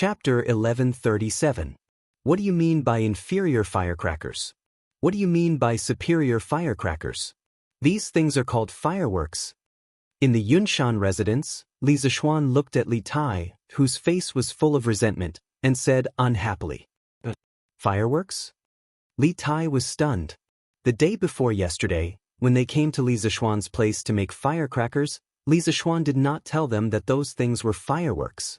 Chapter 1137. What do you mean by inferior firecrackers? What do you mean by superior firecrackers? These things are called fireworks. In the Yunshan residence, Li Zixuan looked at Li Tai, whose face was full of resentment, and said unhappily, Fireworks? Li Tai was stunned. The day before yesterday, when they came to Li Zixuan's place to make firecrackers, Li Zixuan did not tell them that those things were fireworks.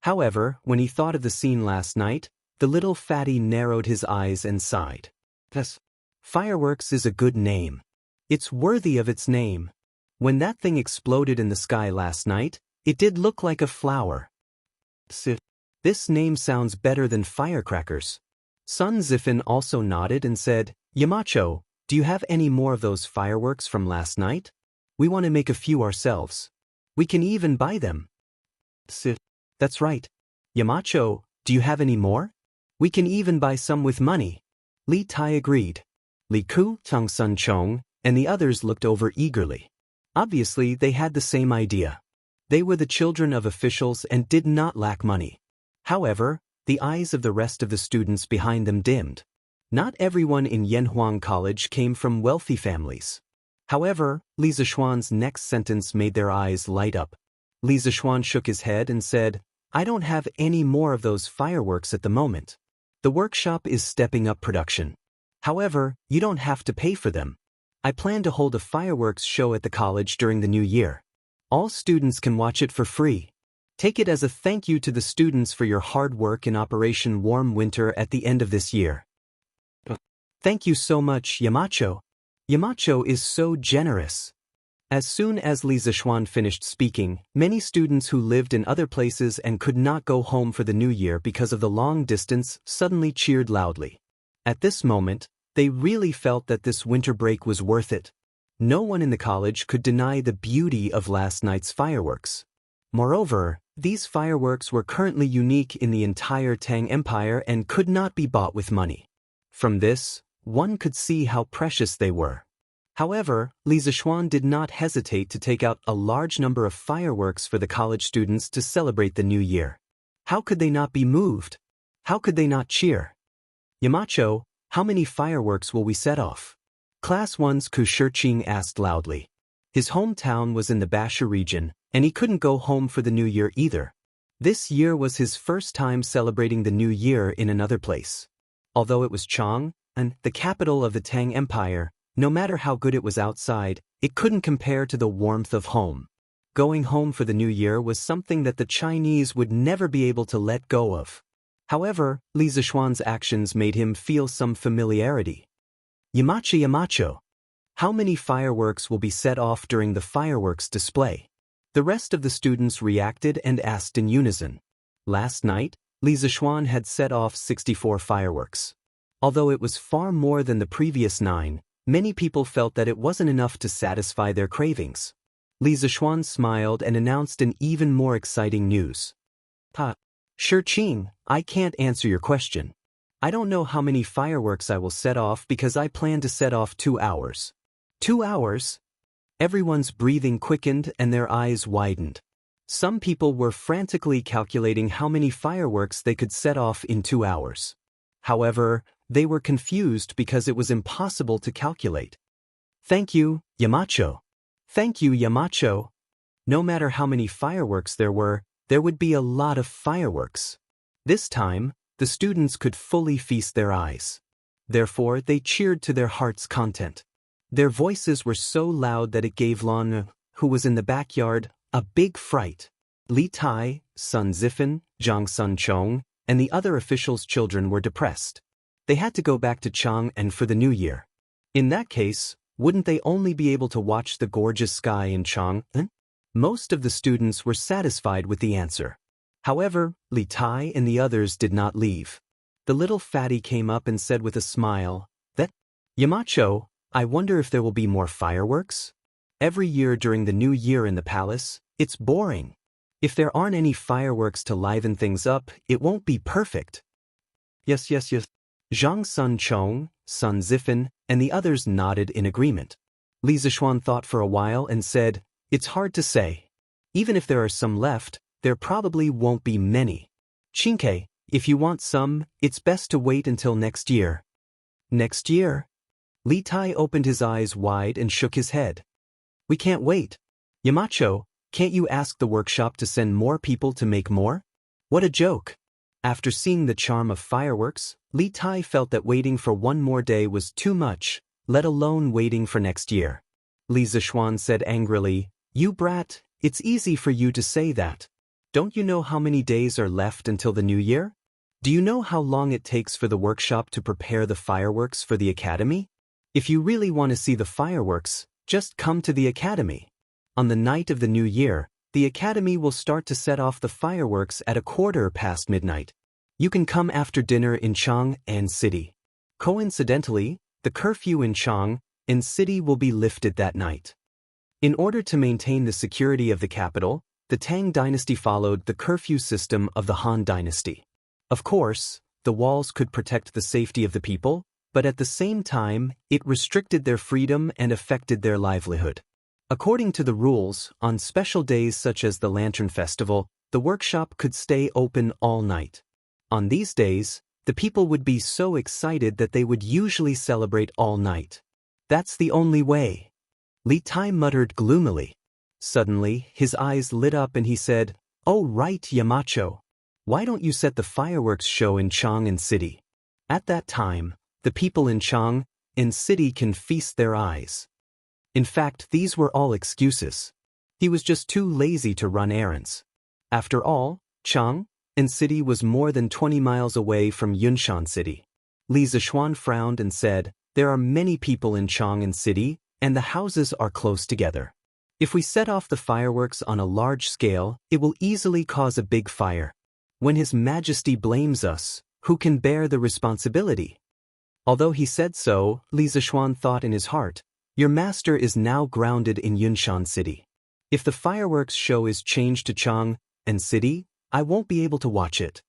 However, when he thought of the scene last night, the little fatty narrowed his eyes and sighed. Yes, fireworks is a good name. It's worthy of its name. When that thing exploded in the sky last night, it did look like a flower. This name sounds better than firecrackers. Sun Zifan also nodded and said, Yamacho, do you have any more of those fireworks from last night? We want to make a few ourselves. We can even buy them. That's right. Yamacho, do you have any more? We can even buy some with money. Li Tai agreed. Li Ku, Tang Sun Chong, and the others looked over eagerly. Obviously, they had the same idea. They were the children of officials and did not lack money. However, the eyes of the rest of the students behind them dimmed. Not everyone in Yanhuang College came from wealthy families. However, Li Zixuan's next sentence made their eyes light up. Li Zixuan shook his head and said, I don't have any more of those fireworks at the moment. The workshop is stepping up production. However, you don't have to pay for them. I plan to hold a fireworks show at the college during the new year. All students can watch it for free. Take it as a thank you to the students for your hard work in Operation Warm Winter at the end of this year. Thank you so much, Yamacho. Yamacho is so generous. As soon as Li Zixuan finished speaking, many students who lived in other places and could not go home for the new year because of the long distance suddenly cheered loudly. At this moment, they really felt that this winter break was worth it. No one in the college could deny the beauty of last night's fireworks. Moreover, these fireworks were currently unique in the entire Tang Empire and could not be bought with money. From this, one could see how precious they were. However, Li Zixuan did not hesitate to take out a large number of fireworks for the college students to celebrate the new year. How could they not be moved? How could they not cheer? Yamacho, how many fireworks will we set off? Class 1's Ku Shiqing asked loudly. His hometown was in the Basha region, and he couldn't go home for the new year either. This year was his first time celebrating the new year in another place. Although it was Chang'an, the capital of the Tang Empire, no matter how good it was outside, it couldn't compare to the warmth of home. Going home for the new year was something that the Chinese would never be able to let go of. However, Li Zixuan's actions made him feel some familiarity. Yamacho, how many fireworks will be set off during the fireworks display? The rest of the students reacted and asked in unison. Last night, Li Zixuan had set off 64 fireworks. Although it was far more than the previous 9, many people felt that it wasn't enough to satisfy their cravings. Li Zixuan smiled and announced an even more exciting news. Shiqing, I can't answer your question. I don't know how many fireworks I will set off because I plan to set off 2 hours. 2 hours? Everyone's breathing quickened and their eyes widened. Some people were frantically calculating how many fireworks they could set off in 2 hours. However, they were confused because it was impossible to calculate. Thank you, Yamacho. Thank you, Yamacho. No matter how many fireworks there would be a lot of fireworks. This time, the students could fully feast their eyes. Therefore, they cheered to their heart's content. Their voices were so loud that it gave Lan, who was in the backyard, a big fright. Li Tai, Sun Zifan, Zhang Sun Chong, and the other officials' children were depressed. They had to go back to Chang'an for the new year. In that case, wouldn't they only be able to watch the gorgeous sky in Chang'an? Most of the students were satisfied with the answer. However, Li Tai and the others did not leave. The little fatty came up and said with a smile, Yamacho, I wonder if there will be more fireworks? Every year during the new year in the palace, it's boring. If there aren't any fireworks to liven things up, it won't be perfect. Yes. Zhang Sun Chong, Sun Zifan, and the others nodded in agreement. Li Zixuan thought for a while and said, It's hard to say. Even if there are some left, there probably won't be many. Xianxia, if you want some, it's best to wait until next year. Next year? Li Tai opened his eyes wide and shook his head. We can't wait. Yamacho, can't you ask the workshop to send more people to make more? What a joke. After seeing the charm of fireworks, Li Tai felt that waiting for one more day was too much, let alone waiting for next year. Li Zishuan said angrily, You brat, it's easy for you to say that. Don't you know how many days are left until the new year? Do you know how long it takes for the workshop to prepare the fireworks for the academy? If you really want to see the fireworks, just come to the academy. On the night of the new year, the academy will start to set off the fireworks at 1:15 midnight. You can come after dinner in Chang'an City. Coincidentally, the curfew in Chang'an City will be lifted that night. In order to maintain the security of the capital, the Tang dynasty followed the curfew system of the Han dynasty. Of course, the walls could protect the safety of the people, but at the same time, it restricted their freedom and affected their livelihood. According to the rules, on special days such as the Lantern Festival, the workshop could stay open all night. On these days, the people would be so excited that they would usually celebrate all night. That's the only way. Li Tai muttered gloomily. Suddenly, his eyes lit up and he said, Oh right, Yamacho. Why don't you set the fireworks show in Chang'an City? At that time, the people in Chang'an City can feast their eyes. In fact, these were all excuses. He was just too lazy to run errands. After all, Chang'an City was more than 20 miles away from Yunshan City. Li Zishuan frowned and said, There are many people in Chang'an City, and the houses are close together. If we set off the fireworks on a large scale, it will easily cause a big fire. When His Majesty blames us, who can bear the responsibility? Although he said so, Li Zishuan thought in his heart, Your master is now grounded in Yunshan City. If the fireworks show is changed to Chang'an City, I won't be able to watch it.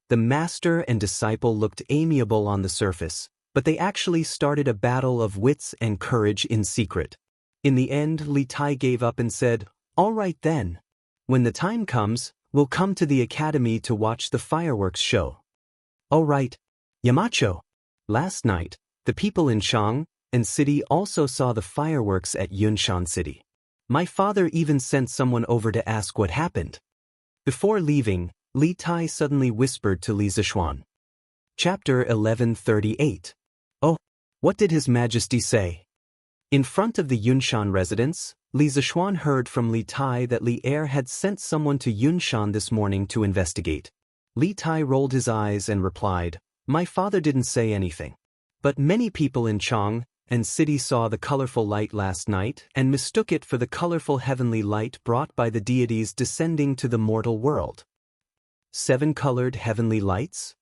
The master and disciple looked amiable on the surface, but they actually started a battle of wits and courage in secret. In the end, Li Tai gave up and said, All right then. When the time comes, we'll come to the academy to watch the fireworks show. All right, Yamacho. Last night, the people in Chang'an City also saw the fireworks at Yunshan City. My father even sent someone over to ask what happened. Before leaving, Li Tai suddenly whispered to Li Zishuan. Chapter 1138. Oh, what did His Majesty say? In front of the Yunshan residence, Li Zishuan heard from Li Tai that Li Er had sent someone to Yunshan this morning to investigate. Li Tai rolled his eyes and replied, My father didn't say anything. But many people in Chang'an City saw the colorful light last night and mistook it for the colorful heavenly light brought by the deities descending to the mortal world. 7 colored heavenly lights?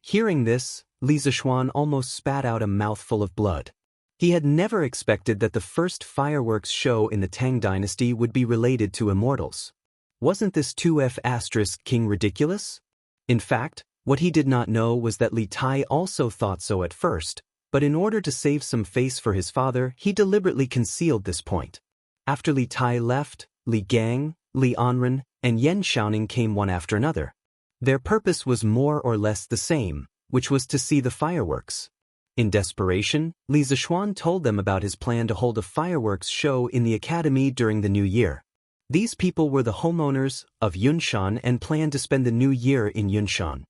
Hearing this, Li Zishuan almost spat out a mouthful of blood. He had never expected that the first fireworks show in the Tang dynasty would be related to immortals. Wasn't this 2F** king ridiculous? In fact, what he did not know was that Li Tai also thought so at first, but in order to save some face for his father, he deliberately concealed this point. After Li Tai left, Li Gang, Li Anren, and Yan Xiaoning came one after another. Their purpose was more or less the same, which was to see the fireworks. In desperation, Li Zishuan told them about his plan to hold a fireworks show in the academy during the new year. These people were the homeowners of Yunshan and planned to spend the new year in Yunshan.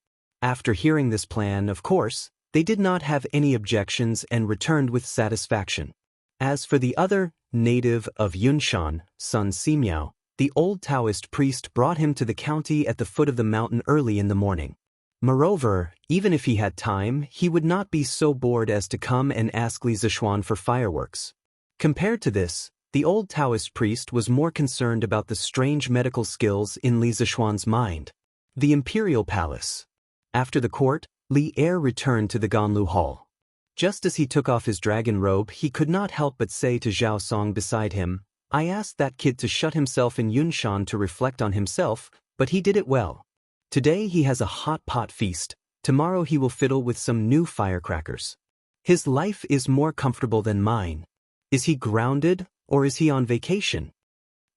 After hearing this plan, of course, they did not have any objections and returned with satisfaction. As for the other native of Yunshan, Sun Simiao, the old Taoist priest brought him to the county at the foot of the mountain early in the morning. Moreover, even if he had time, he would not be so bored as to come and ask Li Zishuan for fireworks. Compared to this, the old Taoist priest was more concerned about the strange medical skills in Li Zishuan's mind. The imperial palace. After the court, Li Er returned to the Ganlu Hall. Just as he took off his dragon robe, he could not help but say to Zhao Song beside him, I asked that kid to shut himself in Yunshan to reflect on himself, but he did it well. Today he has a hot pot feast, tomorrow he will fiddle with some new firecrackers. His life is more comfortable than mine. Is he grounded, or is he on vacation?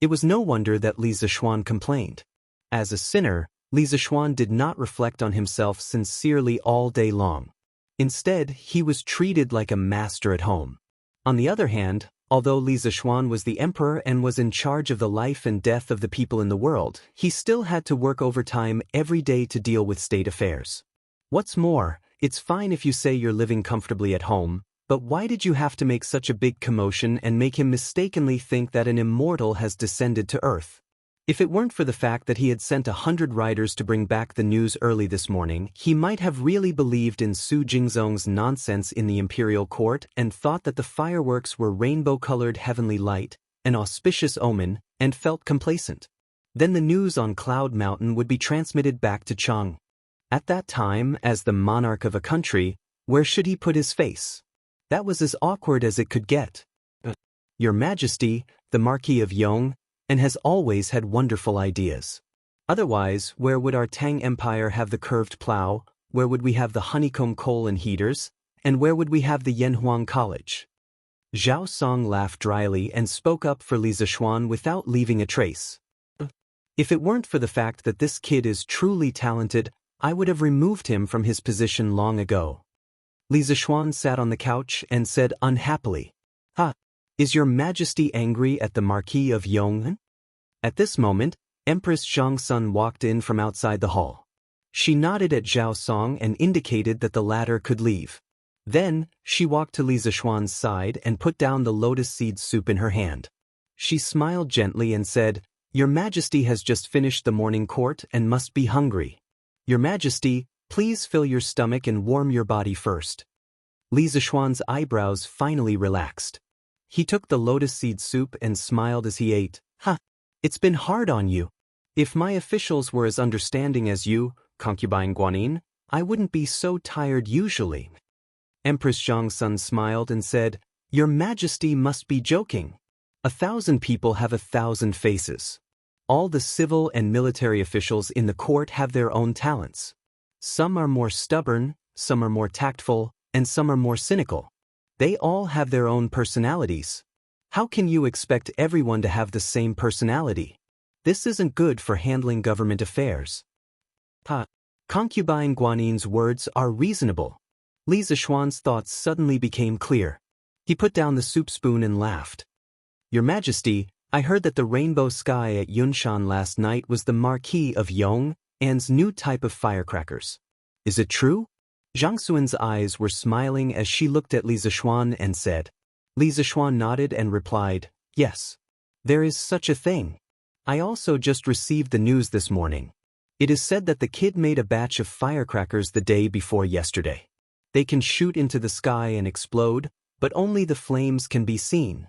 It was no wonder that Li Zishuan complained. As a sinner, Li Zishuan did not reflect on himself sincerely all day long. Instead, he was treated like a master at home. On the other hand, although Li Zishuan was the emperor and was in charge of the life and death of the people in the world, he still had to work overtime every day to deal with state affairs. What's more, it's fine if you say you're living comfortably at home, but why did you have to make such a big commotion and make him mistakenly think that an immortal has descended to Earth? If it weren't for the fact that he had sent 100 riders to bring back the news early this morning, he might have really believed in Su Jingzong's nonsense in the imperial court and thought that the fireworks were rainbow-colored heavenly light, an auspicious omen, and felt complacent. Then the news on Cloud Mountain would be transmitted back to Chang. At that time, as the monarch of a country, where should he put his face? That was as awkward as it could get. Your Majesty, the Marquis of Yong, and has always had wonderful ideas. Otherwise, where would our Tang Empire have the curved plow, where would we have the honeycomb coal and heaters, and where would we have the Yanhuang College? Zhao Song laughed dryly and spoke up for Li Zishuan without leaving a trace. If it weren't for the fact that this kid is truly talented, I would have removed him from his position long ago. Li Zishuan sat on the couch and said unhappily, Is your Majesty angry at the Marquis of Yong? At this moment, Empress Xianxia walked in from outside the hall. She nodded at Zhao Song and indicated that the latter could leave. Then, she walked to Li Zishuan's side and put down the lotus seed soup in her hand. She smiled gently and said, Your Majesty has just finished the morning court and must be hungry. Your Majesty, please fill your stomach and warm your body first. Li Zishuan's eyebrows finally relaxed. He took the lotus seed soup and smiled as he ate. It's been hard on you. If my officials were as understanding as you, concubine Guanyin, I wouldn't be so tired usually. Empress Xianxia smiled and said, Your Majesty must be joking. 1,000 people have 1,000 faces. All the civil and military officials in the court have their own talents. Some are more stubborn, some are more tactful, and some are more cynical. They all have their own personalities. How can you expect everyone to have the same personality? This isn't good for handling government affairs. Concubine Guanyin's words are reasonable. Li Zishuan's thoughts suddenly became clear. He put down the soup spoon and laughed. Your Majesty, I heard that the rainbow sky at Yunshan last night was the Marquis of Yong and's new type of firecrackers. Is it true? Zhang Xuan's eyes were smiling as she looked at Li Zishuan and said. Li Zishuan nodded and replied, Yes. There is such a thing. I also just received the news this morning. It is said that the kid made a batch of firecrackers the day before yesterday. They can shoot into the sky and explode, but only the flames can be seen.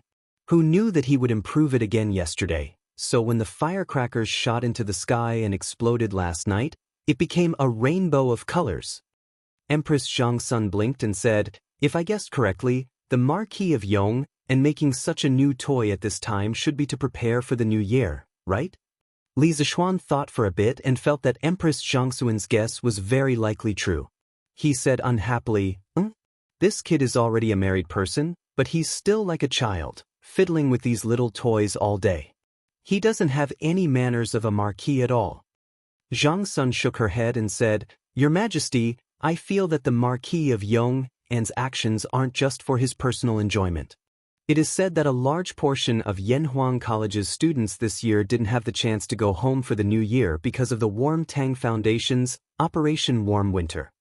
Who knew that he would improve it again yesterday? So when the firecrackers shot into the sky and exploded last night, it became a rainbow of colors. Empress Xianxia blinked and said, If I guessed correctly, the Marquis of Yong and making such a new toy at this time should be to prepare for the new year, right? Li Zishuan thought for a bit and felt that Empress Xiangxuan's guess was very likely true. He said unhappily, This kid is already a married person, but he's still like a child, fiddling with these little toys all day. He doesn't have any manners of a marquis at all. Zhang Sun shook her head and said, Your Majesty, I feel that the Marquis of Yong and's actions aren't just for his personal enjoyment. It is said that a large portion of Yanhuang College's students this year didn't have the chance to go home for the new year because of the Warm Tang Foundation's Operation Warm Winter.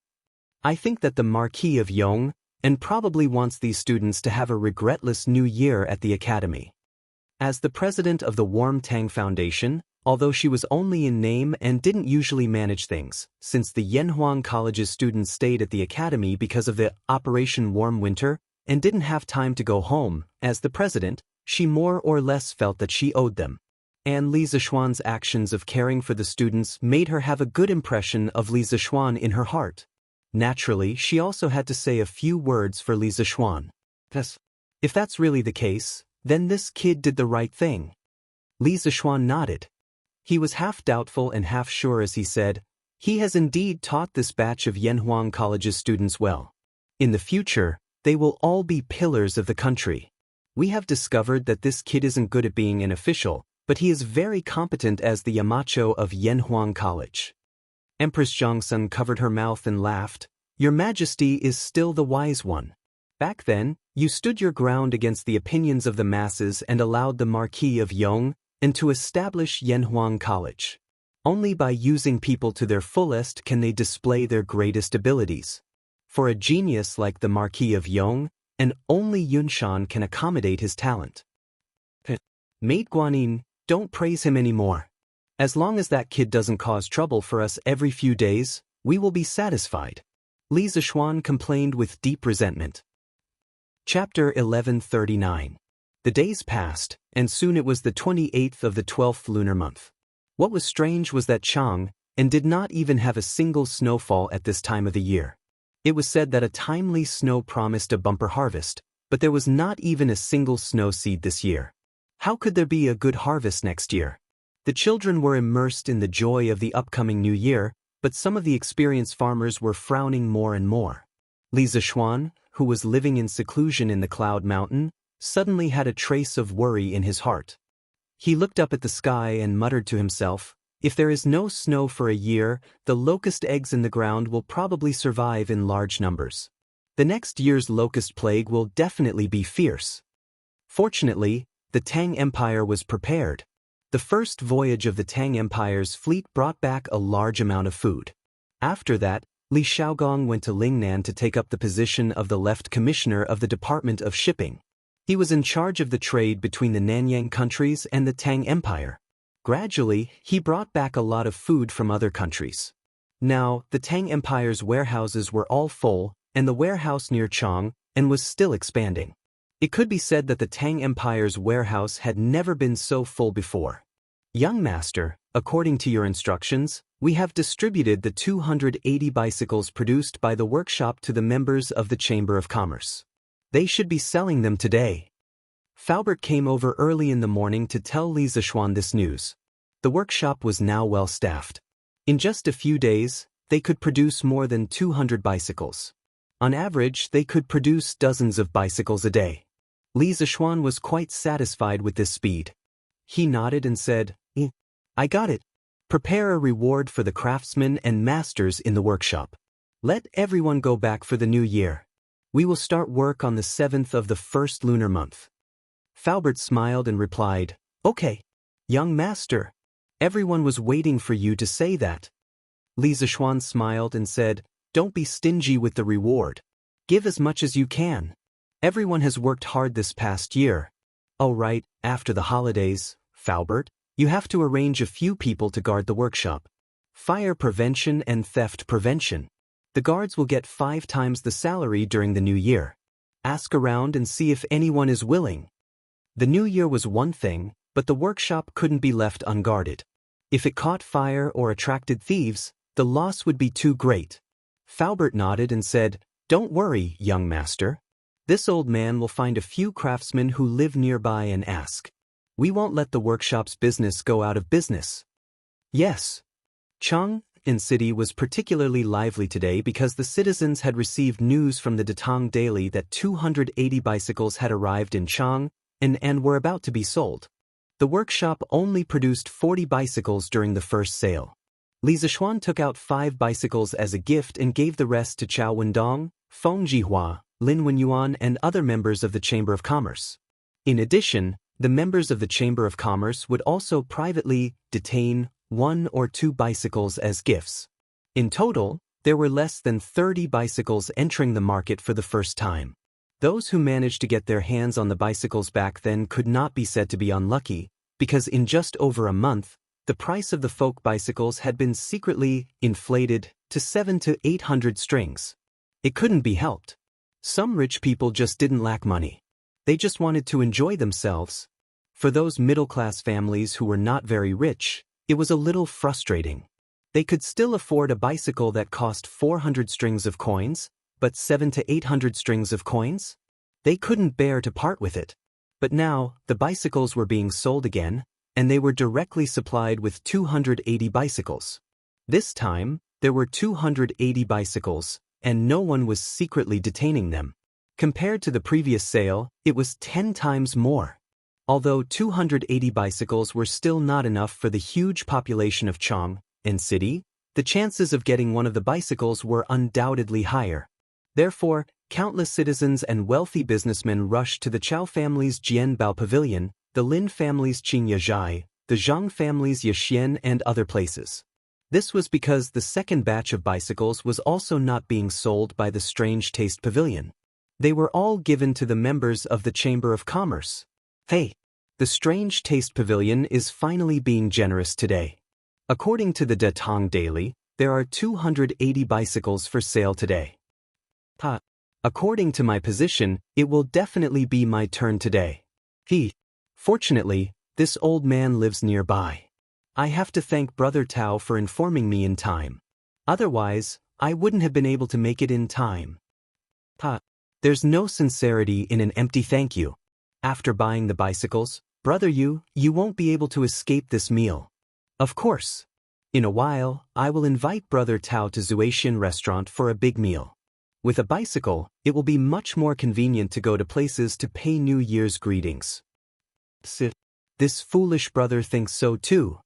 I think that the Marquis of Yong and probably wants these students to have a regretless new year at the academy. As the president of the Warm Tang Foundation, although she was only in name and didn't usually manage things, since the Yanhuang College's students stayed at the academy because of the Operation Warm Winter and didn't have time to go home, as the president, she more or less felt that she owed them. And Li Zishuan's actions of caring for the students made her have a good impression of Li Zishuan in her heart. Naturally, she also had to say a few words for Li Zishuan. If that's really the case, then this kid did the right thing. Li Zishuan nodded. He was half doubtful and half sure as he said, He has indeed taught this batch of Yanhuang College's students well. In the future, they will all be pillars of the country. We have discovered that this kid isn't good at being an official, but he is very competent as the Yamacho of Yanhuang College. Empress Xianxia covered her mouth and laughed. Your Majesty is still the wise one. Back then, you stood your ground against the opinions of the masses and allowed the Marquis of Yong and to establish Yanhuang College. Only by using people to their fullest can they display their greatest abilities. For a genius like the Marquis of Yong, and only Yunshan can accommodate his talent. Mate Guanyin, don't praise him anymore. As long as that kid doesn't cause trouble for us every few days, we will be satisfied. Li Zishuan complained with deep resentment. Chapter 1139. The days passed, and soon it was the 28th of the 12th lunar month. What was strange was that Chang did not even have a single snowfall at this time of the year. It was said that a timely snow promised a bumper harvest, but there was not even a single snow seed this year. How could there be a good harvest next year? The children were immersed in the joy of the upcoming new year, but some of the experienced farmers were frowning more and more. Li Zishuan, who was living in seclusion in the Cloud Mountain, suddenly had a trace of worry in his heart. He looked up at the sky and muttered to himself, if there is no snow for a year, the locust eggs in the ground will probably survive in large numbers. The next year's locust plague will definitely be fierce. Fortunately, the Tang Empire was prepared. The first voyage of the Tang Empire's fleet brought back a large amount of food. After that, Li Xiaogong went to Lingnan to take up the position of the Left Commissioner of the Department of Shipping. He was in charge of the trade between the Nanyang countries and the Tang Empire. Gradually, he brought back a lot of food from other countries. Now, the Tang Empire's warehouses were all full, and the warehouse near Chang was still expanding. It could be said that the Tang Empire's warehouse had never been so full before. Young master, according to your instructions, we have distributed the 280 bicycles produced by the workshop to the members of the Chamber of Commerce. They should be selling them today. Faubert came over early in the morning to tell Li Zishuan this news. The workshop was now well staffed. In just a few days, they could produce more than 200 bicycles. On average, they could produce dozens of bicycles a day. Li Zishuan was quite satisfied with this speed. He nodded and said, I got it. Prepare a reward for the craftsmen and masters in the workshop. Let everyone go back for the new year. We will start work on the 7th of the first lunar month. Faubert smiled and replied, Okay, young master. Everyone was waiting for you to say that. Li Zishuan smiled and said, Don't be stingy with the reward. Give as much as you can. Everyone has worked hard this past year. Oh right, after the holidays, Faubert, you have to arrange a few people to guard the workshop. Fire prevention and theft prevention. The guards will get 5 times the salary during the new year. Ask around and see if anyone is willing. The new year was one thing, but the workshop couldn't be left unguarded. If it caught fire or attracted thieves, the loss would be too great. Faubert nodded and said, Don't worry, young master. This old man will find a few craftsmen who live nearby and ask. We won't let the workshop's business go out of business. Yes. Chang'an City was particularly lively today because the citizens had received news from the Datang Daily that 280 bicycles had arrived in Chang'an and were about to be sold. The workshop only produced 40 bicycles during the first sale. Li Zishuan took out 5 bicycles as a gift and gave the rest to Chao Wendong, Feng Jihua, Lin Wenyuan and other members of the Chamber of Commerce. In addition, the members of the Chamber of Commerce would also privately detain 1 or 2 bicycles as gifts. In total, there were less than 30 bicycles entering the market for the first time. Those who managed to get their hands on the bicycles back then could not be said to be unlucky, because in just over a month, the price of the folk bicycles had been secretly inflated to 700 to 800 strings. It couldn't be helped. Some rich people just didn't lack money. They just wanted to enjoy themselves. For those middle-class families who were not very rich, it was a little frustrating. They could still afford a bicycle that cost 400 strings of coins, but 700 to 800 strings of coins? They couldn't bear to part with it. But now, the bicycles were being sold again, and they were directly supplied with 280 bicycles. This time, there were 280 bicycles, and no one was secretly detaining them. Compared to the previous sale, it was 10 times more. Although 280 bicycles were still not enough for the huge population of Chang'an City, the chances of getting one of the bicycles were undoubtedly higher. Therefore, countless citizens and wealthy businessmen rushed to the Chao family's Jianbao Pavilion, the Lin family's Qingyazhai, the Zhang family's Yixian and other places. This was because the second batch of bicycles was also not being sold by the Strange Taste Pavilion. They were all given to the members of the Chamber of Commerce. Hey! The Strange Taste Pavilion is finally being generous today. According to the Datong Daily, there are 280 bicycles for sale today. According to my position, it will definitely be my turn today. Fortunately, this old man lives nearby. I have to thank Brother Tao for informing me in time. Otherwise, I wouldn't have been able to make it in time. There's no sincerity in an empty thank you. After buying the bicycles, Brother you won't be able to escape this meal. Of course. In a while, I will invite Brother Tao to Zuaxian restaurant for a big meal. With a bicycle, it will be much more convenient to go to places to pay New Year's greetings. This foolish brother thinks so too.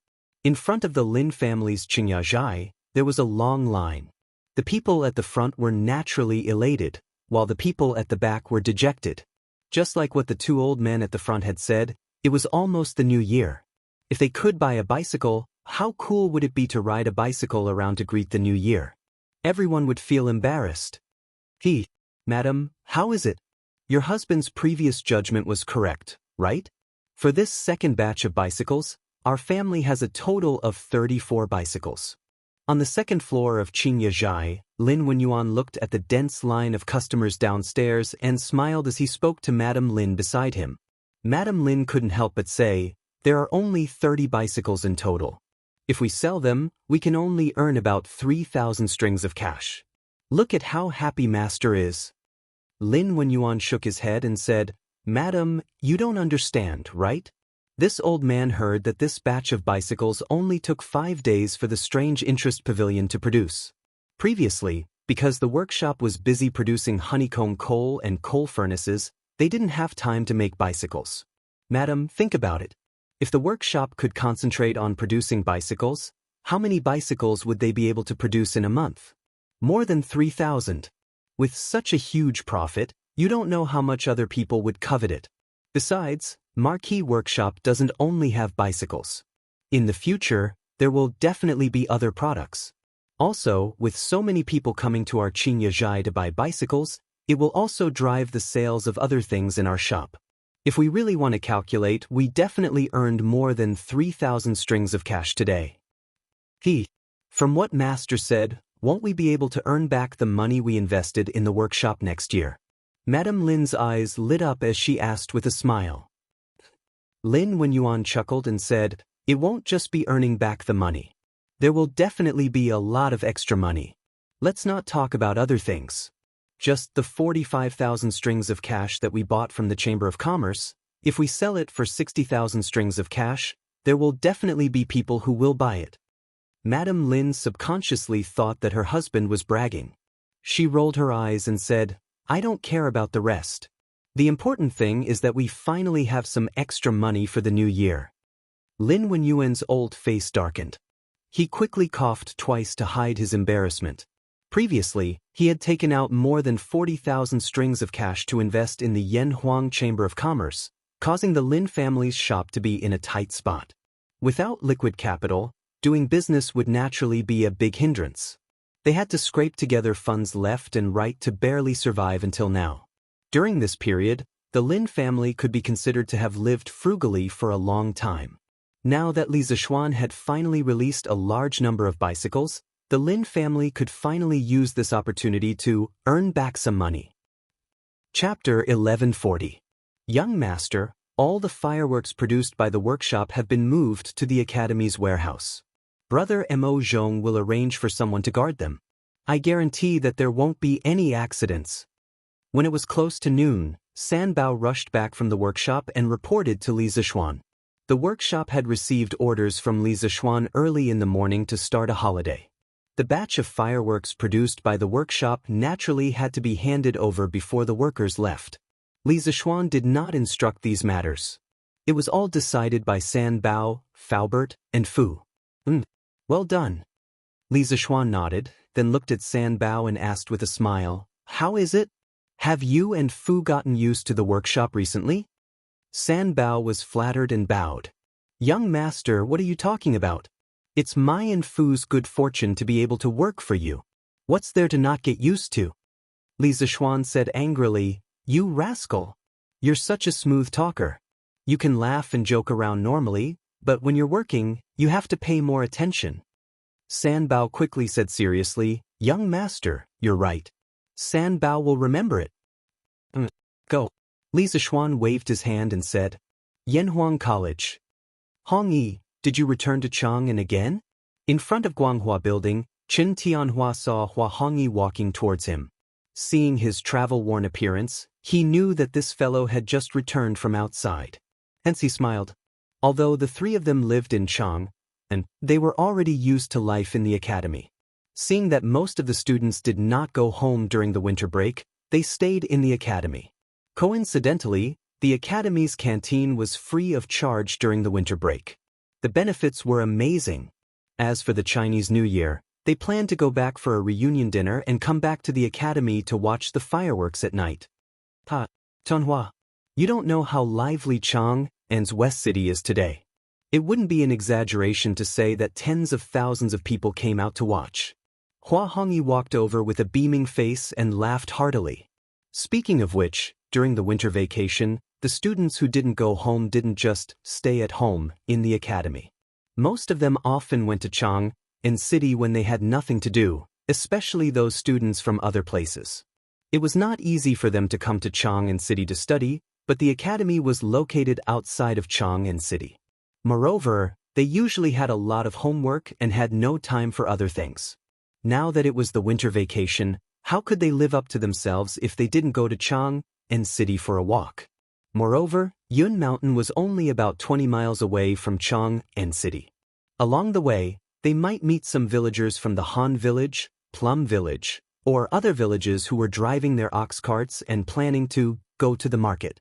In front of the Lin family's Qingyazhai, there was a long line. The people at the front were naturally elated, while the people at the back were dejected. Just like what the two old men at the front had said, it was almost the new year. If they could buy a bicycle, how cool would it be to ride a bicycle around to greet the new year? Everyone would feel embarrassed. Madam, how is it? Your husband's previous judgment was correct, right? For this second batch of bicycles, our family has a total of 34 bicycles. On the second floor of Qingyazhai, Lin Wenyuan looked at the dense line of customers downstairs and smiled as he spoke to Madame Lin beside him. Madame Lin couldn't help but say, there are only 30 bicycles in total. If we sell them, we can only earn about 3,000 strings of cash. Look at how happy Master is. Lin Wenyuan shook his head and said, Madam, you don't understand, right? This old man heard that this batch of bicycles only took 5 days for the Strange Interest Pavilion to produce. Previously, because the workshop was busy producing honeycomb coal and coal furnaces, they didn't have time to make bicycles. Madam, think about it. If the workshop could concentrate on producing bicycles, how many bicycles would they be able to produce in a month? More than 3,000. With such a huge profit, you don't know how much other people would covet it. Besides, Marquee Workshop doesn't only have bicycles. In the future, there will definitely be other products. Also, with so many people coming to our Qingyazhai to buy bicycles, it will also drive the sales of other things in our shop. If we really want to calculate, we definitely earned more than 3,000 strings of cash today. From what Master said, won't we be able to earn back the money we invested in the workshop next year? Madame Lin's eyes lit up as she asked with a smile. Lin Wenyuan chuckled and said, it won't just be earning back the money. There will definitely be a lot of extra money. Let's not talk about other things. Just the 45,000 strings of cash that we bought from the Chamber of Commerce, if we sell it for 60,000 strings of cash, there will definitely be people who will buy it. Madame Lin subconsciously thought that her husband was bragging. She rolled her eyes and said, I don't care about the rest. The important thing is that we finally have some extra money for the new year. Lin Wenyuan's old face darkened. He quickly coughed twice to hide his embarrassment. Previously, he had taken out more than 40,000 strings of cash to invest in the Yanhuang Chamber of Commerce, causing the Lin family's shop to be in a tight spot. Without liquid capital, doing business would naturally be a big hindrance. They had to scrape together funds left and right to barely survive until now. During this period, the Lin family could be considered to have lived frugally for a long time. Now that Li Zishuan had finally released a large number of bicycles, the Lin family could finally use this opportunity to earn back some money. Chapter 1140. Young Master, all the fireworks produced by the workshop have been moved to the Academy's warehouse. Brother Mo Zhong will arrange for someone to guard them. I guarantee that there won't be any accidents. When it was close to noon, San Bao rushed back from the workshop and reported to Li Zishuan. The workshop had received orders from Li Zishuan early in the morning to start a holiday. The batch of fireworks produced by the workshop naturally had to be handed over before the workers left. Li Zishuan did not instruct these matters. It was all decided by San Bao, Faubert, and Fu. Well done. Li Zishuan nodded, then looked at San Bao and asked with a smile, "How is it? Have you and Fu gotten used to the workshop recently?" San Bao was flattered and bowed. "Young master, what are you talking about? It's my and Fu's good fortune to be able to work for you. What's there to not get used to?" Li Zishuan said angrily, "You rascal! You're such a smooth talker. You can laugh and joke around normally, but when you're working, you have to pay more attention." San Bao quickly said seriously, "Young master, you're right. San Bao will remember it." Go." Li Zishuan waved his hand and said, "Yanhuang College. Hong Yi, did you return to Chang'an again?" In front of Guanghua Building, Chen Tianhua saw Hua Hongyi walking towards him. Seeing his travel-worn appearance, he knew that this fellow had just returned from outside. Hence he smiled. Although the three of them lived in Chang'an, and they were already used to life in the academy. Seeing that most of the students did not go home during the winter break, they stayed in the academy. Coincidentally, the academy's canteen was free of charge during the winter break. The benefits were amazing. As for the Chinese New Year, they planned to go back for a reunion dinner and come back to the academy to watch the fireworks at night. Tonghua, you don't know how lively Chang'an's West City is today. It wouldn't be an exaggeration to say that tens of thousands of people came out to watch. Hua Hongyi walked over with a beaming face and laughed heartily. Speaking of which, during the winter vacation, the students who didn't go home didn't just stay at home in the academy. Most of them often went to Chang'an City when they had nothing to do, especially those students from other places. It was not easy for them to come to Chang'an City to study, but the academy was located outside of Chang'an City. Moreover, they usually had a lot of homework and had no time for other things. Now that it was the winter vacation, how could they live up to themselves if they didn't go to Chang'an City for a walk? Moreover, Yun Mountain was only about 20 miles away from Chang'an City. Along the way, they might meet some villagers from the Han Village, Plum Village, or other villages who were driving their ox carts and planning to go to the market.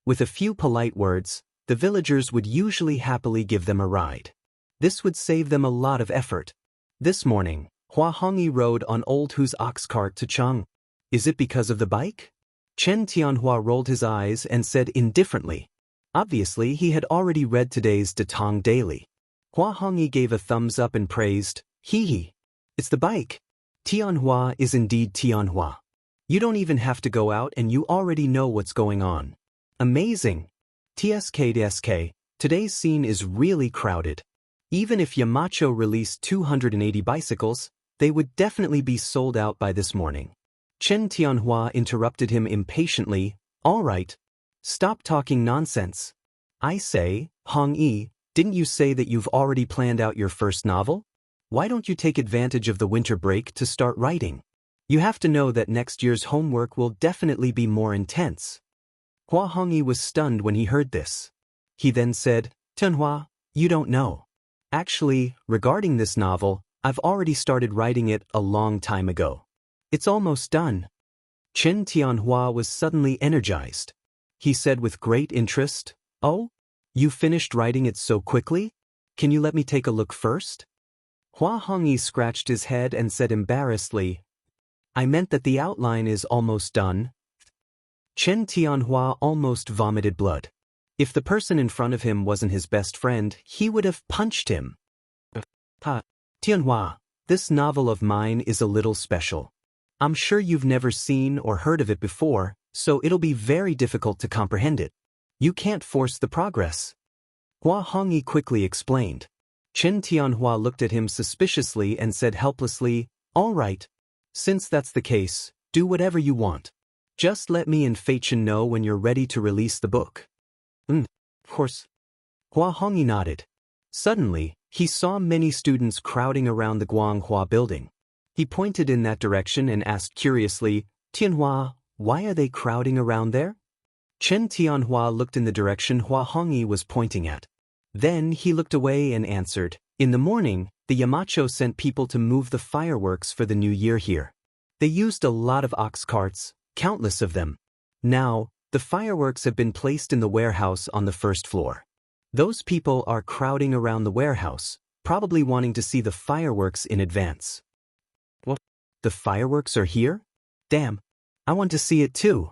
With a few polite words, the villagers would usually happily give them a ride. This would save them a lot of effort. This morning, Hua Hongyi rode on Old Hu's ox cart to Chang'an. Is it because of the bike? Chen Tianhua rolled his eyes and said indifferently. Obviously, he had already read today's Datong Daily. Hua Hongyi gave a thumbs up and praised, "Hee. It's the bike. Tianhua is indeed Tianhua. You don't even have to go out and you already know what's going on. Amazing. TSK, today's scene is really crowded. Even if Yamacho released 280 bicycles, they would definitely be sold out by this morning." Chen Tianhua interrupted him impatiently, "All right. Stop talking nonsense. I say, Hong Yi, didn't you say that you've already planned out your first novel? Why don't you take advantage of the winter break to start writing? You have to know that next year's homework will definitely be more intense." Hua Hongyi was stunned when he heard this. He then said, "Tianhua, you don't know. Actually, regarding this novel, I've already started writing it a long time ago. It's almost done." Chen Tianhua was suddenly energized. He said with great interest, "Oh? You finished writing it so quickly? Can you let me take a look first?" Hua Hongyi scratched his head and said embarrassedly, "I meant that the outline is almost done." Chen Tianhua almost vomited blood. If the person in front of him wasn't his best friend, he would have punched him. Tianhua, this novel of mine is a little special. I'm sure you've never seen or heard of it before, so it'll be very difficult to comprehend it. You can't force the progress." Hua Hongyi quickly explained. Chen Tianhua looked at him suspiciously and said helplessly, "All right. Since that's the case, do whatever you want. Just let me and Feichen know when you're ready to release the book." Of course." Hua Hongyi nodded. Suddenly, he saw many students crowding around the Guanghua building. He pointed in that direction and asked curiously, "Tianhua, why are they crowding around there?" Chen Tianhua looked in the direction Hua Hongyi was pointing at. Then he looked away and answered, "In the morning, the Yamacho sent people to move the fireworks for the new year here. They used a lot of ox carts, countless of them. Now, the fireworks have been placed in the warehouse on the first floor. Those people are crowding around the warehouse, probably wanting to see the fireworks in advance. What? The fireworks are here? Damn, I want to see it too.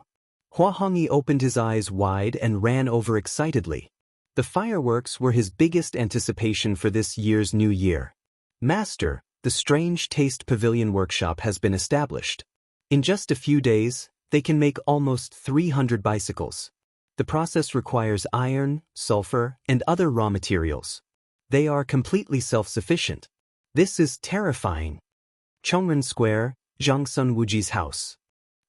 Hua Hongyi opened his eyes wide and ran over excitedly. The fireworks were his biggest anticipation for this year's new year. Master, the Strange Taste Pavilion workshop has been established. In just a few days, they can make almost 300 bicycles. The process requires iron, sulfur, and other raw materials. They are completely self-sufficient. This is terrifying. Chongren Square, Zhangsun Wuji's house.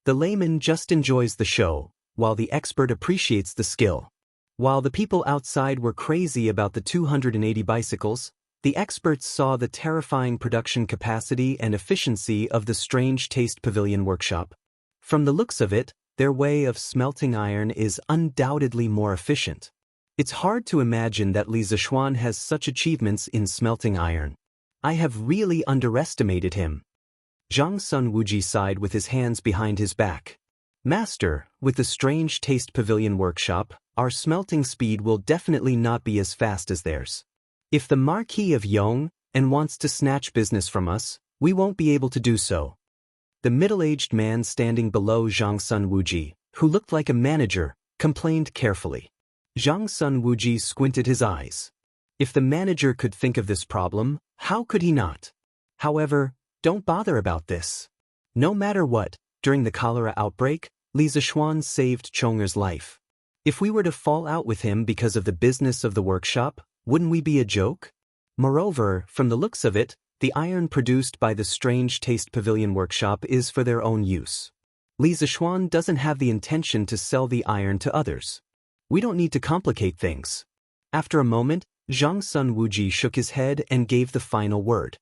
The layman just enjoys the show, while the expert appreciates the skill. While the people outside were crazy about the 280 bicycles, the experts saw the terrifying production capacity and efficiency of the Strange Taste Pavilion workshop. From the looks of it, their way of smelting iron is undoubtedly more efficient. It's hard to imagine that Li Zixuan has such achievements in smelting iron. I have really underestimated him. Zhang Sun Wuji sighed with his hands behind his back. Master, with the Strange Taste Pavilion workshop, our smelting speed will definitely not be as fast as theirs. If the Marquis of Yong wants to snatch business from us, we won't be able to do so. The middle-aged man standing below Zhang Sun Wuji, who looked like a manager, complained carefully. Zhang Sun Wuji squinted his eyes. If the manager could think of this problem, how could he not? However, don't bother about this. No matter what, during the cholera outbreak, Li Zixuan saved Chonger's life. If we were to fall out with him because of the business of the workshop, wouldn't we be a joke? Moreover, from the looks of it, the iron produced by the Strange Taste Pavilion workshop is for their own use. Li Zixuan doesn't have the intention to sell the iron to others. We don't need to complicate things. After a moment, Zhang Sun Wuji shook his head and gave the final word.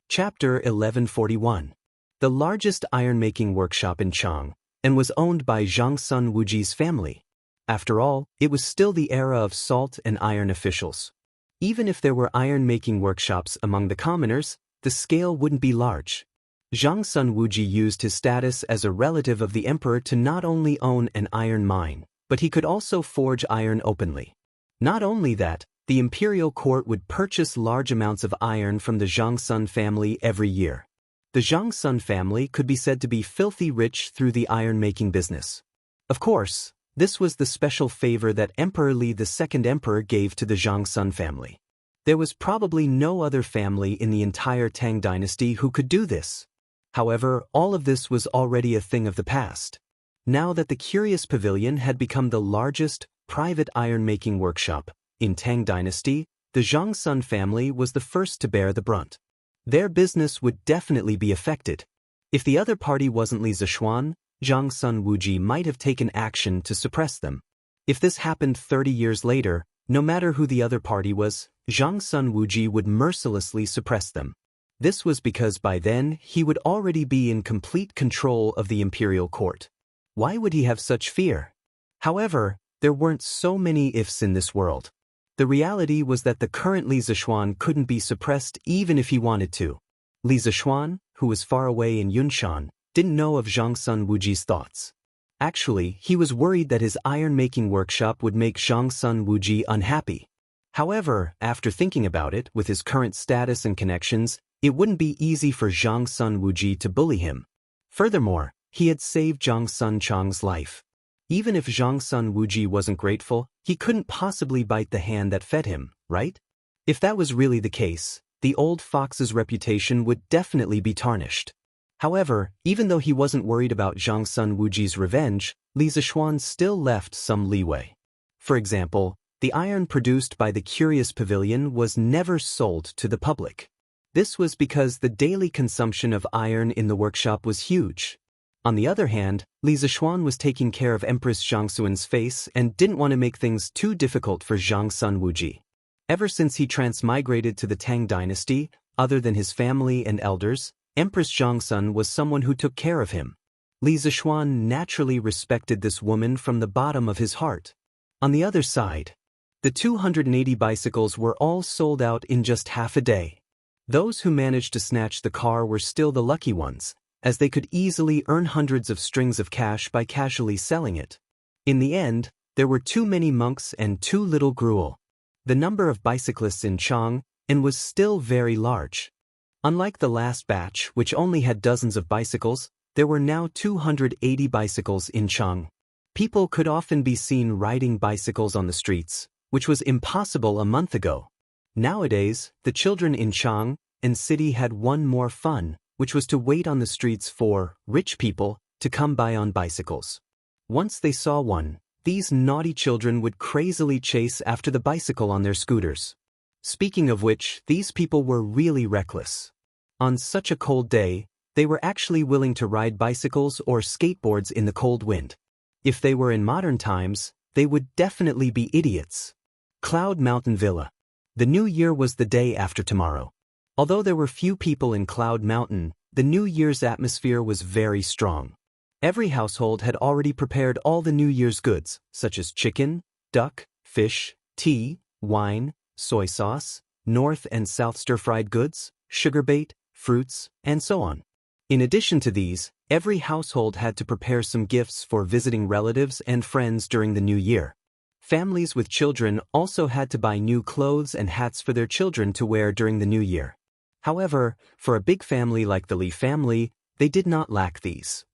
Chapter 1141. The largest iron-making workshop in Chang, and was owned by Zhang Sun Wuji's family. After all, it was still the era of salt and iron officials. Even if there were iron-making workshops among the commoners, the scale wouldn't be large. Zhang Sun Wuji used his status as a relative of the emperor to not only own an iron mine, but he could also forge iron openly. Not only that, the imperial court would purchase large amounts of iron from the Zhang Sun family every year. The Zhang Sun family could be said to be filthy rich through the iron-making business. Of course, this was the special favor that Emperor Li, the second emperor, gave to the Zhang Sun family. There was probably no other family in the entire Tang dynasty who could do this. However, all of this was already a thing of the past. Now that the Curious Pavilion had become the largest private iron-making workshop in Tang dynasty, the Zhang Sun family was the first to bear the brunt. Their business would definitely be affected. If the other party wasn't Li Zixuan, Zhang Sun Wuji might have taken action to suppress them. If this happened 30 years later, no matter who the other party was, Zhang Sun Wuji would mercilessly suppress them. This was because by then he would already be in complete control of the imperial court. Why would he have such fear? However, there weren't so many ifs in this world. The reality was that the current Li Zixuan couldn't be suppressed even if he wanted to. Li Zixuan, who was far away in Yunshan, didn't know of Zhang Sun Wuji's thoughts. Actually, he was worried that his iron-making workshop would make Zhang Sun Wuji unhappy. However, after thinking about it, with his current status and connections, it wouldn't be easy for Zhang Sun Wuji to bully him. Furthermore, he had saved Zhang Sun Chang's life. Even if Zhang Sun Wuji wasn't grateful, he couldn't possibly bite the hand that fed him, right? If that was really the case, the old fox's reputation would definitely be tarnished. However, even though he wasn't worried about Zhang Sun Wuji's revenge, Li Zixuan still left some leeway. For example, the iron produced by the Curious Pavilion was never sold to the public. This was because the daily consumption of iron in the workshop was huge. On the other hand, Li Zixuan was taking care of Empress Zhangxuan's face and didn't want to make things too difficult for Zhang Sun Wuji. Ever since he transmigrated to the Tang dynasty, other than his family and elders, Empress Zhangxun was someone who took care of him. Li Zixuan naturally respected this woman from the bottom of his heart. On the other side, the 280 bicycles were all sold out in just half a day. Those who managed to snatch the car were still the lucky ones, as they could easily earn hundreds of strings of cash by casually selling it. In the end, there were too many monks and too little gruel. The number of bicyclists in Chang, and was still very large. Unlike the last batch, which only had dozens of bicycles, there were now 280 bicycles in Chang. People could often be seen riding bicycles on the streets, which was impossible a month ago. Nowadays, the children in Chang and city had one more fun, which was to wait on the streets for rich people to come by on bicycles. Once they saw one, these naughty children would crazily chase after the bicycle on their scooters. Speaking of which, these people were really reckless. On such a cold day, they were actually willing to ride bicycles or skateboards in the cold wind. If they were in modern times, they would definitely be idiots. Cloud Mountain Villa. The New Year was the day after tomorrow. Although there were few people in Cloud Mountain, the New Year's atmosphere was very strong. Every household had already prepared all the New Year's goods, such as chicken, duck, fish, tea, wine, soy sauce, North and South stir-fried goods, sugar bait, fruits, and so on. In addition to these, every household had to prepare some gifts for visiting relatives and friends during the new year. Families with children also had to buy new clothes and hats for their children to wear during the new year. However, for a big family like the Li family, they did not lack these.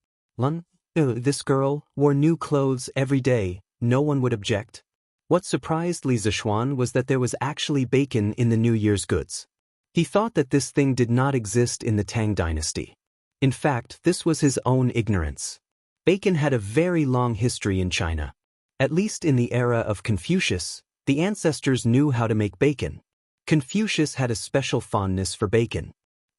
This girl wore new clothes every day, no one would object. What surprised Li Zishuan was that there was actually bacon in the New Year's goods. He thought that this thing did not exist in the Tang dynasty. In fact, this was his own ignorance. Bacon had a very long history in China. At least in the era of Confucius, the ancestors knew how to make bacon. Confucius had a special fondness for bacon.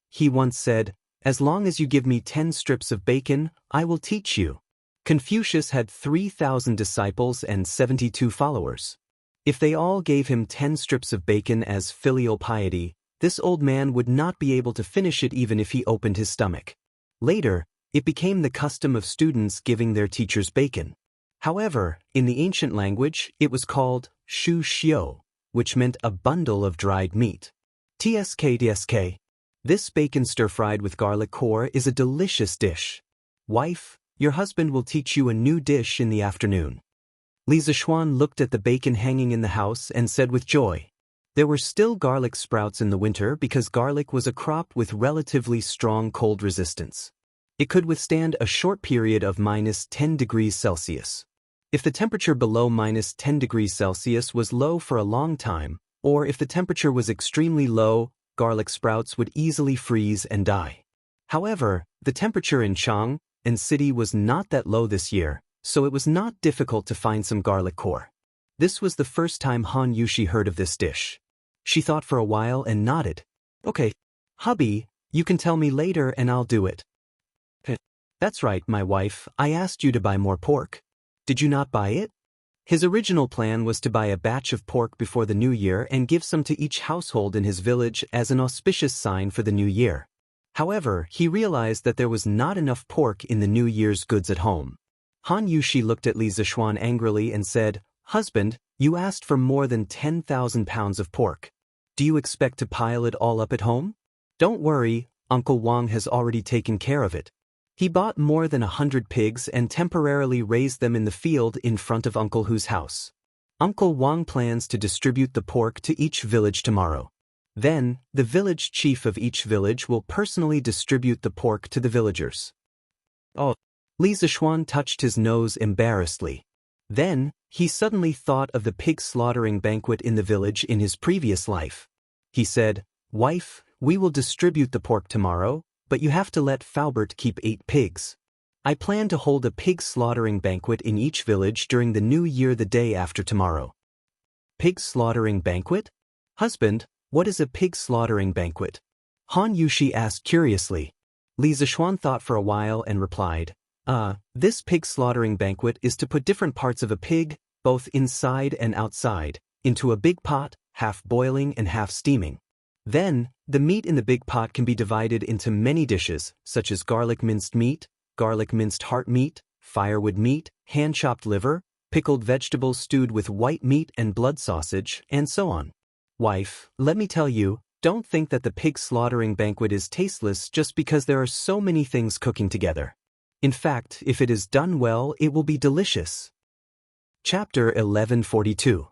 He once said, "As long as you give me 10 strips of bacon, I will teach you." Confucius had 3,000 disciples and 72 followers. If they all gave him 10 strips of bacon as filial piety, this old man would not be able to finish it even if he opened his stomach. Later, it became the custom of students giving their teachers bacon. However, in the ancient language, it was called shu xiu, which meant a bundle of dried meat. Tsk. This bacon stir-fried with garlic core is a delicious dish. Wife, your husband will teach you a new dish in the afternoon. Li Zishuan looked at the bacon hanging in the house and said with joy. There were still garlic sprouts in the winter because garlic was a crop with relatively strong cold resistance. It could withstand a short period of -10 degrees Celsius. If the temperature below -10 degrees Celsius was low for a long time, or if the temperature was extremely low, garlic sprouts would easily freeze and die. However, the temperature in Chang and city was not that low this year, so it was not difficult to find some garlic core. This was the first time Han Yushi heard of this dish. She thought for a while and nodded. Okay, hubby, you can tell me later and I'll do it. That's right, my wife, I asked you to buy more pork. Did you not buy it? His original plan was to buy a batch of pork before the new year and give some to each household in his village as an auspicious sign for the new year. However, he realized that there was not enough pork in the New Year's goods at home. Han Yushi looked at Li Zishuan angrily and said, "Husband, you asked for more than 10,000 pounds of pork. Do you expect to pile it all up at home? Don't worry, Uncle Wang has already taken care of it. He bought more than 100 pigs and temporarily raised them in the field in front of Uncle Hu's house. Uncle Wang plans to distribute the pork to each village tomorrow. Then, the village chief of each village will personally distribute the pork to the villagers." Oh, Li Zishuan touched his nose embarrassedly. Then, he suddenly thought of the pig slaughtering banquet in the village in his previous life. He said, "Wife, we will distribute the pork tomorrow, but you have to let Faubert keep 8 pigs. I plan to hold a pig slaughtering banquet in each village during the new year the day after tomorrow." Pig slaughtering banquet? Husband, what is a pig slaughtering banquet? Han Yushi asked curiously. Li Zishuan thought for a while and replied, This pig slaughtering banquet is to put different parts of a pig, both inside and outside, into a big pot, half boiling and half steaming. Then, the meat in the big pot can be divided into many dishes, such as garlic minced meat, garlic minced heart meat, firewood meat, hand-chopped liver, pickled vegetables stewed with white meat and blood sausage, and so on. Wife, let me tell you, don't think that the pig slaughtering banquet is tasteless just because there are so many things cooking together. In fact, if it is done well, it will be delicious. Chapter 1142.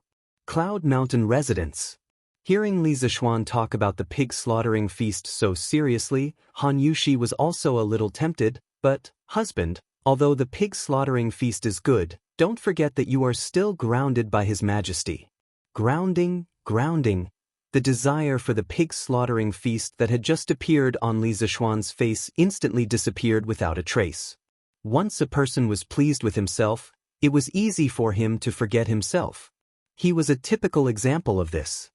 Cloud Mountain Residence. Hearing Li Zishuan talk about the pig slaughtering feast so seriously, Han Yushi was also a little tempted, but, husband, although the pig slaughtering feast is good, don't forget that you are still grounded by His Majesty. Grounding. The desire for the pig slaughtering feast that had just appeared on Li Zishuan's face instantly disappeared without a trace. Once a person was pleased with himself, it was easy for him to forget himself. He was a typical example of this.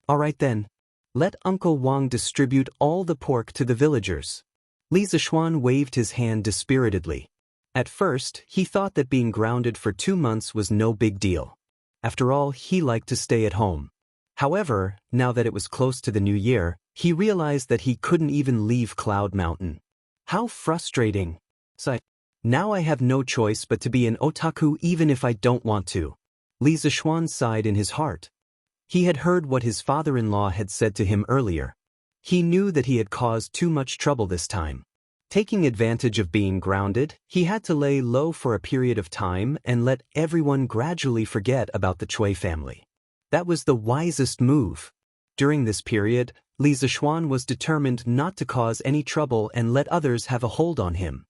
Alright then. Let Uncle Wang distribute all the pork to the villagers. Li Zishuan waved his hand dispiritedly. At first, he thought that being grounded for 2 months was no big deal. After all, he liked to stay at home. However, now that it was close to the new year, he realized that he couldn't even leave Cloud Mountain. How frustrating. Now I have no choice but to be an otaku even if I don't want to. Li Zishuan sighed in his heart. He had heard what his father-in-law had said to him earlier. He knew that he had caused too much trouble this time. Taking advantage of being grounded, he had to lay low for a period of time and let everyone gradually forget about the Cui family. That was the wisest move. During this period, Li Zishuan was determined not to cause any trouble and let others have a hold on him.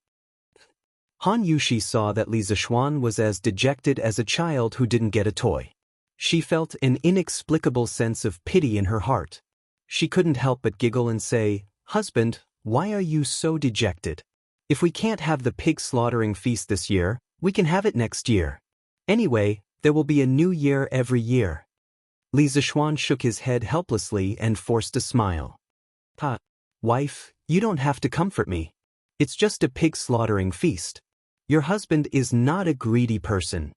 Han Yushi saw that Li Zishuan was as dejected as a child who didn't get a toy. She felt an inexplicable sense of pity in her heart. She couldn't help but giggle and say, "Husband, why are you so dejected? If we can't have the pig slaughtering feast this year, we can have it next year. Anyway, there will be a new year every year." Li Zishuan shook his head helplessly and forced a smile. Wife, you don't have to comfort me. It's just a pig slaughtering feast. Your husband is not a greedy person.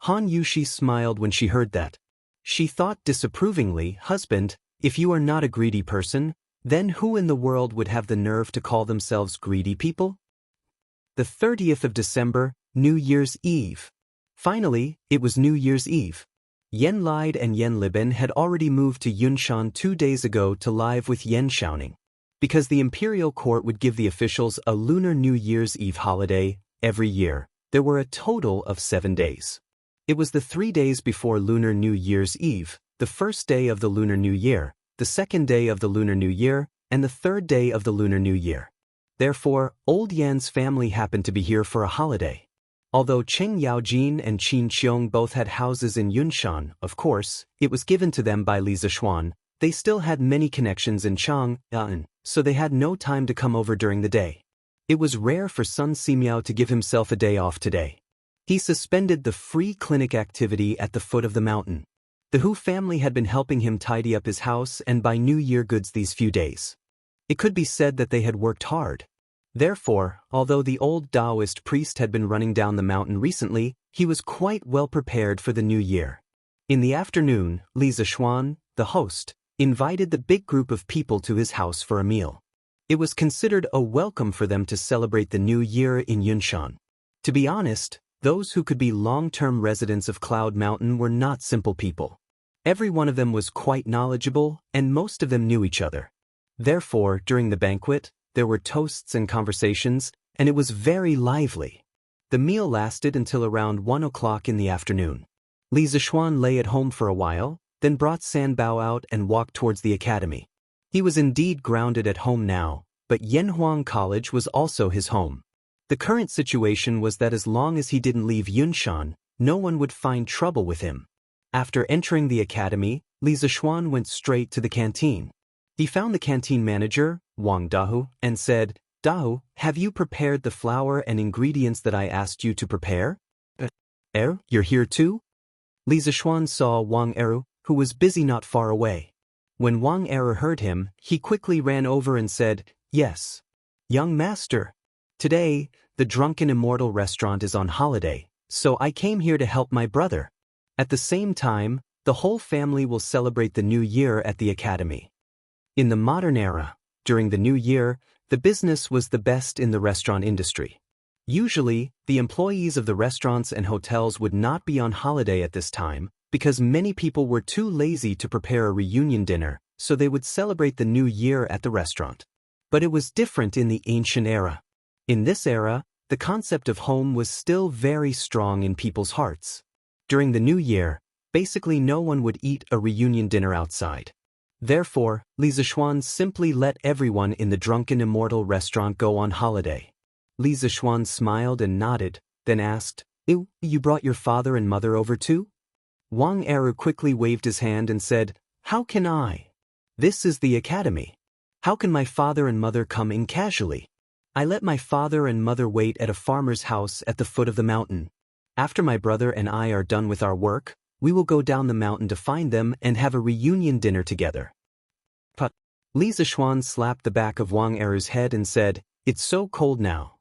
Han Yushi smiled when she heard that. She thought disapprovingly, "Husband, if you are not a greedy person, then who in the world would have the nerve to call themselves greedy people?" The 30th of December, New Year's Eve. Finally, it was New Year's Eve. Yen Lide and Yen Liben had already moved to Yunshan 2 days ago to live with Yen Xiaoning. Because the imperial court would give the officials a lunar New Year's Eve holiday every year, there were a total of 7 days. It was the 3 days before Lunar New Year's Eve, the first day of the Lunar New Year, the second day of the Lunar New Year, and the third day of the Lunar New Year. Therefore, Old Yan's family happened to be here for a holiday. Although Cheng Yaojin and Qin Qiong both had houses in Yunshan, of course, it was given to them by Li Zishuan, they still had many connections in Chang'an, so they had no time to come over during the day. It was rare for Sun Simiao to give himself a day off today. He suspended the free clinic activity at the foot of the mountain. The Hu family had been helping him tidy up his house and buy New Year goods these few days. It could be said that they had worked hard. Therefore, although the old Taoist priest had been running down the mountain recently, he was quite well prepared for the new year. In the afternoon, Li Zishuan, the host, invited the big group of people to his house for a meal. It was considered a welcome for them to celebrate the new year in Yunshan. To be honest, those who could be long-term residents of Cloud Mountain were not simple people. Every one of them was quite knowledgeable, and most of them knew each other. Therefore, during the banquet, there were toasts and conversations, and it was very lively. The meal lasted until around 1 o'clock in the afternoon. Li Zishuan lay at home for a while, then brought Sanbao out and walked towards the academy. He was indeed grounded at home now, but Yanhuang College was also his home. The current situation was that as long as he didn't leave Yunshan, no one would find trouble with him. After entering the academy, Li Zishuan went straight to the canteen. He found the canteen manager, Wang Dahu, and said, "Dahu, have you prepared the flour and ingredients that I asked you to prepare?" You're here too?" Li Zishuan saw Wang Eru, who was busy not far away. When Wang Eru heard him, he quickly ran over and said, "Yes. Young master. Today, the Drunken Immortal restaurant is on holiday, so I came here to help my brother. At the same time, the whole family will celebrate the new year at the academy." In the modern era, during the new year, the business was the best in the restaurant industry. Usually, the employees of the restaurants and hotels would not be on holiday at this time because many people were too lazy to prepare a reunion dinner, so they would celebrate the new year at the restaurant. But it was different in the ancient era. In this era, the concept of home was still very strong in people's hearts. During the new year, basically no one would eat a reunion dinner outside. Therefore, Li Zixuan simply let everyone in the Drunken Immortal restaurant go on holiday. Li Zixuan smiled and nodded, then asked, "Ew, you brought your father and mother over too?" Wang Eru quickly waved his hand and said, "How can I? This is the academy. How can my father and mother come in casually? I let my father and mother wait at a farmer's house at the foot of the mountain. After my brother and I are done with our work, we will go down the mountain to find them and have a reunion dinner together." But Li Zixuan slapped the back of Wang Eru's head and said, "It's so cold now.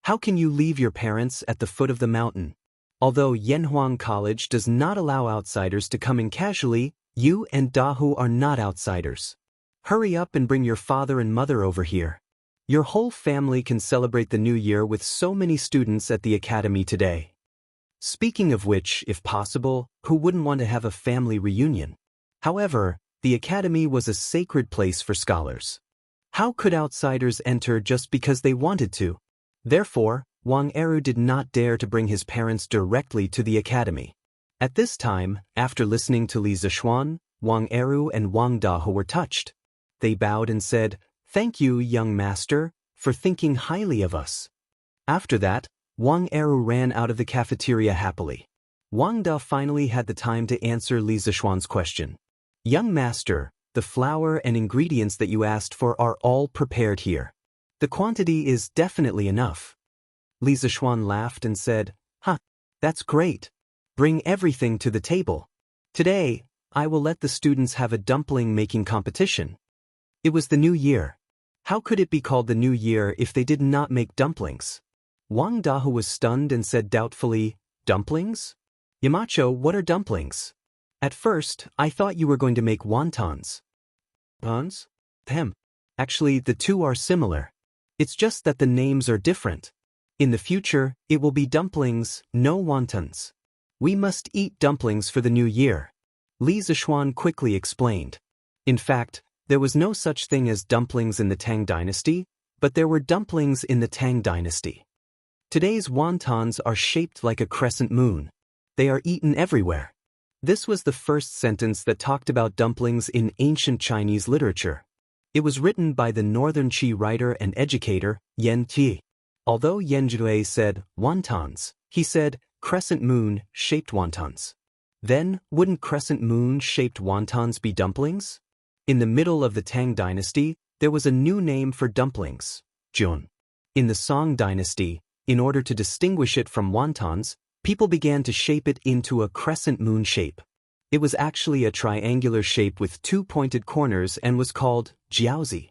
How can you leave your parents at the foot of the mountain? Although Yanhuang College does not allow outsiders to come in casually, you and Dahu are not outsiders. Hurry up and bring your father and mother over here. Your whole family can celebrate the new year with so many students at the academy today. Speaking of which, if possible, who wouldn't want to have a family reunion? However, the academy was a sacred place for scholars. How could outsiders enter just because they wanted to? Therefore, Wang Eru did not dare to bring his parents directly to the academy. At this time, after listening to Li Zixuan, Wang Eru and Wang Dahu were touched. They bowed and said, "Thank you, young master, for thinking highly of us." After that, Wang Eru ran out of the cafeteria happily. Wang Da finally had the time to answer Li Zixuan's question. "Young master, the flour and ingredients that you asked for are all prepared here. The quantity is definitely enough." Li Zixuan laughed and said, That's great. Bring everything to the table. Today, I will let the students have a dumpling-making competition." It was the new year. How could it be called the new year if they did not make dumplings? Wang Dahu was stunned and said doubtfully, "Dumplings? Yamacho, what are dumplings? At first, I thought you were going to make wontons." "Buns? Actually, the two are similar. It's just that the names are different. In the future, it will be dumplings, no wontons. We must eat dumplings for the new year," Li Zixuan quickly explained. In fact, there was no such thing as dumplings in the Tang dynasty, but there were dumplings in the Tang dynasty. Today's wontons are shaped like a crescent moon. They are eaten everywhere. This was the first sentence that talked about dumplings in ancient Chinese literature. It was written by the Northern Qi writer and educator, Yan Qi. Although Yan Zhui said wontons, he said crescent moon-shaped wontons. Then, wouldn't crescent moon-shaped wontons be dumplings? In the middle of the Tang dynasty, there was a new name for dumplings, Jun. In the Song dynasty, in order to distinguish it from wontons, people began to shape it into a crescent moon shape. It was actually a triangular shape with two pointed corners and was called jiaozi.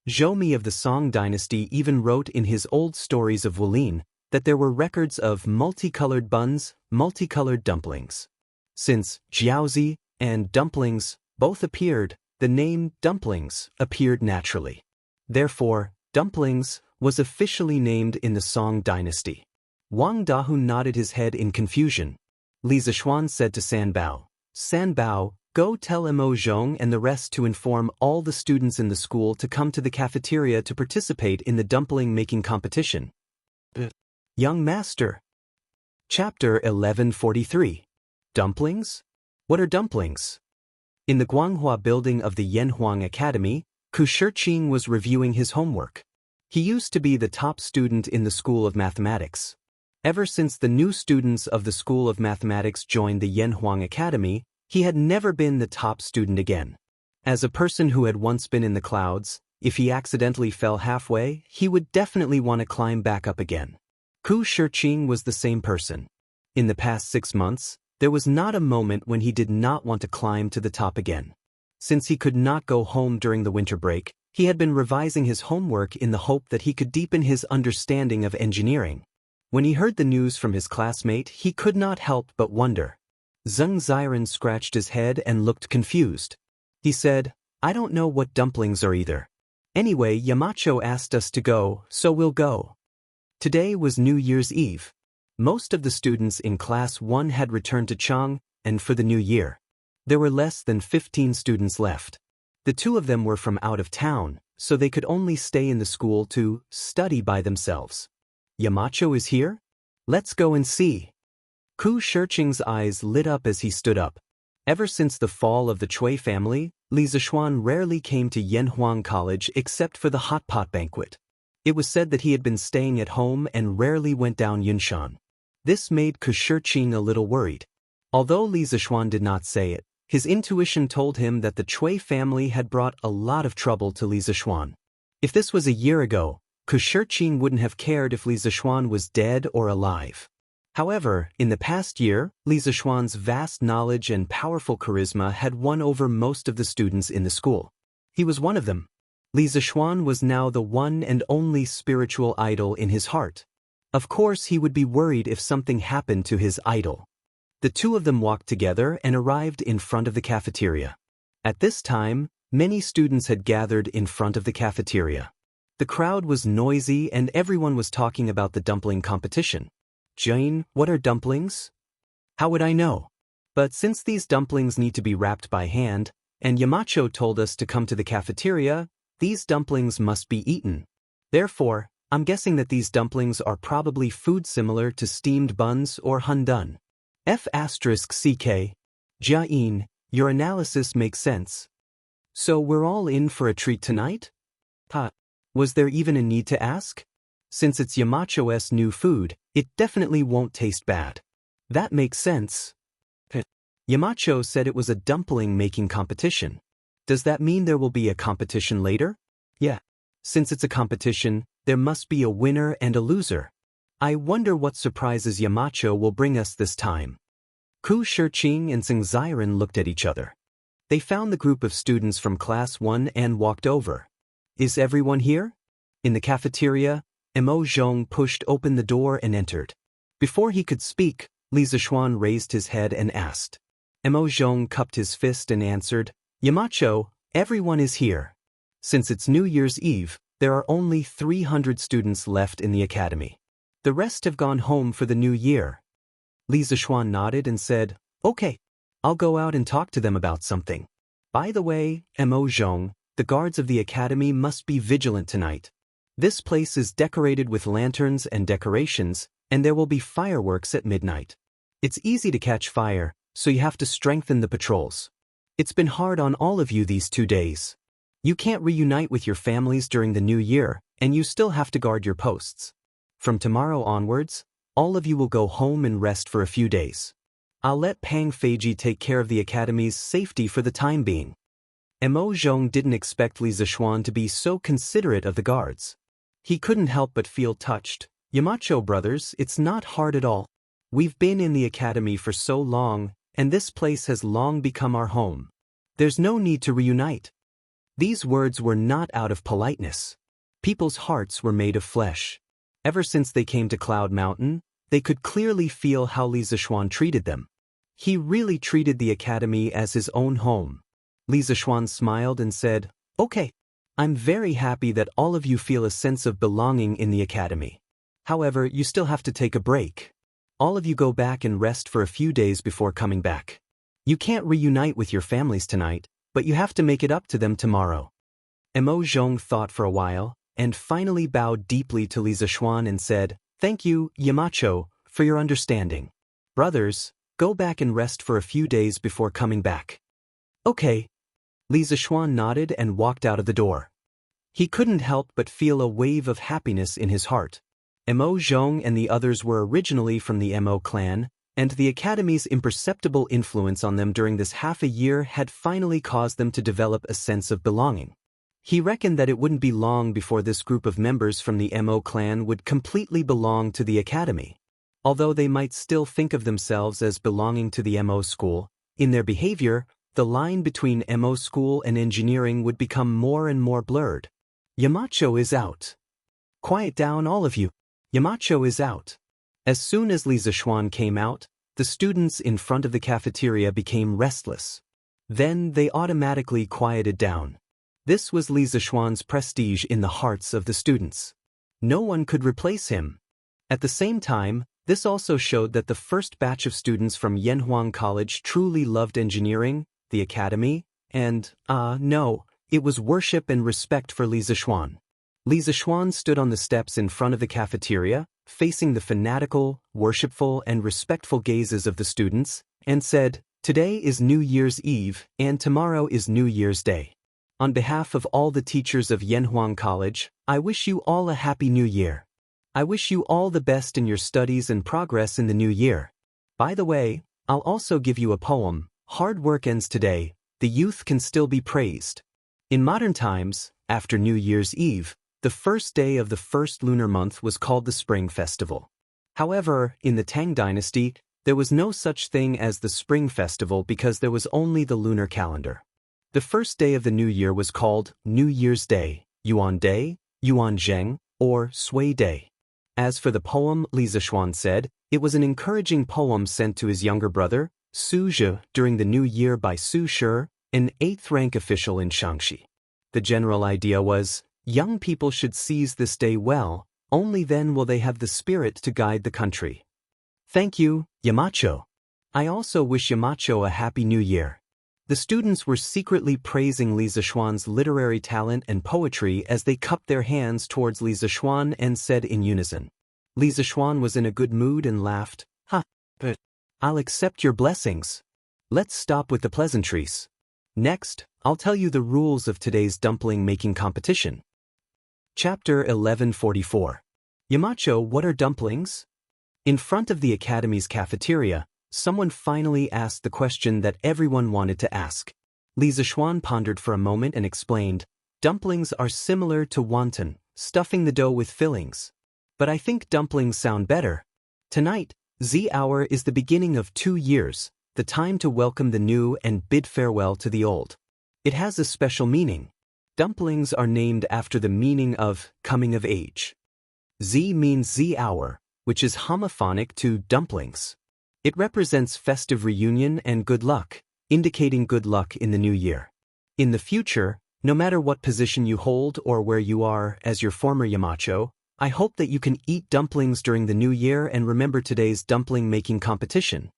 Zhou Mi of the Song dynasty even wrote in his old stories of Wulin that there were records of multicolored buns, multicolored dumplings. Since jiaozi and dumplings both appeared, the name dumplings appeared naturally. Therefore, dumplings was officially named in the Song dynasty. Wang Dahu nodded his head in confusion. Li Zixuan said to San Bao, "San Bao, go tell Mo Zhong and the rest to inform all the students in the school to come to the cafeteria to participate in the dumpling-making competition." Young Master. Chapter 1143. Dumplings? What are dumplings? In the Guanghua building of the Yanhuang Academy, Ku Shiqing was reviewing his homework. He used to be the top student in the School of Mathematics. Ever since the new students of the School of Mathematics joined the Yanhuang Academy, he had never been the top student again. As a person who had once been in the clouds, if he accidentally fell halfway, he would definitely want to climb back up again. Ku Shiqing was the same person. In the past 6 months, there was not a moment when he did not want to climb to the top again. Since he could not go home during the winter break, he had been revising his homework in the hope that he could deepen his understanding of engineering. When he heard the news from his classmate, he could not help but wonder. Zheng Ziren scratched his head and looked confused. He said, "I don't know what dumplings are either. Anyway, Yamacho asked us to go, so we'll go." Today was New Year's Eve. Most of the students in Class 1 had returned to Chang, and for the new year, there were less than 15 students left. The 2 of them were from out of town, so they could only stay in the school to study by themselves. "Yamacho is here? Let's go and see." Ku Shiqing's eyes lit up as he stood up. Ever since the fall of the Cui family, Li Zixuan rarely came to Yanhuang College except for the hot pot banquet. It was said that he had been staying at home and rarely went down Yunshan. This made Ku Shiqing a little worried. Although Li Zixuan did not say it, his intuition told him that the Cui family had brought a lot of trouble to Li Zixuan. If this was a year ago, Ku Shiqing wouldn't have cared if Li Zixuan was dead or alive. However, in the past year, Li Zixuan's vast knowledge and powerful charisma had won over most of the students in the school. He was one of them. Li Zixuan was now the one and only spiritual idol in his heart. Of course, he would be worried if something happened to his idol. The two of them walked together and arrived in front of the cafeteria. At this time, many students had gathered in front of the cafeteria. The crowd was noisy and everyone was talking about the dumpling competition. Jane, what are dumplings? How would I know? But since these dumplings need to be wrapped by hand, and Yamacho told us to come to the cafeteria, these dumplings must be eaten. Therefore, I'm guessing that these dumplings are probably food similar to steamed buns or hundun. F***CK. Jiayin, your analysis makes sense. So we're all in for a treat tonight? Was there even a need to ask? Since it's Yamacho's new food, it definitely won't taste bad. That makes sense. Yamacho said it was a dumpling-making competition. Does that mean there will be a competition later? Yeah. Since it's a competition, there must be a winner and a loser. I wonder what surprises Yamacho will bring us this time. Ku Shiqing and Xianxia looked at each other. They found the group of students from Class 1 and walked over. Is everyone here? In the cafeteria, Mo Zhong pushed open the door and entered. Before he could speak, Li Zixuan raised his head and asked. Mo Zhong cupped his fist and answered, Yamacho, everyone is here. Since it's New Year's Eve, there are only 300 students left in the academy. The rest have gone home for the new year. Li Zixuan nodded and said, Okay, I'll go out and talk to them about something. By the way, Mo Zhong, the guards of the academy must be vigilant tonight. This place is decorated with lanterns and decorations, and there will be fireworks at midnight. It's easy to catch fire, so you have to strengthen the patrols. It's been hard on all of you these 2 days. You can't reunite with your families during the new year, and you still have to guard your posts. From tomorrow onwards, all of you will go home and rest for a few days. I'll let Pang Feiji take care of the academy's safety for the time being. Mo Zhong didn't expect Li Zixuan to be so considerate of the guards. He couldn't help but feel touched. Yamacho brothers, it's not hard at all. We've been in the academy for so long, and this place has long become our home. There's no need to reunite. These words were not out of politeness. People's hearts were made of flesh. Ever since they came to Cloud Mountain, they could clearly feel how Li Zixuan treated them. He really treated the academy as his own home. Li Zixuan smiled and said, Okay, I'm very happy that all of you feel a sense of belonging in the academy. However, you still have to take a break. All of you go back and rest for a few days before coming back. You can't reunite with your families tonight, but you have to make it up to them tomorrow. Mo Zhong thought for a while, and finally bowed deeply to Li Zixuan and said, Thank you, Yamacho, for your understanding. Brothers, go back and rest for a few days before coming back. Okay. Li Zixuan nodded and walked out of the door. He couldn't help but feel a wave of happiness in his heart. Mo Zhong and the others were originally from the Mo clan, and the academy's imperceptible influence on them during this half a year had finally caused them to develop a sense of belonging. He reckoned that it wouldn't be long before this group of members from the Mo clan would completely belong to the academy. Although they might still think of themselves as belonging to the Mo school, in their behavior, the line between Mo school and engineering would become more and more blurred. Yamacho is out. Quiet down, all of you. Yamacho is out. As soon as Li Zixuan came out, the students in front of the cafeteria became restless. Then they automatically quieted down. This was Li Zixuan's prestige in the hearts of the students. No one could replace him. At the same time, this also showed that the first batch of students from Yanhuang College truly loved engineering, the academy, and, no, it was worship and respect for Li Zixuan. Li Zixuan stood on the steps in front of the cafeteria, facing the fanatical, worshipful, and respectful gazes of the students, and said, Today is New Year's Eve, and tomorrow is New Year's Day. On behalf of all the teachers of Yanhuang College, I wish you all a happy new year. I wish you all the best in your studies and progress in the new year. By the way, I'll also give you a poem. Hard work ends today, the youth can still be praised. In modern times, after New Year's Eve, the first day of the first lunar month was called the Spring Festival. However, in the Tang Dynasty, there was no such thing as the Spring Festival because there was only the lunar calendar. The first day of the new year was called New Year's Day, Yuan Day, Yuan Zheng, or Sui Day. As for the poem, Li Zishuan said, it was an encouraging poem sent to his younger brother, Su Zhe, during the new year by Su Shi, an 8th-rank official in Xianxia. The general idea was, young people should seize this day well, only then will they have the spirit to guide the country. Thank you, Yamacho. I also wish Yamacho a happy new year. The students were secretly praising Li Zishuan's literary talent and poetry as they cupped their hands towards Li Zishuan and said in unison. Li Zishuan was in a good mood and laughed, "Ha, but I'll accept your blessings. Let's stop with the pleasantries. Next, I'll tell you the rules of today's dumpling making competition." Chapter 1144. Yamacho, what are dumplings? In front of the academy's cafeteria, someone finally asked the question that everyone wanted to ask. Li Zishuan pondered for a moment and explained, dumplings are similar to wonton, stuffing the dough with fillings. But I think dumplings sound better. Tonight, Z hour is the beginning of 2 years, the time to welcome the new and bid farewell to the old. It has a special meaning. Dumplings are named after the meaning of coming of age. Z means Z hour, which is homophonic to dumplings. It represents festive reunion and good luck, indicating good luck in the new year. In the future, no matter what position you hold or where you are as your former Yamacho, I hope that you can eat dumplings during the new year and remember today's dumpling making competition.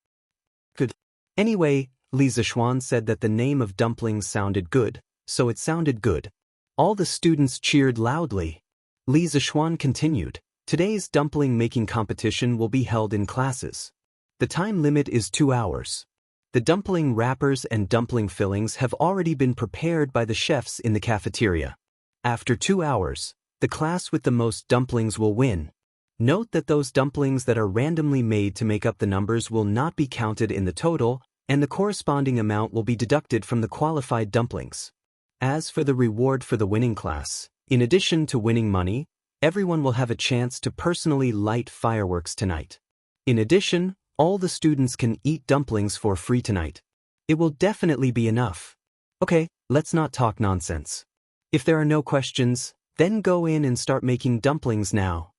Good. Anyway, Li Zishuan said that the name of dumplings sounded good, so it sounded good. All the students cheered loudly. Li Zishuan continued, today's dumpling making competition will be held in classes. The time limit is 2 hours. The dumpling wrappers and dumpling fillings have already been prepared by the chefs in the cafeteria. After 2 hours, the class with the most dumplings will win. Note that those dumplings that are randomly made to make up the numbers will not be counted in the total, and the corresponding amount will be deducted from the qualified dumplings. As for the reward for the winning class, in addition to winning money, everyone will have a chance to personally light fireworks tonight. In addition, all the students can eat dumplings for free tonight. It will definitely be enough. Okay, let's not talk nonsense. If there are no questions, then go in and start making dumplings now.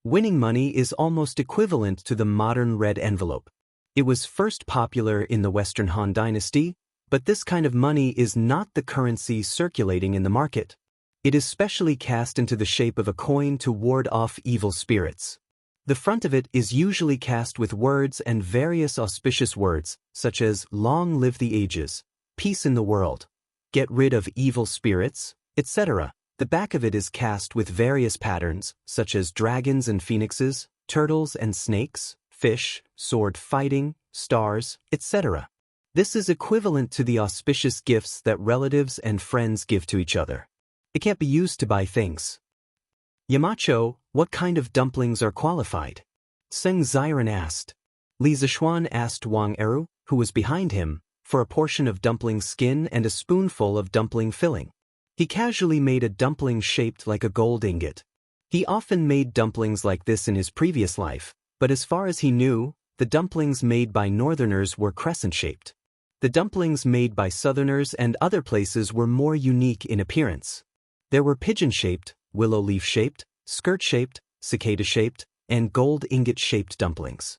Winning money is almost equivalent to the modern red envelope. It was first popular in the Western Han Dynasty, but this kind of money is not the currency circulating in the market. It is specially cast into the shape of a coin to ward off evil spirits. The front of it is usually cast with words and various auspicious words, such as long live the ages, peace in the world, get rid of evil spirits, etc. The back of it is cast with various patterns, such as dragons and phoenixes, turtles and snakes, fish, sword fighting, stars, etc. This is equivalent to the auspicious gifts that relatives and friends give to each other. It can't be used to buy things. Yamacho, what kind of dumplings are qualified? Seng Ziren asked. Li Zishuan asked Wang Eru, who was behind him, for a portion of dumpling skin and a spoonful of dumpling filling. He casually made a dumpling shaped like a gold ingot. He often made dumplings like this in his previous life, but as far as he knew, the dumplings made by northerners were crescent-shaped. The dumplings made by southerners and other places were more unique in appearance. There were pigeon-shaped, willow leaf-shaped, skirt-shaped, cicada-shaped, and gold ingot-shaped dumplings.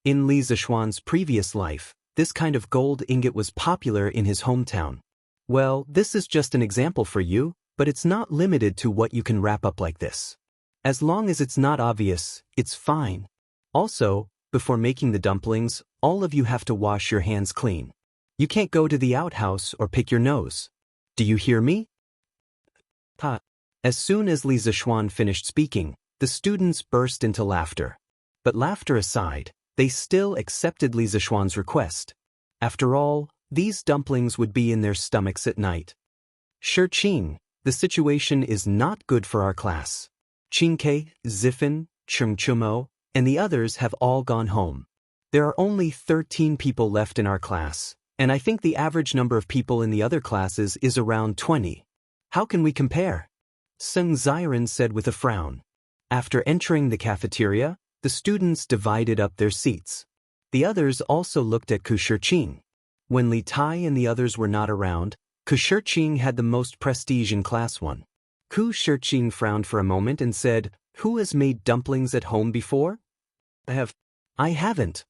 In Li Zishuan's previous life, this kind of gold ingot was popular in his hometown. Well, this is just an example for you, but it's not limited to what you can wrap up like this. As long as it's not obvious, it's fine. Also, before making the dumplings, all of you have to wash your hands clean. You can't go to the outhouse or pick your nose. Do you hear me? Ha. As soon as Li Zishuan finished speaking, the students burst into laughter. But laughter aside, they still accepted Li Zishuan's request. After all, these dumplings would be in their stomachs at night. Shiqing, the situation is not good for our class. Qingke, Zifan, Chengchumo, and the others have all gone home. There are only 13 people left in our class, and I think the average number of people in the other classes is around 20. How can we compare? Xianxia said with a frown. After entering the cafeteria, the students divided up their seats. The others also looked at Shiqing. When Li Tai and the others were not around, Shiqing had the most prestige in Class 1. Shiqing frowned for a moment and said, "Who has made dumplings at home before?" I haven't.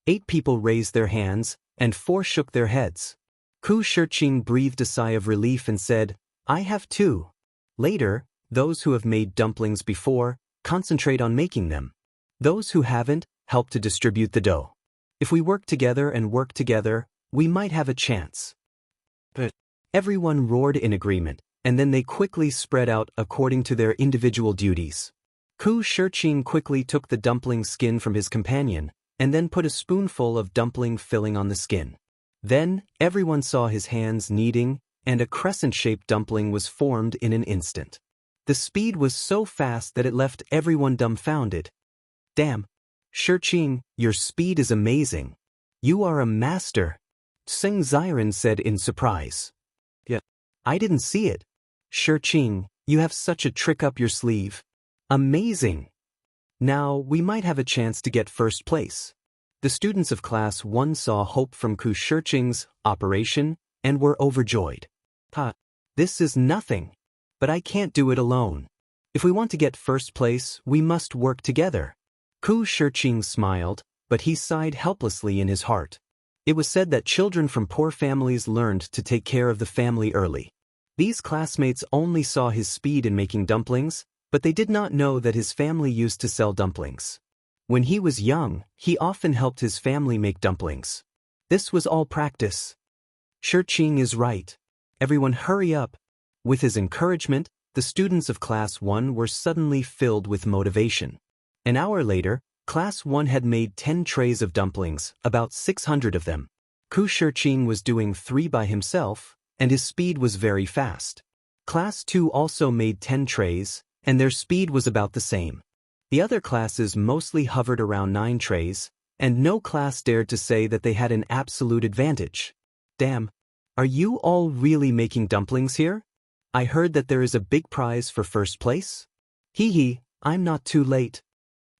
8 people raised their hands, and 4 shook their heads. Shiqing breathed a sigh of relief and said, "I have too." Later, those who have made dumplings before, concentrate on making them. Those who haven't, help to distribute the dough. If we work together, we might have a chance. But everyone roared in agreement, and then they quickly spread out according to their individual duties. Shiqing quickly took the dumpling skin from his companion, and then put a spoonful of dumpling filling on the skin. Then, everyone saw his hands kneading, and a crescent-shaped dumpling was formed in an instant. The speed was so fast that it left everyone dumbfounded. "Damn! Shiqing, your speed is amazing. You are a master," Xianxia said in surprise. "Yeah, I didn't see it. Shiqing, you have such a trick up your sleeve. Amazing! Now, we might have a chance to get first place." The students of Class 1 saw hope from Shiqing's operation and were overjoyed. This is nothing. But I can't do it alone. If we want to get first place, we must work together. Shiqing smiled, but he sighed helplessly in his heart. It was said that children from poor families learned to take care of the family early. These classmates only saw his speed in making dumplings, but they did not know that his family used to sell dumplings. When he was young, he often helped his family make dumplings. This was all practice. Shiqing is right. Everyone hurry up. With his encouragement, the students of Class 1 were suddenly filled with motivation. An hour later, Class 1 had made 10 trays of dumplings, about 600 of them. Shiqing was doing 3 by himself, and his speed was very fast. Class 2 also made 10 trays, and their speed was about the same. The other classes mostly hovered around 9 trays, and no class dared to say that they had an absolute advantage. "Damn, are you all really making dumplings here? I heard that there is a big prize for first place." I'm not too late."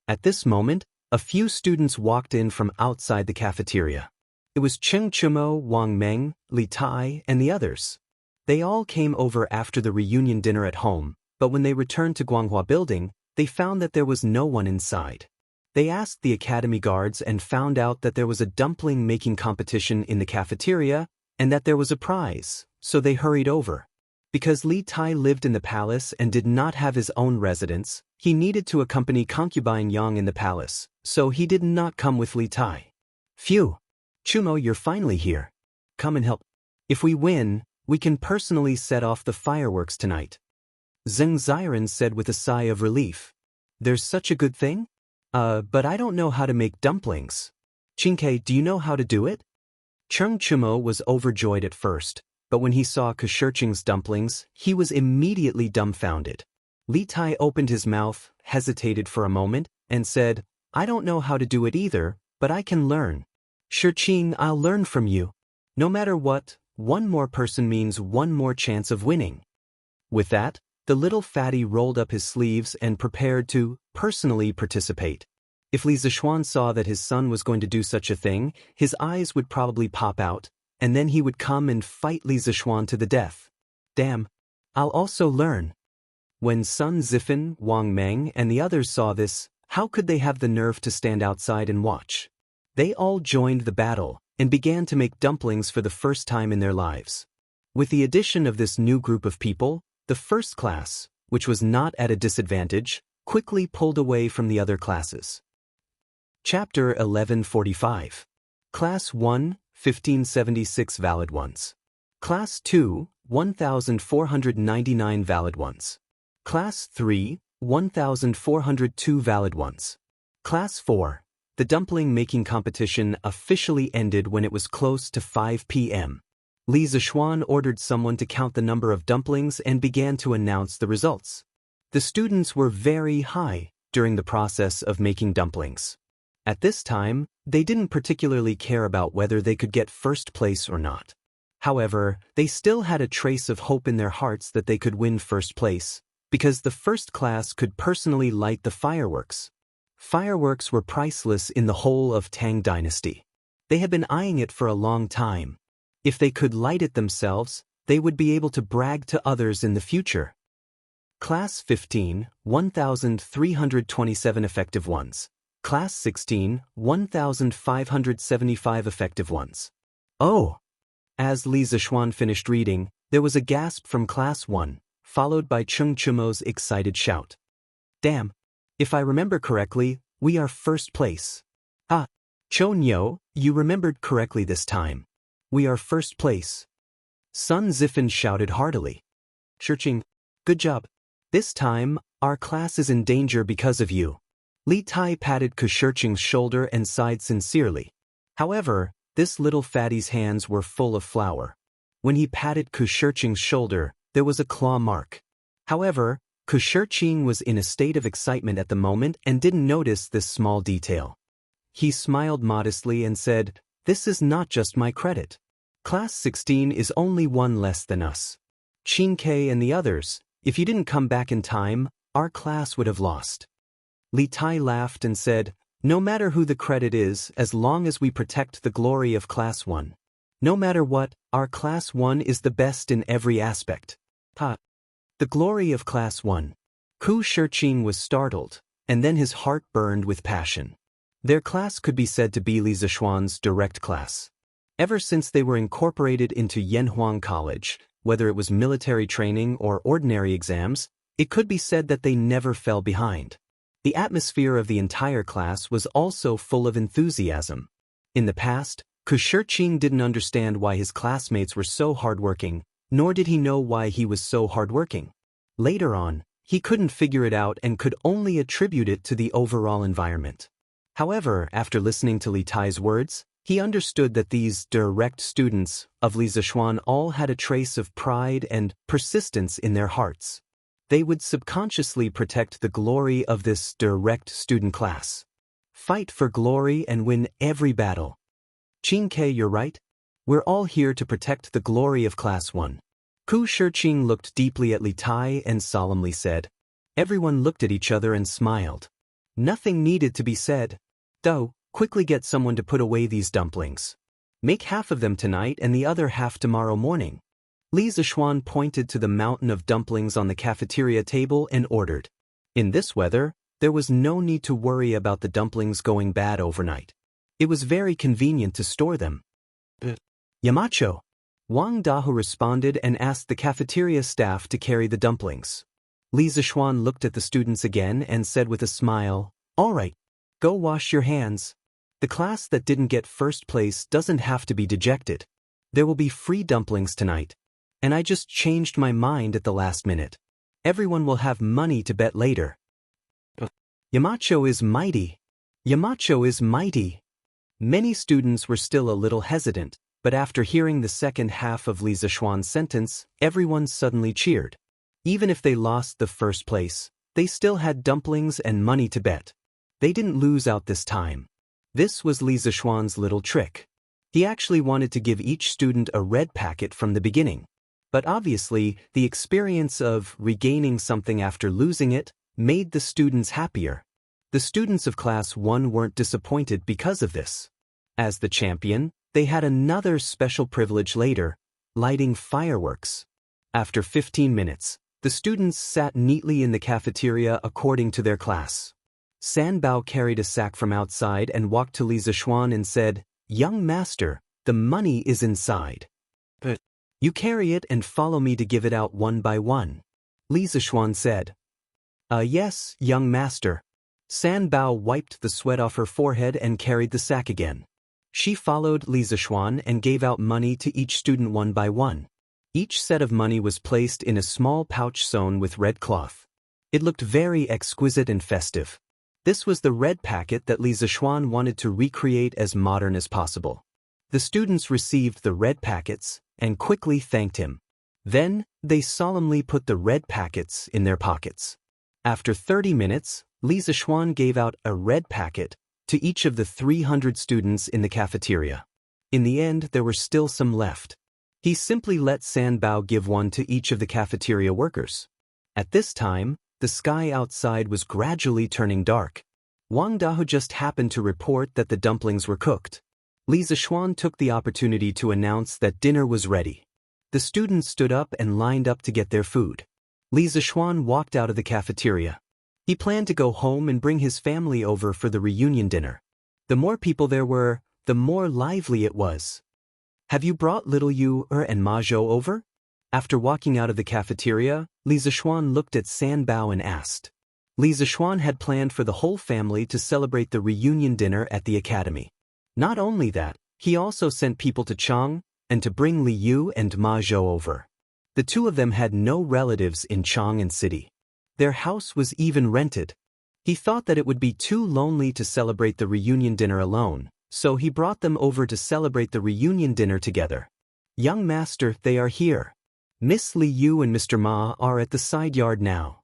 At this moment, a few students walked in from outside the cafeteria. It was Chengchumo, Wang Meng, Li Tai, and the others. They all came over after the reunion dinner at home, but when they returned to Guanghua Building, they found that there was no one inside. They asked the academy guards and found out that there was a dumpling making competition in the cafeteria and that there was a prize, so they hurried over. Because Li Tai lived in the palace and did not have his own residence, he needed to accompany concubine Yang in the palace, so he did not come with Li Tai. "Phew! Chumo, you're finally here. Come and help. If we win, we can personally set off the fireworks tonight." Xianxia said with a sigh of relief. "There's such a good thing? But I don't know how to make dumplings. Qingke, do you know how to do it?" Chengchumo was overjoyed at first, but when he saw Shiqing's dumplings, he was immediately dumbfounded. Li Tai opened his mouth, hesitated for a moment, and said, "I don't know how to do it either, but I can learn." "Shiqing, I'll learn from you. No matter what, one more person means one more chance of winning." With that, the little fatty rolled up his sleeves and prepared to personally participate. If Li Zishuan saw that his son was going to do such a thing, his eyes would probably pop out, and then he would come and fight Li Zishuan to the death. "Damn, I'll also learn." When Sun Zifan, Wang Meng, and the others saw this, how could they have the nerve to stand outside and watch? They all joined the battle and began to make dumplings for the first time in their lives. With the addition of this new group of people, the first class, which was not at a disadvantage, quickly pulled away from the other classes. Chapter 1145. Class 1, 1576 valid ones. Class 2, 1499 valid ones. Class 3, 1402 valid ones. Class 4, The dumpling making competition officially ended when it was close to 5 p.m. Li Zishuan ordered someone to count the number of dumplings and began to announce the results. The students were very high during the process of making dumplings. At this time, they didn't particularly care about whether they could get first place or not. However, they still had a trace of hope in their hearts that they could win first place, because the first class could personally light the fireworks. Fireworks were priceless in the whole of Tang Dynasty. They had been eyeing it for a long time. If they could light it themselves, they would be able to brag to others in the future. Class 15, 1,327 effective ones. Class 16, 1,575 effective ones. Oh! As Li Zishuan finished reading, there was a gasp from Class 1, followed by Chung Chumo's excited shout. Damn! If I remember correctly, we are first place. Ah! Cho Nyo, you remembered correctly this time. We are first place. Sun Zifan shouted heartily. Shirching, good job. This time, our class is in danger because of you. Li Tai patted Ku Shirching's shoulder and sighed sincerely. However, this little fatty's hands were full of flour. When he patted Ku Shirching's shoulder, there was a claw mark. However, Ku Shirching was in a state of excitement at the moment and didn't notice this small detail. He smiled modestly and said, "This is not just my credit. Class 16 is only one less than us. Qin Ke and the others, if you didn't come back in time, our class would have lost." Li Tai laughed and said, "No matter who the credit is, as long as we protect the glory of Class 1. No matter what, our Class 1 is the best in every aspect." Ha! The glory of Class 1. Ku Shirching was startled, and then his heart burned with passion. Their class could be said to be Li Zishuan's direct class. Ever since they were incorporated into Yanhuang College, whether it was military training or ordinary exams, it could be said that they never fell behind. The atmosphere of the entire class was also full of enthusiasm. In the past, Ku Shirching didn't understand why his classmates were so hardworking, nor did he know why he was so hardworking. Later on, he couldn't figure it out and could only attribute it to the overall environment. However, after listening to Li Tai's words, he understood that these direct students of Li Zishuan all had a trace of pride and persistence in their hearts. They would subconsciously protect the glory of this direct student class. Fight for glory and win every battle. Qin Ke, you're right. We're all here to protect the glory of Class 1. Ku Shirching looked deeply at Li Tai and solemnly said. Everyone looked at each other and smiled. Nothing needed to be said. Do, quickly get someone to put away these dumplings. Make half of them tonight and the other half tomorrow morning. Li Zishuan pointed to the mountain of dumplings on the cafeteria table and ordered. In this weather, there was no need to worry about the dumplings going bad overnight. It was very convenient to store them. Yamacho. Wang Dahu responded and asked the cafeteria staff to carry the dumplings. Li Zishuan looked at the students again and said with a smile, "All right, go wash your hands. The class that didn't get first place doesn't have to be dejected. There will be free dumplings tonight. And I just changed my mind at the last minute. Everyone will have money to bet later." Yamacho is mighty. Yamacho is mighty. Many students were still a little hesitant, but after hearing the second half of Li Zishuan's sentence, everyone suddenly cheered. Even if they lost the first place, they still had dumplings and money to bet. They didn't lose out this time. This was Li Zishuan's little trick. He actually wanted to give each student a red packet from the beginning. But obviously, the experience of regaining something after losing it made the students happier. The students of Class 1 weren't disappointed because of this. As the champion, they had another special privilege later, lighting fireworks. After 15 minutes, the students sat neatly in the cafeteria according to their class. Sanbao carried a sack from outside and walked to Li Zishuan and said, "Young master, the money is inside. But you carry it and follow me to give it out one by one." Li Zishuan said. Yes, young master." Sanbao wiped the sweat off her forehead and carried the sack again. She followed Li Zishuan and gave out money to each student one by one. Each set of money was placed in a small pouch sewn with red cloth. It looked very exquisite and festive. This was the red packet that Li Zixuan wanted to recreate as modern as possible. The students received the red packets and quickly thanked him. Then, they solemnly put the red packets in their pockets. After 30 minutes, Li Zixuan gave out a red packet to each of the 300 students in the cafeteria. In the end, there were still some left. He simply let San Bao give one to each of the cafeteria workers. At this time, the sky outside was gradually turning dark. Wang Dahu just happened to report that the dumplings were cooked. Li Zixuan took the opportunity to announce that dinner was ready. The students stood up and lined up to get their food. Li Zixuan walked out of the cafeteria. He planned to go home and bring his family over for the reunion dinner. The more people there were, the more lively it was. "Have you brought little Yu and Ma Zhou over?" After walking out of the cafeteria, Li Zixuan looked at San Bao and asked. Li Zixuan had planned for the whole family to celebrate the reunion dinner at the academy. Not only that, he also sent people to Chang and to bring Li Yu and Ma Zhou over. The two of them had no relatives in Chang'an City. Their house was even rented. He thought that it would be too lonely to celebrate the reunion dinner alone, so he brought them over to celebrate the reunion dinner together. "Young master, they are here. Miss Li Yu and Mr. Ma are at the side yard now."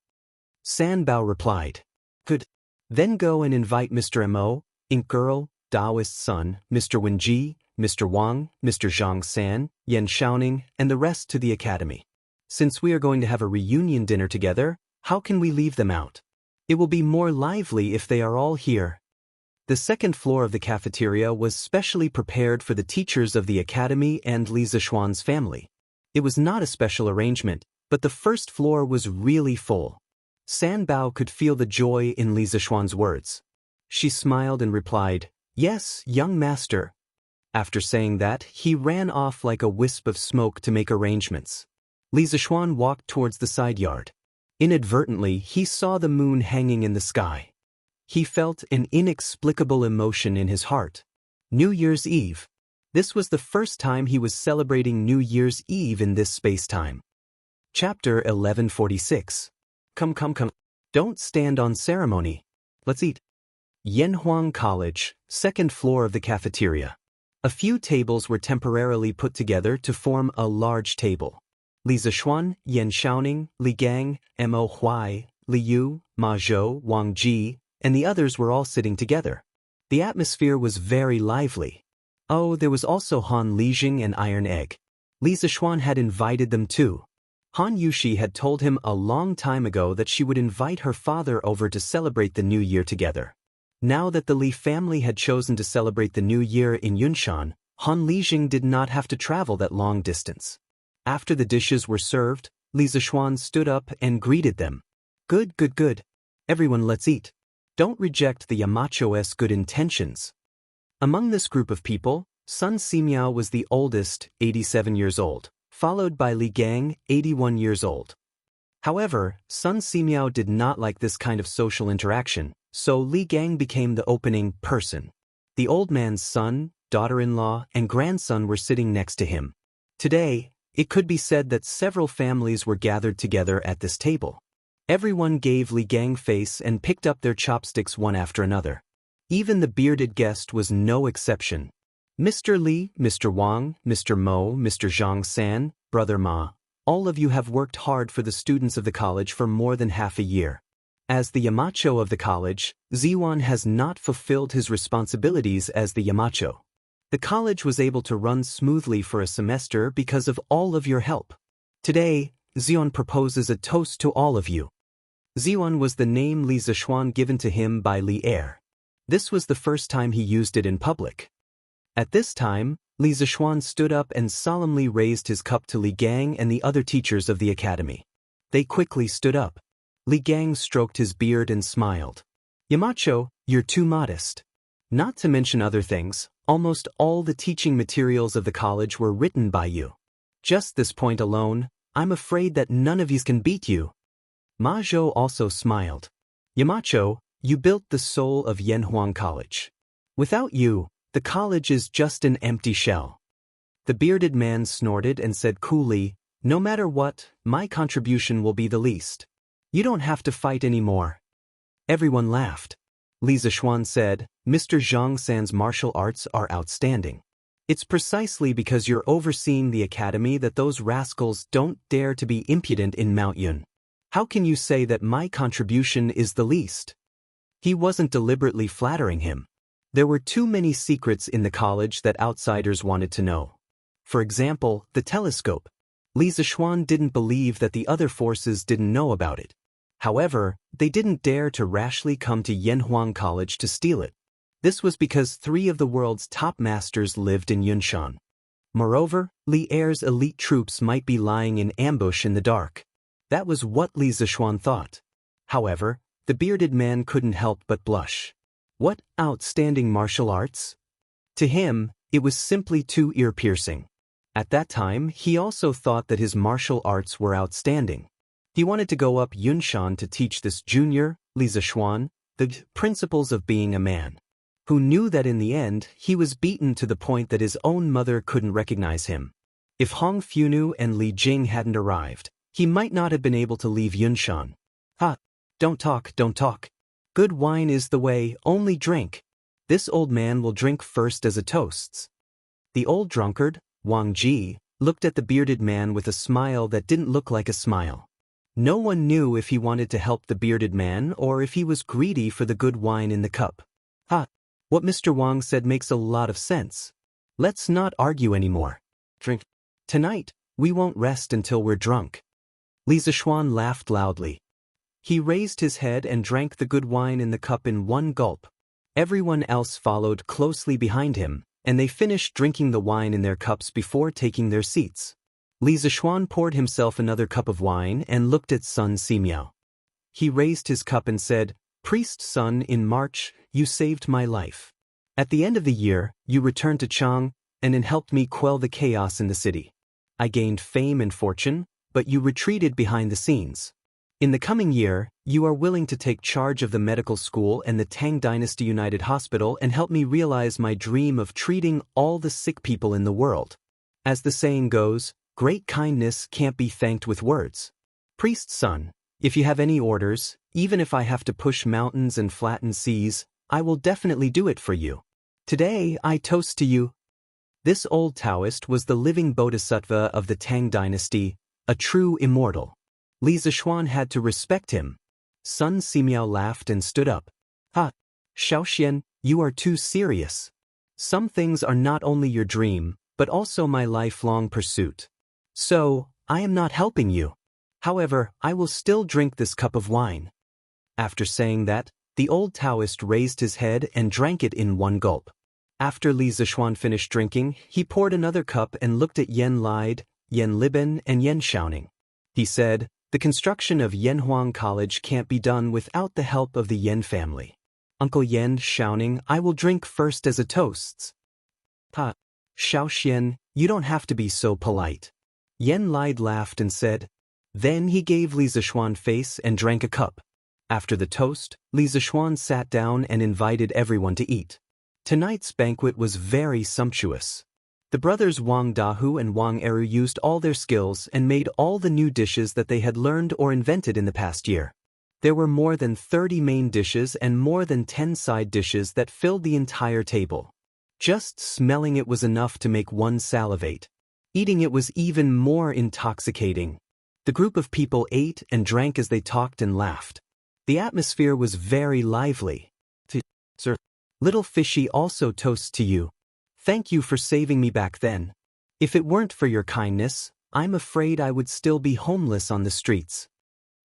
San Bao replied. "Good. Then go and invite Mr. Mo, Ink Girl, Taoist Son, Mr. Wenji, Mr. Wang, Mr. Zhang San, Yan Shaoning, and the rest to the academy. Since we are going to have a reunion dinner together, how can we leave them out? It will be more lively if they are all here." The second floor of the cafeteria was specially prepared for the teachers of the academy and Li Zixuan's family. It was not a special arrangement, but the first floor was really full. San Bao could feel the joy in Li Zixuan's words. She smiled and replied, "Yes, young master." After saying that, he ran off like a wisp of smoke to make arrangements. Li Zixuan walked towards the side yard. Inadvertently, he saw the moon hanging in the sky. He felt an inexplicable emotion in his heart. New Year's Eve. This was the first time he was celebrating New Year's Eve in this space-time. Chapter 1146. Come. Don't stand on ceremony. Let's eat. Yanhuang College, second floor of the cafeteria. A few tables were temporarily put together to form a large table. Li Zixuan, Yan Shaoning, Li Gang, Mo Huai, Li Yu, Ma Zhou, Wang Ji, and the others were all sitting together. The atmosphere was very lively. Oh, there was also Han Lijing and Iron Egg. Li Zixuan had invited them too. Han Yushi had told him a long time ago that she would invite her father over to celebrate the New Year together. Now that the Li family had chosen to celebrate the New Year in Yunshan, Han Lijing did not have to travel that long distance. After the dishes were served, Li Zixuan stood up and greeted them. Good. Everyone, let's eat. Don't reject the Yamacho's good intentions." Among this group of people, Sun Simiao was the oldest, 87 years old, followed by Li Gang, 81 years old. However, Sun Simiao did not like this kind of social interaction, so Li Gang became the opening person. The old man's son, daughter-in-law, and grandson were sitting next to him. Today, it could be said that several families were gathered together at this table. Everyone gave Li Gang face and picked up their chopsticks one after another. Even the bearded guest was no exception. "Mr. Li, Mr. Wang, Mr. Mo, Mr. Zhang San, Brother Ma, all of you have worked hard for the students of the college for more than half a year. As the Yamacho of the college, Ziwan has not fulfilled his responsibilities as the Yamacho. The college was able to run smoothly for a semester because of all of your help. Today, Ziwan proposes a toast to all of you." Ziwan was the name Li Zixuan given to him by Li Er. This was the first time he used it in public. At this time, Li Zixuan stood up and solemnly raised his cup to Li Gang and the other teachers of the academy. They quickly stood up. Li Gang stroked his beard and smiled. "Yamacho, you're too modest. Not to mention other things, almost all the teaching materials of the college were written by you. Just this point alone, I'm afraid that none of you can beat you." Ma Zhou also smiled. "Yamacho, you built the soul of Yanhuang College. Without you, the college is just an empty shell." The bearded man snorted and said coolly, "No matter what, my contribution will be the least. You don't have to fight anymore." Everyone laughed. Li Zixuan said, Mr. Zhang San's martial arts are outstanding. It's precisely because you're overseeing the academy that those rascals don't dare to be impudent in Mount Yun. How can you say that my contribution is the least? He wasn't deliberately flattering him. There were too many secrets in the college that outsiders wanted to know. For example, the telescope. Li Zixuan didn't believe that the other forces didn't know about it. However, they didn't dare to rashly come to Yanhuang College to steal it. This was because 3 of the world's top masters lived in Yunshan. Moreover, Li Er's elite troops might be lying in ambush in the dark. That was what Li Zixuan thought. However, the bearded man couldn't help but blush. What outstanding martial arts? To him, it was simply too ear-piercing. At that time, he also thought that his martial arts were outstanding. He wanted to go up Yunshan to teach this junior, Li Zixuan, the principles of being a man, who knew that in the end, he was beaten to the point that his own mother couldn't recognize him. If Hong Funu and Li Jing hadn't arrived, he might not have been able to leave Yunshan. Don't talk, don't talk. Good wine is the way, only drink. This old man will drink first as a toast. The old drunkard, Wang Ji, looked at the bearded man with a smile that didn't look like a smile. No one knew if he wanted to help the bearded man or if he was greedy for the good wine in the cup. What Mr. Wang said makes a lot of sense. Let's not argue anymore. Drink. Tonight, we won't rest until we're drunk. Li Zixuan laughed loudly. He raised his head and drank the good wine in the cup in one gulp. Everyone else followed closely behind him, and they finished drinking the wine in their cups before taking their seats. Li Zixuan poured himself another cup of wine and looked at Sun Simiao. He raised his cup and said, Priest Sun, in March, you saved my life. At the end of the year, you returned to Chang and helped me quell the chaos in the city. I gained fame and fortune, but you retreated behind the scenes. In the coming year, you are willing to take charge of the medical school and the Tang Dynasty United Hospital and help me realize my dream of treating all the sick people in the world. As the saying goes, great kindness can't be thanked with words. Priest Sun, if you have any orders, even if I have to push mountains and flatten seas, I will definitely do it for you. Today, I toast to you. This old Taoist was the living bodhisattva of the Tang Dynasty, a true immortal. Li Zixuan had to respect him. Sun Simiao laughed and stood up. Xiaoxian, you are too serious. Some things are not only your dream, but also my lifelong pursuit. So, I am not helping you. However, I will still drink this cup of wine. After saying that, the old Taoist raised his head and drank it in one gulp. After Li Zixuan finished drinking, he poured another cup and looked at Yen Lide, Yen Liben, and Yen Xiaoning. He said, the construction of Yanhuang College can't be done without the help of the Yen family. Uncle Yen Xiaoning, I will drink first as a toast. Xiaoxian, you don't have to be so polite. Yen Lide laughed and said. Then he gave Li Zixuan face and drank a cup. After the toast, Li Zixuan sat down and invited everyone to eat. Tonight's banquet was very sumptuous. The brothers Wang Dahu and Wang Eru used all their skills and made all the new dishes that they had learned or invented in the past year. There were more than 30 main dishes and more than 10 side dishes that filled the entire table. Just smelling it was enough to make one salivate. Eating it was even more intoxicating. The group of people ate and drank as they talked and laughed. The atmosphere was very lively. Sir, little fishy also toasts to you. Thank you for saving me back then. If it weren't for your kindness, I'm afraid I would still be homeless on the streets.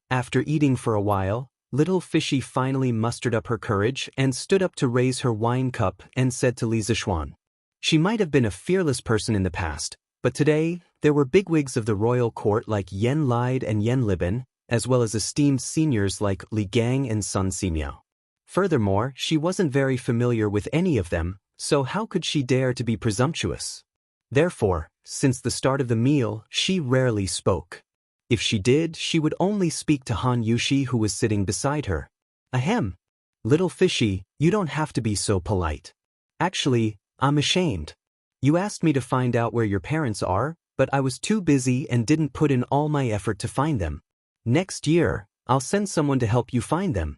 After eating for a while, little fishy finally mustered up her courage and stood up to raise her wine cup and said to Li Zixuan. She might have been a fearless person in the past, but today, there were bigwigs of the royal court like Yen Lide and Yen Liben, as well as esteemed seniors like Li Gang and Sun Simiao. Furthermore, she wasn't very familiar with any of them, so how could she dare to be presumptuous? Therefore, since the start of the meal, she rarely spoke. If she did, she would only speak to Han Yushi, who was sitting beside her. Ahem. Little fishy, you don't have to be so polite. Actually, I'm ashamed. You asked me to find out where your parents are, but I was too busy and didn't put in all my effort to find them. Next year, I'll send someone to help you find them.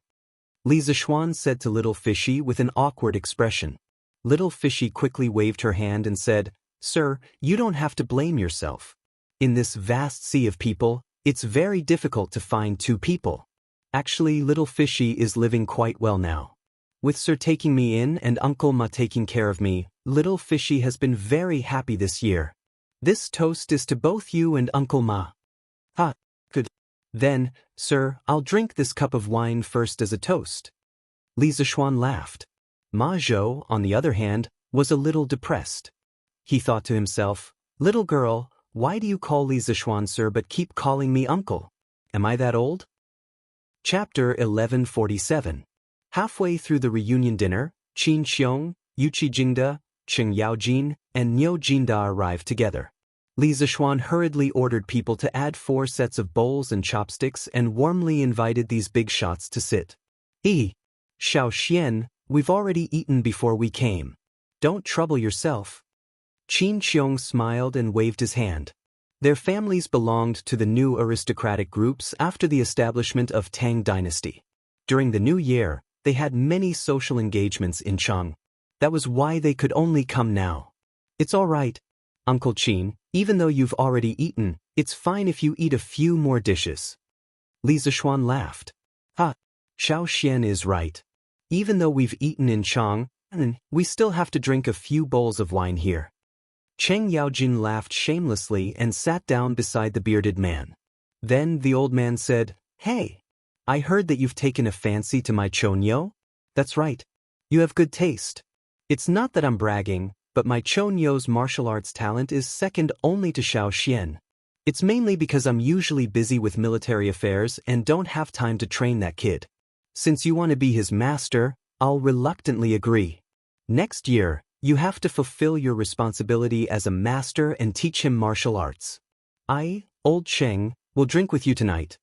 Li Zishuan said to Little Fishy with an awkward expression. Little Fishy quickly waved her hand and said, "Sir, you don't have to blame yourself. In this vast sea of people, it's very difficult to find two people. Actually, Little Fishy is living quite well now. With Sir taking me in and Uncle Ma taking care of me, Little Fishy has been very happy this year. This toast is to both you and Uncle Ma." "Ah, good. Then, sir, I'll drink this cup of wine first as a toast." Li Zishuan laughed. Ma Zhou, on the other hand, was a little depressed. He thought to himself, "Little girl, why do you call Li Zishuan sir but keep calling me uncle? Am I that old?" Chapter 1147. Halfway through the reunion dinner, Qin Xiong, Yuqi Jingda, Cheng Yaojin, and Niu Jinda arrived together. Li Zishuan hurriedly ordered people to add 4 sets of bowls and chopsticks and warmly invited these big shots to sit. Xiao Xian, we've already eaten before we came. Don't trouble yourself." Qin Xiong smiled and waved his hand. Their families belonged to the new aristocratic groups after the establishment of Tang Dynasty. During the new year, they had many social engagements in Cheng. That was why they could only come now. "It's all right, Uncle Qin, even though you've already eaten, it's fine if you eat a few more dishes." Li Zishuan laughed. Xiao Xian is right. Even though we've eaten in Cheng, we still have to drink a few bowls of wine here. Cheng Yaojin laughed shamelessly and sat down beside the bearded man. Then the old man said, "Hey, I heard that you've taken a fancy to my Chonyo?" "That's right. You have good taste. It's not that I'm bragging, but my Chonyo's martial arts talent is second only to Xiao Xian. It's mainly because I'm usually busy with military affairs and don't have time to train that kid. Since you want to be his master, I'll reluctantly agree. Next year, you have to fulfill your responsibility as a master and teach him martial arts. I, Old Cheng, will drink with you tonight."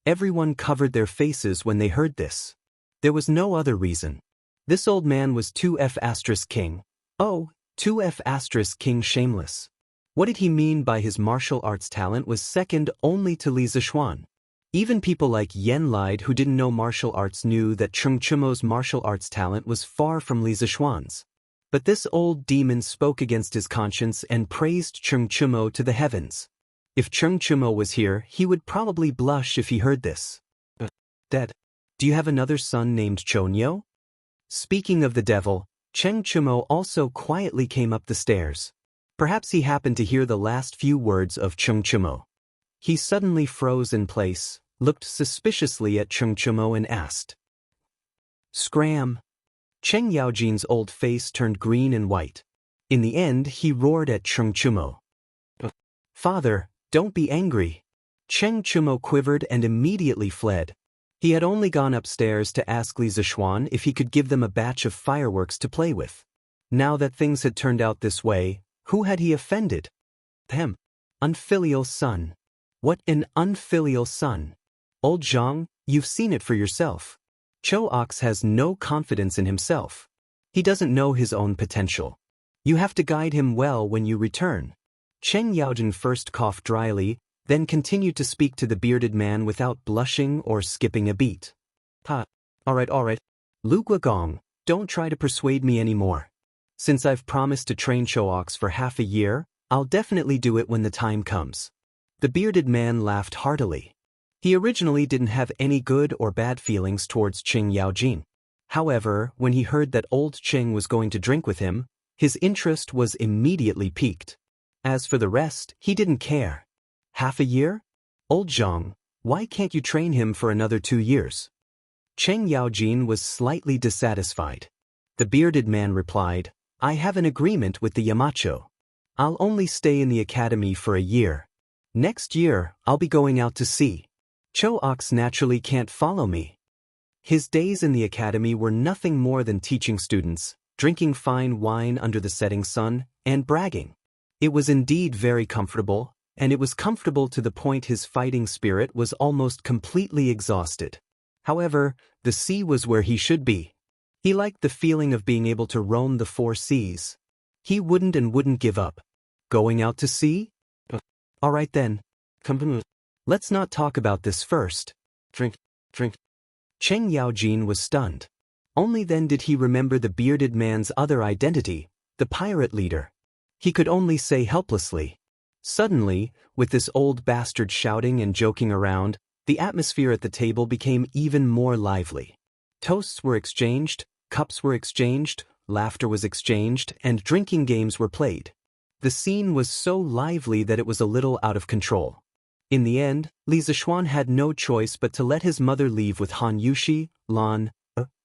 Everyone covered their faces when they heard this. There was no other reason. This old man was 2F** king. Oh, 2F** king shameless. What did he mean by his martial arts talent was second only to Li Zishuan? Even people like Yen Lide who didn't know martial arts knew that Cheng Chumo's martial arts talent was far from Li Zishuan's. But this old demon spoke against his conscience and praised Cheng Chumo to the heavens. If Cheng Chumo was here, he would probably blush if he heard this. "Dad, do you have another son named Chonyo?" Speaking of the devil, Cheng Chumo also quietly came up the stairs. Perhaps he happened to hear the last few words of Cheng Chumo. He suddenly froze in place, looked suspiciously at Cheng Chumo and asked, "Scram." Cheng Yaojin's old face turned green and white. In the end, he roared at Cheng Chumo. "Father, don't be angry." Cheng Chumo quivered and immediately fled. He had only gone upstairs to ask Li Zishuan if he could give them a batch of fireworks to play with. Now that things had turned out this way, who had he offended? Him. Unfilial son. What an unfilial son. Old Zhang, you've seen it for yourself. Cho Ox has no confidence in himself. He doesn't know his own potential. You have to guide him well when you return. Cheng Yaojin first coughed dryly, then continued to speak to the bearded man without blushing or skipping a beat. All right. Lu Guagong, don't try to persuade me anymore. Since I've promised to train Cho Ox for half a year, I'll definitely do it when the time comes. The bearded man laughed heartily. He originally didn't have any good or bad feelings towards Cheng Yaojin. However, when he heard that old Cheng was going to drink with him, his interest was immediately piqued. As for the rest, he didn't care. Half a year? Old Zhang, why can't you train him for another 2 years? Cheng Yaojin was slightly dissatisfied. The bearded man replied, "I have an agreement with the Yamacho. I'll only stay in the academy for a year. Next year, I'll be going out to sea. Cho Ox naturally can't follow me." His days in the academy were nothing more than teaching students, drinking fine wine under the setting sun, and bragging. It was indeed very comfortable, and it was comfortable to the point his fighting spirit was almost completely exhausted. However, the sea was where he should be. He liked the feeling of being able to roam the 4 seas. He wouldn't give up. Going out to sea? All right then. Let's not talk about this first. Drink. Cheng Yaojin was stunned. Only then did he remember the bearded man's other identity, the pirate leader. He could only say helplessly. Suddenly, with this old bastard shouting and joking around, the atmosphere at the table became even more lively. Toasts were exchanged, cups were exchanged, laughter was exchanged, and drinking games were played. The scene was so lively that it was a little out of control. In the end, Li Zixuan had no choice but to let his mother leave with Han Yushi, Lan,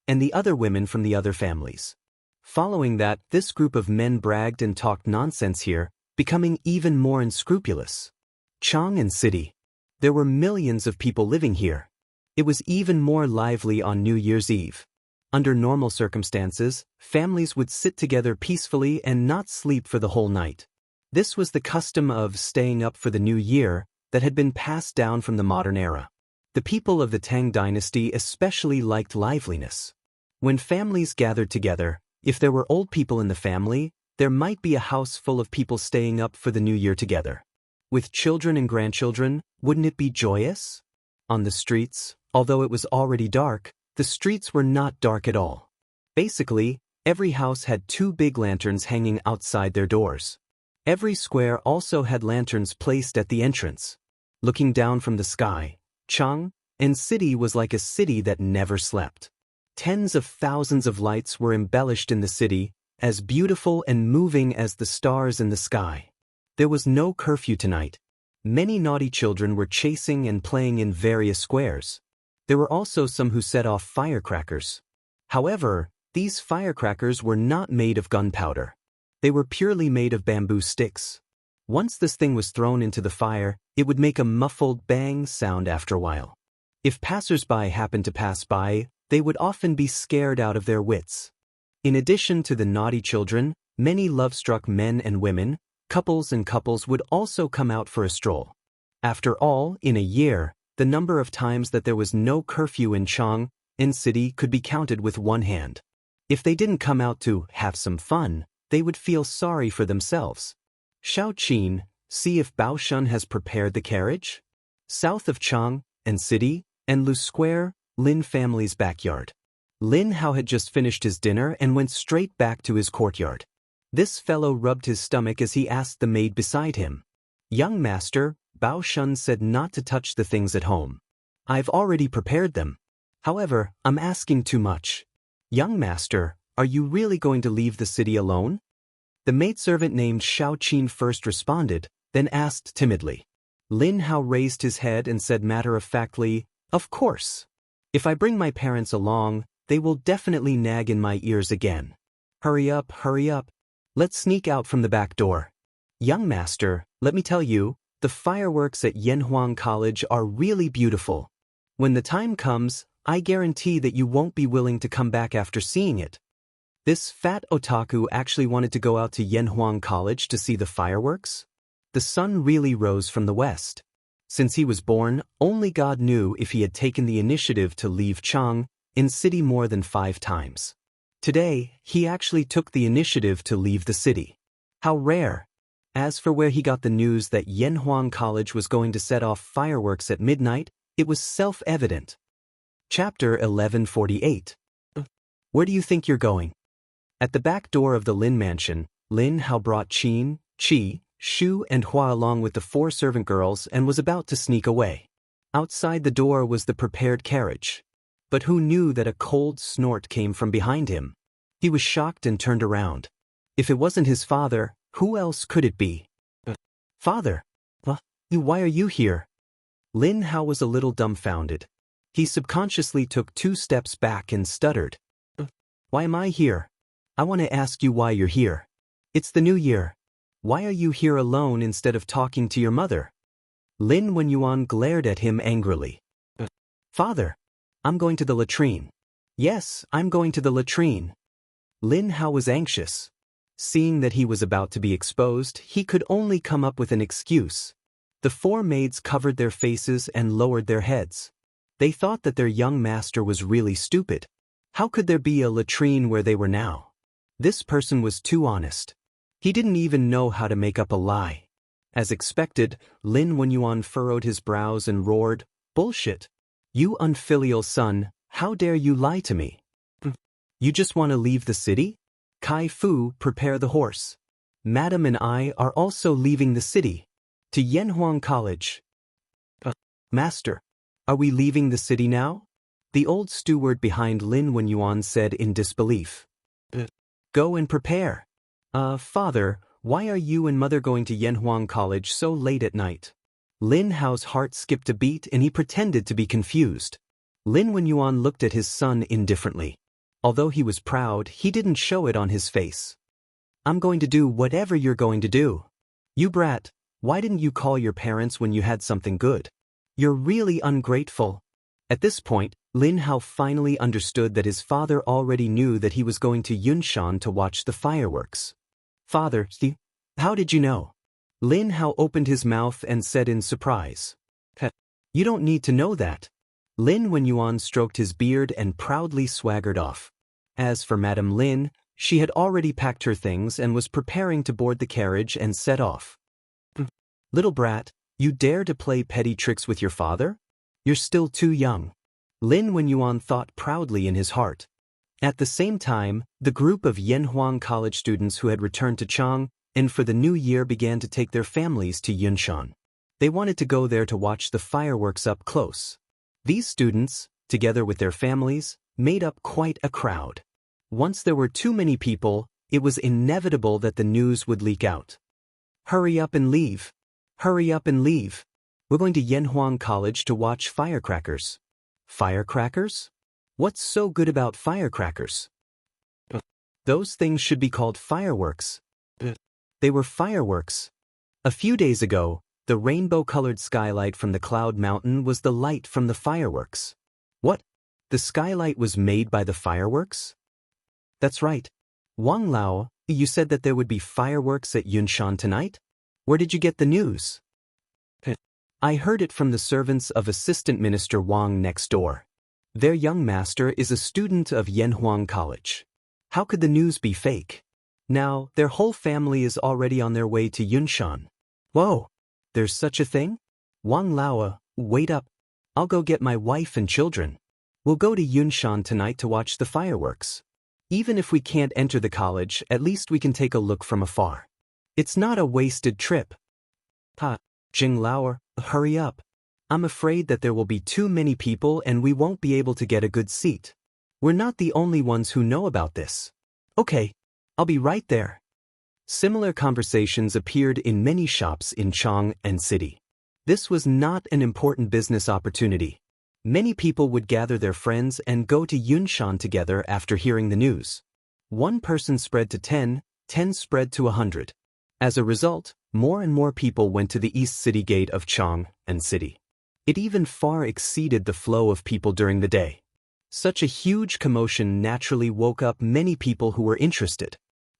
and the other women from the other families. Following that, this group of men bragged and talked nonsense here, becoming even more unscrupulous. Chang and City. There were millions of people living here. It was even more lively on New Year's Eve. Under normal circumstances, families would sit together peacefully and not sleep for the whole night. This was the custom of staying up for the new year that had been passed down from the modern era. The people of the Tang dynasty especially liked liveliness. When families gathered together, if there were old people in the family, there might be a house full of people staying up for the new year together. With children and grandchildren, wouldn't it be joyous? On the streets, although it was already dark, the streets were not dark at all. Basically, every house had 2 big lanterns hanging outside their doors. Every square also had lanterns placed at the entrance. Looking down from the sky, Chang and City was like a city that never slept. Tens of thousands of lights were embellished in the city, as beautiful and moving as the stars in the sky. There was no curfew tonight. Many naughty children were chasing and playing in various squares. There were also some who set off firecrackers. However, these firecrackers were not made of gunpowder. They were purely made of bamboo sticks. Once this thing was thrown into the fire, it would make a muffled bang sound after a while. If passers-by happened to pass by, they would often be scared out of their wits. In addition to the naughty children, many love-struck men and women, couples would also come out for a stroll. After all, in a year, the number of times that there was no curfew in Chang and City could be counted with one hand. If they didn't come out to have some fun, they would feel sorry for themselves. Xiaoqin, see if Baoshun has prepared the carriage? South of Chang and City and Lu Square, Lin family's backyard. Lin Hao had just finished his dinner and went straight back to his courtyard. This fellow rubbed his stomach as he asked the maid beside him. Young master, Baoshun said not to touch the things at home. I've already prepared them. However, I'm asking too much. Young master, are you really going to leave the city alone? The maidservant named Xiaoqin first responded, then asked timidly. Lin Hao raised his head and said matter-of-factly, "Of course. If I bring my parents along, they will definitely nag in my ears again. Hurry up, hurry up. Let's sneak out from the back door. Young master, let me tell you, the fireworks at Yanhuang College are really beautiful. When the time comes, I guarantee that you won't be willing to come back after seeing it." This fat otaku actually wanted to go out to Yanhuang College to see the fireworks? The sun really rose from the west. Since he was born, only God knew if he had taken the initiative to leave Chang in city more than 5 times. Today, he actually took the initiative to leave the city. How rare! As for where he got the news that Yanhuang College was going to set off fireworks at midnight, it was self-evident. Chapter 1148. Where do you think you're going? At the back door of the Lin mansion, Lin Hao brought Qin, Qi, Shu and Hua along with the 4 servant girls and was about to sneak away. Outside the door was the prepared carriage. But who knew that a cold snort came from behind him? He was shocked and turned around. If it wasn't his father, who else could it be? Father? Why are you here? Lin Hao was a little dumbfounded. He subconsciously took 2 steps back and stuttered. Why am I here? I want to ask you why you're here. It's the new year. Why are you here alone instead of talking to your mother? Lin Wenyuan glared at him angrily. Father, I'm going to the latrine. Yes, I'm going to the latrine. Lin Hao was anxious. Seeing that he was about to be exposed, he could only come up with an excuse. The 4 maids covered their faces and lowered their heads. They thought that their young master was really stupid. How could there be a latrine where they were now? This person was too honest. He didn't even know how to make up a lie. As expected, Lin Wenyuan furrowed his brows and roared, "Bullshit! You unfilial son, How dare you lie to me? You just want to leave the city? Kai Fu, prepare the horse. Madam and I are also leaving the city. To Yanhuang College. Master, are we leaving the city now? The old steward behind Lin Wenyuan said in disbelief. Go and prepare. Father, why are you and mother going to Yanhuang College so late at night? Lin Hao's heart skipped a beat and he pretended to be confused. Lin Wenyuan looked at his son indifferently. Although he was proud, he didn't show it on his face. I'm going to do whatever you're going to do. You brat, why didn't you call your parents when you had something good? You're really ungrateful. At this point, Lin Hao finally understood that his father already knew that he was going to Yunshan to watch the fireworks. Father, how did you know? Lin Hao opened his mouth and said in surprise. You don't need to know that. Lin Wenyuan stroked his beard and proudly swaggered off. As for Madame Lin, she had already packed her things and was preparing to board the carriage and set off. Little brat, you dare to play petty tricks with your father? You're still too young. Lin Wenyuan thought proudly in his heart. At the same time, the group of Yanhuang College students who had returned to Chang and for the new year began to take their families to Yunshan. They wanted to go there to watch the fireworks up close. These students, together with their families, made up quite a crowd. Once there were too many people, it was inevitable that the news would leak out. Hurry up and leave. Hurry up and leave. We're going to Yanhuang College to watch firecrackers. Firecrackers? What's so good about firecrackers? Those things should be called fireworks. They were fireworks. A few days ago, the rainbow-colored skylight from the Cloud Mountain was the light from the fireworks. What? The skylight was made by the fireworks? That's right. Wang Lao, you said that there would be fireworks at Yunshan tonight? Where did you get the news? I heard it from the servants of Assistant Minister Wang next door. Their young master is a student of Yanhuang College. How could the news be fake? Now, their whole family is already on their way to Yunshan. Whoa! There's such a thing? Wang Lao, wait up. I'll go get my wife and children. We'll go to Yunshan tonight to watch the fireworks. Even if we can't enter the college, at least we can take a look from afar. It's not a wasted trip. Jing Lao, hurry up. I'm afraid that there will be too many people and we won't be able to get a good seat. We're not the only ones who know about this. Okay, I'll be right there. Similar conversations appeared in many shops in Chang and city. This was not an important business opportunity. Many people would gather their friends and go to Yunshan together after hearing the news. One person spread to 10, 10 spread to 100. As a result, more and more people went to the east city gate of Chang and city. It even far exceeded the flow of people during the day. Such a huge commotion naturally woke up many people who were interested.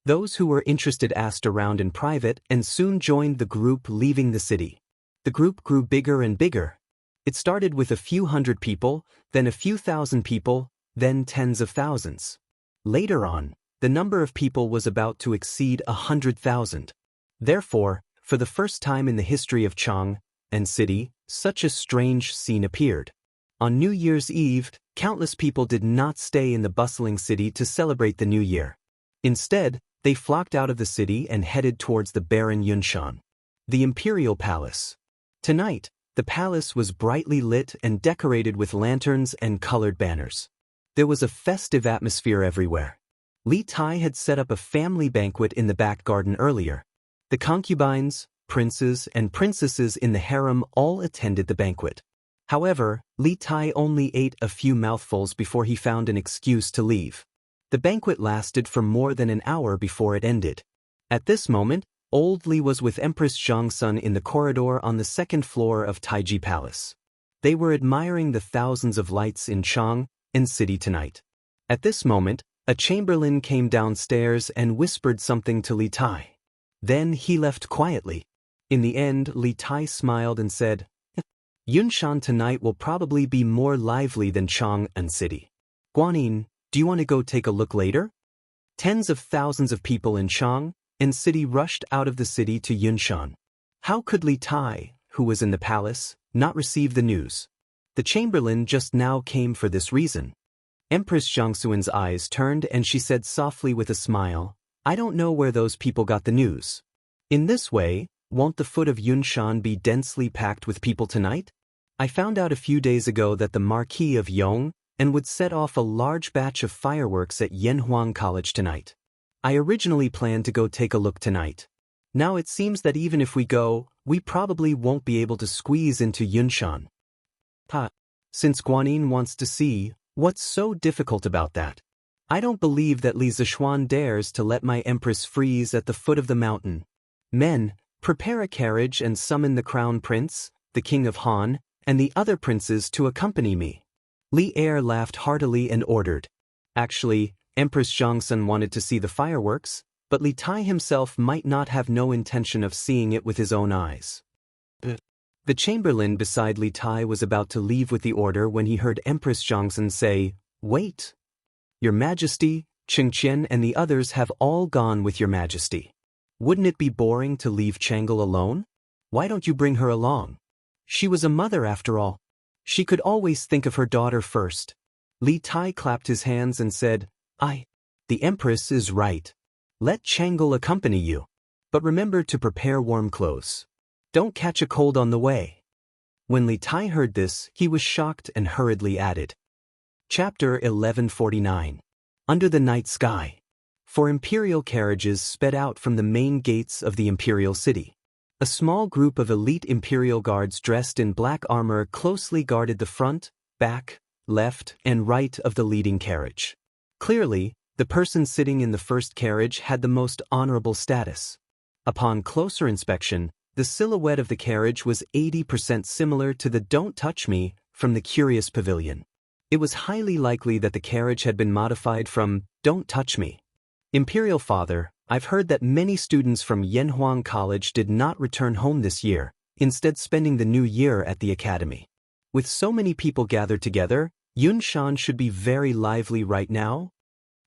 Those who were interested asked around in private and soon joined the group leaving the city. The group grew bigger and bigger. It started with a few hundred people, then a few thousand people, then tens of thousands. Later on, the number of people was about to exceed 100,000. Therefore, for the first time in the history of Chang and city, such a strange scene appeared. On New Year's Eve, countless people did not stay in the bustling city to celebrate the new year. Instead, they flocked out of the city and headed towards the barren Yunshan, the imperial palace. Tonight, the palace was brightly lit and decorated with lanterns and colored banners. There was a festive atmosphere everywhere. Li Tai had set up a family banquet in the back garden earlier. The concubines, princes, and princesses in the harem all attended the banquet. However, Li Tai only ate a few mouthfuls before he found an excuse to leave. The banquet lasted for more than an hour before it ended. At this moment, Old Li was with Empress Zhangsun in the corridor on the second floor of Taiji Palace. They were admiring the thousands of lights in Chang and city tonight. At this moment, a chamberlain came downstairs and whispered something to Li Tai. Then he left quietly. In the end, Li Tai smiled and said, Yunshan tonight will probably be more lively than Chang and city. Guanyin, do you want to go take a look later? Tens of thousands of people in Chang and city rushed out of the city to Yunshan. How could Li Tai, who was in the palace, not receive the news? The chamberlain just now came for this reason. Empress Zhangxuan's eyes turned and she said softly with a smile, I don't know where those people got the news. In this way, won't the foot of Yunshan be densely packed with people tonight? I found out a few days ago that the Marquis of Yong and would set off a large batch of fireworks at Yanhuang College tonight. I originally planned to go take a look tonight. Now it seems that even if we go, we probably won't be able to squeeze into Yunshan. Since Guanyin wants to see, what's so difficult about that? I don't believe that Li Zishuan dares to let my empress freeze at the foot of the mountain. Men, prepare a carriage and summon the crown prince, the king of Han, and the other princes to accompany me. Li Er laughed heartily and ordered. Actually, Empress Zhangsun wanted to see the fireworks, but Li Tai himself might not have no intention of seeing it with his own eyes. The chamberlain beside Li Tai was about to leave with the order when he heard Empress Zhangsun say, Wait! Your Majesty, Qingqian and the others have all gone with your Majesty. Wouldn't it be boring to leave Changel alone? Why don't you bring her along? She was a mother after all. She could always think of her daughter first. Li Tai clapped his hands and said, The Empress is right. Let Changel accompany you. But remember to prepare warm clothes. Don't catch a cold on the way. When Li Tai heard this, he was shocked and hurriedly added. Chapter 1149. Under the Night Sky. 4 imperial carriages sped out from the main gates of the imperial city. A small group of elite imperial guards dressed in black armor closely guarded the front, back, left, and right of the leading carriage. Clearly, the person sitting in the first carriage had the most honorable status. Upon closer inspection, the silhouette of the carriage was 80% similar to the Don't Touch Me from the Curious Pavilion. It was highly likely that the carriage had been modified from Don't Touch Me. Imperial Father, I've heard that many students from Yanhuang College did not return home this year, instead spending the new year at the academy. With so many people gathered together, Yunshan should be very lively right now.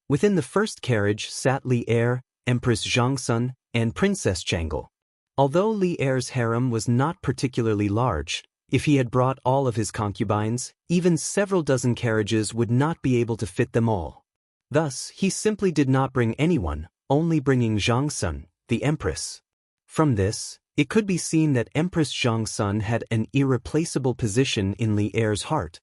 Within the first carriage sat Li Er, Empress Zhangsun, and Princess Changel. Although Li Er's harem was not particularly large, if he had brought all of his concubines, even several dozen carriages would not be able to fit them all. Thus, he simply did not bring anyone, only bringing Zhangsun, the Empress. From this, it could be seen that Empress Zhangsun had an irreplaceable position in Li Er's heart.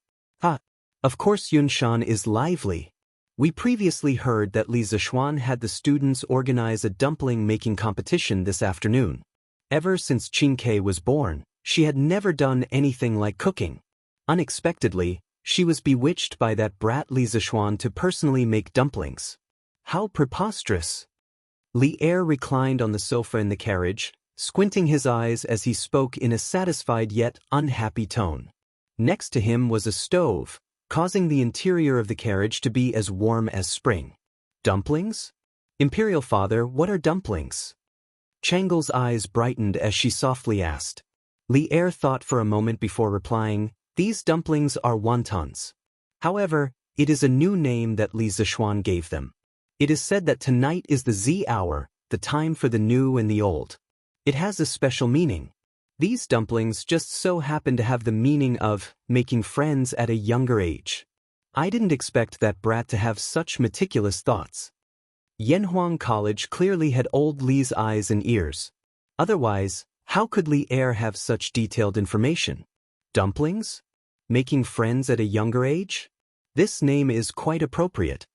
Of course Yunshan is lively. We previously heard that Li Zishuan had the students organize a dumpling-making competition this afternoon. Ever since Qingke was born, she had never done anything like cooking. Unexpectedly, she was bewitched by that brat Li Zishuan to personally make dumplings. How preposterous! Li Er reclined on the sofa in the carriage, squinting his eyes as he spoke in a satisfied yet unhappy tone. Next to him was a stove, causing the interior of the carriage to be as warm as spring. Dumplings? Imperial Father, what are dumplings? Changel's eyes brightened as she softly asked. Li Er thought for a moment before replying, These dumplings are wontons. However, it is a new name that Li Zishuan gave them. It is said that tonight is the Z hour, the time for the new and the old. It has a special meaning. These dumplings just so happen to have the meaning of making friends at a younger age. I didn't expect that brat to have such meticulous thoughts. Yanhuang College clearly had old Li's eyes and ears. Otherwise, how could Li Er have such detailed information? Dumplings? Making friends at a younger age? This name is quite appropriate.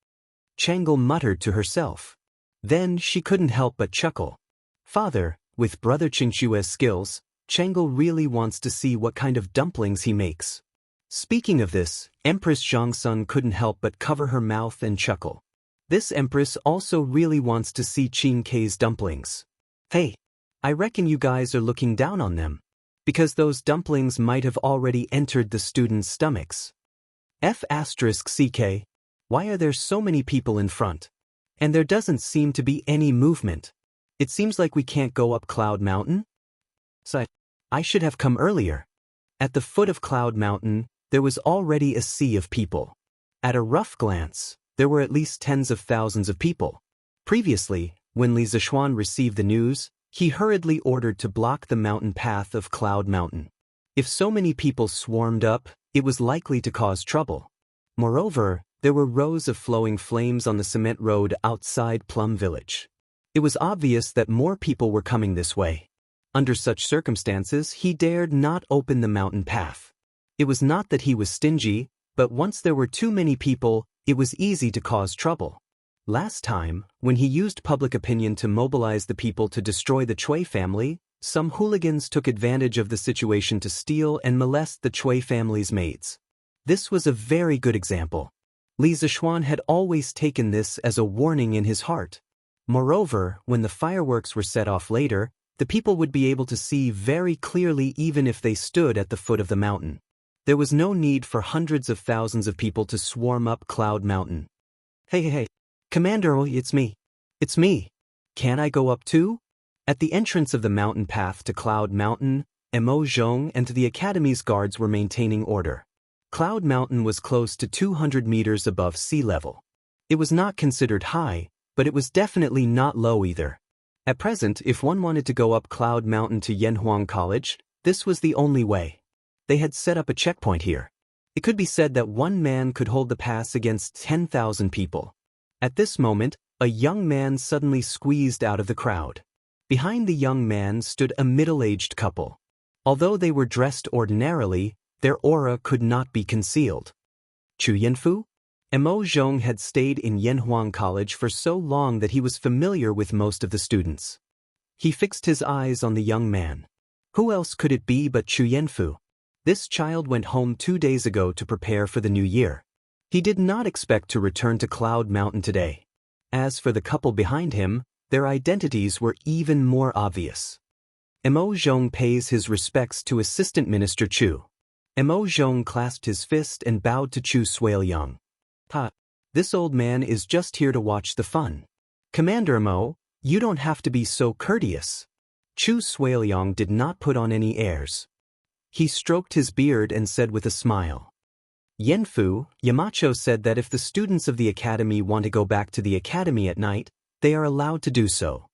Changel muttered to herself. Then she couldn't help but chuckle. Father, with Brother Qingxue's skills, Changel really wants to see what kind of dumplings he makes. Speaking of this, Empress Zhangsun couldn't help but cover her mouth and chuckle. This Empress also really wants to see Qingke's dumplings. Hey, I reckon you guys are looking down on them. Because those dumplings might have already entered the students' stomachs. F***CK. Why are there so many people in front? And there doesn't seem to be any movement. It seems like we can't go up Cloud Mountain? So, I should have come earlier. At the foot of Cloud Mountain, there was already a sea of people. At a rough glance, there were at least tens of thousands of people. Previously, when Li Zishuan received the news, he hurriedly ordered to block the mountain path of Cloud Mountain. If so many people swarmed up, it was likely to cause trouble. Moreover, There were rows of flowing flames on the cement road outside Plum Village. It was obvious that more people were coming this way. Under such circumstances, he dared not open the mountain path. It was not that he was stingy, but once there were too many people, it was easy to cause trouble. Last time, when he used public opinion to mobilize the people to destroy the Chui family, some hooligans took advantage of the situation to steal and molest the Chui family's maids. This was a very good example. Li Zixuan had always taken this as a warning in his heart. Moreover, when the fireworks were set off later, the people would be able to see very clearly even if they stood at the foot of the mountain. There was no need for hundreds of thousands of people to swarm up Cloud Mountain. Hey, Commander, it's me. It's me. Can I go up too? At the entrance of the mountain path to Cloud Mountain, Mo Zhong and the Academy's guards were maintaining order. Cloud Mountain was close to 200 meters above sea level. It was not considered high, but it was definitely not low either. At present, if one wanted to go up Cloud Mountain to Yanhuang College, this was the only way. They had set up a checkpoint here. It could be said that one man could hold the pass against 10,000 people. At this moment, a young man suddenly squeezed out of the crowd. Behind the young man stood a middle-aged couple. Although they were dressed ordinarily, their aura could not be concealed. Chu Yanfu? Mo Zhong had stayed in Yanhuang College for so long that he was familiar with most of the students. He fixed his eyes on the young man. Who else could it be but Chu Yanfu? This child went home 2 days ago to prepare for the new year. He did not expect to return to Cloud Mountain today. As for the couple behind him, their identities were even more obvious. Mo Zhong pays his respects to Assistant Minister Chu. Mo Zhong clasped his fist and bowed to Chu Suiliang. This old man is just here to watch the fun. Commander Mo, you don't have to be so courteous. Chu Suiliang did not put on any airs. He stroked his beard and said with a smile. Yanfu, Yamacho said that if the students of the academy want to go back to the academy at night, they are allowed to do so.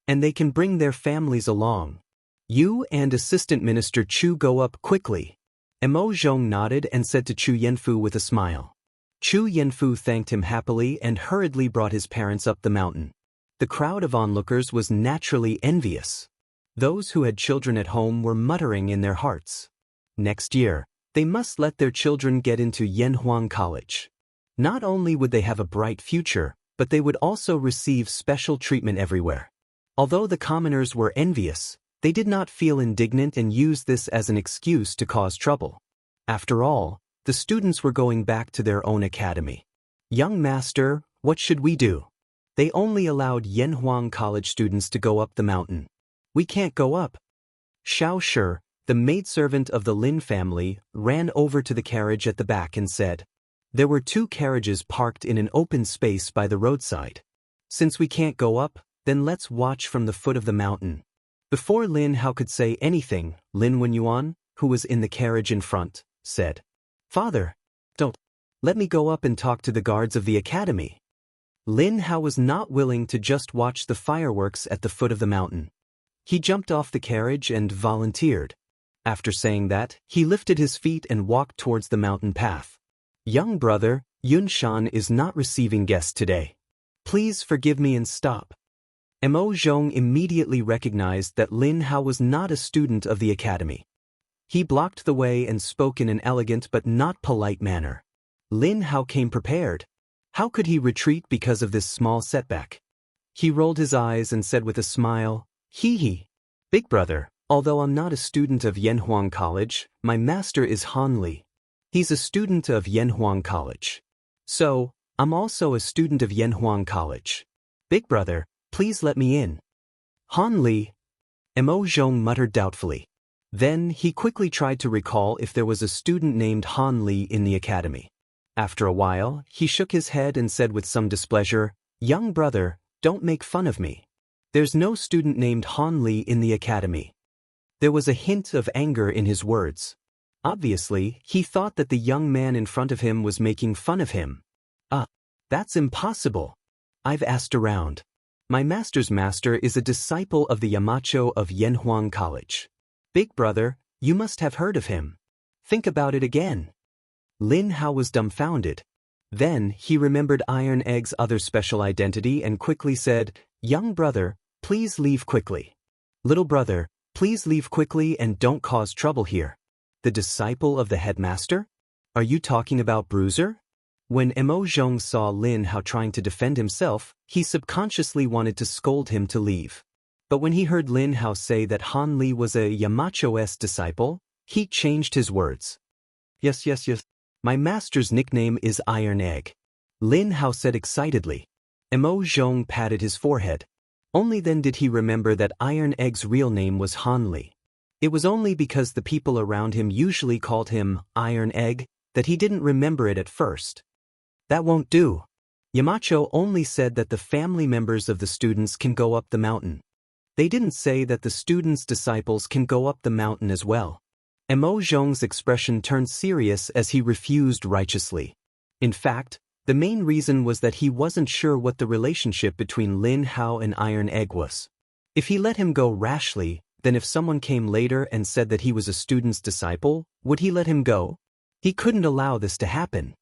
And they can bring their families along. You and Assistant Minister Chu go up quickly. Mo Zhong nodded and said to Chu Yanfu with a smile. Chu Yanfu thanked him happily and hurriedly brought his parents up the mountain. The crowd of onlookers was naturally envious. Those who had children at home were muttering in their hearts. Next year, they must let their children get into Yanhuang College. Not only would they have a bright future, but they would also receive special treatment everywhere. Although the commoners were envious, they did not feel indignant and used this as an excuse to cause trouble. After all, the students were going back to their own academy. Young master, what should we do? They only allowed Yanhuang College students to go up the mountain. We can't go up. Xiao Shi, the maidservant of the Lin family, ran over to the carriage at the back and said, there were 2 carriages parked in an open space by the roadside. Since we can't go up, then let's watch from the foot of the mountain. Before Lin Hao could say anything, Lin Wenyuan, who was in the carriage in front, said, Father, don't. Let me go up and talk to the guards of the academy. Lin Hao was not willing to just watch the fireworks at the foot of the mountain. He jumped off the carriage and volunteered. After saying that, he lifted his feet and walked towards the mountain path. Young brother, Yunshan is not receiving guests today. Please forgive me and stop. Mo Zhong immediately recognized that Lin Hao was not a student of the academy. He blocked the way and spoke in an elegant but not polite manner. Lin Hao came prepared. How could he retreat because of this small setback? He rolled his eyes and said with a smile, Hee. Big brother, although I'm not a student of Yanhuang College, my master is Han Li. He's a student of Yanhuang College. So, I'm also a student of Yanhuang College. Big brother, please let me in. Han Li. Mo Zhong muttered doubtfully. Then he quickly tried to recall if there was a student named Han Li in the academy. After a while, he shook his head and said with some displeasure, Young brother, don't make fun of me. There's no student named Han Li in the academy. There was a hint of anger in his words. Obviously, he thought that the young man in front of him was making fun of him. That's impossible. I've asked around. My master's master is a disciple of the Yamacho of Yanhuang College. Big brother, you must have heard of him. Think about it again. Lin Hao was dumbfounded. Then, he remembered Iron Egg's other special identity and quickly said, "Young brother, please leave quickly. Little brother, please leave quickly and don't cause trouble here." The disciple of the headmaster? Are you talking about Bruiser? When Mo Zhong saw Lin Hao trying to defend himself, he subconsciously wanted to scold him to leave. But when he heard Lin Hao say that Han Li was a Yamacho's disciple, he changed his words. Yes. My master's nickname is Iron Egg. Lin Hao said excitedly. Mo Zhong patted his forehead. Only then did he remember that Iron Egg's real name was Han Li. It was only because the people around him usually called him Iron Egg that he didn't remember it at first. That won't do. Yamacho only said that the family members of the students can go up the mountain. They didn't say that the students' disciples can go up the mountain as well. Mo Zhong's expression turned serious as he refused righteously. In fact, the main reason was that he wasn't sure what the relationship between Lin Hao and Iron Egg was. If he let him go rashly, then if someone came later and said that he was a student's disciple, would he let him go? He couldn't allow this to happen.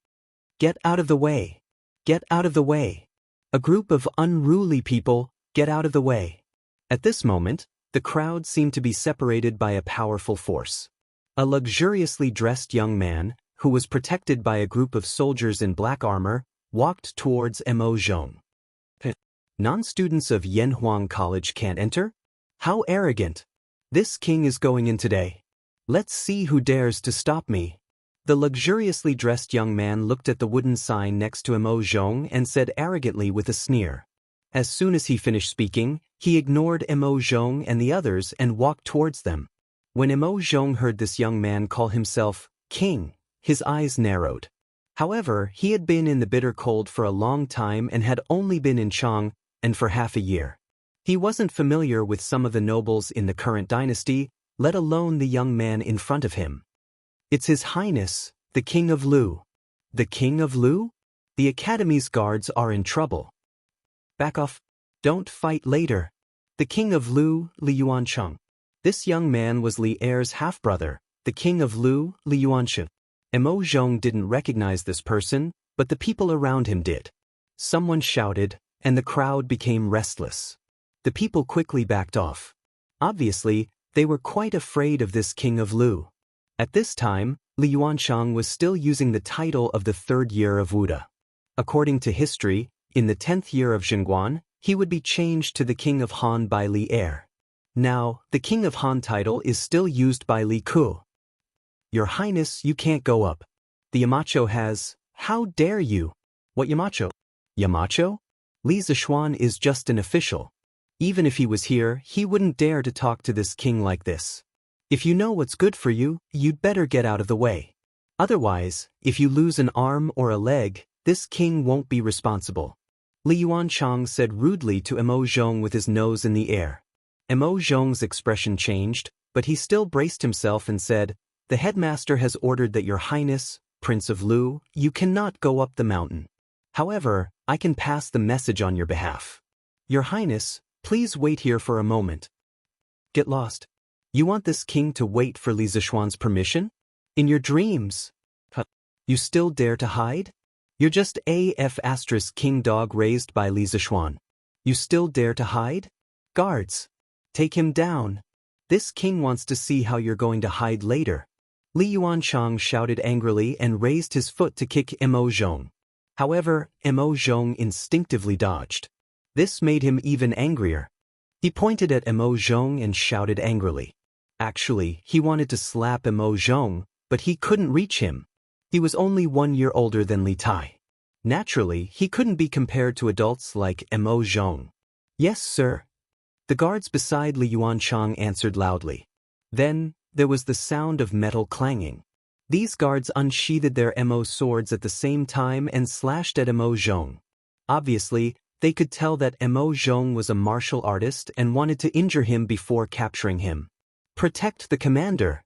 Get out of the way. Get out of the way. A group of unruly people, get out of the way. At this moment, the crowd seemed to be separated by a powerful force. A luxuriously dressed young man, who was protected by a group of soldiers in black armor, walked towards Mo Zhong. Non-students of Yanhuang College can't enter? How arrogant! This king is going in today. Let's see who dares to stop me. The luxuriously dressed young man looked at the wooden sign next to Mo Zhong and said arrogantly with a sneer. As soon as he finished speaking, he ignored Mo Zhong and the others and walked towards them. When Mo Zhong heard this young man call himself king, his eyes narrowed. However, he had been in the bitter cold for a long time and had only been in Chang, and for half a year. He wasn't familiar with some of the nobles in the current dynasty, let alone the young man in front of him. It's His Highness, the King of Lu. The King of Lu? The Academy's guards are in trouble. Back off. Don't fight later. The King of Lu, Li Yuancheng. This young man was Li Er's half-brother, the King of Lu, Li Yuancheng. Mo Zhong didn't recognize this person, but the people around him did. Someone shouted, and the crowd became restless. The people quickly backed off. Obviously, they were quite afraid of this King of Lu. At this time, Li Yuancheng was still using the title of the third year of Wuda. According to history, in the 10th year of Zhengguan, he would be changed to the King of Han by Li Er. Now, the King of Han title is still used by Li Ku. Your Highness, you can't go up. The Yamacho has. How dare you? What Yamacho? Yamacho? Li Zishuan is just an official. Even if he was here, he wouldn't dare to talk to this king like this. If you know what's good for you, you'd better get out of the way. Otherwise, if you lose an arm or a leg, this king won't be responsible. Li Yuancheng said rudely to Mo Zhong with his nose in the air. Mo Zhong's expression changed, but he still braced himself and said, "The headmaster has ordered that Your Highness, Prince of Lu, you cannot go up the mountain. However, I can pass the message on your behalf. Your Highness, please wait here for a moment." Get lost. You want this king to wait for Li Zishuan's permission? In your dreams. You still dare to hide? You're just AF** king dog raised by Li Zishuan. You still dare to hide? Guards! Take him down. This king wants to see how you're going to hide later. Li Yuancheng shouted angrily and raised his foot to kick Mo Zhong. However, Mo Zhong instinctively dodged. This made him even angrier. He pointed at Mo Zhong and shouted angrily. Actually, he wanted to slap Mo Zhong, but he couldn't reach him. He was only 1 year older than Li Tai. Naturally, he couldn't be compared to adults like Mo Zhong. Yes, sir. The guards beside Li Yuancheng answered loudly. Then, there was the sound of metal clanging. These guards unsheathed their Mo swords at the same time and slashed at Mo Zhong. Obviously, they could tell that Mo Zhong was a martial artist and wanted to injure him before capturing him. Protect the commander!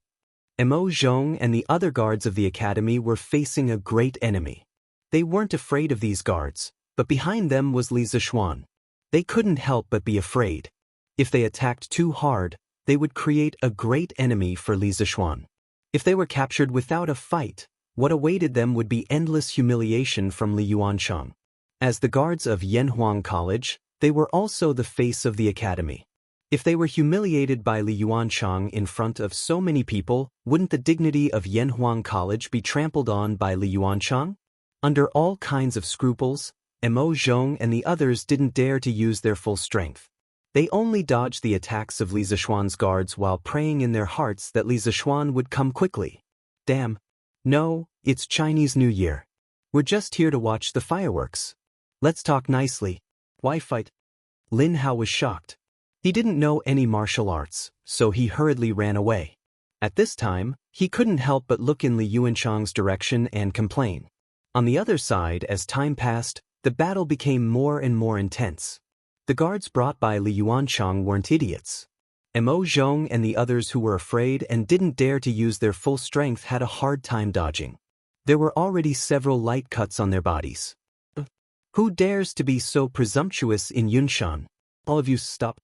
Mo Zhong and the other guards of the academy were facing a great enemy. They weren't afraid of these guards, but behind them was Li Zishuan. They couldn't help but be afraid. If they attacked too hard, they would create a great enemy for Li Zishuan. If they were captured without a fight, What awaited them would be endless humiliation from Li Yuanchang. As the guards of Yanhuang College, they were also the face of the academy. If they were humiliated by Li Yuanchang in front of so many people, wouldn't the dignity of Yanhuang College be trampled on by Li Yuanchang? Under all kinds of scruples, Mo Zhong and the others didn't dare to use their full strength. They only dodged the attacks of Li Zishuan's guards while praying in their hearts that Li Zishuan would come quickly. Damn. No, it's Chinese New Year. We're just here to watch the fireworks. Let's talk nicely. Why fight? Lin Hao was shocked. He didn't know any martial arts, so he hurriedly ran away. At this time, he couldn't help but look in Li Yuanchang's direction and complain. On the other side, as time passed, the battle became more and more intense. The guards brought by Li Yuanchang weren't idiots. Mo Zhong and the others who were afraid and didn't dare to use their full strength had a hard time dodging. There were already several light cuts on their bodies. Who dares to be so presumptuous in Yunshan? All of you stop.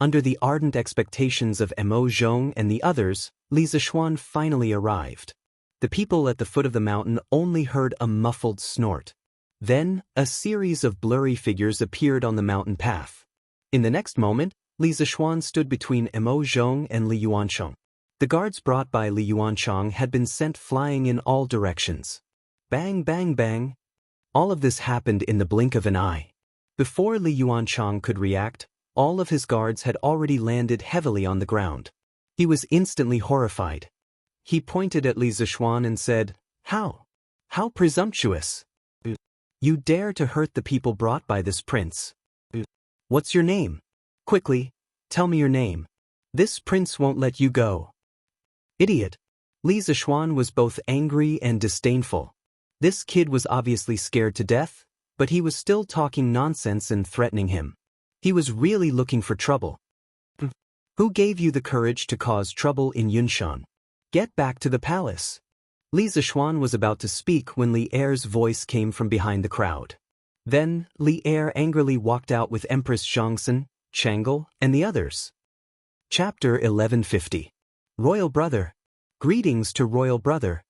Under the ardent expectations of Mo Zhong and the others, Li Zishuan finally arrived. The people at the foot of the mountain only heard a muffled snort. Then, a series of blurry figures appeared on the mountain path. In the next moment, Li Zishuan stood between Mo Zhong and Li Yuanchang. The guards brought by Li Yuanchang had been sent flying in all directions. Bang, bang, bang. All of this happened in the blink of an eye. Before Li Yuanchang could react, all of his guards had already landed heavily on the ground. He was instantly horrified. He pointed at Li Zishuan and said, "How? How presumptuous! You dare to hurt the people brought by this prince. What's your name? Quickly, tell me your name. This prince won't let you go." Idiot! Li Zishuan was both angry and disdainful. This kid was obviously scared to death, but he was still talking nonsense and threatening him. He was really looking for trouble. Who gave you the courage to cause trouble in Yunshan? Get back to the palace. Li Zishuan was about to speak when Li Er's voice came from behind the crowd. Then, Li Er angrily walked out with Empress Xianxia, Chang'e, and the others. Chapter 1150. Royal Brother. Greetings to Royal Brother.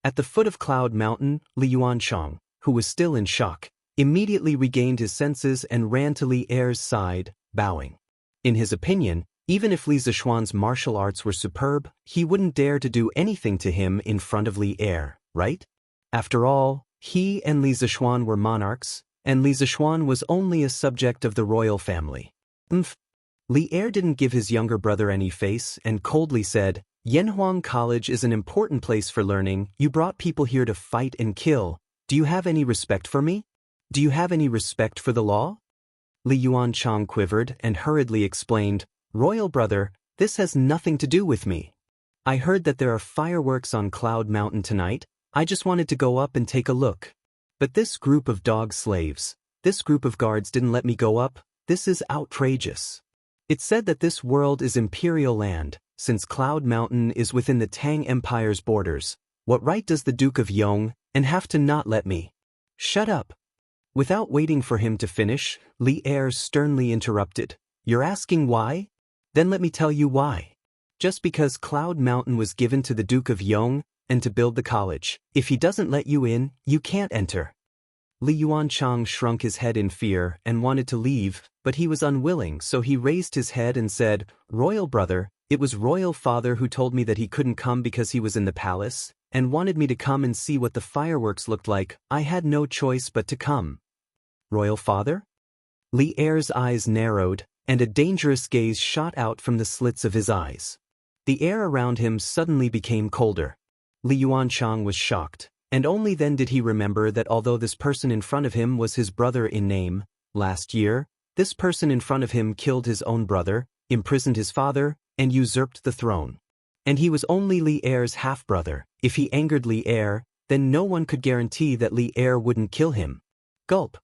At the foot of Cloud Mountain, Li Yuanchang, who was still in shock, immediately regained his senses and ran to Li Er's side, bowing. In his opinion, even if Li Zishuan's martial arts were superb, he wouldn't dare to do anything to him in front of Li Er, right? After all, he and Li Zishuan were monarchs, and Li Zishuan was only a subject of the royal family. Li Er didn't give his younger brother any face and coldly said, "Yanhuang College is an important place for learning. You brought people here to fight and kill. Do you have any respect for me? Do you have any respect for the law?" Li Yuanchang quivered and hurriedly explained, "Royal Brother, this has nothing to do with me. I heard that there are fireworks on Cloud Mountain tonight. I just wanted to go up and take a look. But this group of dog slaves, this group of guards didn't let me go up. This is outrageous. It's said that this world is imperial land, since Cloud Mountain is within the Tang Empire's borders. What right does the Duke of Yong and have to not let me?" "Shut up." Without waiting for him to finish, Li Er sternly interrupted, "You're asking why? Then let me tell you why. Just because Cloud Mountain was given to the Duke of Yong and to build the college, if he doesn't let you in, you can't enter." Li Yuanchang shrunk his head in fear and wanted to leave, but he was unwilling, so he raised his head and said, "Royal Brother, it was Royal Father who told me that he couldn't come because he was in the palace, and wanted me to come and see what the fireworks looked like. I had no choice but to come." "Royal Father?" Li Er's eyes narrowed, and a dangerous gaze shot out from the slits of his eyes. The air around him suddenly became colder. Li Yuanchang was shocked, and only then did he remember that although this person in front of him was his brother in name, last year, this person in front of him killed his own brother, imprisoned his father, and usurped the throne. And he was only Li Er's half-brother. If he angered Li Er, then no one could guarantee that Li Er wouldn't kill him. Gulp.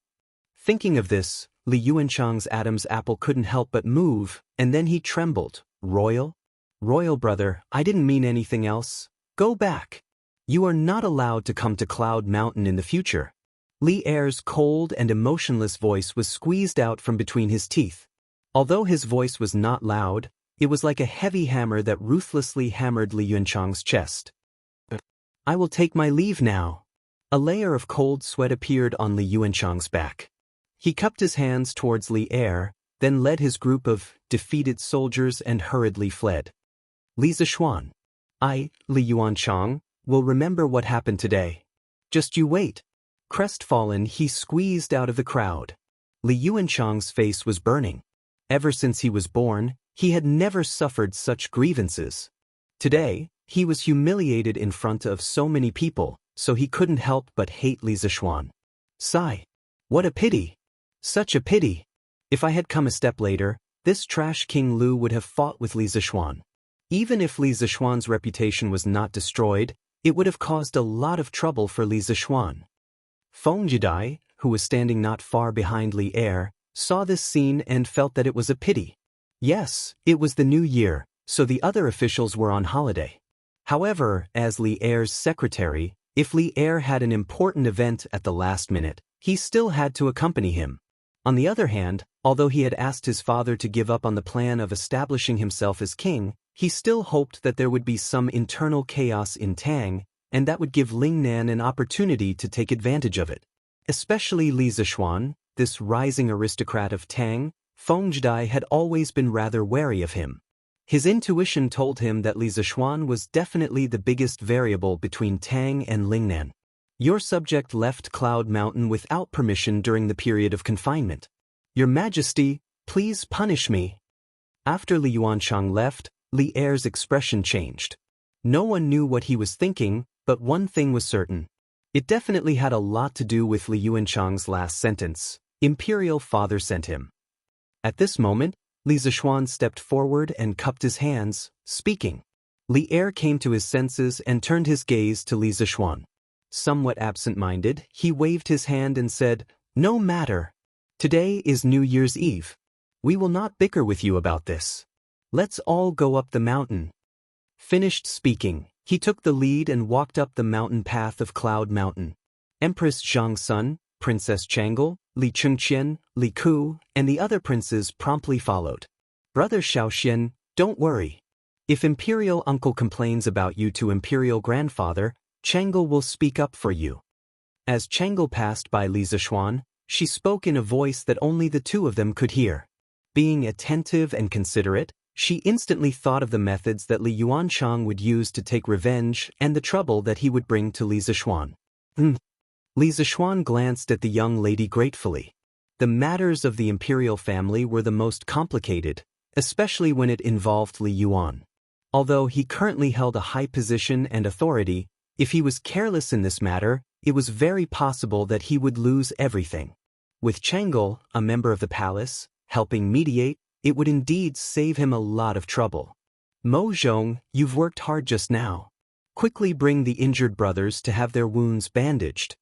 Thinking of this, Li Yuanchang's Adam's apple couldn't help but move, and then he trembled. "Royal? Royal Brother, I didn't mean anything else. Go back. You are not allowed to come to Cloud Mountain in the future." Li Er's cold and emotionless voice was squeezed out from between his teeth. Although his voice was not loud, it was like a heavy hammer that ruthlessly hammered Li Yuanchang's chest. I will take my leave now. A layer of cold sweat appeared on Li Yuanchang's back. He cupped his hands towards Li Er, then led his group of defeated soldiers and hurriedly fled. Li Zishuan. I, Li Yuanchang, will remember what happened today. Just you wait. Crestfallen, he squeezed out of the crowd. Li Yuanchang's face was burning. Ever since he was born, he had never suffered such grievances. Today, he was humiliated in front of so many people, so he couldn't help but hate Li Zishuan. Sigh. What a pity. Such a pity. If I had come a step later, this trash King Lu would have fought with Li Zishuan. Even if Li Zishuan's reputation was not destroyed, it would have caused a lot of trouble for Li Zishuan. Feng Jidai, who was standing not far behind Li Er, saw this scene and felt that it was a pity. Yes, it was the new year, so the other officials were on holiday. However, as Li Er's secretary, if Li Er had an important event at the last minute, he still had to accompany him. On the other hand, although he had asked his father to give up on the plan of establishing himself as king, he still hoped that there would be some internal chaos in Tang, and that would give Lingnan an opportunity to take advantage of it. Especially Li Zishuan, this rising aristocrat of Tang, Feng Jidai had always been rather wary of him. His intuition told him that Li Zishuan was definitely the biggest variable between Tang and Lingnan. Your subject left Cloud Mountain without permission during the period of confinement. Your Majesty, please punish me. After Li Yuanchang left, Li Er's expression changed. No one knew what he was thinking, but one thing was certain. It definitely had a lot to do with Li Yuanchang's last sentence. Imperial Father sent him. At this moment, Li Zishuan stepped forward and cupped his hands, speaking. Li Er came to his senses and turned his gaze to Li Zishuan. Somewhat absent-minded, he waved his hand and said, "No matter. Today is New Year's Eve. We will not bicker with you about this. Let's all go up the mountain." Finished speaking, he took the lead and walked up the mountain path of Cloud Mountain. Empress Zhang's son, Princess Chang'e, Li Chengqian, Li Ku, and the other princes promptly followed. Brother Xiaoxian, don't worry. If Imperial Uncle complains about you to Imperial Grandfather, Chang'e will speak up for you. As Chang'e passed by Li Zishuan, she spoke in a voice that only the two of them could hear. Being attentive and considerate, she instantly thought of the methods that Li Yuanchang would use to take revenge and the trouble that he would bring to Li Zishuan. Li Zishuan glanced at the young lady gratefully. The matters of the imperial family were the most complicated, especially when it involved Li Yuan. Although he currently held a high position and authority, if he was careless in this matter, it was very possible that he would lose everything. With Chang'e, a member of the palace, helping mediate, it would indeed save him a lot of trouble. Mo Zhong, you've worked hard just now. Quickly bring the injured brothers to have their wounds bandaged.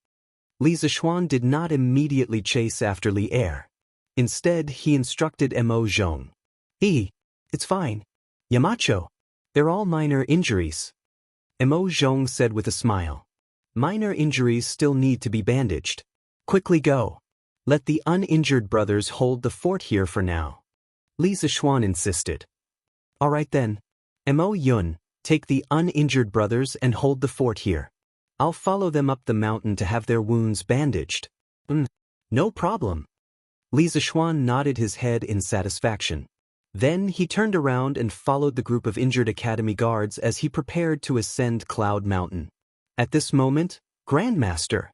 Li Zishuan did not immediately chase after Li Er. Instead, he instructed Mo Zhong. It's fine. Yamacho. They're all minor injuries. Mo Zhong said with a smile. Minor injuries still need to be bandaged. Quickly go. Let the uninjured brothers hold the fort here for now. Li Zishuan insisted. All right then. Mo Yun, take the uninjured brothers and hold the fort here. I'll follow them up the mountain to have their wounds bandaged. No problem. Li Zishuan nodded his head in satisfaction. Then he turned around and followed the group of injured academy guards as he prepared to ascend Cloud Mountain. At this moment, Grandmaster,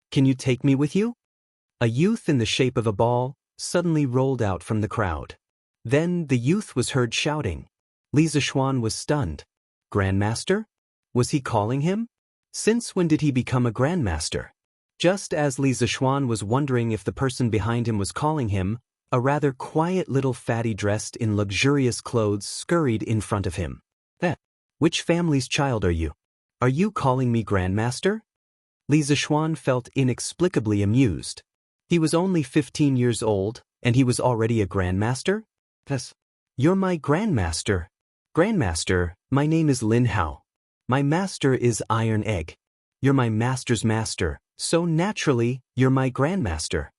can you take me with you? A youth in the shape of a ball suddenly rolled out from the crowd. Then the youth was heard shouting. Li Zishuan was stunned. Grandmaster? Was he calling him? Since when did he become a grandmaster? Just as Li Zishuan was wondering if the person behind him was calling him, a rather quiet little fatty dressed in luxurious clothes scurried in front of him. Which family's child are you? Are you calling me grandmaster? Li Zishuan felt inexplicably amused. He was only 15 years old, and he was already a grandmaster? Yes. You're my grandmaster. Grandmaster, my name is Lin Hao. My master is Iron Egg. You're my master's master, so naturally, you're my grandmaster.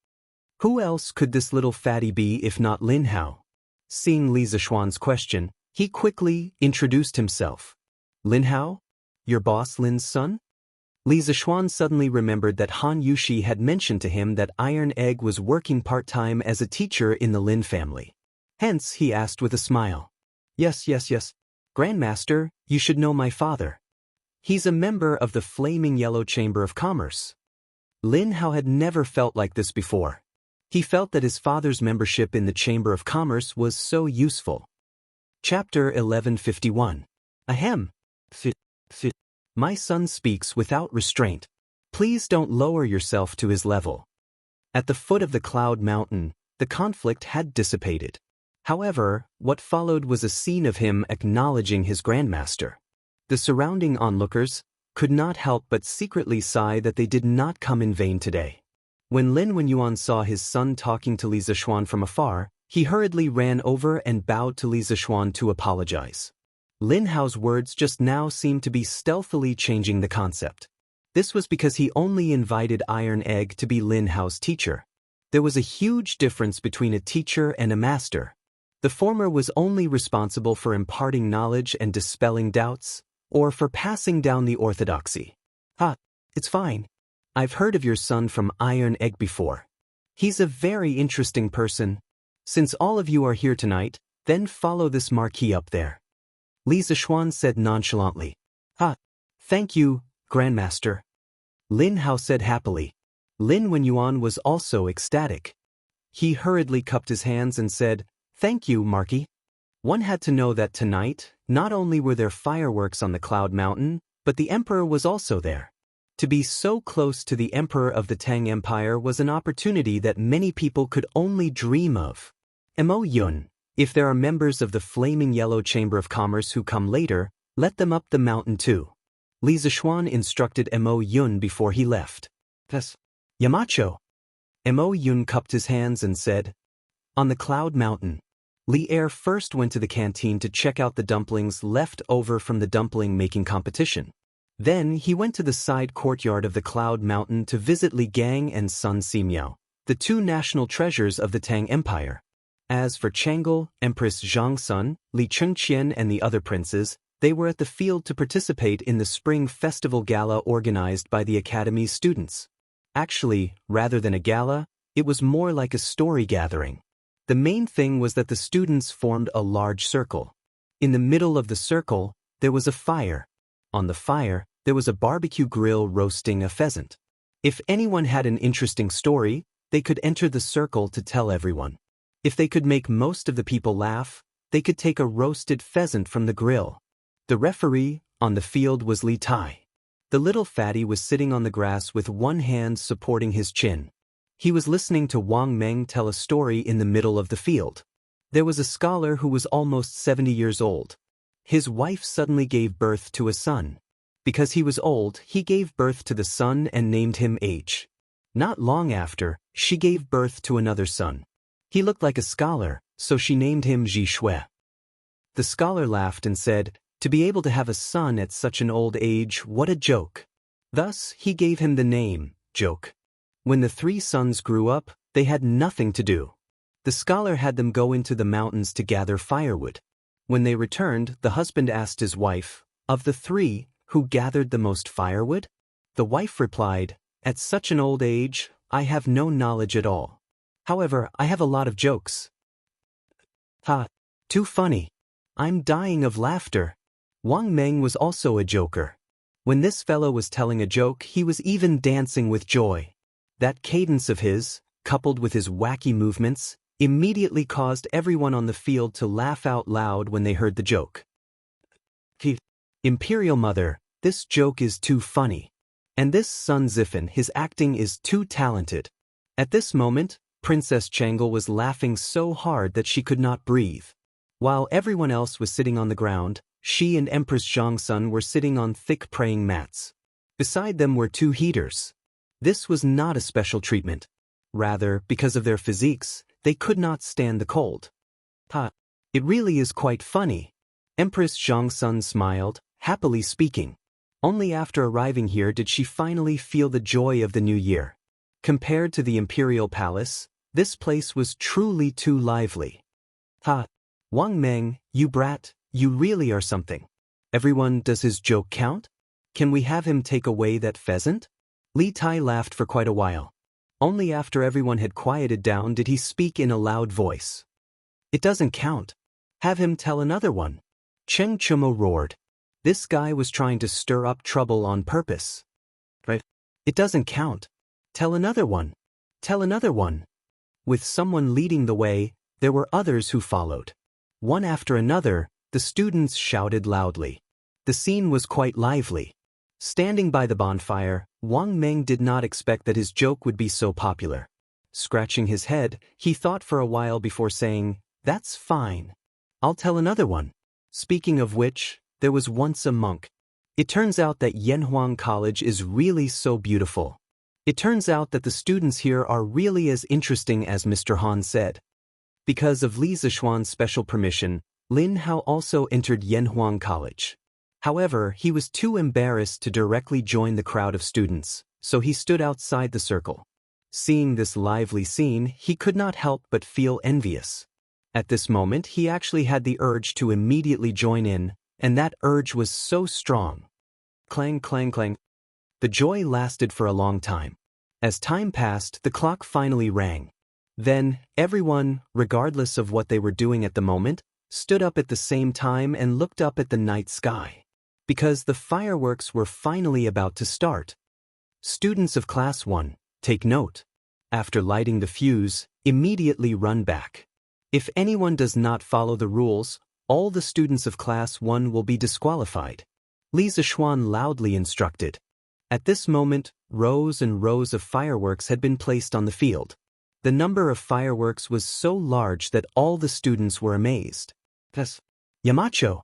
Who else could this little fatty be if not Lin Hao? Seeing Li Zishuan's question, he quickly introduced himself. Lin Hao? Your boss Lin's son? Li Zixuan suddenly remembered that Han Yushi had mentioned to him that Iron Egg was working part-time as a teacher in the Lin family. Hence, he asked with a smile. Yes. Grandmaster, you should know my father. He's a member of the Flaming Yellow Chamber of Commerce. Lin Hao had never felt like this before. He felt that his father's membership in the Chamber of Commerce was so useful. Chapter 1151. Ahem. My son speaks without restraint. Please don't lower yourself to his level. At the foot of the Cloud Mountain, the conflict had dissipated. However, what followed was a scene of him acknowledging his grandmaster. The surrounding onlookers could not help but secretly sigh that they did not come in vain today. When Lin Wenyuan saw his son talking to Li Zixuan from afar, he hurriedly ran over and bowed to Li Zixuan to apologize. Lin Hao's words just now seemed to be stealthily changing the concept. This was because he only invited Iron Egg to be Lin Hao's teacher. There was a huge difference between a teacher and a master. The former was only responsible for imparting knowledge and dispelling doubts, or for passing down the orthodoxy. It's fine. I've heard of your son from Iron Egg before. He's a very interesting person. Since all of you are here tonight, then follow this marquee up there. Li Zixuan said nonchalantly. Thank you, Grandmaster. Lin Hao said happily. Lin Wenyuan was also ecstatic. He hurriedly cupped his hands and said, Thank you, Marquis. One had to know that tonight, not only were there fireworks on the Cloud Mountain, but the Emperor was also there. To be so close to the Emperor of the Tang Empire was an opportunity that many people could only dream of. Mo Yun, if there are members of the Flaming Yellow Chamber of Commerce who come later, let them up the mountain too. Li Zixuan instructed Mo Yun before he left. Yamacho. Mo Yun cupped his hands and said, On the Cloud Mountain. Li Er first went to the canteen to check out the dumplings left over from the dumpling-making competition. Then he went to the side courtyard of the Cloud Mountain to visit Li Gang and Sun Simiao, the two national treasures of the Tang Empire. As for Chang'e, Empress Zhangsun, Li Chengqian and the other princes, they were at the field to participate in the spring festival gala organized by the Academy's students. Actually, rather than a gala, it was more like a story gathering. The main thing was that the students formed a large circle. In the middle of the circle, there was a fire. On the fire, there was a barbecue grill roasting a pheasant. If anyone had an interesting story, they could enter the circle to tell everyone. If they could make most of the people laugh, they could take a roasted pheasant from the grill. The referee on the field was Li Tai. The little fatty was sitting on the grass with one hand supporting his chin. He was listening to Wang Meng tell a story in the middle of the field. There was a scholar who was almost 70 years old. His wife suddenly gave birth to a son. Because he was old, he gave birth to the son and named him H. Not long after, she gave birth to another son. He looked like a scholar, so she named him Ji Shui. The scholar laughed and said, To be able to have a son at such an old age, what a joke. Thus, he gave him the name, Joke. When the three sons grew up, they had nothing to do. The scholar had them go into the mountains to gather firewood. When they returned, the husband asked his wife, Of the three, who gathered the most firewood? The wife replied, At such an old age, I have no knowledge at all. However, I have a lot of jokes. Too funny. I'm dying of laughter. Wang Meng was also a joker. When this fellow was telling a joke, he was even dancing with joy. That cadence of his, coupled with his wacky movements, immediately caused everyone on the field to laugh out loud when they heard the joke. Imperial Mother, this joke is too funny. And this Sun Zifen, his acting is too talented. At this moment, Princess Chang'e was laughing so hard that she could not breathe. While everyone else was sitting on the ground, she and Empress Zhangsun were sitting on thick praying mats. Beside them were two heaters. This was not a special treatment. Rather, because of their physiques, they could not stand the cold. It really is quite funny. Empress Zhangsun smiled, happily speaking. Only after arriving here did she finally feel the joy of the new year. Compared to the imperial palace, this place was truly too lively. Wang Meng, you brat, you really are something. Everyone, does his joke count? Can we have him take away that pheasant? Li Tai laughed for quite a while. Only after everyone had quieted down did he speak in a loud voice. It doesn't count. Have him tell another one. Cheng Chumo roared. This guy was trying to stir up trouble on purpose. Right? It doesn't count. Tell another one. Tell another one. With someone leading the way, there were others who followed. One after another, the students shouted loudly. The scene was quite lively. Standing by the bonfire, Wang Meng did not expect that his joke would be so popular. Scratching his head, he thought for a while before saying, "That's fine. I'll tell another one." Speaking of which, there was once a monk. It turns out that Yanhuang College is really so beautiful. It turns out that the students here are really as interesting as Mr. Han said. Because of Li Zishuan's special permission, Lin Hao also entered Yanhuang College. However, he was too embarrassed to directly join the crowd of students, so he stood outside the circle. Seeing this lively scene, he could not help but feel envious. At this moment, he actually had the urge to immediately join in, and that urge was so strong. Clang, clang, clang. The joy lasted for a long time. As time passed, the clock finally rang. Then, everyone, regardless of what they were doing at the moment, stood up at the same time and looked up at the night sky. Because the fireworks were finally about to start. Students of Class 1, take note. After lighting the fuse, immediately run back. If anyone does not follow the rules, all the students of Class 1 will be disqualified. Li Zishuan loudly instructed. At this moment, rows and rows of fireworks had been placed on the field. The number of fireworks was so large that all the students were amazed. Yes. Yamacho!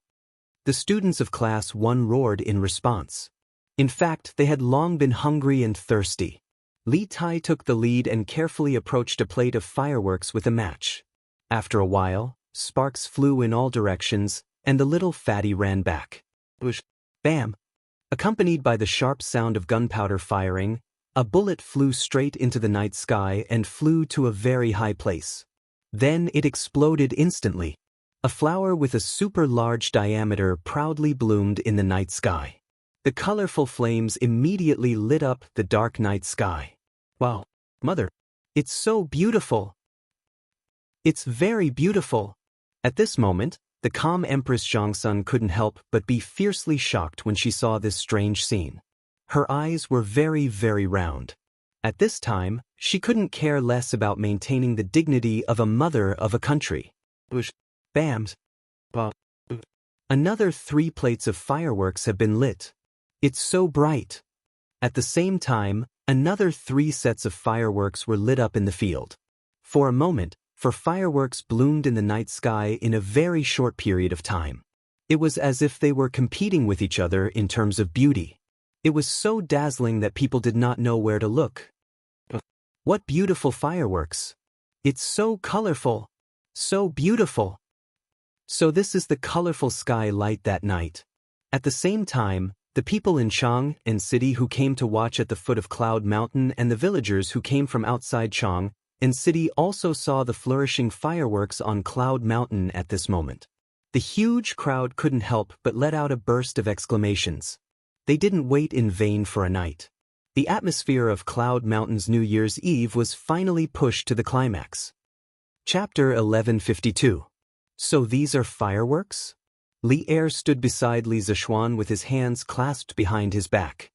The students of Class 1 roared in response. In fact, they had long been hungry and thirsty. Li Tai took the lead and carefully approached a plate of fireworks with a match. After a while, sparks flew in all directions, and the little fatty ran back. Whoosh! Bam! Accompanied by the sharp sound of gunpowder firing, a bullet flew straight into the night sky and flew to a very high place. Then it exploded instantly. A flower with a super large diameter proudly bloomed in the night sky. The colorful flames immediately lit up the dark night sky. Wow, mother! It's so beautiful! It's very beautiful! At this moment, the calm Empress Xianxia couldn't help but be fiercely shocked when she saw this strange scene. Her eyes were very, very round. At this time, she couldn't care less about maintaining the dignity of a mother of a country. Bams! Another 3 plates of fireworks have been lit. It's so bright. At the same time, another 3 sets of fireworks were lit up in the field. For a moment, fireworks bloomed in the night sky in a very short period of time. It was as if they were competing with each other in terms of beauty. It was so dazzling that people did not know where to look. What beautiful fireworks! It's so colorful! So beautiful! So this is the colorful sky light that night. At the same time, the people in Chang and city who came to watch at the foot of Cloud Mountain and the villagers who came from outside Chang and city also saw the flourishing fireworks on Cloud Mountain at this moment. The huge crowd couldn't help but let out a burst of exclamations. They didn't wait in vain for a night. The atmosphere of Cloud Mountain's New Year's Eve was finally pushed to the climax. Chapter 1152. So these are fireworks? Li Er stood beside Li Zishuan with his hands clasped behind his back.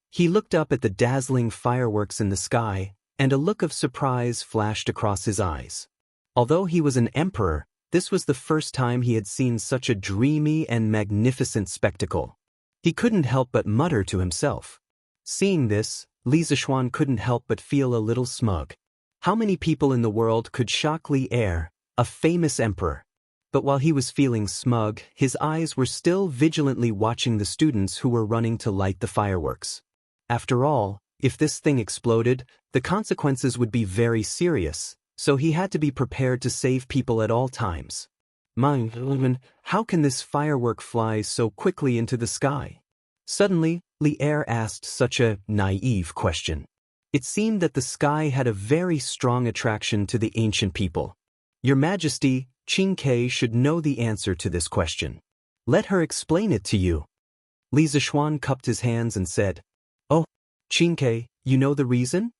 He looked up at the dazzling fireworks in the sky, and a look of surprise flashed across his eyes. Although he was an emperor, this was the first time he had seen such a dreamy and magnificent spectacle. He couldn't help but mutter to himself. Seeing this, Li Zishuan couldn't help but feel a little smug. How many people in the world could shock Li Er, a famous emperor? But while he was feeling smug, his eyes were still vigilantly watching the students who were running to light the fireworks. After all, if this thing exploded, the consequences would be very serious, so he had to be prepared to save people at all times. How can this firework fly so quickly into the sky? Suddenly, Li Er asked such a naive question. It seemed that the sky had a very strong attraction to the ancient people. Your Majesty, Qing Ke should know the answer to this question. Let her explain it to you. Li Zishuan cupped his hands and said, "Oh, Qingke, you know the reason?"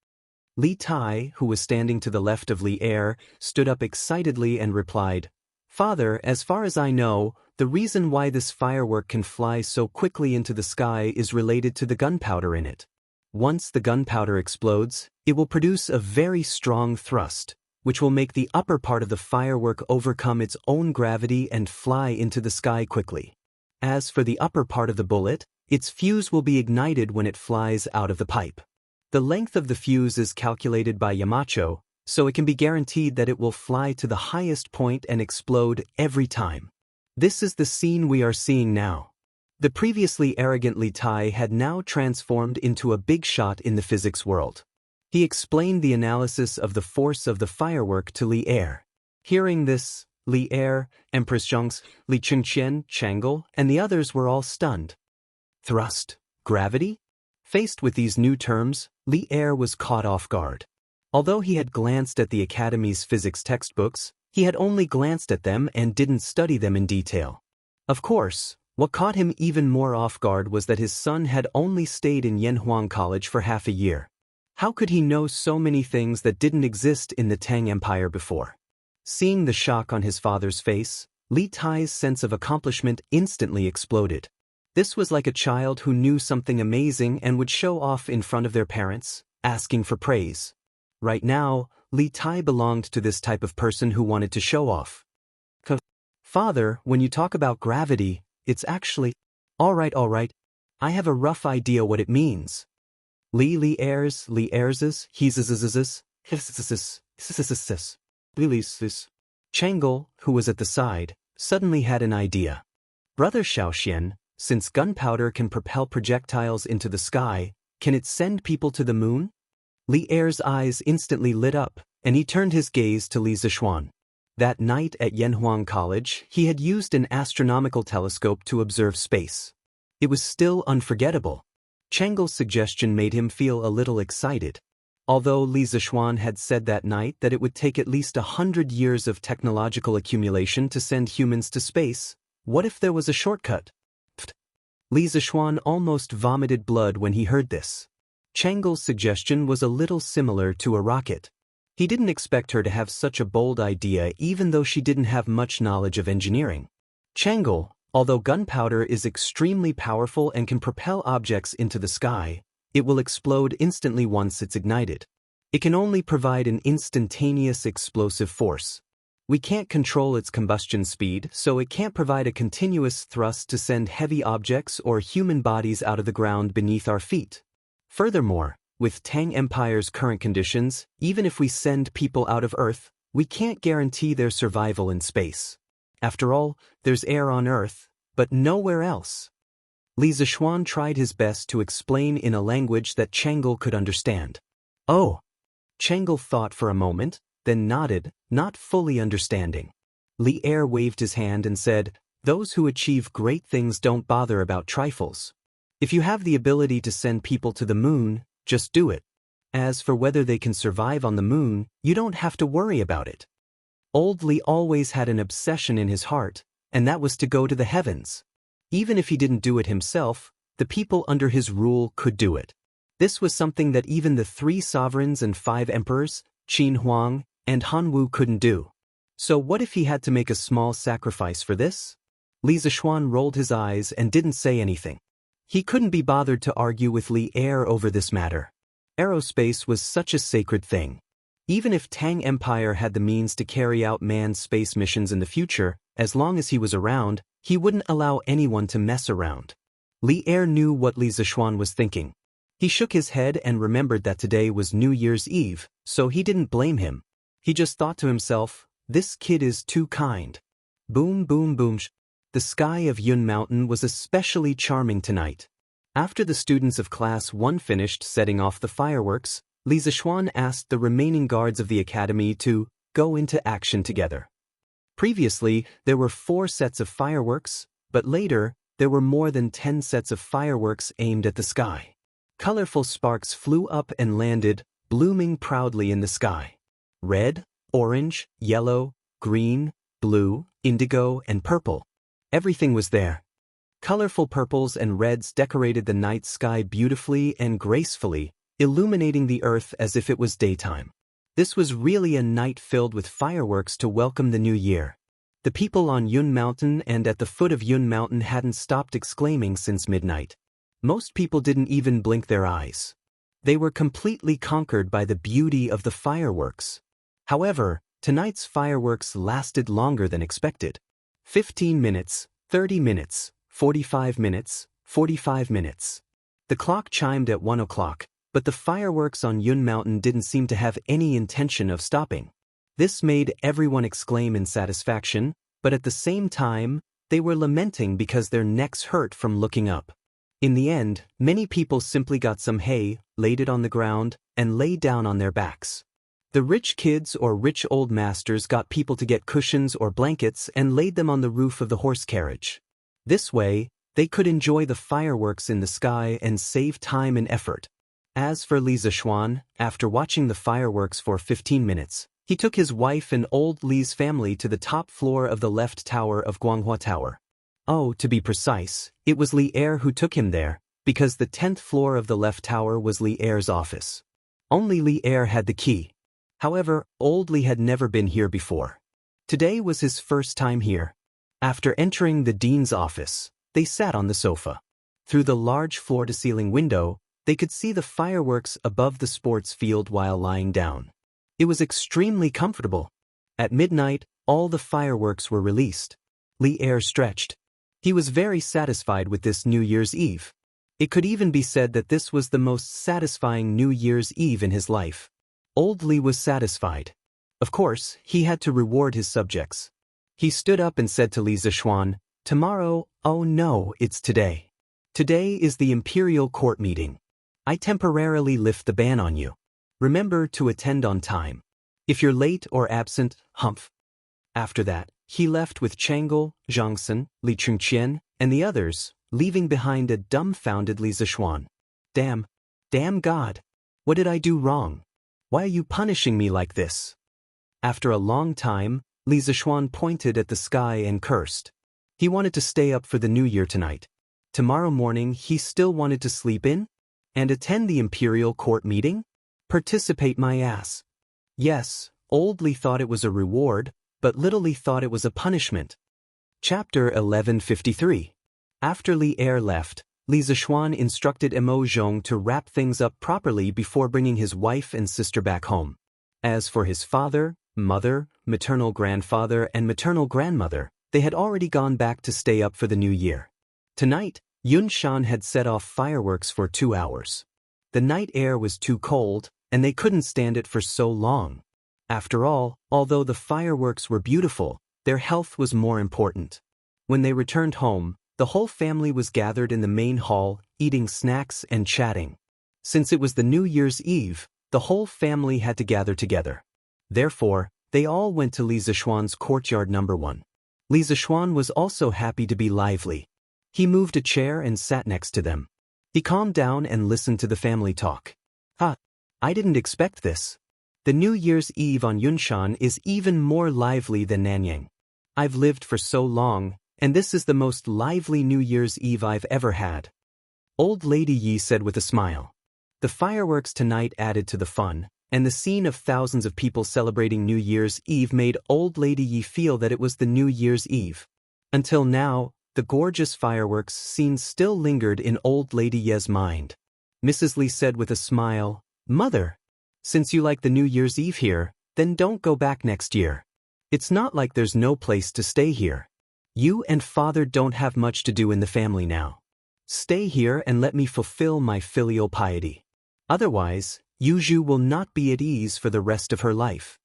Li Tai, who was standing to the left of Li Er, stood up excitedly and replied, "Father, as far as I know, the reason why this firework can fly so quickly into the sky is related to the gunpowder in it. Once the gunpowder explodes, it will produce a very strong thrust, which will make the upper part of the firework overcome its own gravity and fly into the sky quickly. As for the upper part of the bullet, its fuse will be ignited when it flies out of the pipe. The length of the fuse is calculated by Yamacho, so it can be guaranteed that it will fly to the highest point and explode every time. This is the scene we are seeing now." The previously arrogant Li Tai had now transformed into a big shot in the physics world. He explained the analysis of the force of the firework to Li Er. Hearing this, Li Er, Empress Xianxia, Li Qingqian, Chang'e, and the others were all stunned. Thrust, gravity? Faced with these new terms, Li Er was caught off guard. Although he had glanced at the Academy's physics textbooks, he had only glanced at them and didn't study them in detail. Of course, what caught him even more off guard was that his son had only stayed in Yanhuang College for half a year. How could he know so many things that didn't exist in the Tang Empire before? Seeing the shock on his father's face, Li Tai's sense of accomplishment instantly exploded. This was like a child who knew something amazing and would show off in front of their parents, asking for praise. Right now, Li Tai belonged to this type of person who wanted to show off. "Father, when you talk about gravity, it's actually—" All right, I have a rough idea what it means. Li Er's, He's Chang'e, who was at the side, suddenly had an idea. "Brother Xiaoxian, since gunpowder can propel projectiles into the sky, can it send people to the moon?" Li Er's eyes instantly lit up, and he turned his gaze to Li Zishuan. That night at Yanhuang College, he had used an astronomical telescope to observe space. It was still unforgettable. Chang'e's suggestion made him feel a little excited. Although Li Zishuan had said that night that it would take at least 100 years of technological accumulation to send humans to space, what if there was a shortcut? Li Zishuan almost vomited blood when he heard this. Chang'e's suggestion was a little similar to a rocket. He didn't expect her to have such a bold idea even though she didn't have much knowledge of engineering. Chang'e, although gunpowder is extremely powerful and can propel objects into the sky, it will explode instantly once it's ignited. It can only provide an instantaneous explosive force. We can't control its combustion speed, so it can't provide a continuous thrust to send heavy objects or human bodies out of the ground beneath our feet. Furthermore, with Tang Empire's current conditions, even if we send people out of Earth, we can't guarantee their survival in space. After all, there's air on Earth, but nowhere else. Li Zishuan tried his best to explain in a language that Chang'e could understand. "Oh." Chang'e thought for a moment, then nodded, not fully understanding. Li Er waved his hand and said, "Those who achieve great things don't bother about trifles. If you have the ability to send people to the moon, just do it. As for whether they can survive on the moon, you don't have to worry about it." Old Li always had an obsession in his heart, and that was to go to the heavens. Even if he didn't do it himself, the people under his rule could do it. This was something that even the 3 sovereigns and 5 emperors, Qin Huang and Han Wu, couldn't do. So what if he had to make a small sacrifice for this? Li Zishuan rolled his eyes and didn't say anything. He couldn't be bothered to argue with Li Er over this matter. Aerospace was such a sacred thing. Even if Tang Empire had the means to carry out manned space missions in the future, as long as he was around, he wouldn't allow anyone to mess around. Li Er knew what Li Zishuan was thinking. He shook his head and remembered that today was New Year's Eve, so he didn't blame him. He just thought to himself, this kid is too kind. Boom, boom, boom. The sky of Yun Mountain was especially charming tonight. After the students of Class 1 finished setting off the fireworks, Li Zishuan asked the remaining guards of the academy to go into action together. Previously, there were 4 sets of fireworks, but later, there were more than 10 sets of fireworks aimed at the sky. Colorful sparks flew up and landed, blooming proudly in the sky. Red, orange, yellow, green, blue, indigo, and purple. Everything was there. Colorful purples and reds decorated the night sky beautifully and gracefully, illuminating the earth as if it was daytime. This was really a night filled with fireworks to welcome the new year. The people on Yun Mountain and at the foot of Yun Mountain hadn't stopped exclaiming since midnight. Most people didn't even blink their eyes. They were completely conquered by the beauty of the fireworks. However, tonight's fireworks lasted longer than expected. 15 minutes, 30 minutes, 45 minutes, 45 minutes. The clock chimed at 1 o'clock, but the fireworks on Yun Mountain didn't seem to have any intention of stopping. This made everyone exclaim in satisfaction, but at the same time, they were lamenting because their necks hurt from looking up. In the end, many people simply got some hay, laid it on the ground, and lay down on their backs. The rich kids or rich old masters got people to get cushions or blankets and laid them on the roof of the horse carriage. This way, they could enjoy the fireworks in the sky and save time and effort. As for Li Zishuan, after watching the fireworks for 15 minutes, he took his wife and old Li's family to the top floor of the left tower of Guanghua Tower. Oh, to be precise, it was Li Er who took him there, because the 10th floor of the left tower was Li Er's office. Only Li Er had the key. However, old Li had never been here before. Today was his first time here. After entering the dean's office, they sat on the sofa. Through the large floor-to-ceiling window, they could see the fireworks above the sports field while lying down. It was extremely comfortable. At midnight, all the fireworks were released. Li Er stretched. He was very satisfied with this New Year's Eve. It could even be said that this was the most satisfying New Year's Eve in his life. Old Li was satisfied. Of course, he had to reward his subjects. He stood up and said to Li Zishuan, "Tomorrow, oh no, it's today. Today is the imperial court meeting. I temporarily lift the ban on you. Remember to attend on time. If you're late or absent, humph." After that, he left with Chang'e, Zhangsen, Li Chengqian, and the others, leaving behind a dumbfounded Li Zishuan. Damn God. What did I do wrong? Why are you punishing me like this? After a long time, Li Zishuan pointed at the sky and cursed. He wanted to stay up for the new year tonight. Tomorrow morning he still wanted to sleep in? And attend the imperial court meeting? Participate my ass. Yes, old Li thought it was a reward, but little Li thought it was a punishment. Chapter 1153. After Li Er left, Li Zishuan instructed Emo Zhong to wrap things up properly before bringing his wife and sister back home. As for his father, mother, maternal grandfather, and maternal grandmother, they had already gone back to stay up for the new year. Tonight, Yunshan had set off fireworks for 2 hours. The night air was too cold, and they couldn't stand it for so long. After all, although the fireworks were beautiful, their health was more important. When they returned home, the whole family was gathered in the main hall, eating snacks and chatting. Since it was the New Year's Eve, the whole family had to gather together. Therefore, they all went to Li Zishuan's courtyard number 1. Li Zishuan was also happy to be lively. He moved a chair and sat next to them. He calmed down and listened to the family talk. I didn't expect this. The New Year's Eve on Yunshan is even more lively than Nanyang. I've lived for so long, and this is the most lively New Year's Eve I've ever had. Old Lady Yi said with a smile. The fireworks tonight added to the fun, and the scene of thousands of people celebrating New Year's Eve made Old Lady Yi feel that it was the New Year's Eve. Until now, the gorgeous fireworks scene still lingered in Old Lady Ye's mind. Mrs. Li said with a smile, "Mother, since you like the New Year's Eve here, then don't go back next year. It's not like there's no place to stay here. You and Father don't have much to do in the family now. Stay here and let me fulfill my filial piety. Otherwise, Yuzhu will not be at ease for the rest of her life."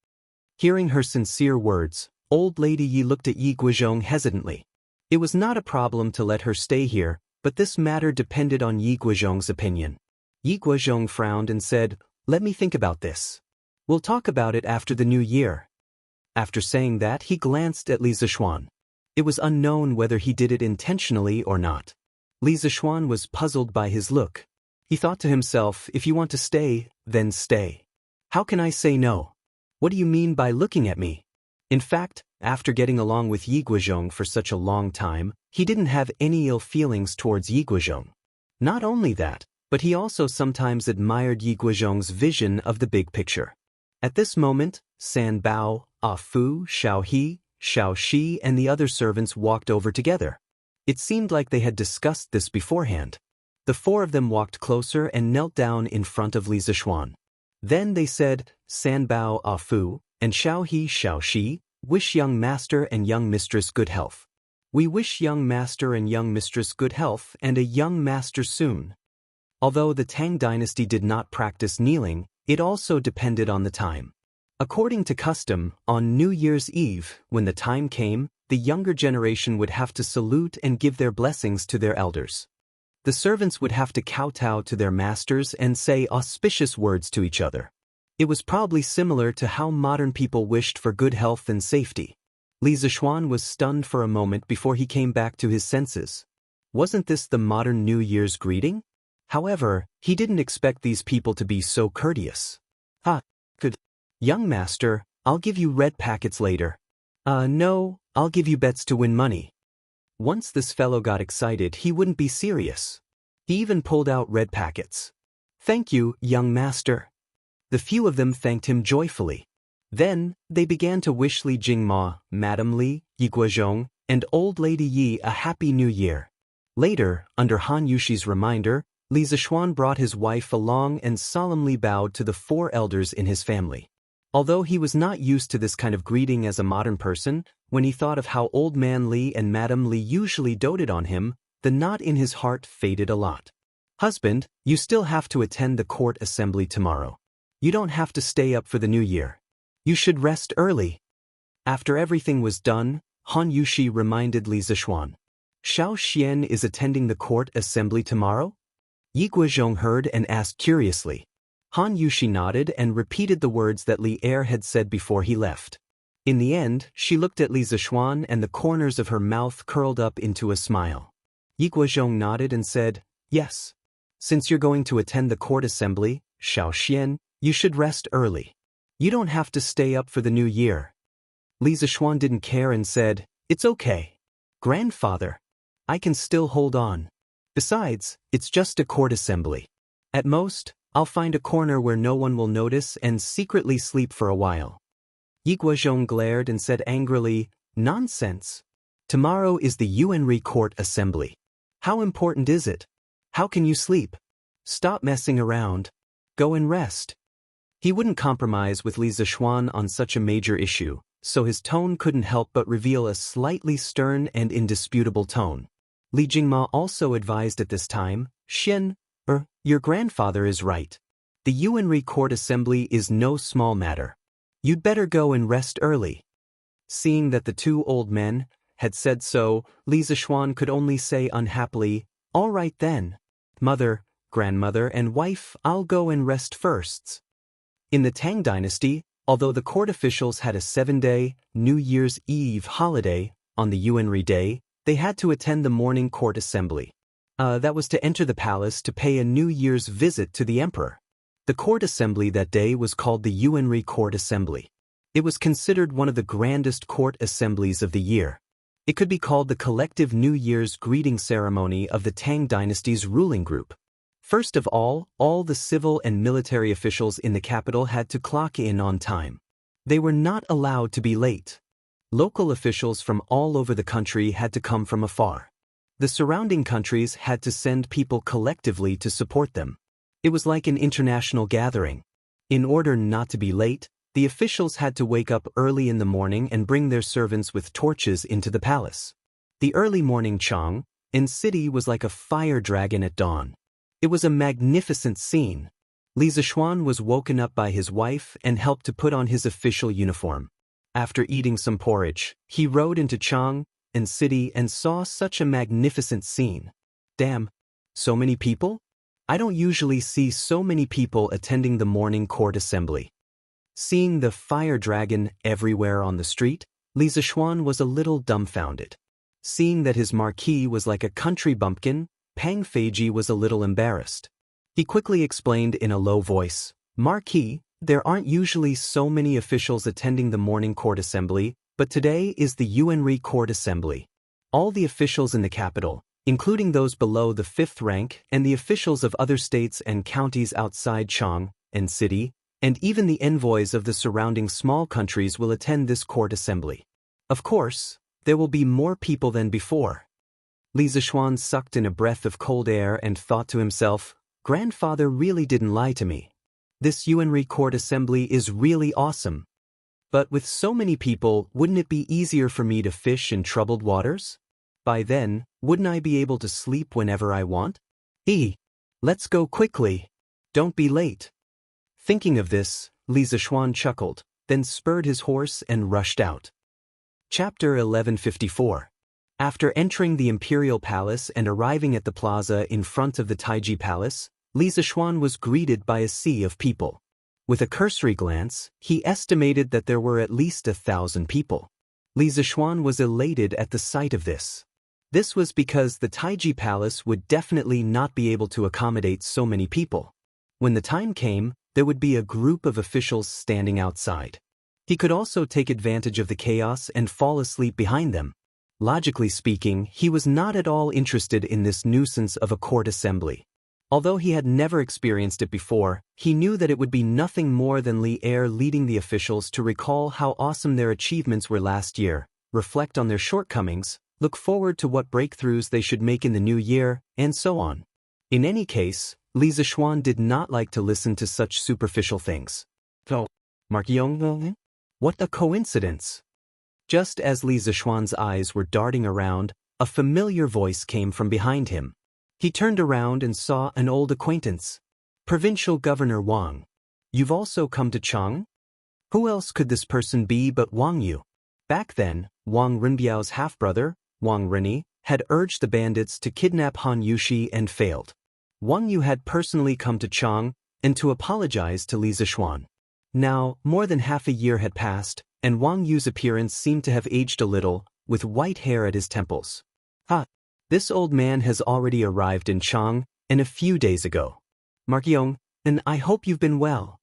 Hearing her sincere words, Old Lady Yi looked at Yi Guozhong hesitantly. It was not a problem to let her stay here, but this matter depended on Yi Guozhong's opinion. Yi Guozhong frowned and said, "Let me think about this. We'll talk about it after the new year." After saying that, he glanced at Li Zishuan. It was unknown whether he did it intentionally or not. Li Zishuan was puzzled by his look. He thought to himself, if you want to stay, then stay. How can I say no? What do you mean by looking at me? In fact, After getting along with Yi Guozhong for such a long time, he didn't have any ill feelings towards Yi Guozhong. Not only that, but he also sometimes admired Yi Guozhong's vision of the big picture. At this moment, San Bao, Ah Fu, Xiao He, Xiao Shi and the other servants walked over together. It seemed like they had discussed this beforehand. The four of them walked closer and knelt down in front of Li Zixuan. Then they said, San Bao, Ah Fu, and Xiao He, Xiao Shi, wish young master and young mistress good health. We wish young master and young mistress good health and a young master soon. Although the Tang dynasty did not practice kneeling, it also depended on the time. According to custom, on New Year's Eve, when the time came, the younger generation would have to salute and give their blessings to their elders. The servants would have to kowtow to their masters and say auspicious words to each other. It was probably similar to how modern people wished for good health and safety. Li Zixuan was stunned for a moment before he came back to his senses. Wasn't this the modern New Year's greeting? However, he didn't expect these people to be so courteous. Good. Young master, I'll give you red packets later. No, I'll give you bets to win money. Once this fellow got excited, he wouldn't be serious. He even pulled out red packets. Thank you, young master. The few of them thanked him joyfully. Then, they began to wish Li Jingma, Madam Li, Yi Guozhong, and Old Lady Yi a Happy New Year. Later, under Han Yushi's reminder, Li Zixuan brought his wife along and solemnly bowed to the four elders in his family. Although he was not used to this kind of greeting as a modern person, when he thought of how Old Man Li and Madam Li usually doted on him, the knot in his heart faded a lot. Husband, you still have to attend the court assembly tomorrow. You don't have to stay up for the new year. You should rest early. After everything was done, Han Yushi reminded Li Zixuan. Xiao Xian is attending the court assembly tomorrow? Yi Guozhong heard and asked curiously. Han Yushi nodded and repeated the words that Li Er had said before he left. In the end, she looked at Li Zixuan and the corners of her mouth curled up into a smile. Yi Guozhong nodded and said, Yes. Since you're going to attend the court assembly, Xiao Xian, you should rest early. You don't have to stay up for the new year. Li Zixuan didn't care and said, It's okay. Grandfather. I can still hold on. Besides, it's just a court assembly. At most, I'll find a corner where no one will notice and secretly sleep for a while. Yi Guozhong glared and said angrily, Nonsense. Tomorrow is the Yuanri court assembly. How important is it? How can you sleep? Stop messing around. Go and rest. He wouldn't compromise with Li Zixuan on such a major issue, so his tone couldn't help but reveal a slightly stern and indisputable tone. Li Jingma also advised at this time, Xian, your grandfather is right. The Yuanri court assembly is no small matter. You'd better go and rest early. Seeing that the two old men had said so, Li Zixuan could only say unhappily, All right then. Mother, grandmother, and wife, I'll go and rest first. In the Tang dynasty, although the court officials had a 7-day, New Year's Eve holiday, on the Yuanri day, they had to attend the morning court assembly. That was to enter the palace to pay a New Year's visit to the emperor. The court assembly that day was called the Yuanri Court Assembly. It was considered one of the grandest court assemblies of the year. It could be called the collective New Year's greeting ceremony of the Tang dynasty's ruling group. First of all the civil and military officials in the capital had to clock in on time. They were not allowed to be late. Local officials from all over the country had to come from afar. The surrounding countries had to send people collectively to support them. It was like an international gathering. In order not to be late, the officials had to wake up early in the morning and bring their servants with torches into the palace. The early morning Chang in city was like a fire dragon at dawn. It was a magnificent scene. Li Zixuan was woken up by his wife and helped to put on his official uniform. After eating some porridge, he rode into Chang and city and saw such a magnificent scene. Damn, so many people? I don't usually see so many people attending the morning court assembly. Seeing the fire dragon everywhere on the street, Li Zixuan was a little dumbfounded. Seeing that his marquis was like a country bumpkin, Pang Feiji was a little embarrassed. He quickly explained in a low voice, Marquis, there aren't usually so many officials attending the morning court assembly, But today is the Yuanri Court Assembly. All the officials in the capital, including those below the 5th rank and the officials of other states and counties outside Chang and city, and even the envoys of the surrounding small countries will attend this court assembly. Of course, there will be more people than before. Li Zixuan sucked in a breath of cold air and thought to himself, "Grandfather really didn't lie to me. This Yuanri court assembly is really awesome. But with so many people, wouldn't it be easier for me to fish in troubled waters? By then, wouldn't I be able to sleep whenever I want? Let's go quickly. Don't be late." Thinking of this, Li Zixuan chuckled, then spurred his horse and rushed out. Chapter 1154. After entering the imperial palace and arriving at the plaza in front of the Taiji Palace, Li Zixuan was greeted by a sea of people. With a cursory glance, he estimated that there were at least 1,000 people. Li Zixuan was elated at the sight of this. This was because the Taiji Palace would definitely not be able to accommodate so many people. When the time came, there would be a group of officials standing outside. He could also take advantage of the chaos and fall asleep behind them. Logically speaking, he was not at all interested in this nuisance of a court assembly. Although he had never experienced it before, he knew that it would be nothing more than Li Er leading the officials to recall how awesome their achievements were last year, reflect on their shortcomings, look forward to what breakthroughs they should make in the new year, and so on. In any case, Li Zixuan did not like to listen to such superficial things. What a coincidence! Just as Li Zixuan's eyes were darting around, a familiar voice came from behind him. He turned around and saw an old acquaintance. Provincial Governor Wang. You've also come to Chang? Who else could this person be but Wang Yu? Back then, Wang Rinbiao's half-brother, Wang Rini, had urged the bandits to kidnap Han Yushi and failed. Wang Yu had personally come to Chang and to apologize to Li Zixuan. Now, more than half a year had passed, and Wang Yu's appearance seemed to have aged a little, with white hair at his temples. This old man has already arrived in Chang, and a few days ago. And I hope you've been well.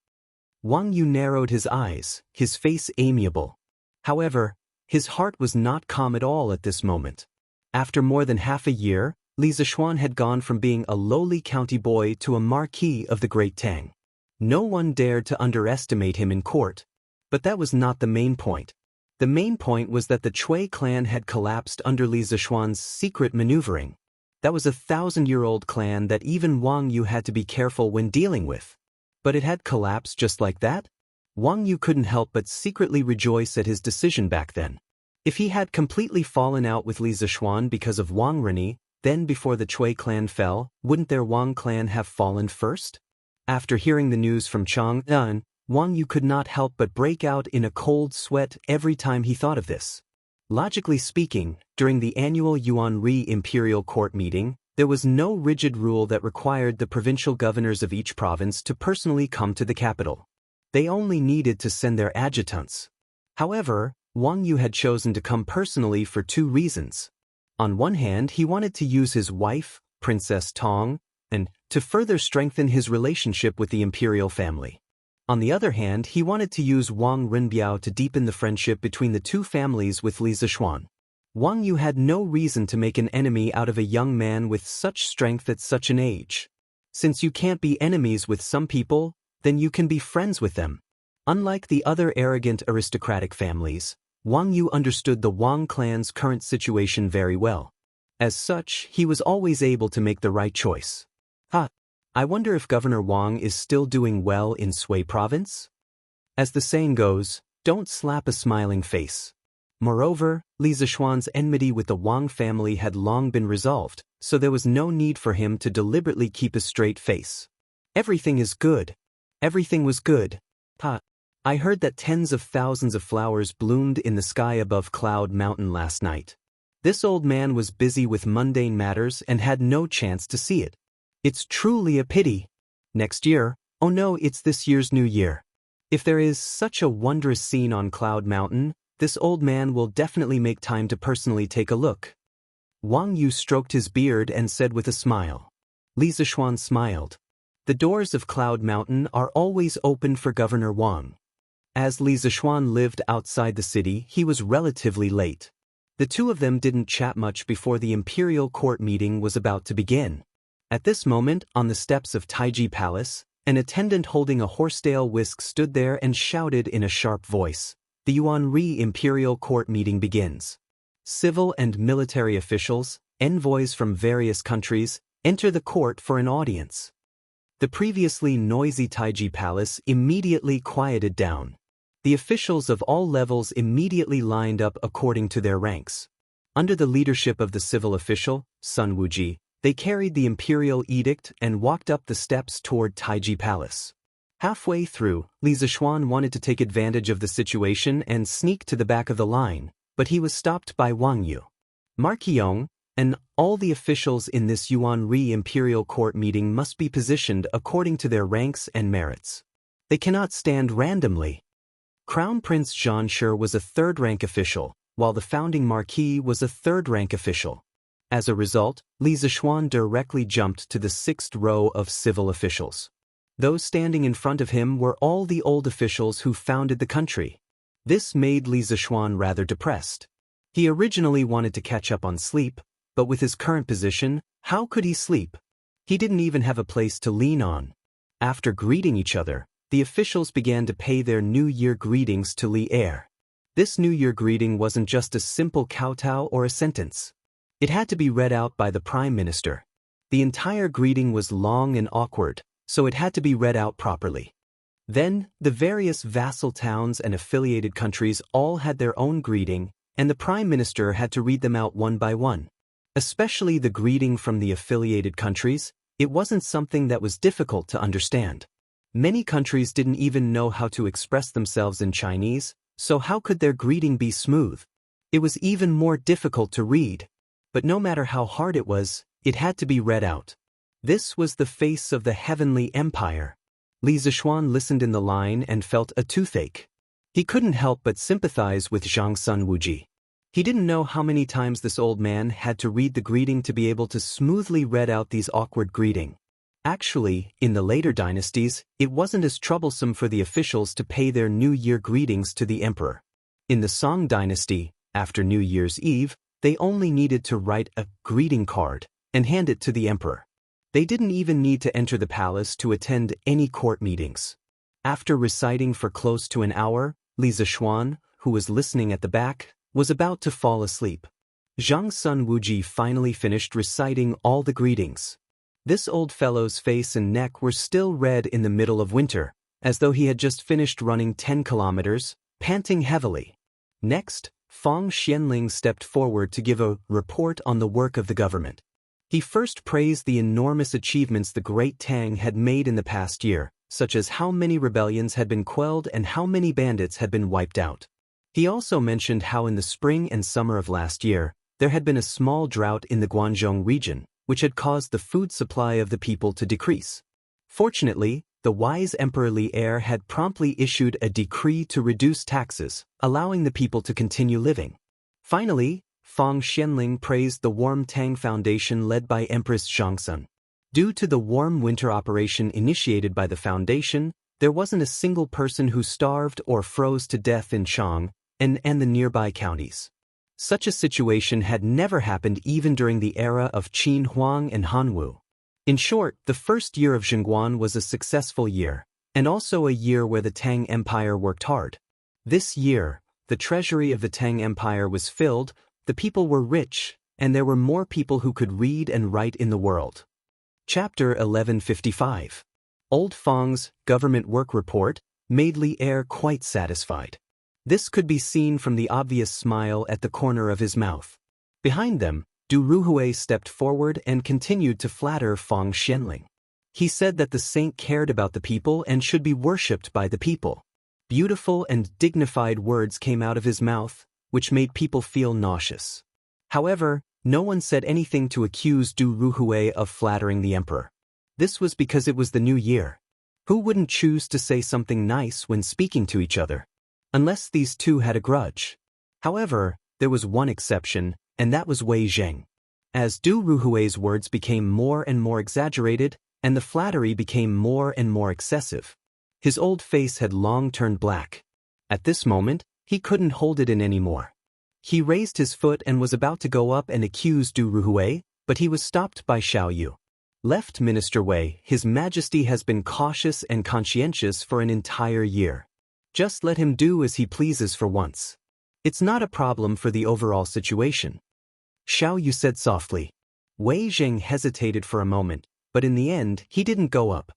Wang Yu narrowed his eyes, his face amiable. However, his heart was not calm at all at this moment. After more than half a year, Li Zixuan had gone from being a lowly county boy to a marquis of the Great Tang. No one dared to underestimate him in court. But that was not the main point. The main point was that the Chui clan had collapsed under Li Zixuan's secret maneuvering. That was a 1,000-year-old clan that even Wang Yu had to be careful when dealing with. But it had collapsed just like that? Wang Yu couldn't help but secretly rejoice at his decision back then. If he had completely fallen out with Li Zixuan because of Wang Rini, then before the Chui clan fell, wouldn't their Wang clan have fallen first? After hearing the news from Chang'an, Wang Yu could not help but break out in a cold sweat every time he thought of this. Logically speaking, during the annual Yuanri Imperial Court meeting, there was no rigid rule that required the provincial governors of each province to personally come to the capital. They only needed to send their adjutants. However, Wang Yu had chosen to come personally for two reasons. On one hand, he wanted to use his wife, Princess Tong, and to further strengthen his relationship with the imperial family. On the other hand, he wanted to use Wang Rinbiao to deepen the friendship between the two families with Li Zixuan. Wang Yu had no reason to make an enemy out of a young man with such strength at such an age. Since you can't be enemies with some people, then you can be friends with them. Unlike the other arrogant aristocratic families, Wang Yu understood the Wang clan's current situation very well. As such, he was always able to make the right choice. I wonder if Governor Wang is still doing well in Sui province? As the saying goes, don't slap a smiling face. Moreover, Li Zixuan's enmity with the Wang family had long been resolved, so there was no need for him to deliberately keep a straight face. Everything is good. Everything was good. I heard that tens of thousands of flowers bloomed in the sky above Cloud Mountain last night. This old man was busy with mundane matters and had no chance to see it. It's truly a pity. Next year, oh no, it's this year's New Year. If there is such a wondrous scene on Cloud Mountain, this old man will definitely make time to personally take a look. Wang Yu stroked his beard and said with a smile. Li Zixuan smiled. The doors of Cloud Mountain are always open for Governor Wang. As Li Zixuan lived outside the city, he was relatively late. The two of them didn't chat much before the imperial court meeting was about to begin. At this moment, on the steps of Taiji Palace, an attendant holding a horsetail whisk stood there and shouted in a sharp voice, "The Yuanri Imperial Court meeting begins." Civil and military officials, envoys from various countries, enter the court for an audience. The previously noisy Taiji Palace immediately quieted down. The officials of all levels immediately lined up according to their ranks. Under the leadership of the civil official, Sun Wuji, they carried the imperial edict and walked up the steps toward Taiji Palace. Halfway through, Li Zixuan wanted to take advantage of the situation and sneak to the back of the line, but he was stopped by Wang Yu. Marqiong, and all the officials in this Yuanri Imperial Court meeting must be positioned according to their ranks and merits. They cannot stand randomly. Crown Prince Xianxia was a third-rank official, while the founding marquis was a third-rank official. As a result, Li Zixuan directly jumped to the sixth row of civil officials. Those standing in front of him were all the old officials who founded the country. This made Li Zixuan rather depressed. He originally wanted to catch up on sleep, but with his current position, how could he sleep? He didn't even have a place to lean on. After greeting each other, the officials began to pay their New Year greetings to Li Er. This New Year greeting wasn't just a simple kowtow or a sentence. It had to be read out by the Prime Minister. The entire greeting was long and awkward, so it had to be read out properly. Then, the various vassal towns and affiliated countries all had their own greeting, and the Prime Minister had to read them out one by one. Especially the greeting from the affiliated countries, it wasn't something that was difficult to understand. Many countries didn't even know how to express themselves in Chinese, so how could their greeting be smooth? It was even more difficult to read. But no matter how hard it was, it had to be read out. This was the face of the Heavenly Empire. Li Zixuan listened in the line and felt a toothache. He couldn't help but sympathize with Sun Wuji. He didn't know how many times this old man had to read the greeting to be able to smoothly read out these awkward greeting. Actually, in the later dynasties, it wasn't as troublesome for the officials to pay their New Year greetings to the emperor. In the Song dynasty, after New Year's Eve, they only needed to write a greeting card and hand it to the emperor. They didn't even need to enter the palace to attend any court meetings. After reciting for close to an hour, Li Zixuan, who was listening at the back, was about to fall asleep. Sun Wuji finally finished reciting all the greetings. This old fellow's face and neck were still red in the middle of winter, as though he had just finished running 10 kilometers, panting heavily. Next, Fang Xianling stepped forward to give a report on the work of the government. He first praised the enormous achievements the Great Tang had made in the past year, such as how many rebellions had been quelled and how many bandits had been wiped out. He also mentioned how in the spring and summer of last year, there had been a small drought in the Guangzhou region, which had caused the food supply of the people to decrease. Fortunately, the wise Emperor Li Er had promptly issued a decree to reduce taxes, allowing the people to continue living. Finally, Fang Xianling praised the Warm Tang Foundation led by Empress Xianxia. Due to the warm winter operation initiated by the foundation, there wasn't a single person who starved or froze to death in Chang and the nearby counties. Such a situation had never happened even during the era of Qin Huang and Hanwu. In short, the first year of Zhengguan was a successful year, and also a year where the Tang Empire worked hard. This year, the treasury of the Tang Empire was filled, the people were rich, and there were more people who could read and write in the world. Chapter 1155. Old Fang's government work report made Li Er quite satisfied. This could be seen from the obvious smile at the corner of his mouth. Behind them, Du Ruhui stepped forward and continued to flatter Fang Xianling. He said that the saint cared about the people and should be worshipped by the people. Beautiful and dignified words came out of his mouth, which made people feel nauseous. However, no one said anything to accuse Du Ruhui of flattering the emperor. This was because it was the new year. Who wouldn't choose to say something nice when speaking to each other? Unless these two had a grudge. However, there was one exception, and that was Wei Zheng. As Du Ruhui's words became more and more exaggerated, and the flattery became more and more excessive, his old face had long turned black. At this moment, he couldn't hold it in anymore. He raised his foot and was about to go up and accuse Du Ruhui, but he was stopped by Xiao Yu. Left Minister Wei, His Majesty has been cautious and conscientious for an entire year. Just let him do as he pleases for once. It's not a problem for the overall situation. Xiao Yu said softly. Wei Zheng hesitated for a moment, but in the end, he didn't go up.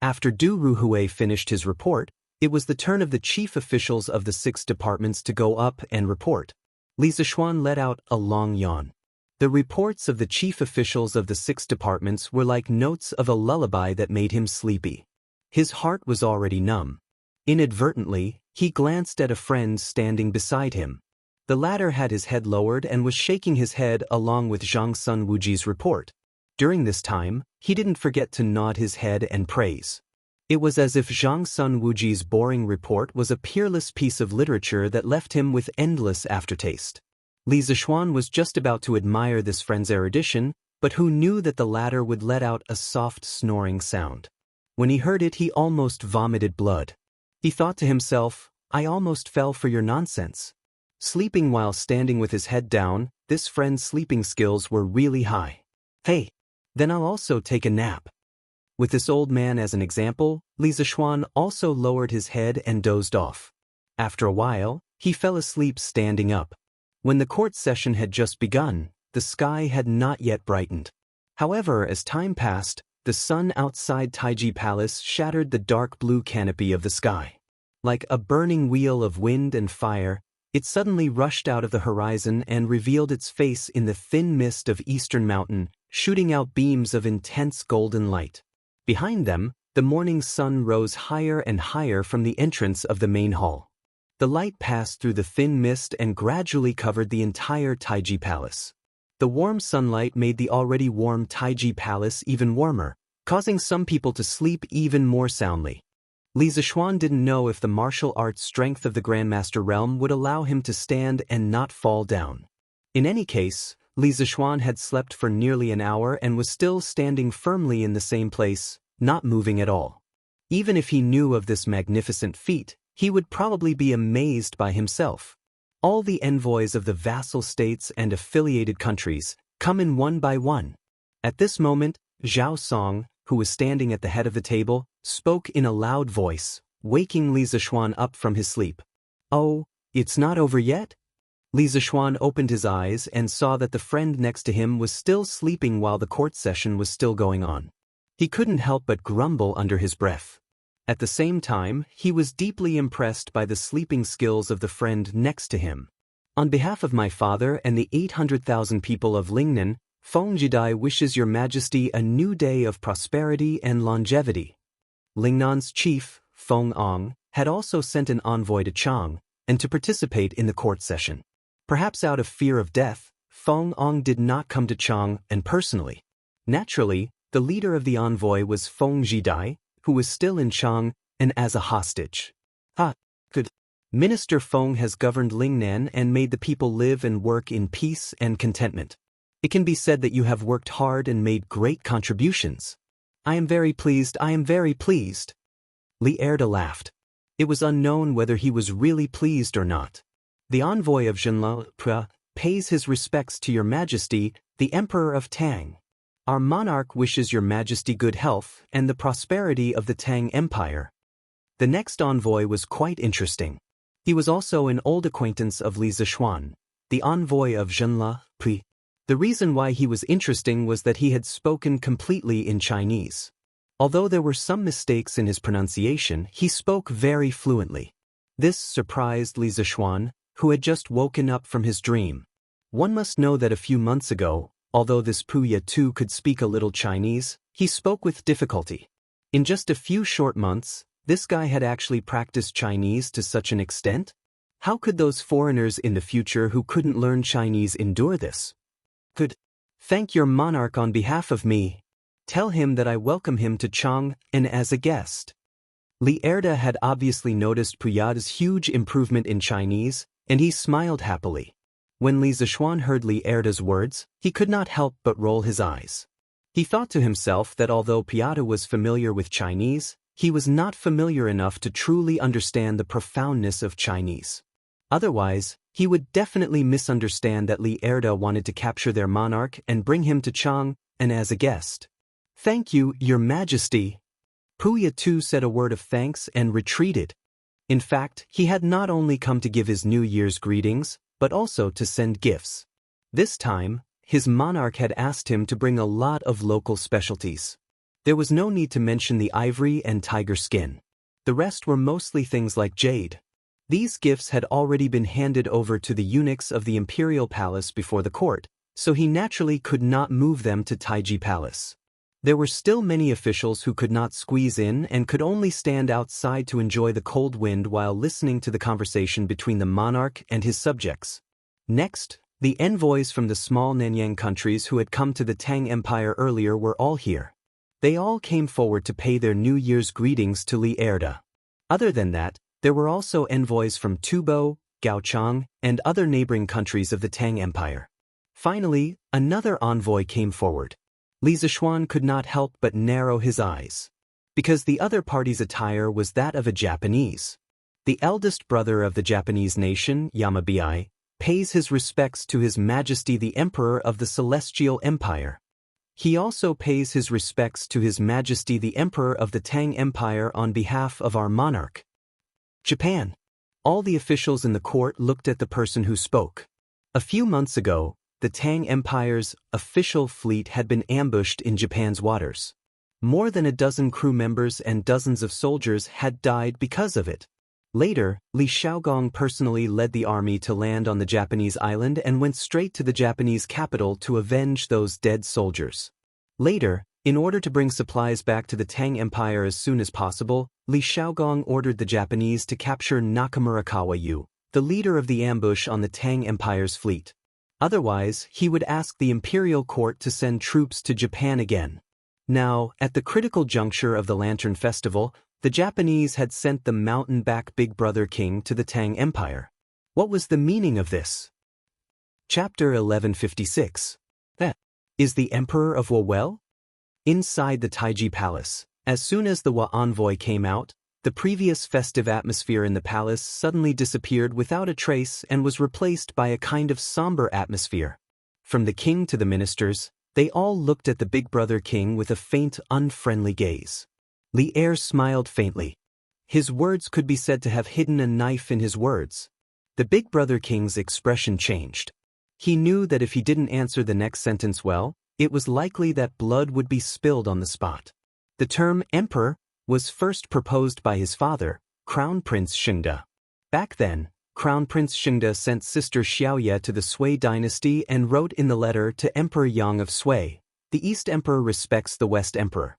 After Du Ruhui finished his report, it was the turn of the chief officials of the 6 departments to go up and report. Li Zishuan let out a long yawn. The reports of the chief officials of the 6 departments were like notes of a lullaby that made him sleepy. His heart was already numb. Inadvertently, he glanced at a friend standing beside him. The latter had his head lowered and was shaking his head along with Zhang Sun Wuji's report. During this time, he didn't forget to nod his head and praise. It was as if Zhang Sun Wuji's boring report was a peerless piece of literature that left him with endless aftertaste. Li Zishuan was just about to admire this friend's erudition, but who knew that the latter would let out a soft snoring sound. When he heard it, he almost vomited blood. He thought to himself, I almost fell for your nonsense. Sleeping while standing with his head down, this friend's sleeping skills were really high. Hey, then I'll also take a nap. With this old man as an example, Li Zishuan also lowered his head and dozed off. After a while, he fell asleep standing up. When the court session had just begun, the sky had not yet brightened. However, as time passed, the sun outside Taiji Palace shattered the dark blue canopy of the sky. Like a burning wheel of wind and fire, it suddenly rushed out of the horizon and revealed its face in the thin mist of Eastern Mountain, shooting out beams of intense golden light. Behind them, the morning sun rose higher and higher from the entrance of the main hall. The light passed through the thin mist and gradually covered the entire Taiji Palace. The warm sunlight made the already warm Taiji Palace even warmer, causing some people to sleep even more soundly. Li Zishuan didn't know if the martial arts strength of the Grandmaster realm would allow him to stand and not fall down. In any case, Li Zishuan had slept for nearly an hour and was still standing firmly in the same place, not moving at all. Even if he knew of this magnificent feat, he would probably be amazed by himself. All the envoys of the vassal states and affiliated countries come in one by one. At this moment, Zhao Song, who was standing at the head of the table, spoke in a loud voice, waking Li Zishuan up from his sleep. Oh, it's not over yet? Li Zishuan opened his eyes and saw that the friend next to him was still sleeping while the court session was still going on. He couldn't help but grumble under his breath. At the same time, he was deeply impressed by the sleeping skills of the friend next to him. On behalf of my father and the 800,000 people of Lingnan, Feng Jidai wishes your majesty a new day of prosperity and longevity. Lingnan's chief, Feng Ong, had also sent an envoy to Chang, and to participate in the court session. Perhaps out of fear of death, Feng Ong did not come to Chang and personally. Naturally, the leader of the envoy was Feng Jidai, who was still in Chang and as a hostage. Good. Minister Feng has governed Lingnan and made the people live and work in peace and contentment. It can be said that you have worked hard and made great contributions. I am very pleased. Li Erda laughed. It was unknown whether he was really pleased or not. The envoy of Zhenla pays his respects to your majesty, the Emperor of Tang. Our monarch wishes your majesty good health and the prosperity of the Tang Empire. The next envoy was quite interesting. He was also an old acquaintance of Li Zishuan, the envoy of Zhenla. The reason why he was interesting was that he had spoken completely in Chinese. Although there were some mistakes in his pronunciation, he spoke very fluently. This surprised Li Zishuan, who had just woken up from his dream. One must know that a few months ago, although this Puya too could speak a little Chinese, he spoke with difficulty. In just a few short months, this guy had actually practiced Chinese to such an extent? How could those foreigners in the future who couldn't learn Chinese endure this? Good. Thank your monarch on behalf of me. Tell him that I welcome him to Chang and as a guest. Li Erda had obviously noticed Puyada's huge improvement in Chinese, and he smiled happily. When Li Zishuan heard Li Erda's words, he could not help but roll his eyes. He thought to himself that although Puyada was familiar with Chinese, He was not familiar enough to truly understand the profoundness of Chinese. Otherwise, he would definitely misunderstand that Li Erda wanted to capture their monarch and bring him to Chang, and as a guest. "Thank you, Your Majesty." Puya too said a word of thanks and retreated. In fact, he had not only come to give his New Year's greetings, but also to send gifts. This time, his monarch had asked him to bring a lot of local specialties. There was no need to mention the ivory and tiger skin. The rest were mostly things like jade. These gifts had already been handed over to the eunuchs of the imperial palace before the court, so he naturally could not move them to Taiji Palace. There were still many officials who could not squeeze in and could only stand outside to enjoy the cold wind while listening to the conversation between the monarch and his subjects. Next, the envoys from the small Nanyang countries who had come to the Tang Empire earlier were all here. They all came forward to pay their New Year's greetings to Li Erda. Other than that, there were also envoys from Tubo, Gaochang, and other neighboring countries of the Tang Empire. Finally, another envoy came forward. Li Zishuan could not help but narrow his eyes. Because the other party's attire was that of a Japanese. The eldest brother of the Japanese nation, Yamabai, pays his respects to His Majesty the Emperor of the Celestial Empire. He also pays his respects to His Majesty the Emperor of the Tang Empire on behalf of our monarch. Japan. All the officials in the court looked at the person who spoke. A few months ago, the Tang Empire's official fleet had been ambushed in Japan's waters. More than a dozen crew members and dozens of soldiers had died because of it. Later, Li Shaogong personally led the army to land on the Japanese island and went straight to the Japanese capital to avenge those dead soldiers. Later, in order to bring supplies back to the Tang Empire as soon as possible, Li Shaogong ordered the Japanese to capture Nakamurakawa Yu, the leader of the ambush on the Tang Empire's fleet. Otherwise, he would ask the imperial court to send troops to Japan again. Now, at the critical juncture of the Lantern Festival, the Japanese had sent the mountain-back Big Brother King to the Tang Empire. What was the meaning of this? Chapter 1156. That is the Emperor of Wa well? Inside the Taiji Palace, as soon as the Wa envoy came out, the previous festive atmosphere in the palace suddenly disappeared without a trace and was replaced by a kind of somber atmosphere. From the king to the ministers, they all looked at the Big Brother King with a faint, unfriendly gaze. Li Er smiled faintly. His words could be said to have hidden a knife in his words. The Big Brother King's expression changed. He knew that if he didn't answer the next sentence well, it was likely that blood would be spilled on the spot. The term emperor was first proposed by his father, Crown Prince Shengde. Back then, Crown Prince Shengde sent sister Xiaoye to the Sui dynasty and wrote in the letter to Emperor Yang of Sui, "The East Emperor respects the West Emperor."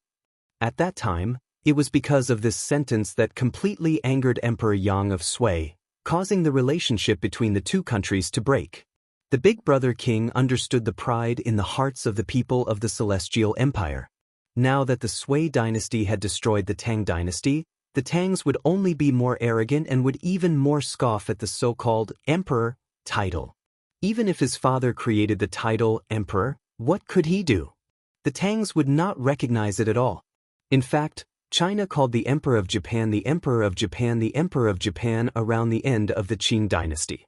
At that time, it was because of this sentence that completely angered Emperor Yang of Sui, causing the relationship between the two countries to break. The Big Brother King understood the pride in the hearts of the people of the Celestial Empire. Now that the Sui dynasty had destroyed the Tang dynasty, the Tangs would only be more arrogant and would even more scoff at the so-called emperor title. Even if his father created the title emperor, what could he do? The Tangs would not recognize it at all. In fact, China called the Emperor of Japan the Emperor of Japan the Emperor of Japan around the end of the Qing dynasty.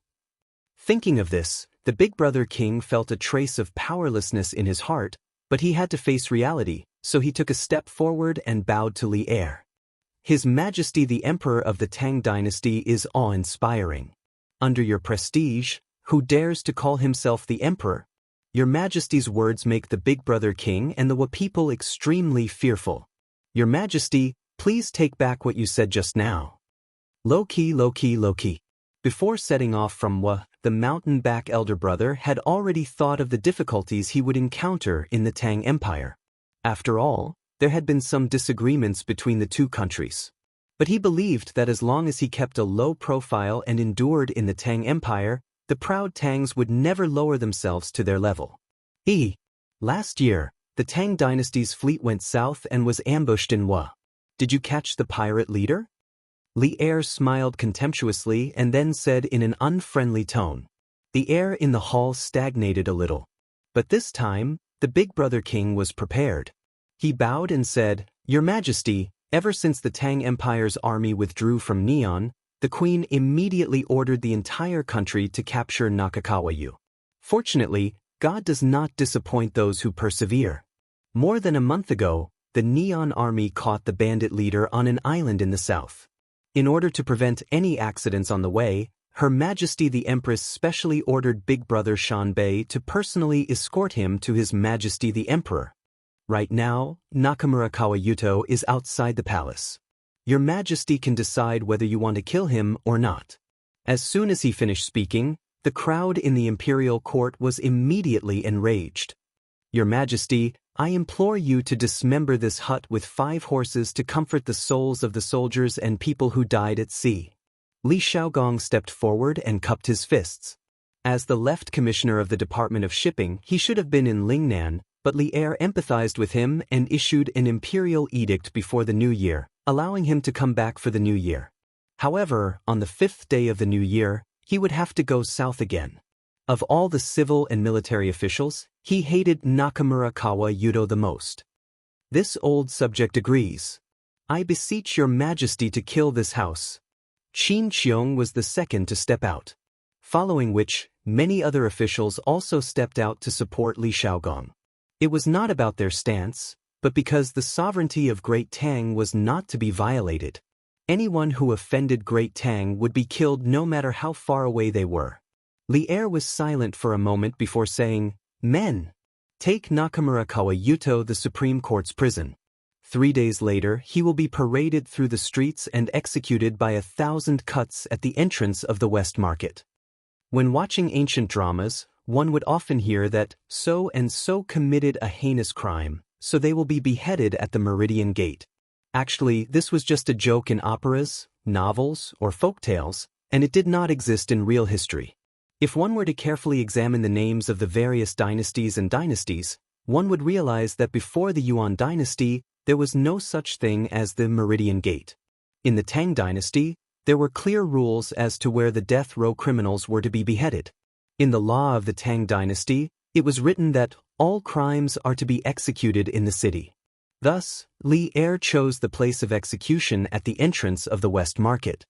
Thinking of this, the Big Brother King felt a trace of powerlessness in his heart, but he had to face reality, so he took a step forward and bowed to Li Er. His Majesty the Emperor of the Tang dynasty is awe-inspiring. Under your prestige, who dares to call himself the Emperor? Your Majesty's words make the Big Brother King and the Wa people extremely fearful. Your Majesty, please take back what you said just now. Low-key, low-key, low-key. Before setting off from Wa, the mountain-back elder brother had already thought of the difficulties he would encounter in the Tang Empire. After all, there had been some disagreements between the two countries. But he believed that as long as he kept a low profile and endured in the Tang Empire, the proud Tangs would never lower themselves to their level. Last year, the Tang dynasty's fleet went south and was ambushed in Wa. Did you catch the pirate leader? Li Er smiled contemptuously and then said in an unfriendly tone. The air in the hall stagnated a little. But this time, the Big Brother King was prepared. He bowed and said, Your Majesty, Ever since the Tang Empire's army withdrew from Neon, the queen immediately ordered the entire country to capture Nakakawa-yu. Fortunately, God does not disappoint those who persevere. More than a month ago, the Neon army caught the bandit leader on an island in the south. In order to prevent any accidents on the way, Her Majesty the Empress specially ordered Big Brother Shanbei to personally escort him to His Majesty the Emperor. Right now, Nakamura Kawayuto is outside the palace. Your Majesty can decide whether you want to kill him or not. As soon as he finished speaking, the crowd in the imperial court was immediately enraged. Your Majesty, I implore you to dismember this hut with 5 horses to comfort the souls of the soldiers and people who died at sea. Li Xiaogong stepped forward and cupped his fists. As the left commissioner of the Department of Shipping, he should have been in Lingnan, but Li Er empathized with him and issued an imperial edict before the new year, allowing him to come back for the new year. However, on the 5th day of the new year, he would have to go south again. Of all the civil and military officials, he hated Nakamura Kawayuto the most. This old subject agrees. I beseech your Majesty to kill this house. Qin Qiong was the second to step out. Following which, many other officials also stepped out to support Li Xiaogong. It was not about their stance, but because the sovereignty of Great Tang was not to be violated. Anyone who offended Great Tang would be killed no matter how far away they were. Li Er was silent for a moment before saying, Men, take Nakamura Kawayuto the Supreme Court's prison. 3 days later, he will be paraded through the streets and executed by 1,000 cuts at the entrance of the West Market. When watching ancient dramas, one would often hear that so and so committed a heinous crime, so they will be beheaded at the Meridian Gate. Actually, this was just a joke in operas, novels, or folk tales, and it did not exist in real history. If one were to carefully examine the names of the various dynasties, one would realize that before the Yuan dynasty, there was no such thing as the Meridian Gate. In the Tang dynasty, there were clear rules as to where the death row criminals were to be beheaded. In the law of the Tang dynasty, it was written that all crimes are to be executed in the city. Thus, Li Er chose the place of execution at the entrance of the West Market.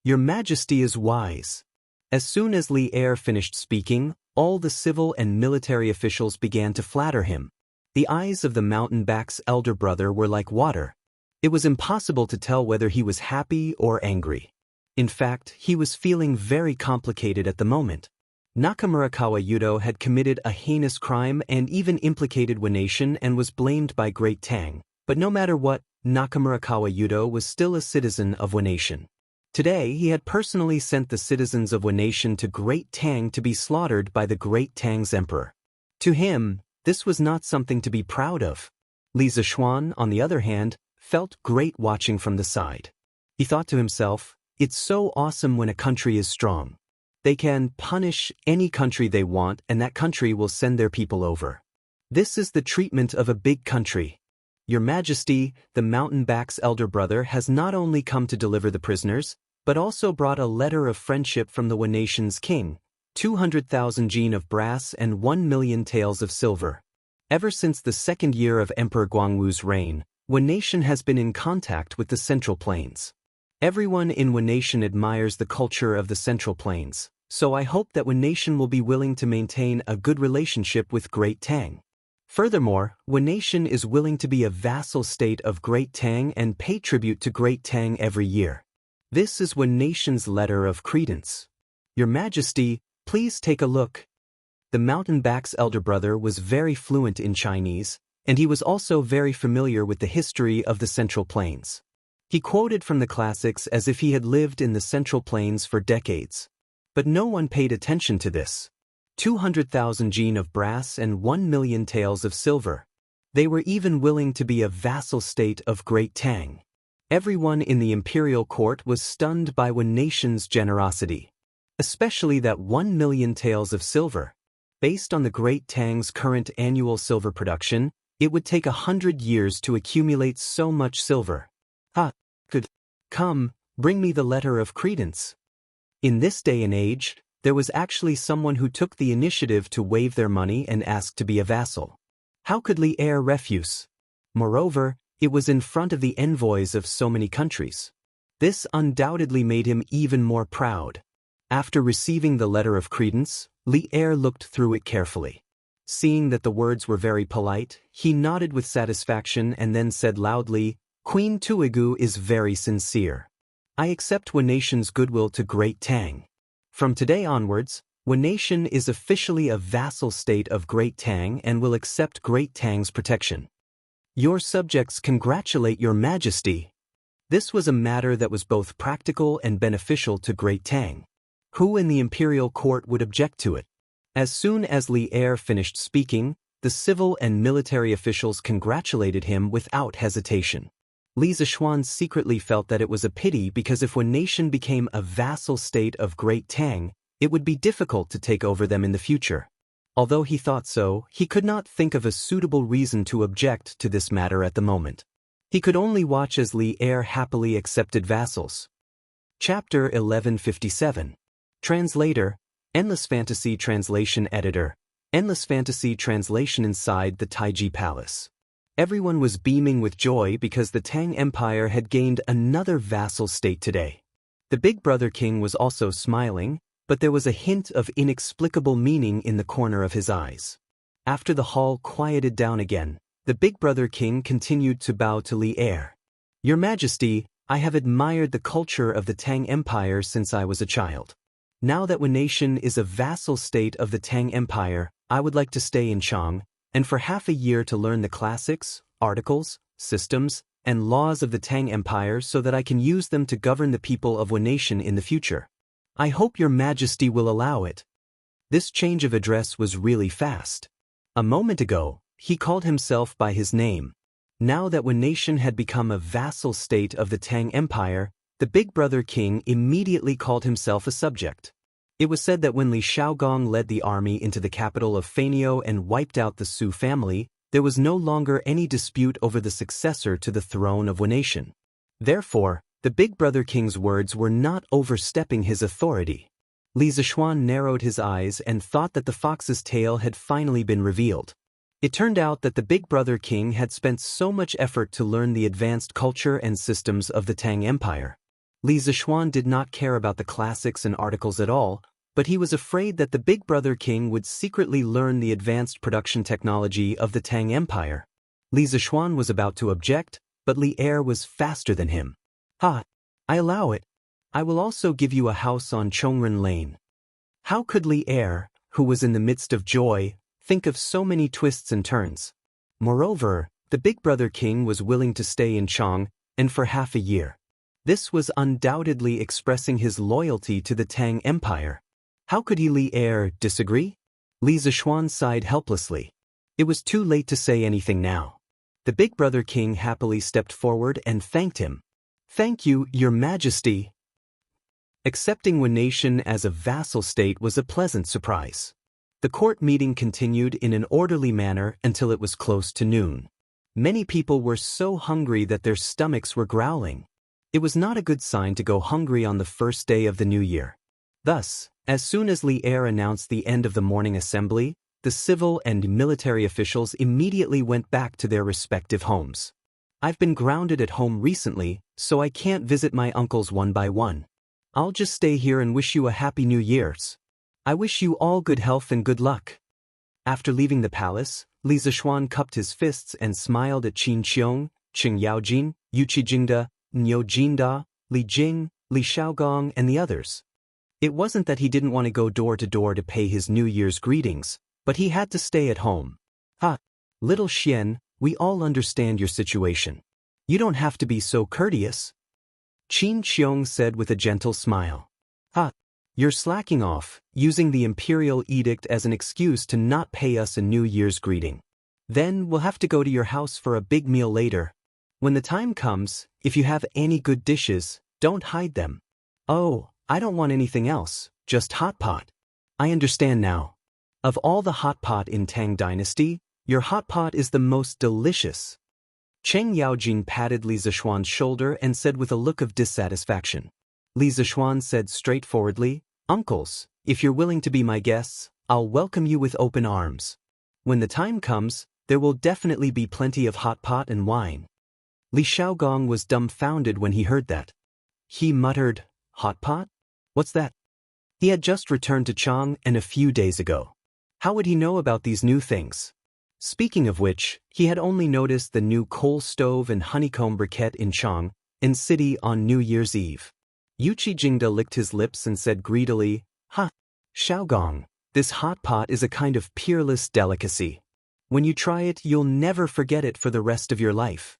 Your Majesty is wise. As soon as Li Er finished speaking, all the civil and military officials began to flatter him. The eyes of the mountain-back's elder brother were like water. It was impossible to tell whether he was happy or angry. In fact, he was feeling very complicated at the moment. Nakamura Kawayuto had committed a heinous crime and even implicated Wanation and was blamed by Great Tang. But no matter what, Nakamura Kawayuto was still a citizen of Wanation. Today, he had personally sent the citizens of Wanation to Great Tang to be slaughtered by the Great Tang's emperor. To him, this was not something to be proud of. Li Zishuan, on the other hand, felt great watching from the side. He thought to himself, it's so awesome when a country is strong. They can punish any country they want and that country will send their people over. This is the treatment of a big country. Your Majesty, the mountain-back's elder brother has not only come to deliver the prisoners, but also brought a letter of friendship from the Wanation's king, 200,000 jin of brass and 1 million taels of silver. Ever since the 2nd year of Emperor Guangwu's reign, Wanation has been in contact with the Central Plains. Everyone in Wanation admires the culture of the Central Plains, so I hope that Wanation will be willing to maintain a good relationship with Great Tang. Furthermore, Wanation is willing to be a vassal state of Great Tang and pay tribute to Great Tang every year. This is Wanation's letter of credence. Your Majesty, please take a look. The mountain-back's elder brother was very fluent in Chinese, and he was also very familiar with the history of the Central Plains. He quoted from the classics as if he had lived in the Central Plains for decades. But no one paid attention to this. 200,000 jin of brass and 1 million taels of silver. They were even willing to be a vassal state of Great Tang. Everyone in the imperial court was stunned by Wanation's generosity. Especially that 1 million taels of silver. Based on the Great Tang's current annual silver production, it would take 100 years to accumulate so much silver. Good. Come, bring me the letter of credence. In this day and age, there was actually someone who took the initiative to waive their money and ask to be a vassal. How could Li Er refuse? Moreover, It was in front of the envoys of so many countries. This undoubtedly made him even more proud. After receiving the letter of credence, Li Er looked through it carefully. Seeing that the words were very polite, he nodded with satisfaction and then said loudly, "Queen Tuigu is very sincere. I accept Wen Nation's goodwill to Great Tang. From today onwards, Wen Nation is officially a vassal state of Great Tang and will accept Great Tang's protection. Your subjects congratulate your majesty." This was a matter that was both practical and beneficial to Great Tang. Who in the imperial court would object to it? As soon as Li Er finished speaking, the civil and military officials congratulated him without hesitation. Li Zishuan secretly felt that it was a pity because if Wen Nation became a vassal state of Great Tang, it would be difficult to take over them in the future. Although he thought so, he could not think of a suitable reason to object to this matter at the moment. He could only watch as Li Er happily accepted vassals. Chapter 1157. Translator, Endless Fantasy Translation Editor, Endless Fantasy Translation. Inside the Taiji Palace, everyone was beaming with joy because the Tang Empire had gained another vassal state today. The Big Brother King was also smiling, but there was a hint of inexplicable meaning in the corner of his eyes. After the hall quieted down again, the Big Brother King continued to bow to Li Er. "Your Majesty, I have admired the culture of the Tang Empire since I was a child. Now that Wen Nation is a vassal state of the Tang Empire, I would like to stay in Chang, and for half a year to learn the classics, articles, systems, and laws of the Tang Empire so that I can use them to govern the people of Wen Nation in the future. I hope your Majesty will allow it." This change of address was really fast. A moment ago, he called himself by his name. Now that Wen Nation had become a vassal state of the Tang Empire, the Big Brother King immediately called himself a subject. It was said that when Li Shaogong led the army into the capital of Fanio and wiped out the Su family, there was no longer any dispute over the successor to the throne of Wen Nation. Therefore, the Big Brother King's words were not overstepping his authority. Li Zishuan narrowed his eyes and thought that the fox's tail had finally been revealed. It turned out that the Big Brother King had spent so much effort to learn the advanced culture and systems of the Tang Empire. Li Zishuan did not care about the classics and articles at all, but he was afraid that the Big Brother King would secretly learn the advanced production technology of the Tang Empire. Li Zishuan was about to object, but Li Er was faster than him. "Ha! I allow it. I will also give you a house on Chongren Lane." How could Li Er, who was in the midst of joy, think of so many twists and turns? Moreover, the Big Brother King was willing to stay in Chang, and for half a year. This was undoubtedly expressing his loyalty to the Tang Empire. How could Li Er disagree? Li Zishuan sighed helplessly. It was too late to say anything now. The Big Brother King happily stepped forward and thanked him. "Thank you, Your Majesty." Accepting Wen Nation as a vassal state was a pleasant surprise. The court meeting continued in an orderly manner until it was close to noon. Many people were so hungry that their stomachs were growling. It was not a good sign to go hungry on the first day of the new year. Thus, as soon as Li Er announced the end of the morning assembly, the civil and military officials immediately went back to their respective homes. "I've been grounded at home recently, so I can't visit my uncles one by one. I'll just stay here and wish you a happy New Year's. I wish you all good health and good luck." After leaving the palace, Li Zishuan cupped his fists and smiled at Qin Qiong, Qing Yaojin, Yu Qijingda, Niu Jinda, Li Jing, Li Shaogong, and the others. It wasn't that he didn't want to go door to door to pay his New Year's greetings, but he had to stay at home. "Ha! Little Xian, we all understand your situation. You don't have to be so courteous," Qin Qiong said with a gentle smile. "Ha! You're slacking off, using the imperial edict as an excuse to not pay us a New Year's greeting. Then we'll have to go to your house for a big meal later. When the time comes, if you have any good dishes, don't hide them." "Oh, I don't want anything else, just hot pot." "I understand now. Of all the hot pot in Tang Dynasty, your hot pot is the most delicious." Cheng Yaojin patted Li Zishuan's shoulder and said with a look of dissatisfaction. Li Zishuan said straightforwardly, "Uncles, if you're willing to be my guests, I'll welcome you with open arms. When the time comes, there will definitely be plenty of hot pot and wine." Li Xiaogong was dumbfounded when he heard that. He muttered, "Hot pot? What's that?" He had just returned to Chang'an a few days ago. How would he know about these new things? Speaking of which, he had only noticed the new coal stove and honeycomb briquette in Chang'an City on New Year's Eve. Yuqi Jingda licked his lips and said greedily, "Ha! Xiaogong, this hot pot is a kind of peerless delicacy. When you try it, you'll never forget it for the rest of your life."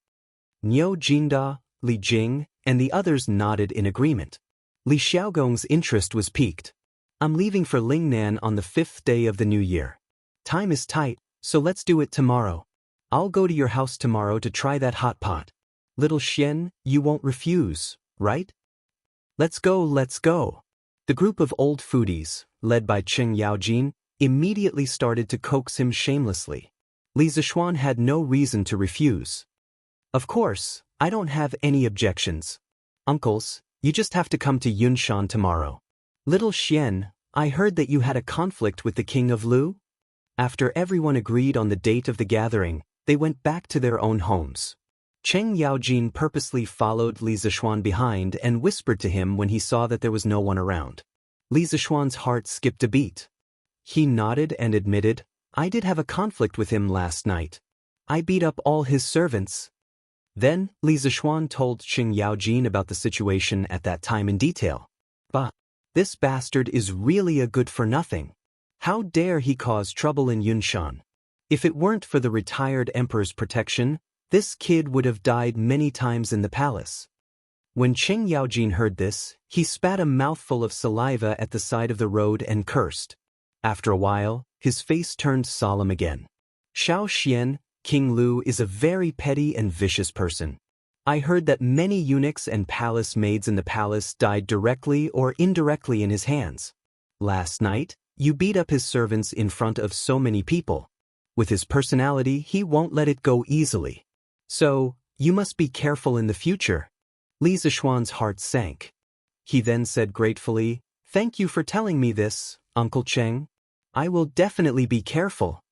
Niu Jingda, Li Jing, and the others nodded in agreement. Li Xiaogong's interest was piqued. "I'm leaving for Lingnan on the 5th day of the new year. Time is tight, so let's do it tomorrow. I'll go to your house tomorrow to try that hot pot. Little Xian, you won't refuse, right?" "Let's go, let's go." The group of old foodies, led by Cheng Yaojin, immediately started to coax him shamelessly. Li Zishuan had no reason to refuse. "Of course, I don't have any objections. Uncles, you just have to come to Yunshan tomorrow. Little Xian, I heard that you had a conflict with the king of Lu?" After everyone agreed on the date of the gathering, they went back to their own homes. Cheng Yaojin purposely followed Li Zishuan behind and whispered to him when he saw that there was no one around. Li Zishuan's heart skipped a beat. He nodded and admitted, "I did have a conflict with him last night. I beat up all his servants." Then, Li Zishuan told Cheng Yaojin about the situation at that time in detail. "Bah, this bastard is really a good-for-nothing. How dare he cause trouble in Yunshan? If it weren't for the retired emperor's protection, this kid would have died many times in the palace." When Cheng Yaojin heard this, he spat a mouthful of saliva at the side of the road and cursed. After a while, his face turned solemn again. "Xiao Xian, King Lu is a very petty and vicious person. I heard that many eunuchs and palace maids in the palace died directly or indirectly in his hands. Last night, you beat up his servants in front of so many people. With his personality, he won't let it go easily. So, you must be careful in the future." Li Zishuan's heart sank. He then said gratefully, "Thank you for telling me this, Uncle Cheng. I will definitely be careful."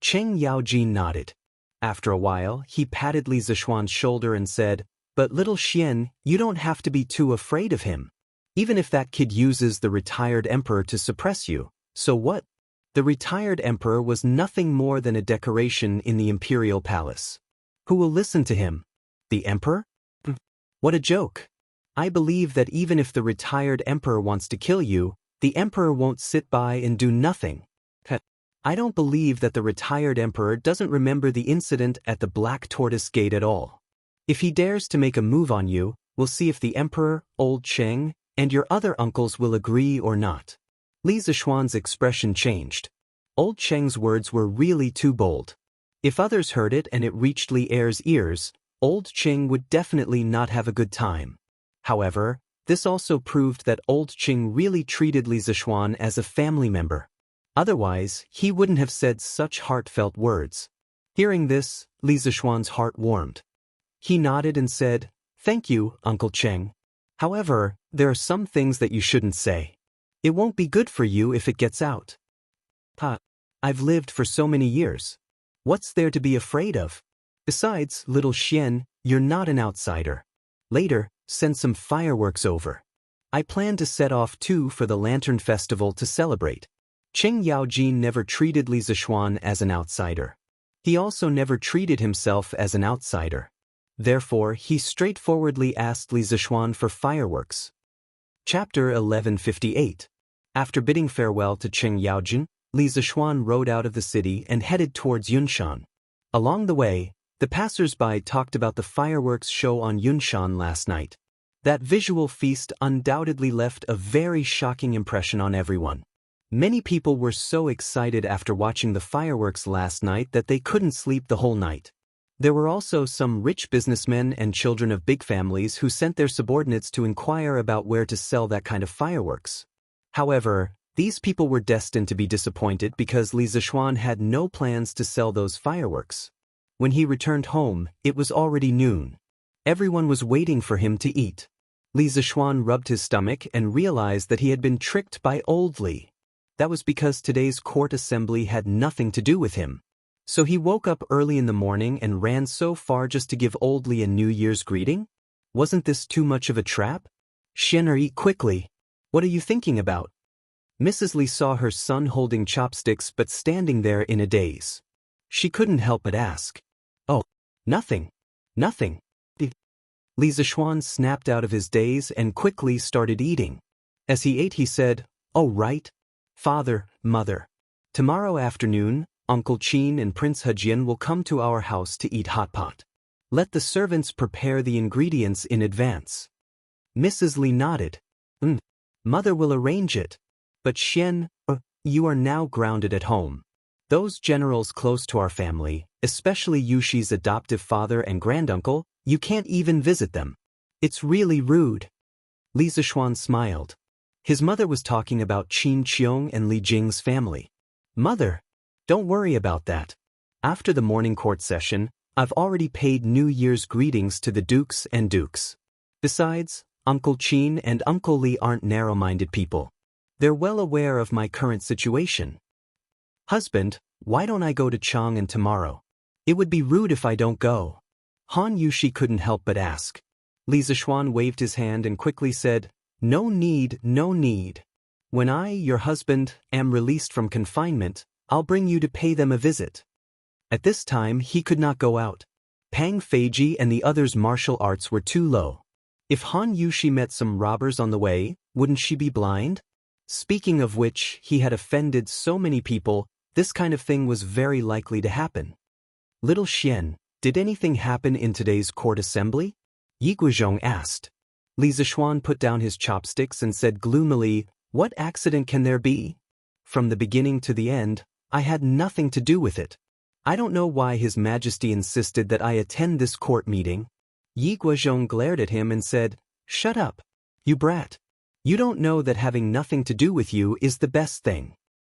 Cheng Yaojin nodded. After a while, he patted Li Zishuan's shoulder and said, "But little Xian, you don't have to be too afraid of him. Even if that kid uses the retired emperor to suppress you, so what? The retired emperor was nothing more than a decoration in the imperial palace. Who will listen to him? The emperor? What a joke. I believe that even if the retired emperor wants to kill you, the emperor won't sit by and do nothing. I don't believe that the retired emperor doesn't remember the incident at the Black Tortoise Gate at all. If he dares to make a move on you, we'll see if the emperor, old Cheng, and your other uncles will agree or not." Li Zishuan's expression changed. Old Cheng's words were really too bold. If others heard it and it reached Li Er's ears, old Cheng would definitely not have a good time. However, this also proved that old Cheng really treated Li Zishuan as a family member. Otherwise, he wouldn't have said such heartfelt words. Hearing this, Li Zishuan's heart warmed. He nodded and said, "Thank you, Uncle Cheng. However, there are some things that you shouldn't say. It won't be good for you if it gets out." I've lived for so many years. What's there to be afraid of? Besides, little Xian, you're not an outsider. Later, send some fireworks over. I plan to set off too for the Lantern Festival to celebrate." Cheng Yaojin never treated Li Zishuan as an outsider. He also never treated himself as an outsider. Therefore, he straightforwardly asked Li Zishuan for fireworks. Chapter 1158. After bidding farewell to Cheng Yaojin, Li Zishuan rode out of the city and headed towards Yunshan. Along the way, the passers-by talked about the fireworks show on Yunshan last night. That visual feast undoubtedly left a very shocking impression on everyone. Many people were so excited after watching the fireworks last night that they couldn't sleep the whole night. There were also some rich businessmen and children of big families who sent their subordinates to inquire about where to sell that kind of fireworks. However, these people were destined to be disappointed because Li Zishuan had no plans to sell those fireworks. When he returned home, it was already noon. Everyone was waiting for him to eat. Li Zishuan rubbed his stomach and realized that he had been tricked by old Li. That was because today's court assembly had nothing to do with him. So he woke up early in the morning and ran so far just to give old Li a New Year's greeting? Wasn't this too much of a trap? Xianxia, eat quickly. What are you thinking about? Mrs. Li saw her son holding chopsticks but standing there in a daze. She couldn't help but ask. Oh, nothing. Nothing. Li Zishuan snapped out of his daze and quickly started eating. As he ate he said, "Oh right. Father, Mother. Tomorrow afternoon, Uncle Qin and Prince Hejian will come to our house to eat hot pot. Let the servants prepare the ingredients in advance." Mrs. Li nodded. Mother will arrange it. But Xian, you are now grounded at home. Those generals close to our family, especially Yushi's adoptive father and granduncle, you can't even visit them. It's really rude. Li Zishuan smiled. His mother was talking about Qin Qiong and Li Jing's family. Mother, don't worry about that. After the morning court session, I've already paid New Year's greetings to the dukes and dukes. Besides, Uncle Qin and Uncle Li aren't narrow-minded people. They're well aware of my current situation. Husband, why don't I go to Chang'an tomorrow? It would be rude if I don't go. Han Yushi couldn't help but ask. Li Zishuan waved his hand and quickly said, No need, no need. When I, your husband, am released from confinement, I'll bring you to pay them a visit. At this time he could not go out. Pang Feiji and the others' martial arts were too low. If Han Yushi met some robbers on the way, wouldn't she be blind? Speaking of which, he had offended so many people, this kind of thing was very likely to happen. Little Xian, did anything happen in today's court assembly? Yi Guizhong asked. Li Zishuan put down his chopsticks and said gloomily, What accident can there be? From the beginning to the end, I had nothing to do with it. I don't know why His Majesty insisted that I attend this court meeting. Yi Guizhong glared at him and said, Shut up, you brat. You don't know that having nothing to do with you is the best thing.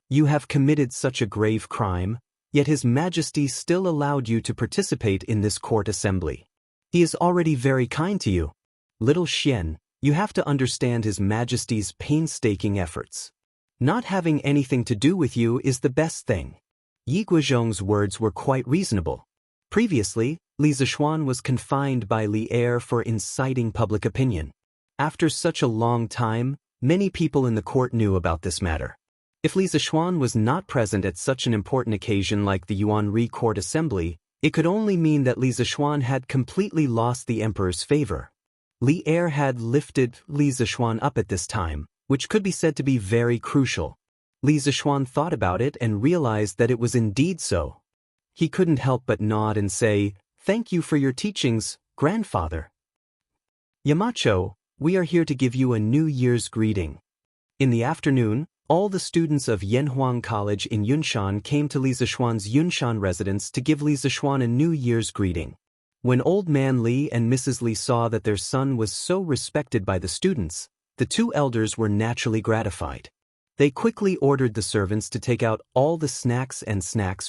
You have committed such a grave crime, yet His Majesty still allowed you to participate in this court assembly. He is already very kind to you. Little Xian, you have to understand His Majesty's painstaking efforts. Not having anything to do with you is the best thing. Yi Guizhong's words were quite reasonable. Previously, Li Zishuan was confined by Li Er for inciting public opinion. After such a long time, many people in the court knew about this matter. If Li Zishuan was not present at such an important occasion like the Yuanri Court Assembly, it could only mean that Li Zishuan had completely lost the emperor's favor. Li Er had lifted Li Zishuan up at this time, which could be said to be very crucial. Li Zishuan thought about it and realized that it was indeed so. He couldn't help but nod and say, Thank you for your teachings, grandfather. Yamacho, we are here to give you a New Year's greeting. In the afternoon, all the students of Yanhuang College in Yunshan came to Li Zishuan's Yunshan residence to give Li Zishuan a New Year's greeting. When Old Man Li and Mrs. Li saw that their son was so respected by the students, the two elders were naturally gratified. They quickly ordered the servants to take out all the snacks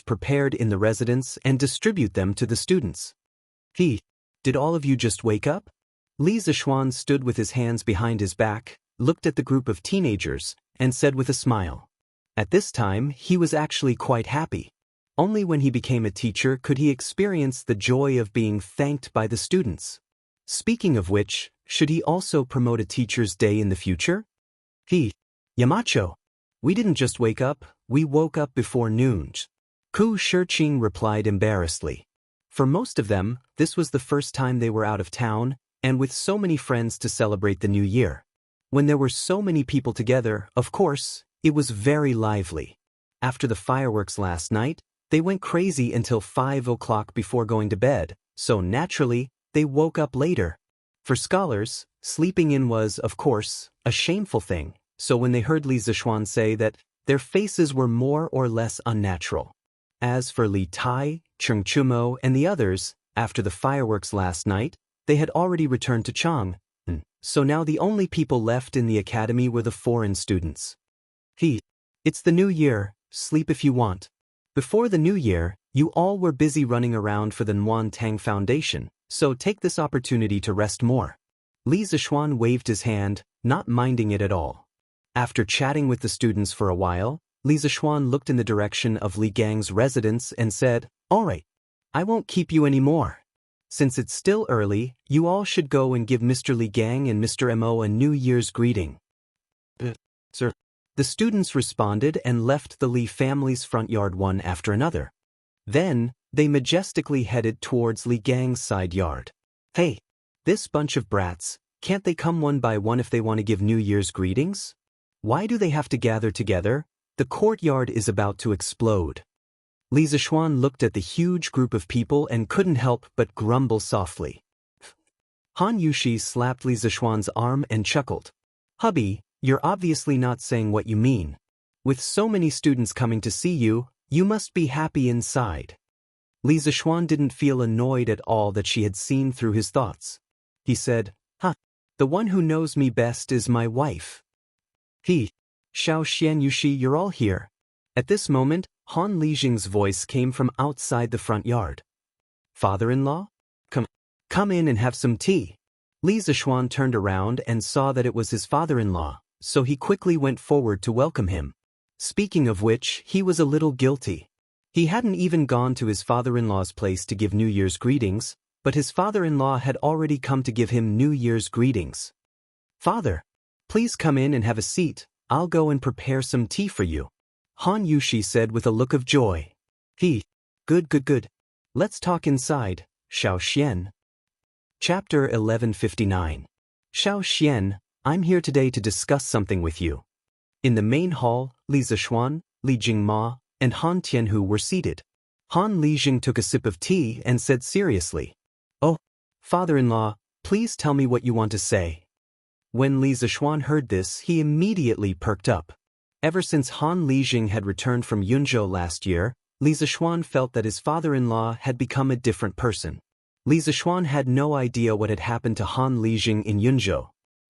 prepared in the residence and distribute them to the students. Did all of you just wake up? Li Zishuan stood with his hands behind his back, looked at the group of teenagers, and said with a smile. At this time, he was actually quite happy. Only when he became a teacher could he experience the joy of being thanked by the students. Speaking of which, should he also promote a teacher's day in the future? Yamacho, we didn't just wake up, we woke up before noon. Ku Shiqing replied embarrassedly. For most of them, this was the first time they were out of town, and with so many friends to celebrate the new year. When there were so many people together, of course, it was very lively. After the fireworks last night, they went crazy until 5 o'clock before going to bed, so naturally, they woke up later. For scholars, sleeping in was, of course, a shameful thing, so when they heard Li Zishuan say that, their faces were more or less unnatural. As for Li Tai, Cheng Chumo, and the others, after the fireworks last night, they had already returned to Chang'an, so now the only people left in the academy were the foreign students. It's the new year, sleep if you want. Before the new year, you all were busy running around for the Nuan Tang Foundation, so take this opportunity to rest more. Li Zishuan waved his hand, not minding it at all. After chatting with the students for a while, Li Zixuan looked in the direction of Li Gang's residence and said, "All right, I won't keep you anymore. Since it's still early, you all should go and give Mr. Li Gang and Mr. Mo a New Year's greeting." Sir. The students responded and left the Li family's front yard one after another. Then, they majestically headed towards Li Gang's side yard. "Hey, this bunch of brats, can't they come one by one if they want to give New Year's greetings? Why do they have to gather together? The courtyard is about to explode." Li Zixuan looked at the huge group of people and couldn't help but grumble softly. Han Yushi slapped Li Zixuan's arm and chuckled. "Hubby, you're obviously not saying what you mean. With so many students coming to see you, you must be happy inside." Li Zixuan didn't feel annoyed at all that she had seen through his thoughts. He said, "The one who knows me best is my wife." "Xiao Xian Yushi, you're all here." At this moment, Han Lijing's voice came from outside the front yard. "Father-in-law? Come in and have some tea." Li Zixuan turned around and saw that it was his father-in-law, so he quickly went forward to welcome him. Speaking of which, he was a little guilty. He hadn't even gone to his father-in-law's place to give New Year's greetings, but his father-in-law had already come to give him New Year's greetings. "Father, please come in and have a seat. I'll go and prepare some tea for you," Han Yushi said with a look of joy. Good. Let's talk inside, Xiao Xian." Chapter 1159. "Xiao Xian, I'm here today to discuss something with you." In the main hall, Li Zixuan, Li Jingma, and Han Tianhu were seated. Han Lijing took a sip of tea and said seriously, "Oh, father-in-law, please tell me what you want to say." When Li Zixuan heard this, he immediately perked up. Ever since Han Lijing had returned from Yunzhou last year, Li Zixuan felt that his father-in-law had become a different person. Li Zixuan had no idea what had happened to Han Lijing in Yunzhou.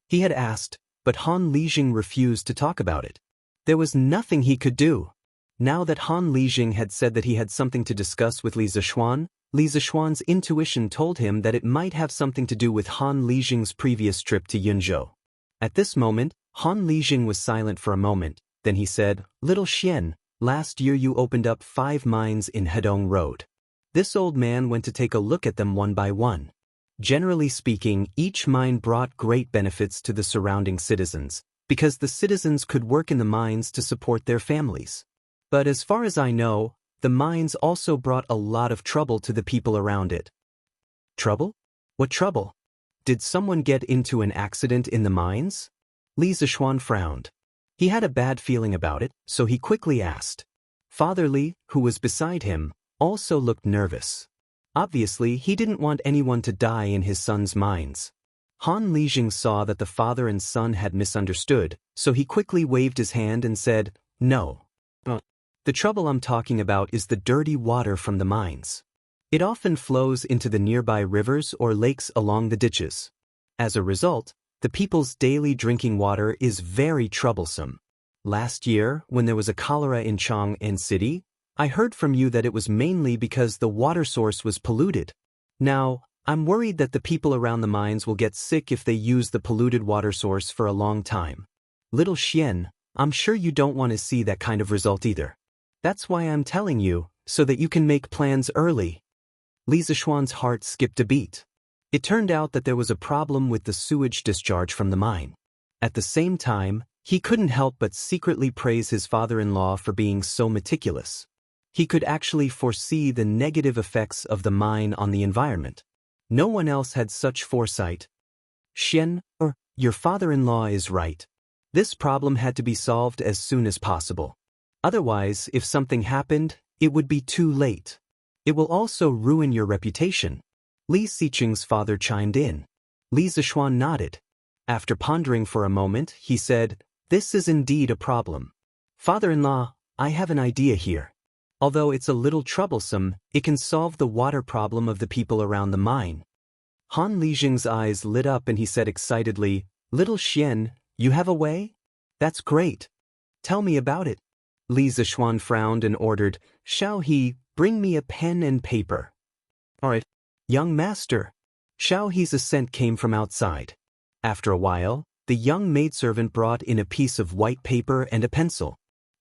He had asked, but Han Lijing refused to talk about it. There was nothing he could do. Now that Han Lijing had said that he had something to discuss with Li Zixuan's intuition told him that it might have something to do with Han Lijing's previous trip to Yunzhou. At this moment, Han Lijing was silent for a moment, then he said, "Little Xian, last year you opened up 5 mines in Hedong Road. This old man went to take a look at them one by one. Generally speaking, each mine brought great benefits to the surrounding citizens, because the citizens could work in the mines to support their families. But as far as I know, the mines also brought a lot of trouble to the people around it." "Trouble? What trouble? Did someone get into an accident in the mines?" Li Zixuan frowned. He had a bad feeling about it, so he quickly asked. Father Li, who was beside him, also looked nervous. Obviously, he didn't want anyone to die in his son's mines. Han Lijing saw that the father and son had misunderstood, so he quickly waved his hand and said, "No. The trouble I'm talking about is the dirty water from the mines. It often flows into the nearby rivers or lakes along the ditches. As a result, the people's daily drinking water is very troublesome. Last year, when there was a cholera in Chang'an City, I heard from you that it was mainly because the water source was polluted. Now, I'm worried that the people around the mines will get sick if they use the polluted water source for a long time. Little Xian, I'm sure you don't want to see that kind of result either. That's why I'm telling you, so that you can make plans early." Li Zixuan's heart skipped a beat. It turned out that there was a problem with the sewage discharge from the mine. At the same time, he couldn't help but secretly praise his father-in-law for being so meticulous. He could actually foresee the negative effects of the mine on the environment. No one else had such foresight. "Xian, your father-in-law is right. This problem had to be solved as soon as possible. Otherwise, if something happened, it would be too late. It will also ruin your reputation." Li Xiqing's father chimed in. Li Zixuan nodded. After pondering for a moment, he said, "This is indeed a problem. Father-in-law, I have an idea here. Although it's a little troublesome, it can solve the water problem of the people around the mine." Han Lijing's eyes lit up and he said excitedly, "Little Xian, you have a way? That's great. Tell me about it." Li Zixuan frowned and ordered, "Xiao He, bring me a pen and paper." "All right, young master." Xiao He's assent came from outside. After a while, the young maidservant brought in a piece of white paper and a pencil.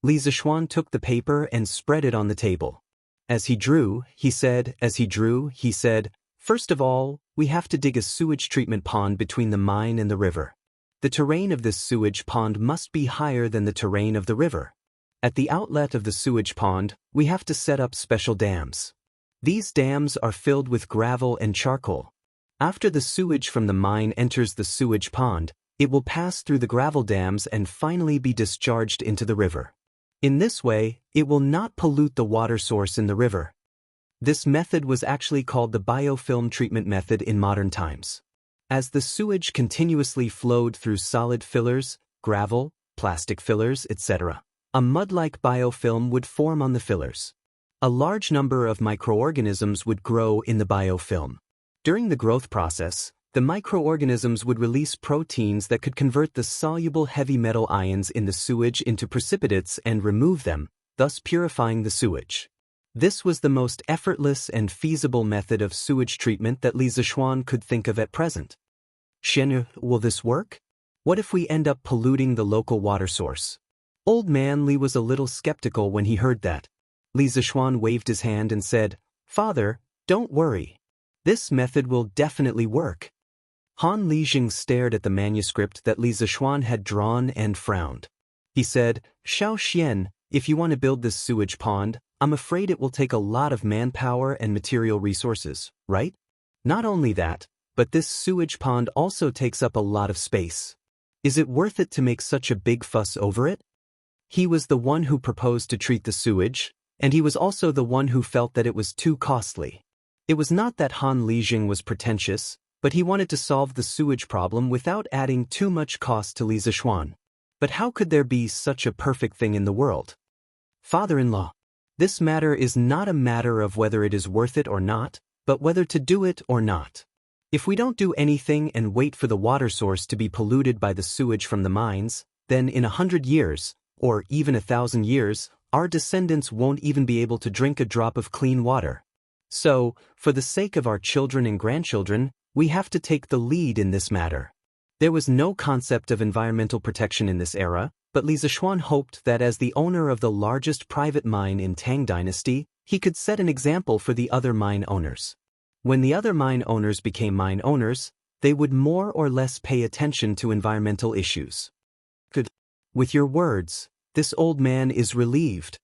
Li Zixuan took the paper and spread it on the table. As he drew, he said, first of all, we have to dig a sewage treatment pond between the mine and the river. The terrain of this sewage pond must be higher than the terrain of the river. At the outlet of the sewage pond, we have to set up special dams. These dams are filled with gravel and charcoal. After the sewage from the mine enters the sewage pond, it will pass through the gravel dams and finally be discharged into the river. In this way, it will not pollute the water source in the river. This method was actually called the biofilm treatment method in modern times. As the sewage continuously flowed through solid fillers, gravel, plastic fillers, etc., a mud-like biofilm would form on the fillers. A large number of microorganisms would grow in the biofilm. During the growth process, the microorganisms would release proteins that could convert the soluble heavy metal ions in the sewage into precipitates and remove them, thus purifying the sewage. This was the most effortless and feasible method of sewage treatment that Li Zixuan could think of at present. Xianxia, will this work? What if we end up polluting the local water source? Old man Li was a little skeptical when he heard that. Li Zixuan waved his hand and said, "Father, don't worry. This method will definitely work." Han Lijing stared at the manuscript that Li Zixuan had drawn and frowned. He said, "Xiao Xian, if you want to build this sewage pond, I'm afraid it will take a lot of manpower and material resources, right? Not only that, but this sewage pond also takes up a lot of space. Is it worth it to make such a big fuss over it?" He was the one who proposed to treat the sewage, and he was also the one who felt that it was too costly. It was not that Han Lijing was pretentious, but he wanted to solve the sewage problem without adding too much cost to Li Zixuan. But how could there be such a perfect thing in the world? Father-in-law, this matter is not a matter of whether it is worth it or not, but whether to do it or not. If we don't do anything and wait for the water source to be polluted by the sewage from the mines, then in 100 years, or even 1,000 years, our descendants won't even be able to drink a drop of clean water. So, for the sake of our children and grandchildren, we have to take the lead in this matter. There was no concept of environmental protection in this era, but Li Zixuan hoped that as the owner of the largest private mine in Tang Dynasty, he could set an example for the other mine owners. When the other mine owners became mine owners, they would more or less pay attention to environmental issues. Good. With your words, this old man is relieved.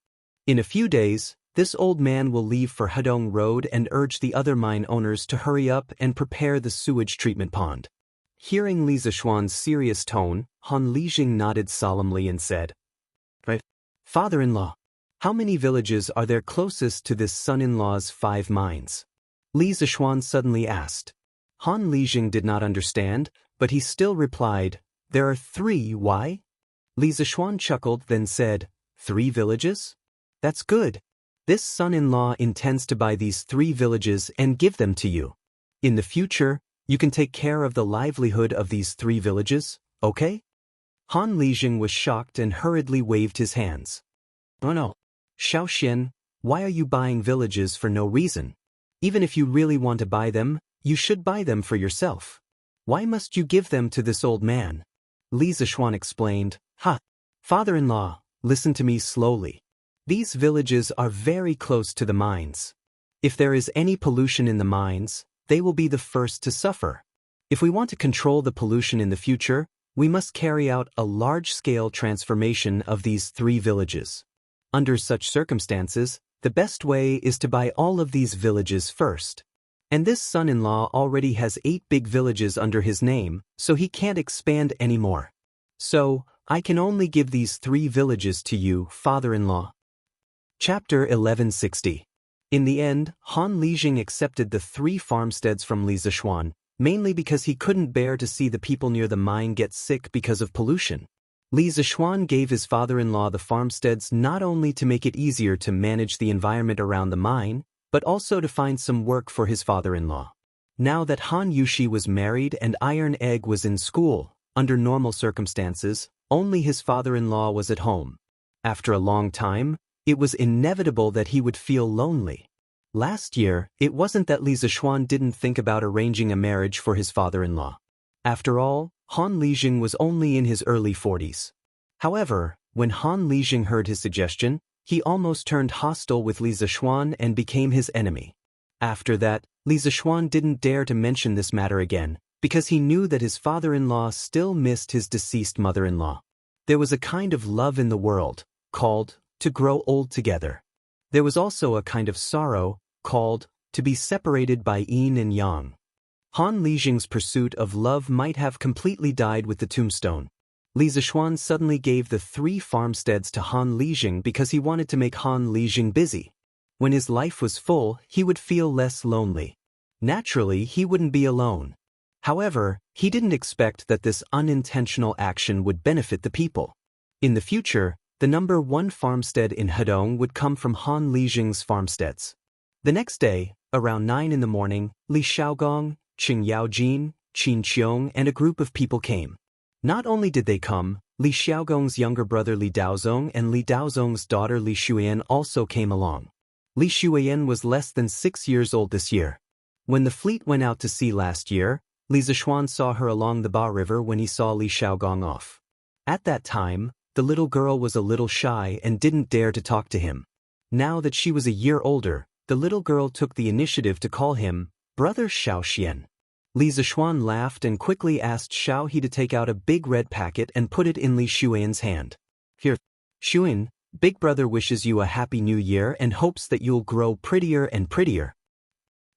In a few days, this old man will leave for Hedong Road and urge the other mine owners to hurry up and prepare the sewage treatment pond. Hearing Li Zixuan's serious tone, Han Lijing nodded solemnly and said, "Right. Father-in-law, how many villages are there closest to this son-in-law's 5 mines?" Li Zixuan suddenly asked. Han Lijing did not understand, but he still replied, "There are 3, why?" Li Zixuan chuckled, then said, 3 villages? That's good. This son-in-law intends to buy these 3 villages and give them to you. In the future, you can take care of the livelihood of these 3 villages, okay? Han Lijing was shocked and hurriedly waved his hands. "Oh no. Xiao Xian, why are you buying villages for no reason? Even if you really want to buy them, you should buy them for yourself. Why must you give them to this old man?" Li Zixuan explained, Father-in-law, listen to me slowly. These villages are very close to the mines. If there is any pollution in the mines, they will be the first to suffer. If we want to control the pollution in the future, we must carry out a large-scale transformation of these 3 villages. Under such circumstances, the best way is to buy all of these villages first. And this son-in-law already has 8 big villages under his name, so he can't expand anymore. So, I can only give these 3 villages to you, father-in-law. Chapter 1160. In the end, Han Lijing accepted the 3 farmsteads from Li Zixuan, mainly because he couldn't bear to see the people near the mine get sick because of pollution. Li Zixuan gave his father-in-law the farmsteads not only to make it easier to manage the environment around the mine, but also to find some work for his father-in-law. Now that Han Yushi was married and Iron Egg was in school, under normal circumstances, only his father-in-law was at home. After a long time, it was inevitable that he would feel lonely. Last year, it wasn't that Li Zixuan didn't think about arranging a marriage for his father-in-law. After all, Han Lijing was only in his early 40s. However, when Han Lijing heard his suggestion, he almost turned hostile with Li Zixuan and became his enemy. After that, Li Zixuan didn't dare to mention this matter again, because he knew that his father-in-law still missed his deceased mother-in-law. There was a kind of love in the world, called to grow old together. There was also a kind of sorrow, called to be separated by yin and yang. Han Lijing's pursuit of love might have completely died with the tombstone. Li Zixuan suddenly gave the 3 farmsteads to Han Lijing because he wanted to make Han Lijing busy. When his life was full, he would feel less lonely. Naturally, he wouldn't be alone. However, he didn't expect that this unintentional action would benefit the people. In the future, the number 1 farmstead in Hedong would come from Han Lijing's farmsteads. The next day, around 9 in the morning, Li Xiaogong, Qing Yaojin, Qin Qiong and a group of people came. Not only did they come, Li Xiaogong's younger brother Li Daozong and Li Daozong's daughter Li Shuyan also came along. Li Shuyan was less than 6 years old this year. When the fleet went out to sea last year, Li Zixuan saw her along the Ba River when he saw Li Xiaogong off. At that time, the little girl was a little shy and didn't dare to talk to him. Now that she was a year older, the little girl took the initiative to call him Brother Xiaoxian. Li Zixuan laughed and quickly asked Xiao He to take out a big red packet and put it in Li Shuyan's hand. Here, Shuyan, Big Brother wishes you a happy new year and hopes that you'll grow prettier and prettier.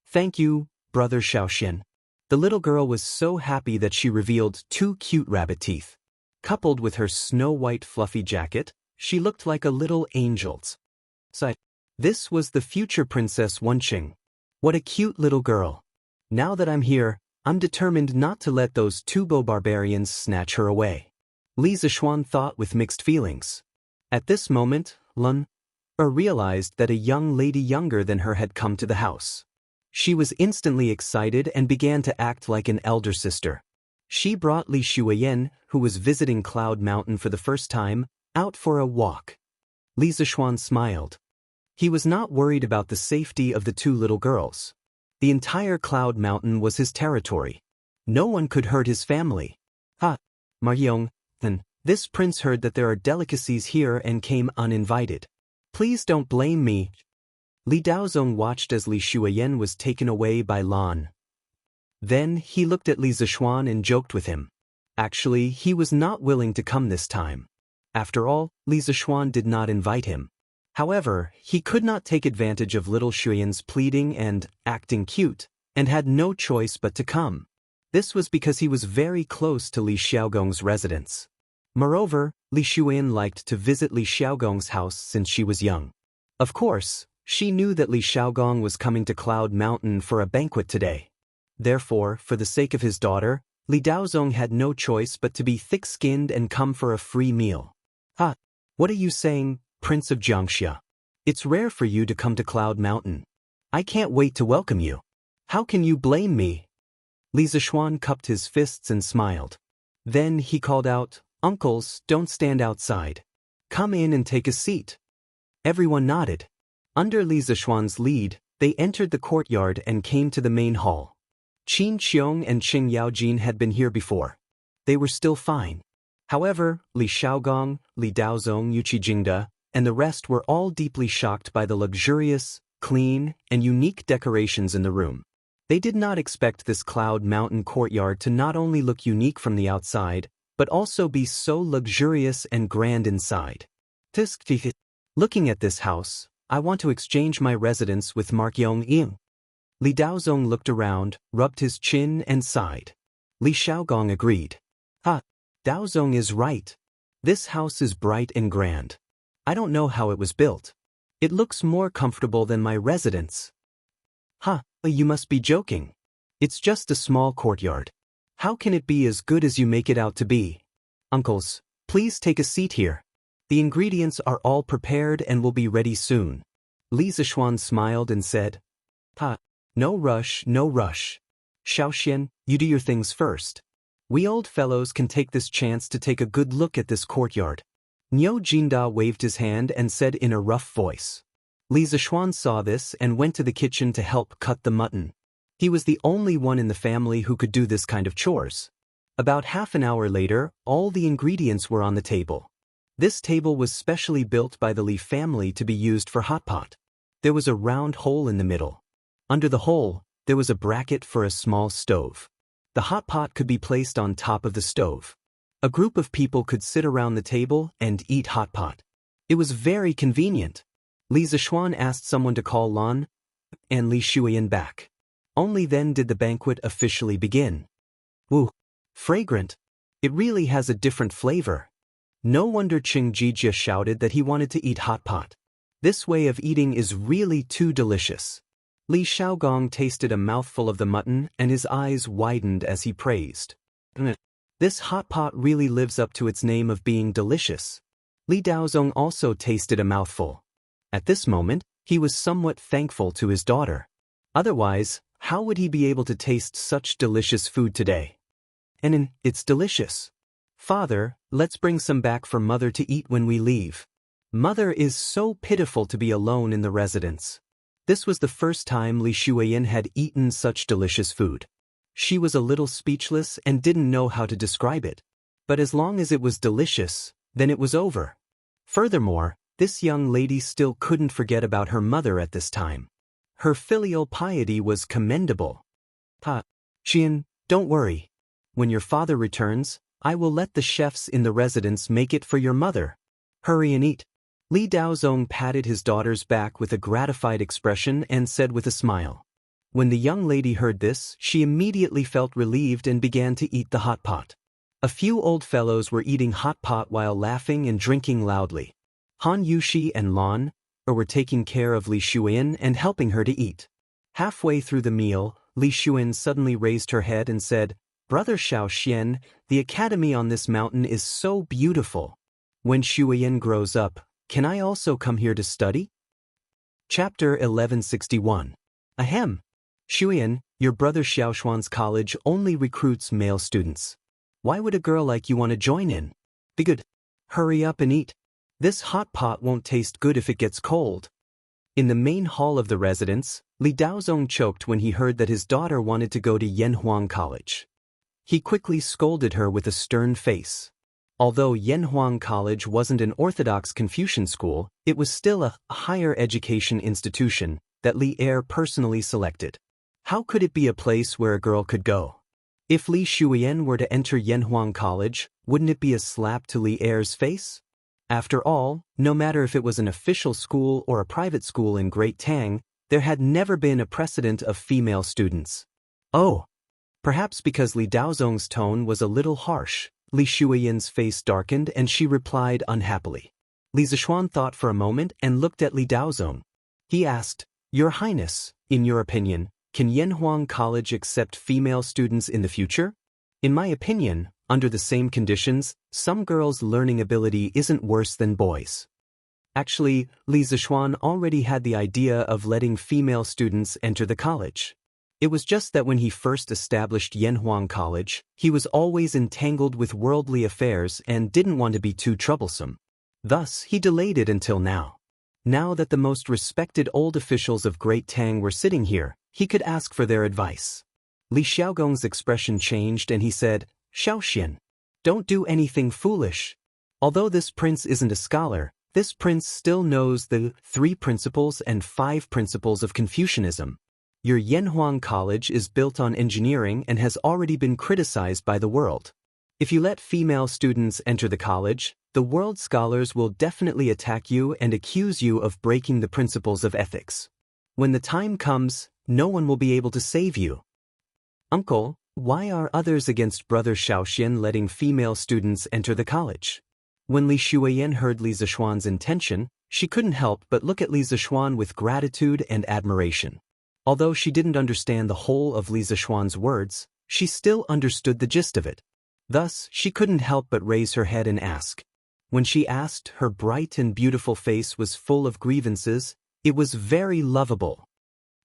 Thank you, Brother Xiaoxian. The little girl was so happy that she revealed 2 cute rabbit teeth. Coupled with her snow-white fluffy jacket, she looked like a little angel. This was the future Princess Wenqing. What a cute little girl. Now that I'm here, I'm determined not to let those Tubo barbarians snatch her away. Li Zixuan thought with mixed feelings. At this moment, Lun realized that a young lady younger than her had come to the house. She was instantly excited and began to act like an elder sister. She brought Li Shuyan, who was visiting Cloud Mountain for the first time, out for a walk. Li Zixuan smiled. He was not worried about the safety of the 2 little girls. The entire Cloud Mountain was his territory. No one could hurt his family. Maryong, then, this prince heard that there are delicacies here and came uninvited. Please don't blame me. Li Daozong watched as Li Shuyan was taken away by Lan. Then he looked at Li Zixuan and joked with him. Actually, he was not willing to come this time. After all, Li Zixuan did not invite him. However, he could not take advantage of little Shuyan's pleading and acting cute, and had no choice but to come. This was because he was very close to Li Xiaogong's residence. Moreover, Li Shuyan liked to visit Li Xiaogong's house since she was young. Of course, she knew that Li Xiaogong was coming to Cloud Mountain for a banquet today. Therefore, for the sake of his daughter, Li Daozong had no choice but to be thick-skinned and come for a free meal. What are you saying, Prince of Xianxia? It's rare for you to come to Cloud Mountain. I can't wait to welcome you. How can you blame me? Li Zixuan cupped his fists and smiled. Then he called out, Uncles, don't stand outside. Come in and take a seat. Everyone nodded. Under Li Zixuan's lead, they entered the courtyard and came to the main hall. Qin Qiong and Qing Yaojin had been here before. They were still fine. However, Li Xiaogong, Li Daozong, Yuqi Jingda, and the rest were all deeply shocked by the luxurious, clean, and unique decorations in the room. They did not expect this Cloud Mountain courtyard to not only look unique from the outside, but also be so luxurious and grand inside. Looking at this house, I want to exchange my residence with Markyong Ying. Li Daozong looked around, rubbed his chin and sighed. Li Xiaogong agreed. Daozong is right. This house is bright and grand. I don't know how it was built. It looks more comfortable than my residence. You must be joking. It's just a small courtyard. How can it be as good as you make it out to be? Uncles, please take a seat here. The ingredients are all prepared and will be ready soon. Li Zixuan smiled and said, No rush, no rush. Xiaoxian, you do your things first. We old fellows can take this chance to take a good look at this courtyard. Niu Jinda waved his hand and said in a rough voice. Li Zixuan saw this and went to the kitchen to help cut the mutton. He was the only one in the family who could do this kind of chores. About half an hour later, all the ingredients were on the table. This table was specially built by the Li family to be used for hot pot. There was a round hole in the middle. Under the hole, there was a bracket for a small stove. The hot pot could be placed on top of the stove. A group of people could sit around the table and eat hot pot. It was very convenient. Li Zishuan asked someone to call Lan and Li Shuyan back. Only then did the banquet officially begin. Woo! Fragrant! It really has a different flavor. No wonder Qing Jijia shouted that he wanted to eat hot pot. This way of eating is really too delicious. Li Xiaogong tasted a mouthful of the mutton and his eyes widened as he praised. This hot pot really lives up to its name of being delicious. Li Daozong also tasted a mouthful. At this moment, he was somewhat thankful to his daughter. Otherwise, how would he be able to taste such delicious food today? And it's delicious. Father, let's bring some back for Mother to eat when we leave. Mother is so pitiful to be alone in the residence. This was the first time Li Shuyan had eaten such delicious food. She was a little speechless and didn't know how to describe it. But as long as it was delicious, then it was over. Furthermore, this young lady still couldn't forget about her mother at this time. Her filial piety was commendable. Xian, don't worry. When your father returns, I will let the chefs in the residence make it for your mother. Hurry and eat. Li Daozong patted his daughter's back with a gratified expression and said with a smile. When the young lady heard this, she immediately felt relieved and began to eat the hot pot. A few old fellows were eating hot pot while laughing and drinking loudly. Han Yushi and Lan were taking care of Li Shuyan and helping her to eat. Halfway through the meal, Li Shuyan suddenly raised her head and said, "Brother Xiaoxian, the academy on this mountain is so beautiful. When Shuyan grows up, can I also come here to study?" Chapter 1161. Ahem. Shuyan, your brother Xiaoshuan's college only recruits male students. Why would a girl like you want to join in? Be good. Hurry up and eat. This hot pot won't taste good if it gets cold. In the main hall of the residence, Li Daozong choked when he heard that his daughter wanted to go to Yanhuang College. He quickly scolded her with a stern face. Although Yanhuang College wasn't an orthodox Confucian school, it was still a higher education institution that Li Er personally selected. How could it be a place where a girl could go? If Li Shuyan were to enter Yanhuang College, wouldn't it be a slap to Li Er's face? After all, no matter if it was an official school or a private school in Great Tang, there had never been a precedent of female students. Oh! Perhaps because Li Daozong's tone was a little harsh, Li Shuyan's face darkened and she replied unhappily. Li Zishuan thought for a moment and looked at Li Daozong. He asked, "Your Highness, in your opinion, can Yanhuang College accept female students in the future? In my opinion, under the same conditions, some girls' learning ability isn't worse than boys." Actually, Li Zishuan already had the idea of letting female students enter the college. It was just that when he first established Yanhuang College, he was always entangled with worldly affairs and didn't want to be too troublesome. Thus, he delayed it until now. Now that the most respected old officials of Great Tang were sitting here, he could ask for their advice. Li Xiaogong's expression changed and he said, "Xiaoxian, don't do anything foolish. Although this prince isn't a scholar, this prince still knows the 3 principles and 5 principles of Confucianism. Your Yanhuang College is built on engineering and has already been criticized by the world. If you let female students enter the college, the world scholars will definitely attack you and accuse you of breaking the principles of ethics. When the time comes, no one will be able to save you." "Uncle, why are others against Brother Xiaoxian letting female students enter the college?" When Li Shuyan heard Li Zishuan's intention, she couldn't help but look at Li Zishuan with gratitude and admiration. Although she didn't understand the whole of Li Zishuan's words, she still understood the gist of it. Thus, she couldn't help but raise her head and ask. When she asked, her bright and beautiful face was full of grievances. It was very lovable.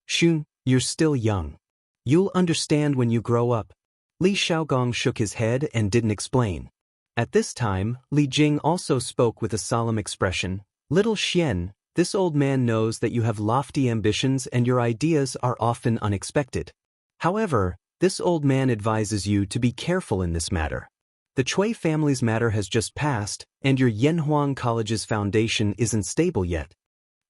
"Shun, you're still young. You'll understand when you grow up." Li Xiaogong shook his head and didn't explain. At this time, Li Jing also spoke with a solemn expression. "Little Xian, this old man knows that you have lofty ambitions and your ideas are often unexpected. However, this old man advises you to be careful in this matter. The Cui family's matter has just passed, and your Yanhuang College's foundation isn't stable yet.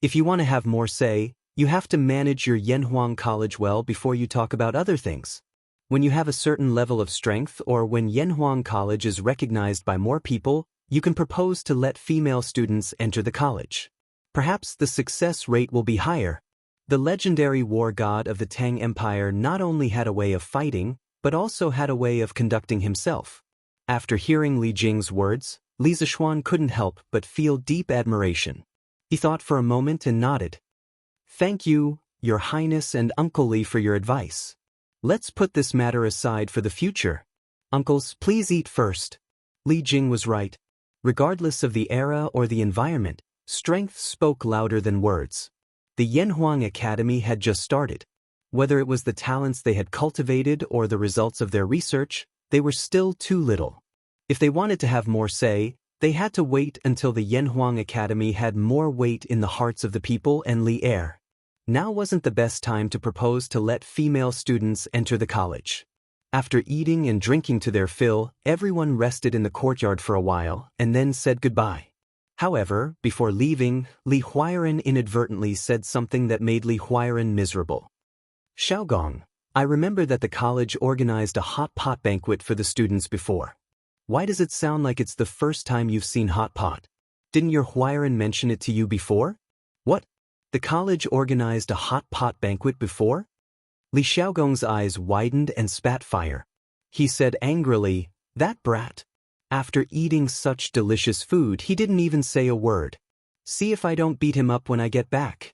If you want to have more say, you have to manage your Yanhuang College well before you talk about other things. When you have a certain level of strength or when Yanhuang College is recognized by more people, you can propose to let female students enter the college. Perhaps the success rate will be higher. The legendary war god of the Tang Empire not only had a way of fighting, but also had a way of conducting himself. After hearing Li Jing's words, Li Zishuan couldn't help but feel deep admiration. He thought for a moment and nodded. Thank you, Your Highness and Uncle Li, for your advice. Let's put this matter aside for the future. Uncles, please eat first. Li Jing was right. Regardless of the era or the environment, strength spoke louder than words. The Yanhuang Academy had just started. Whether it was the talents they had cultivated or the results of their research, they were still too little. If they wanted to have more say, they had to wait until the Yanhuang Academy had more weight in the hearts of the people and Li Er. Now wasn't the best time to propose to let female students enter the college. After eating and drinking to their fill, everyone rested in the courtyard for a while and then said goodbye. However, before leaving, Li Huairen inadvertently said something that made Li Huairen miserable. Xiaogong, I remember that the college organized a hot pot banquet for the students before. Why does it sound like it's the first time you've seen hot pot? Didn't your Huairen mention it to you before? What? The college organized a hot pot banquet before? Li Xiaogong's eyes widened and spat fire. He said angrily, that brat. After eating such delicious food, he didn't even say a word. See if I don't beat him up when I get back.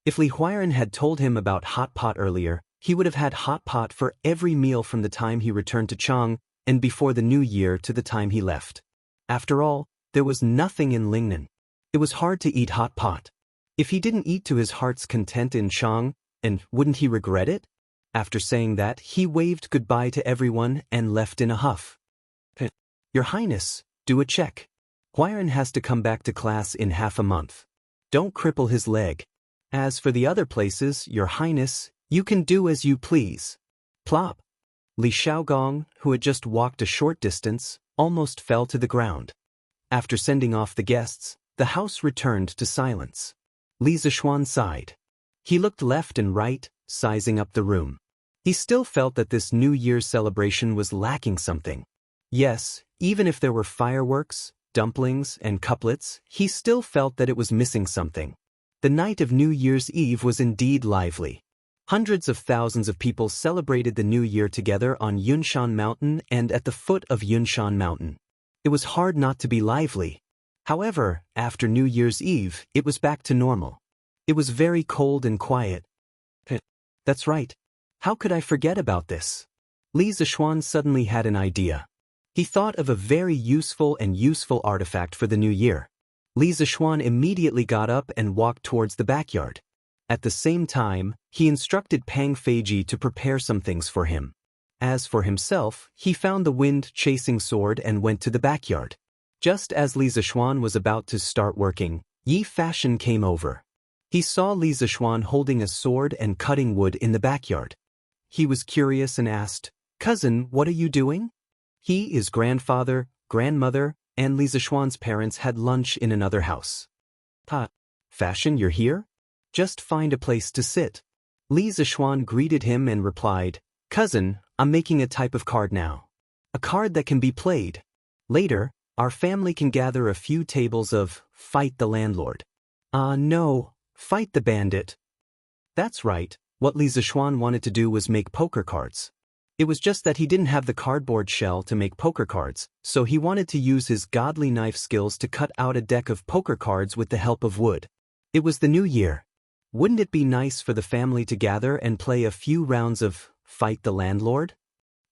If Li Huairen had told him about hot pot earlier, he would have had hot pot for every meal from the time he returned to Chang and before the new year to the time he left. After all, there was nothing in Lingnan. It was hard to eat hot pot. If he didn't eat to his heart's content in Chang, and wouldn't he regret it? After saying that, he waved goodbye to everyone and left in a huff. Your Highness, do a check. Huairen has to come back to class in half a month. Don't cripple his leg. As for the other places, Your Highness, you can do as you please. Plop. Li Xiaogong, who had just walked a short distance, almost fell to the ground. After sending off the guests, the house returned to silence. Li Zishuan sighed. He looked left and right, sizing up the room. He still felt that this New Year's celebration was lacking something. Yes, even if there were fireworks, dumplings, and couplets, he still felt that it was missing something. The night of New Year's Eve was indeed lively. Hundreds of thousands of people celebrated the New Year together on Yunshan Mountain and at the foot of Yunshan Mountain. It was hard not to be lively. However, after New Year's Eve, it was back to normal. It was very cold and quiet. That's right. How could I forget about this? Li Zishuan suddenly had an idea. He thought of a very useful artifact for the new year. Li Zishuan immediately got up and walked towards the backyard. At the same time, he instructed Pang Feiji to prepare some things for him. As for himself, he found the wind-chasing sword and went to the backyard. Just as Li Zishuan was about to start working, Yi Fashion came over. He saw Li Zishuan holding a sword and cutting wood in the backyard. He was curious and asked, "Cousin, what are you doing?" He, his grandfather, grandmother, and Li Zishuan's parents had lunch in another house. Fashion, you're here? Just find a place to sit. Li Zishuan greeted him and replied, "Cousin, I'm making a type of card now. A card that can be played. Later, our family can gather a few tables of Fight the Landlord." No, Fight the Bandit. That's right, what Li Zishuan wanted to do was make poker cards. It was just that he didn't have the cardboard shell to make poker cards, so he wanted to use his godly knife skills to cut out a deck of poker cards with the help of wood. It was the new year. Wouldn't it be nice for the family to gather and play a few rounds of Fight the Landlord?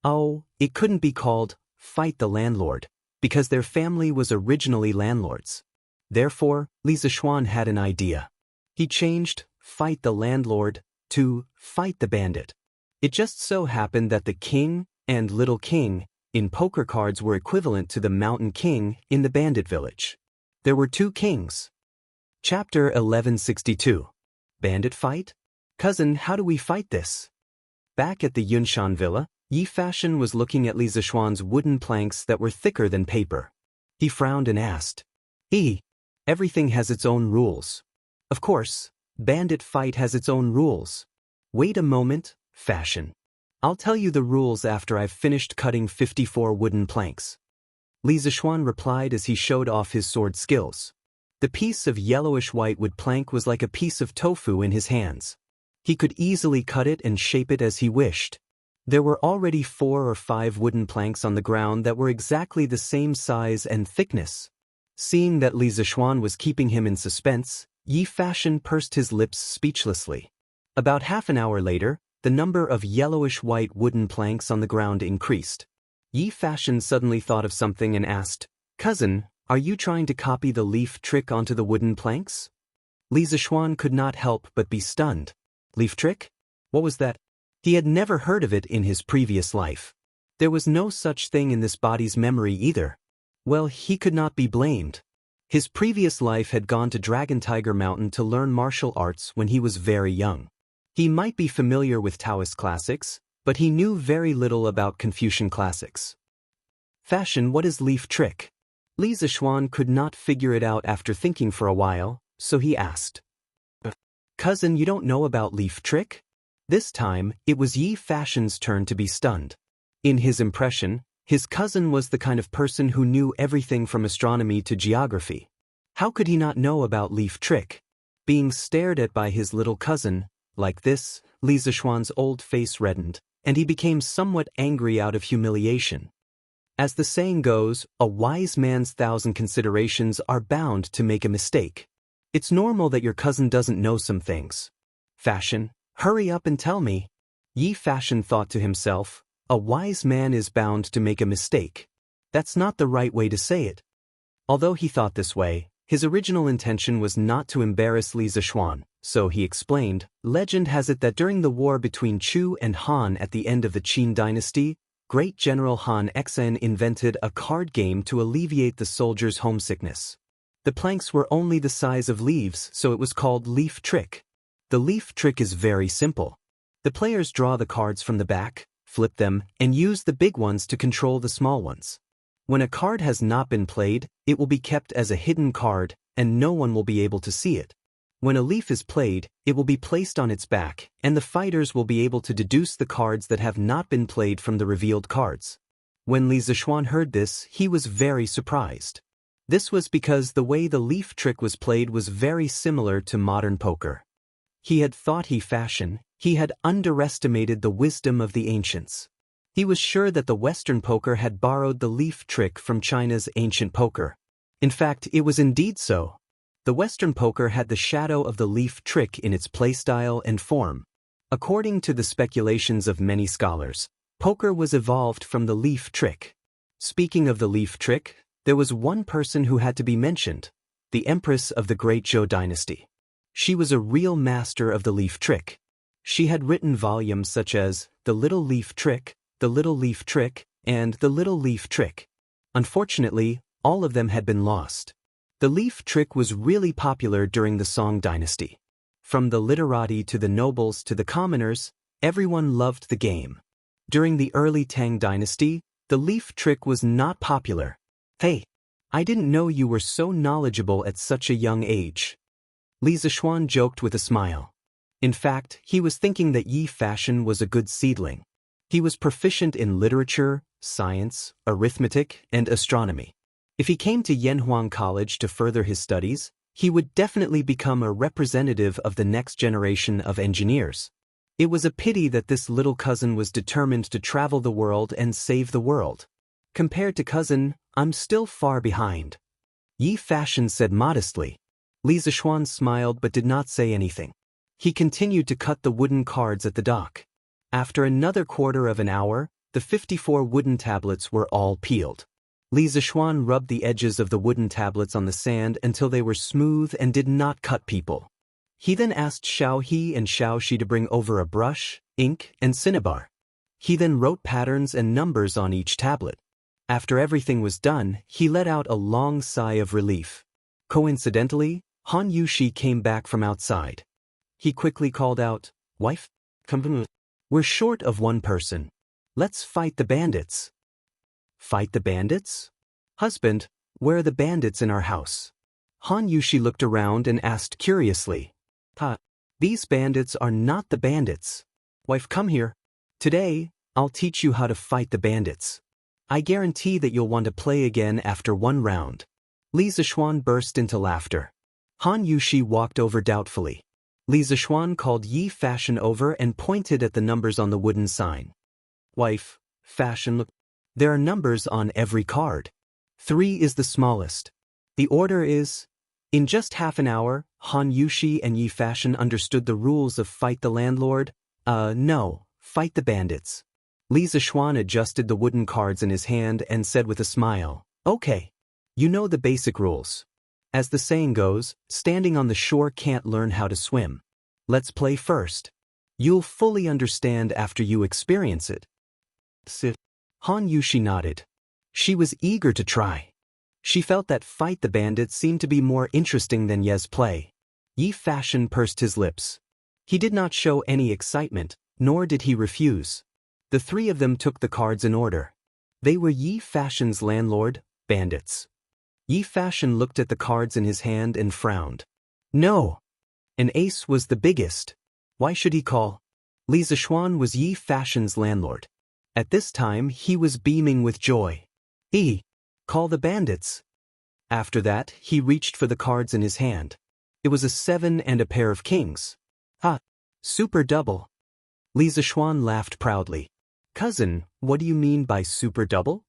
Oh, it couldn't be called Fight the Landlord, because their family was originally landlords. Therefore, Li Zishuan had an idea. He changed Fight the Landlord to Fight the Bandit. It just so happened that the king and little king in poker cards were equivalent to the mountain king in the bandit village. There were two kings. Chapter 1162. Bandit fight? Cousin, how do we fight this? Back at the Yunshan villa, Yi Fashion was looking at Li Zishuan's wooden planks that were thicker than paper. He frowned and asked, everything has its own rules. Of course, bandit fight has its own rules. Wait a moment, Fashion. I'll tell you the rules after I've finished cutting 54 wooden planks. Li Zishuan replied as he showed off his sword skills. The piece of yellowish-white wood plank was like a piece of tofu in his hands. He could easily cut it and shape it as he wished. There were already 4 or 5 wooden planks on the ground that were exactly the same size and thickness. Seeing that Li Zishuan was keeping him in suspense, Yi Fashion pursed his lips speechlessly. About half an hour later, the number of yellowish-white wooden planks on the ground increased. Yi Fashion suddenly thought of something and asked, "Cousin, are you trying to copy the leaf trick onto the wooden planks?" Li Zishuan could not help but be stunned. Leaf trick? What was that? He had never heard of it in his previous life. There was no such thing in this body's memory either. Well, he could not be blamed. His previous life had gone to Dragon Tiger Mountain to learn martial arts when he was very young. He might be familiar with Taoist classics, but he knew very little about Confucian classics. Fashion, what is leaf trick? Li Zishuan could not figure it out after thinking for a while, so he asked. Cousin, you don't know about leaf trick? This time, it was Yi Fashion's turn to be stunned. In his impression, his cousin was the kind of person who knew everything from astronomy to geography. How could he not know about leaf trick? Being stared at by his little cousin, like this, Li Zishuan's old face reddened, and he became somewhat angry out of humiliation. As the saying goes, a wise man's 1,000 considerations are bound to make a mistake. It's normal that your cousin doesn't know some things. Fashion, hurry up and tell me. Yi Fashion thought to himself, a wise man is bound to make a mistake. That's not the right way to say it. Although he thought this way, his original intention was not to embarrass Li Zishuan, so he explained, legend has it that during the war between Chu and Han at the end of the Qin dynasty, great General Han Xen invented a card game to alleviate the soldiers' homesickness. The planks were only the size of leaves, so it was called leaf trick. The leaf trick is very simple. The players draw the cards from the back, flip them, and use the big ones to control the small ones. When a card has not been played, it will be kept as a hidden card, and no one will be able to see it. When a leaf is played, it will be placed on its back, and the fighters will be able to deduce the cards that have not been played from the revealed cards. When Li Zishuan heard this, he was very surprised. This was because the way the leaf trick was played was very similar to modern poker. He had thought he had underestimated the wisdom of the ancients. He was sure that the Western poker had borrowed the leaf trick from China's ancient poker. In fact, it was indeed so. The Western poker had the shadow of the leaf trick in its playstyle and form. According to the speculations of many scholars, poker was evolved from the leaf trick. Speaking of the leaf trick, there was one person who had to be mentioned, the Empress of the Great Zhou dynasty. She was a real master of the leaf trick. She had written volumes such as The Little Leaf Trick, The Little Leaf Trick, and The Little Leaf Trick. Unfortunately, all of them had been lost. The leaf trick was really popular during the Song dynasty. From the literati to the nobles to the commoners, everyone loved the game. During the early Tang dynasty, the leaf trick was not popular. Hey, I didn't know you were so knowledgeable at such a young age. Li Zishuan joked with a smile. In fact, he was thinking that Yi Fashion was a good seedling. He was proficient in literature, science, arithmetic, and astronomy. If he came to Yanhuang College to further his studies, he would definitely become a representative of the next generation of engineers. It was a pity that this little cousin was determined to travel the world and save the world. Compared to cousin, I'm still far behind. Yi Fashion said modestly. Li Zishuan smiled but did not say anything. He continued to cut the wooden cards at the dock. After another quarter of an hour, the 54 wooden tablets were all peeled. Li Zishuan rubbed the edges of the wooden tablets on the sand until they were smooth and did not cut people. He then asked Xiao He and Xiao Shi to bring over a brush, ink, and cinnabar. He then wrote patterns and numbers on each tablet. After everything was done, he let out a long sigh of relief. Coincidentally, Han Yushi came back from outside. He quickly called out, "Wife? Come. We're short of one person." Let's fight the bandits. Fight the bandits? Husband, where are the bandits in our house? Han Yushi looked around and asked curiously. These bandits are not the bandits. Wife, come here. Today, I'll teach you how to fight the bandits. I guarantee that you'll want to play again after one round. Li Zixuan burst into laughter. Han Yushi walked over doubtfully. Li Zixuan called Yi Fashion over and pointed at the numbers on the wooden sign. Wife, Fashion, look. There are numbers on every card. 3 is the smallest. The order is... In just half an hour, Han Yushi and Yi Fashion understood the rules of Fight the Landlord. No, Fight the Bandits. Li Zixuan adjusted the wooden cards in his hand and said with a smile, Okay. You know the basic rules. As the saying goes, standing on the shore can't learn how to swim. Let's play first. You'll fully understand after you experience it. Han Yushi nodded. She was eager to try. She felt that Fight the Bandits seemed to be more interesting than Ye's play. Yi Fashion pursed his lips. He did not show any excitement, nor did he refuse. The 3 of them took the cards in order. They were Yi Fashion's landlord, bandits. Yi Fashion looked at the cards in his hand and frowned. No! An ace was the biggest. Why should he call? Li Zixuan was Yi Fashion's landlord. At this time, he was beaming with joy. Call the bandits. After that, he reached for the cards in his hand. It was a 7 and a pair of kings. Super double. Li Zixuan laughed proudly. Cousin, what do you mean by super double?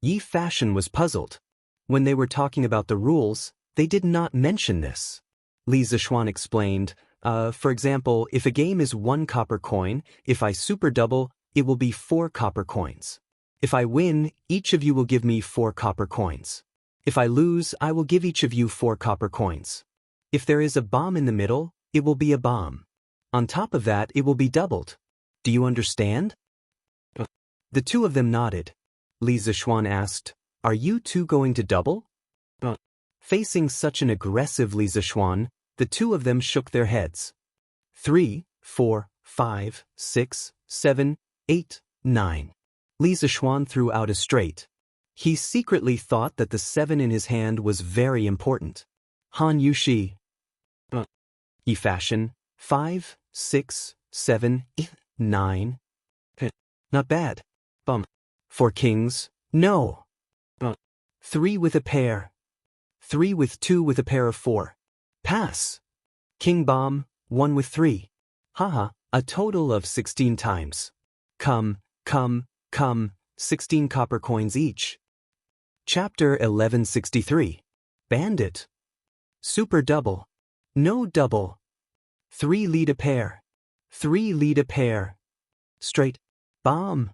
Yi Fashion was puzzled. When they were talking about the rules, they did not mention this. Li Zixuan explained, for example, if a game is 1 copper coin, if I super double, it will be 4 copper coins. If I win, each of you will give me 4 copper coins. If I lose, I will give each of you 4 copper coins. If there is a bomb in the middle, it will be a bomb. On top of that, it will be doubled. Do you understand? The 2 of them nodded. Li Zixuan asked, Are you 2 going to double? Facing such an aggressive Li Zixuan, the 2 of them shook their heads. 3, 4, 5, 6, 7, 8, 9. Li Zixuan threw out a straight. He secretly thought that the 7 in his hand was very important. Han Yushi. Yi Fashion. 5, 6, 7, 8, 9. Not bad. 4 kings. No. 3 with a pair. 3 with 2 with a pair of 4. Pass. King bomb. 1 with 3. A total of 16 times. Come. 16 copper coins each. Chapter 1163. Bandit. Super double. No double. 3 lead a pair. 3 lead a pair. Straight. Bomb.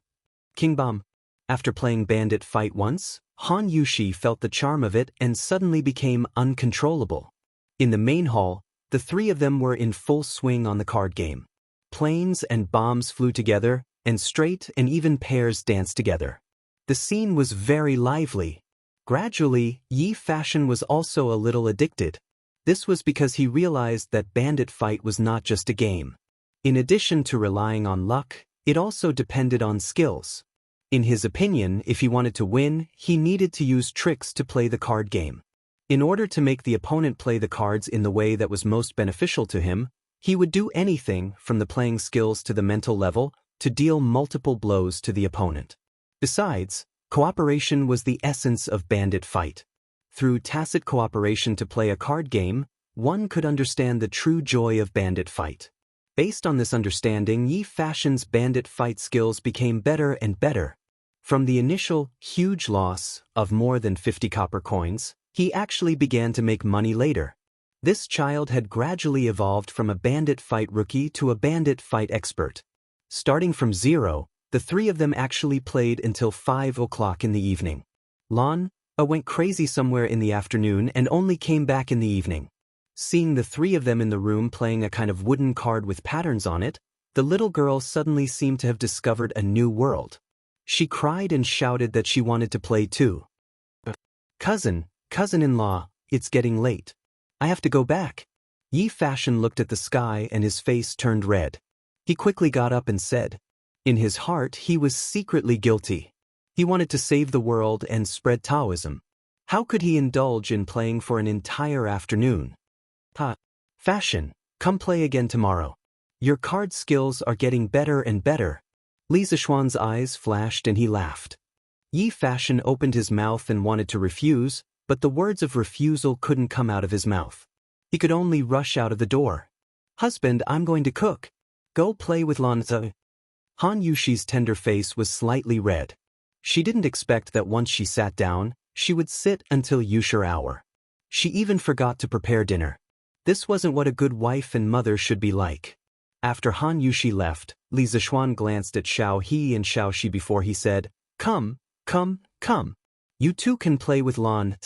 King bomb. After playing bandit fight once, Han Yushi felt the charm of it and suddenly became uncontrollable. In the main hall, the 3 of them were in full swing on the card game. Planes and bombs flew together, and straight and even pairs danced together. The scene was very lively. Gradually, Yi Fashion was also a little addicted. This was because he realized that bandit fight was not just a game. In addition to relying on luck, it also depended on skills. In his opinion, if he wanted to win, he needed to use tricks to play the card game. In order to make the opponent play the cards in the way that was most beneficial to him, he would do anything from the playing skills to the mental level to deal multiple blows to the opponent. Besides, cooperation was the essence of bandit fight. Through tacit cooperation to play a card game, one could understand the true joy of bandit fight. Based on this understanding, Yi Fashion's bandit fight skills became better and better. From the initial huge loss of more than 50 copper coins, he actually began to make money later. This child had gradually evolved from a bandit fight rookie to a bandit fight expert. Starting from 0, the 3 of them actually played until 5 o'clock in the evening. Lan went crazy somewhere in the afternoon and only came back in the evening. Seeing the 3 of them in the room playing a kind of wooden card with patterns on it, the little girl suddenly seemed to have discovered a new world. She cried and shouted that she wanted to play too. Cousin-in-law, it's getting late. I have to go back. Yi Fashion looked at the sky and his face turned red. He quickly got up and said, In his heart, he was secretly guilty. He wanted to save the world and spread Taoism. How could he indulge in playing for an entire afternoon? Fashion, come play again tomorrow. Your card skills are getting better and better. Li Zishuan's eyes flashed and he laughed. Yi Fashion opened his mouth and wanted to refuse, but the words of refusal couldn't come out of his mouth. He could only rush out of the door. Husband, I'm going to cook. Go play with Lanzi. Han Yushi's tender face was slightly red. She didn't expect that once she sat down, she would sit until Yusher hour. She even forgot to prepare dinner. This wasn't what a good wife and mother should be like. After Han Yushi left, Li Zishuan glanced at Xiao He and Xiao Shi before he said, Come. You two can play with Lan.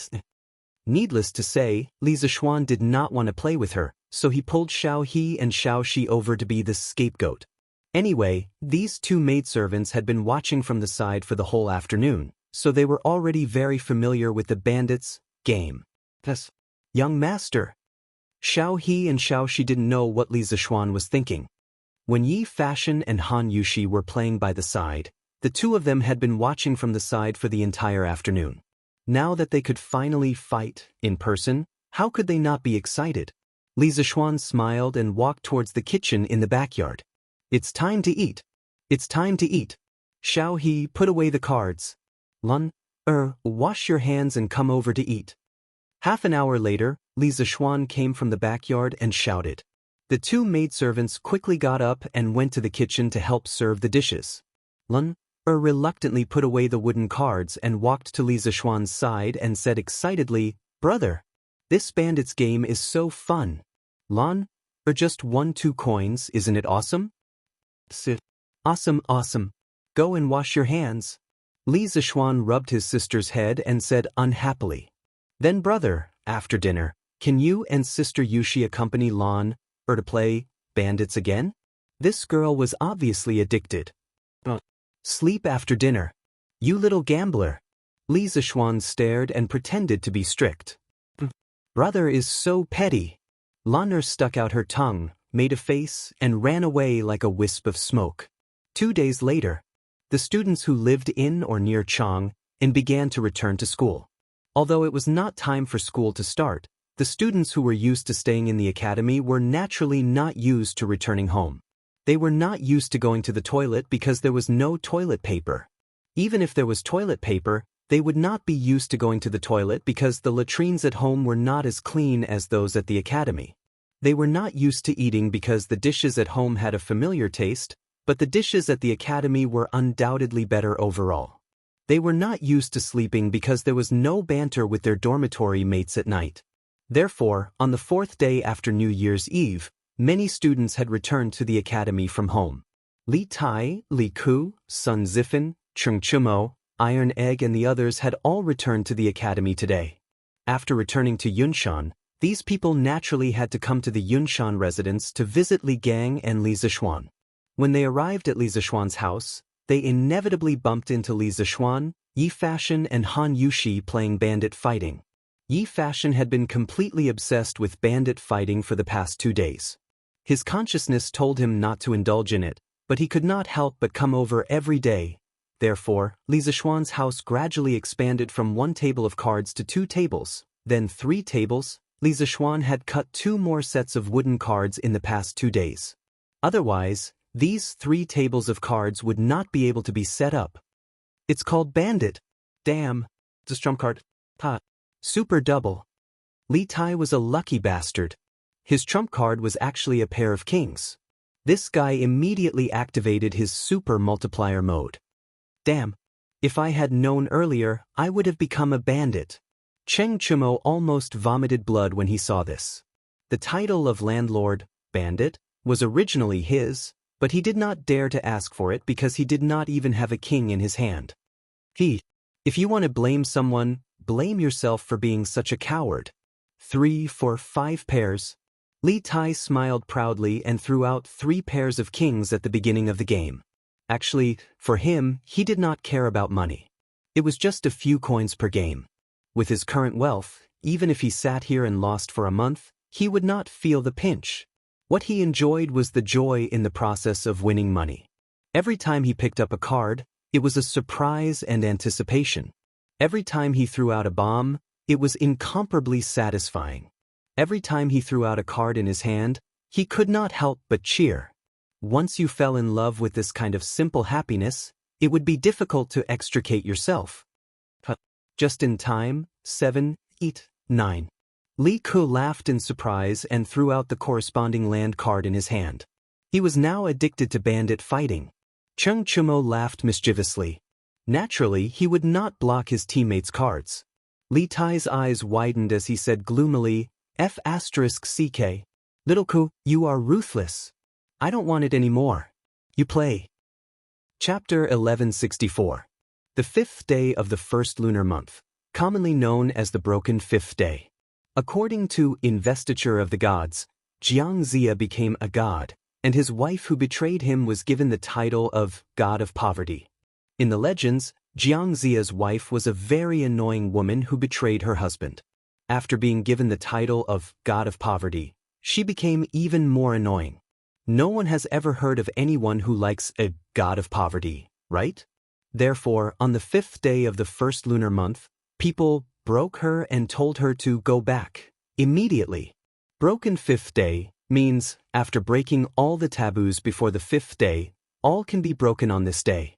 Needless to say, Li Zishuan did not want to play with her, so he pulled Xiao He and Xiao Shi over to be the scapegoat. Anyway, these two maidservants had been watching from the side for the whole afternoon, so they were already very familiar with the bandits' game. Yes, young master. Xiao He and Xiao Shi didn't know what Li Zishuan was thinking. When Yi Fashion and Han Yushi were playing by the side, the two of them had been watching from the side for the entire afternoon. Now that they could finally fight in person, how could they not be excited? Li Zishuan smiled and walked towards the kitchen in the backyard. It's time to eat. It's time to eat. Xiao He, put away the cards. Lun, wash your hands and come over to eat. Half an hour later, Li Zishuan came from the backyard and shouted. The two maidservants quickly got up and went to the kitchen to help serve the dishes. Lun, reluctantly put away the wooden cards and walked to Li Zishuan's side and said excitedly, Brother, this bandits game is so fun. Lun, just 1-2 coins, isn't it awesome? Awesome. Go and wash your hands. Li Zishuan rubbed his sister's head and said unhappily. Then brother, after dinner, can you and sister Yushi accompany Lan, to play bandits again? This girl was obviously addicted. Sleep after dinner. You little gambler. Li Zishuan stared and pretended to be strict. Brother is so petty. Lan stuck out her tongue, made a face, and ran away like a wisp of smoke. 2 days later, the students who lived in or near Chang began to return to school. Although it was not time for school to start, the students who were used to staying in the academy were naturally not used to returning home. They were not used to going to the toilet because there was no toilet paper. Even if there was toilet paper, they would not be used to going to the toilet because the latrines at home were not as clean as those at the academy. They were not used to eating because the dishes at home had a familiar taste, but the dishes at the academy were undoubtedly better overall. They were not used to sleeping because there was no banter with their dormitory mates at night. Therefore, on the 4th day after New Year's Eve, many students had returned to the academy from home. Li Tai, Li Ku, Sun Zifan, Chung Chumo, Iron Egg and the others had all returned to the academy today. After returning to Yunshan, these people naturally had to come to the Yunshan residence to visit Li Gang and Li Zishuan. When they arrived at Li Zishuan's house, they inevitably bumped into Li Zishuan, Yi Fashion and Han Yushi playing bandit fighting. Yi Fashion had been completely obsessed with bandit fighting for the past 2 days. His consciousness told him not to indulge in it, but he could not help but come over every day. Therefore, Li Zishuan's house gradually expanded from 1 table of cards to 2 tables, then 3 tables. Li Zishuan had cut 2 more sets of wooden cards in the past 2 days. Otherwise, these 3 tables of cards would not be able to be set up. It's called bandit. Damn. It's a trump card. Super double. Li Tai was a lucky bastard. His trump card was actually a pair of kings. This guy immediately activated his super multiplier mode. Damn. If I had known earlier, I would have become a bandit. Cheng Chumo almost vomited blood when he saw this. The title of landlord, bandit, was originally his, but he did not dare to ask for it because he did not even have a king in his hand. If you want to blame someone, blame yourself for being such a coward. 3 for 5 pairs. Li Tai smiled proudly and threw out 3 pairs of kings at the beginning of the game. Actually, for him, he did not care about money. It was just a few coins per game. With his current wealth, even if he sat here and lost for a month, he would not feel the pinch. What he enjoyed was the joy in the process of winning money. Every time he picked up a card, it was a surprise and anticipation. Every time he threw out a bomb, it was incomparably satisfying. Every time he threw out a card in his hand, he could not help but cheer. Once you fell in love with this kind of simple happiness, it would be difficult to extricate yourself. Just in time, 7, 8, 9. Li Ke laughed in surprise and threw out the corresponding land card in his hand. He was now addicted to bandit fighting. Cheng Chumo laughed mischievously. Naturally, he would not block his teammates' cards. Li Tai's eyes widened as he said gloomily, F***CK. Little Ku, you are ruthless. I don't want it anymore. You play. Chapter 1164. The fifth day of the first lunar month, commonly known as the broken fifth day. According to Investiture of the Gods, Xianxia became a god, and his wife who betrayed him was given the title of God of Poverty. In the legends, Xianxia's wife was a very annoying woman who betrayed her husband. After being given the title of God of Poverty, she became even more annoying. No one has ever heard of anyone who likes a God of Poverty, right? Therefore, on the fifth day of the first lunar month, people broke her and told her to go back immediately. Broken fifth day means, after breaking all the taboos before the fifth day, all can be broken on this day.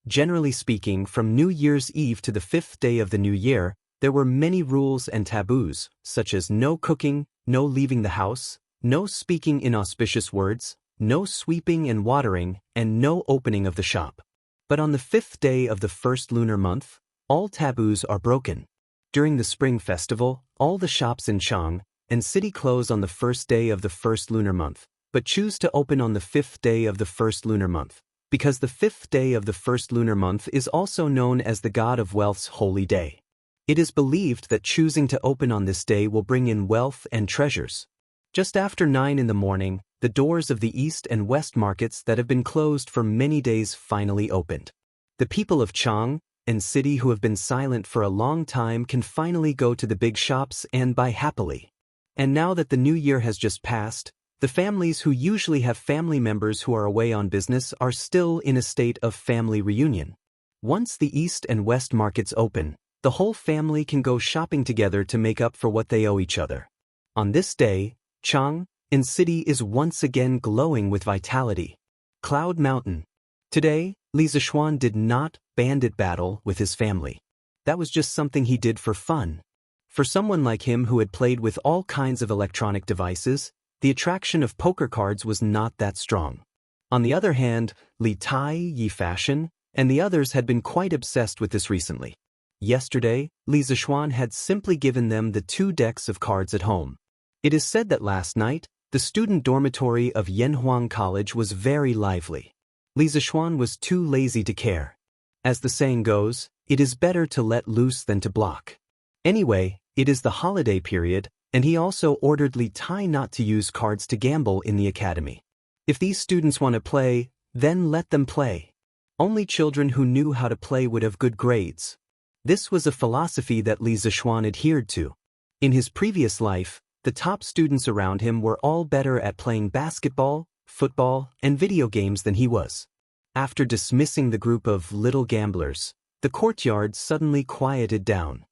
Generally speaking, from New Year's Eve to the fifth day of the new year, there were many rules and taboos, such as no cooking, no leaving the house, no speaking inauspicious words, no sweeping and watering, and no opening of the shop. But on the fifth day of the first lunar month, all taboos are broken. During the Spring Festival, all the shops in Chang and city close on the first day of the first lunar month, but choose to open on the fifth day of the first lunar month, because the fifth day of the first lunar month is also known as the God of Wealth's holy day. It is believed that choosing to open on this day will bring in wealth and treasures. Just after 9 in the morning, the doors of the east and west markets that have been closed for many days finally opened. The people of Chang and city who have been silent for a long time can finally go to the big shops and buy happily. And now that the new year has just passed, the families who usually have family members who are away on business are still in a state of family reunion. Once the east and west markets open, the whole family can go shopping together to make up for what they owe each other. On this day, Chang and city is once again glowing with vitality. Cloud Mountain. Today, Li Zishuan did not bandit battle with his family. That was just something he did for fun. For someone like him who had played with all kinds of electronic devices, the attraction of poker cards was not that strong. On the other hand, Li Tai, Yi Fashion, and the others had been quite obsessed with this recently. Yesterday, Li Zishuan had simply given them the 2 decks of cards at home. It is said that last night, the student dormitory of Yanhuang College was very lively. Li Zishuan was too lazy to care. As the saying goes, it is better to let loose than to block. Anyway, it is the holiday period, and he also ordered Li Tai not to use cards to gamble in the academy. If these students want to play, then let them play. Only children who knew how to play would have good grades. This was a philosophy that Li Zishuan adhered to. In his previous life, the top students around him were all better at playing basketball, football, and video games than he was. After dismissing the group of little gamblers, the courtyard suddenly quieted down.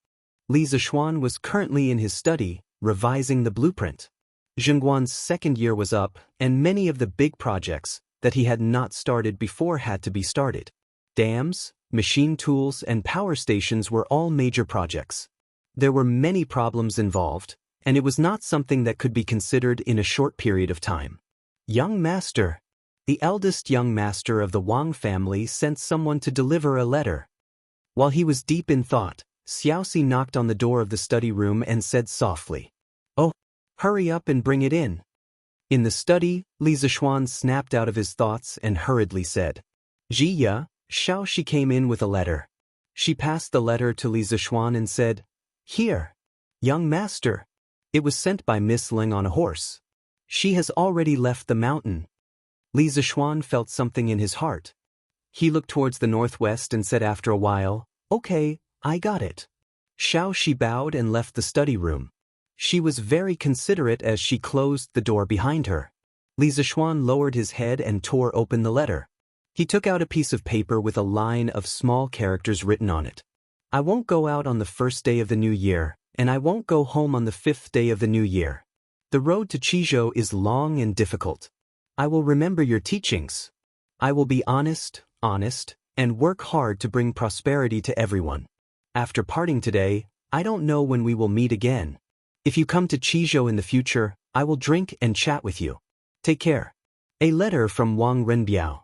Li Zishuan was currently in his study, revising the blueprint. Zhengguan's second year was up, and many of the big projects that he had not started before had to be started. Dams, machine tools, and power stations were all major projects. There were many problems involved, and it was not something that could be considered in a short period of time. Young Master. The eldest young master of the Wang family sent someone to deliver a letter. While he was deep in thought, Xiaoxi knocked on the door of the study room and said softly, "Oh, hurry up and bring it in." In the study, Li Zishuan snapped out of his thoughts and hurriedly said, "Jiya." Xiaoxi came in with a letter. She passed the letter to Li Zishuan and said, "Here, young master." It was sent by Miss Ling on a horse. She has already left the mountain. Li Zishuan felt something in his heart. He looked towards the northwest and said after a while, "Okay, I got it." Xiaoxi bowed and left the study room. She was very considerate as she closed the door behind her. Li Zishuan lowered his head and tore open the letter. He took out a piece of paper with a line of small characters written on it. I won't go out on the first day of the new year, and I won't go home on the 5th day of the new year. The road to Chizhou is long and difficult. I will remember your teachings. I will be honest, and work hard to bring prosperity to everyone. After parting today, I don't know when we will meet again. If you come to Chizhou in the future, I will drink and chat with you. Take care. A letter from Wang Renbiao.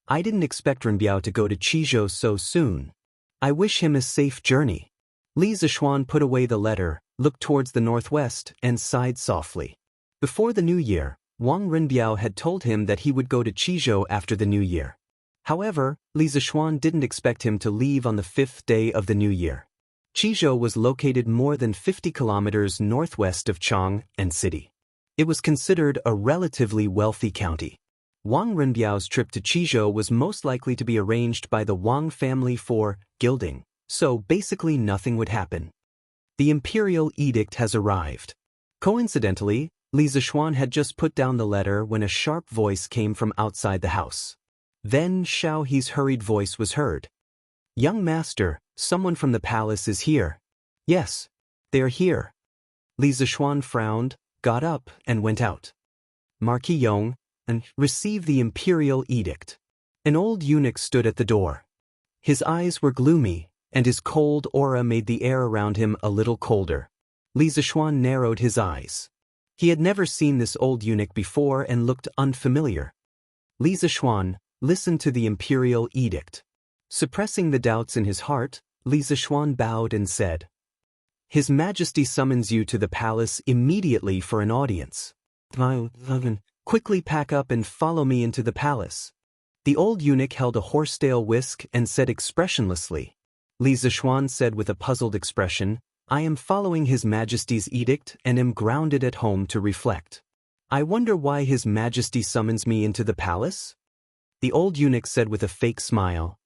I didn't expect Renbiao to go to Chizhou so soon. I wish him a safe journey. Li Zishuan put away the letter, looked towards the northwest, and sighed softly. Before the new year, Wang Renbiao had told him that he would go to Chizhou after the new year. However, Li Zishuan didn't expect him to leave on the 5th day of the new year. Chizhou was located more than 50 kilometers northwest of Chang'an City. It was considered a relatively wealthy county. Wang Renbiao's trip to Chizhou was most likely to be arranged by the Wang family for gilding, so basically nothing would happen. The imperial edict has arrived. Coincidentally, Li Zishuan had just put down the letter when a sharp voice came from outside the house. Then Xiao He's hurried voice was heard. Young master, someone from the palace is here. Yes, they are here. Li Zishuan frowned, got up, and went out. Marquis Yong, and receive the imperial edict. An old eunuch stood at the door. His eyes were gloomy, and his cold aura made the air around him a little colder. Li Zishuan narrowed his eyes. He had never seen this old eunuch before and looked unfamiliar. Li Zishuan, listen to the imperial edict. Suppressing the doubts in his heart, Li Zishuan bowed and said, His Majesty summons you to the palace immediately for an audience. Quickly pack up and follow me into the palace. The old eunuch held a horsetail whisk and said expressionlessly. Li Zishuan said with a puzzled expression, I am following His Majesty's edict and am grounded at home to reflect. I wonder why His Majesty summons me into the palace? The old eunuch said with a fake smile,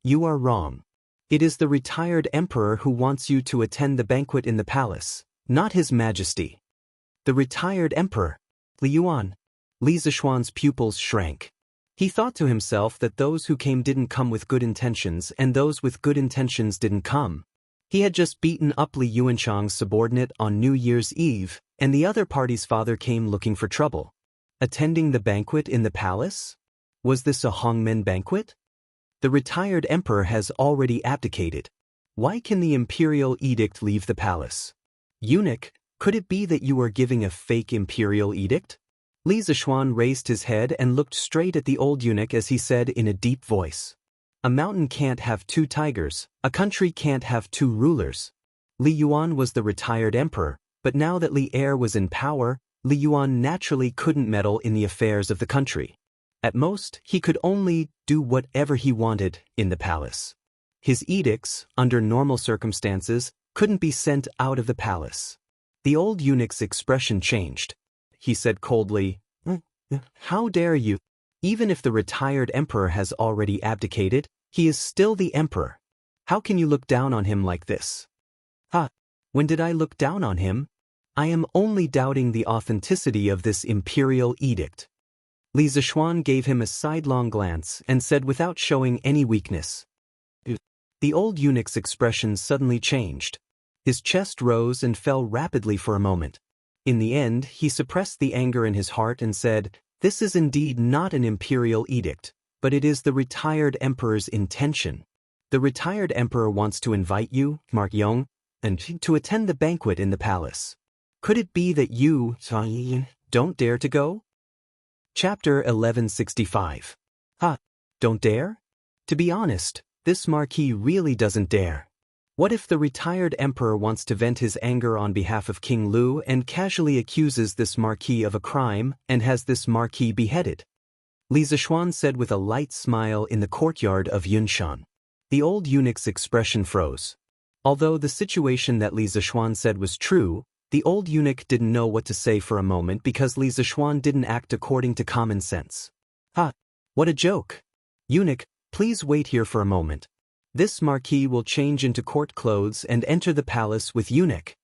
You are wrong. It is the retired emperor who wants you to attend the banquet in the palace, not His Majesty. The retired emperor? Li Yuan. Li Zishuan's pupils shrank. He thought to himself that those who came didn't come with good intentions and those with good intentions didn't come. He had just beaten up Li Yuanchang's subordinate on New Year's Eve, and the other party's father came looking for trouble. Attending the banquet in the palace? Was this a Hongmen banquet? The retired emperor has already abdicated. Why can the imperial edict leave the palace? Eunuch, could it be that you are giving a fake imperial edict? Li Zishuan raised his head and looked straight at the old eunuch as he said in a deep voice. A mountain can't have two tigers, a country can't have two rulers. Li Yuan was the retired emperor, but now that Li Er was in power, Li Yuan naturally couldn't meddle in the affairs of the country. At most, he could only do whatever he wanted in the palace. His edicts, under normal circumstances, couldn't be sent out of the palace. The old eunuch's expression changed. He said coldly, How dare you? Even if the retired emperor has already abdicated, he is still the emperor. How can you look down on him like this? When did I look down on him? I am only doubting the authenticity of this imperial edict. Li Zishuan gave him a sidelong glance and said without showing any weakness. The old eunuch's expression suddenly changed. His chest rose and fell rapidly for a moment. In the end, he suppressed the anger in his heart and said, This is indeed not an imperial edict, but it is the retired emperor's intention. The retired emperor wants to invite you, Mark Yong, and to attend the banquet in the palace. Could it be that you don't dare to go? Chapter 1165. Don't dare? To be honest, this marquis really doesn't dare. What if the retired emperor wants to vent his anger on behalf of King Lu and casually accuses this marquis of a crime and has this marquis beheaded? Li Zishuan said with a light smile in the courtyard of Yunshan. The old eunuch's expression froze. Although the situation that Li Zishuan said was true, the old eunuch didn't know what to say for a moment because Li Zishuan didn't act according to common sense. What a joke. Eunuch, please wait here for a moment. This marquis will change into court clothes and enter the palace with eunuch.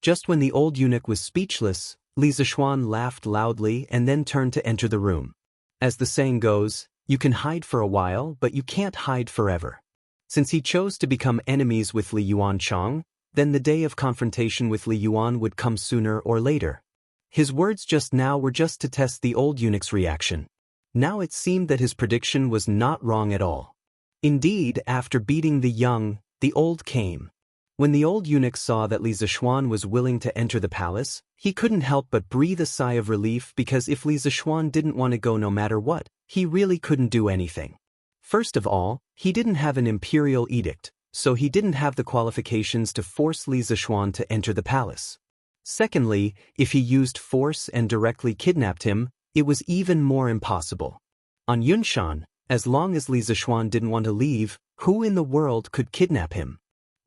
Just when the old eunuch was speechless, Li Zishuan laughed loudly and then turned to enter the room. As the saying goes, you can hide for a while, but you can't hide forever. Since he chose to become enemies with Li Yuanchang, then the day of confrontation with Li Yuan would come sooner or later. His words just now were just to test the old eunuch's reaction. Now it seemed that his prediction was not wrong at all. Indeed, after beating the young, the old came. When the old eunuch saw that Li Zishuan was willing to enter the palace, he couldn't help but breathe a sigh of relief, because if Li Zishuan didn't want to go no matter what, he really couldn't do anything. First of all, he didn't have an imperial edict, so he didn't have the qualifications to force Li Zishuan to enter the palace. Secondly, if he used force and directly kidnapped him, it was even more impossible. On Yunshan, as long as Li Zishuan didn't want to leave, who in the world could kidnap him?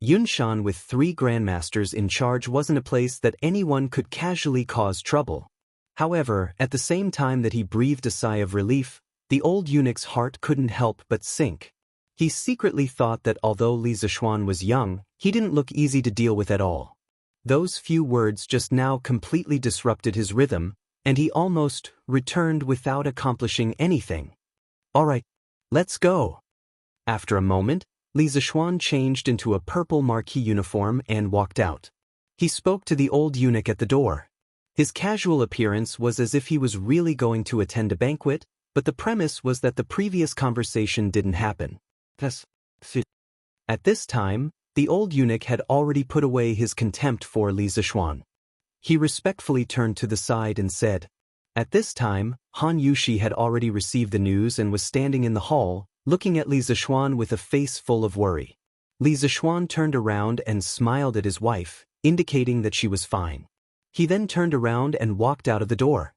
Yunshan with 3 grandmasters in charge wasn't a place that anyone could casually cause trouble. However, at the same time that he breathed a sigh of relief, the old eunuch's heart couldn't help but sink. He secretly thought that although Li Zishuan was young, he didn't look easy to deal with at all. Those few words just now completely disrupted his rhythm, and he almost returned without accomplishing anything. All right, let's go. After a moment, Li Zishuan changed into a purple marquee uniform and walked out. He spoke to the old eunuch at the door. His casual appearance was as if he was really going to attend a banquet, but the premise was that the previous conversation didn't happen. At this time, the old eunuch had already put away his contempt for Li Zishuan. He respectfully turned to the side and said. At this time, Han Yushi had already received the news and was standing in the hall, looking at Li Zishuan with a face full of worry. Li Zishuan turned around and smiled at his wife, indicating that she was fine. He then turned around and walked out of the door.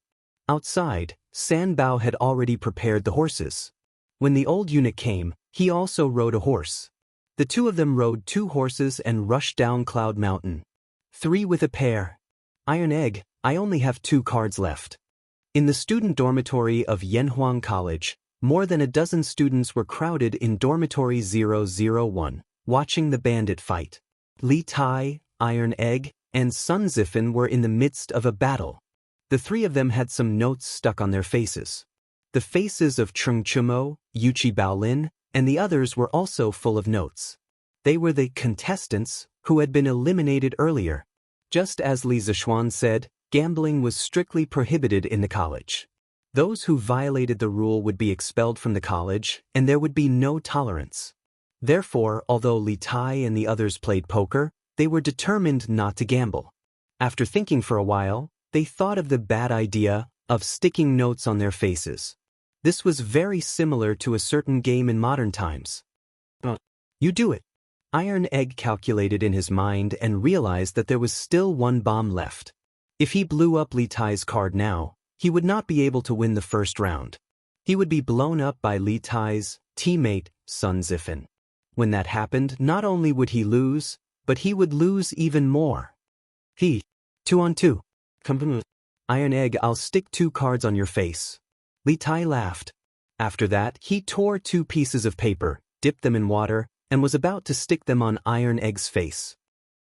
Outside, San Bao had already prepared the horses. When the old eunuch came, he also rode a horse. The two of them rode 2 horses and rushed down Cloud Mountain. 3 with a pair. Iron Egg, I only have 2 cards left. In the student dormitory of Yanhuang College, more than a dozen students were crowded in dormitory 001, watching the bandit fight. Li Tai, Iron Egg, and Sun Zifan were in the midst of a battle. The 3 of them had some notes stuck on their faces. The faces of Chung Chumo, Yuchi Baolin, and the others were also full of notes. They were the contestants who had been eliminated earlier. Just as Li Zishuan said, gambling was strictly prohibited in the college. Those who violated the rule would be expelled from the college, and there would be no tolerance. Therefore, although Li Tai and the others played poker, they were determined not to gamble. After thinking for a while, they thought of the bad idea of sticking notes on their faces. This was very similar to a certain game in modern times. You do it. Iron Egg calculated in his mind and realized that there was still 1 bomb left. If he blew up Li Tai's card now, he would not be able to win the first round. He would be blown up by Li Tai's teammate, Sun Zifan. When that happened, not only would he lose, but he would lose even more. 2 on 2. Iron Egg, I'll stick 2 cards on your face. Li Tai laughed. After that, he tore 2 pieces of paper, dipped them in water, and was about to stick them on Iron Egg's face.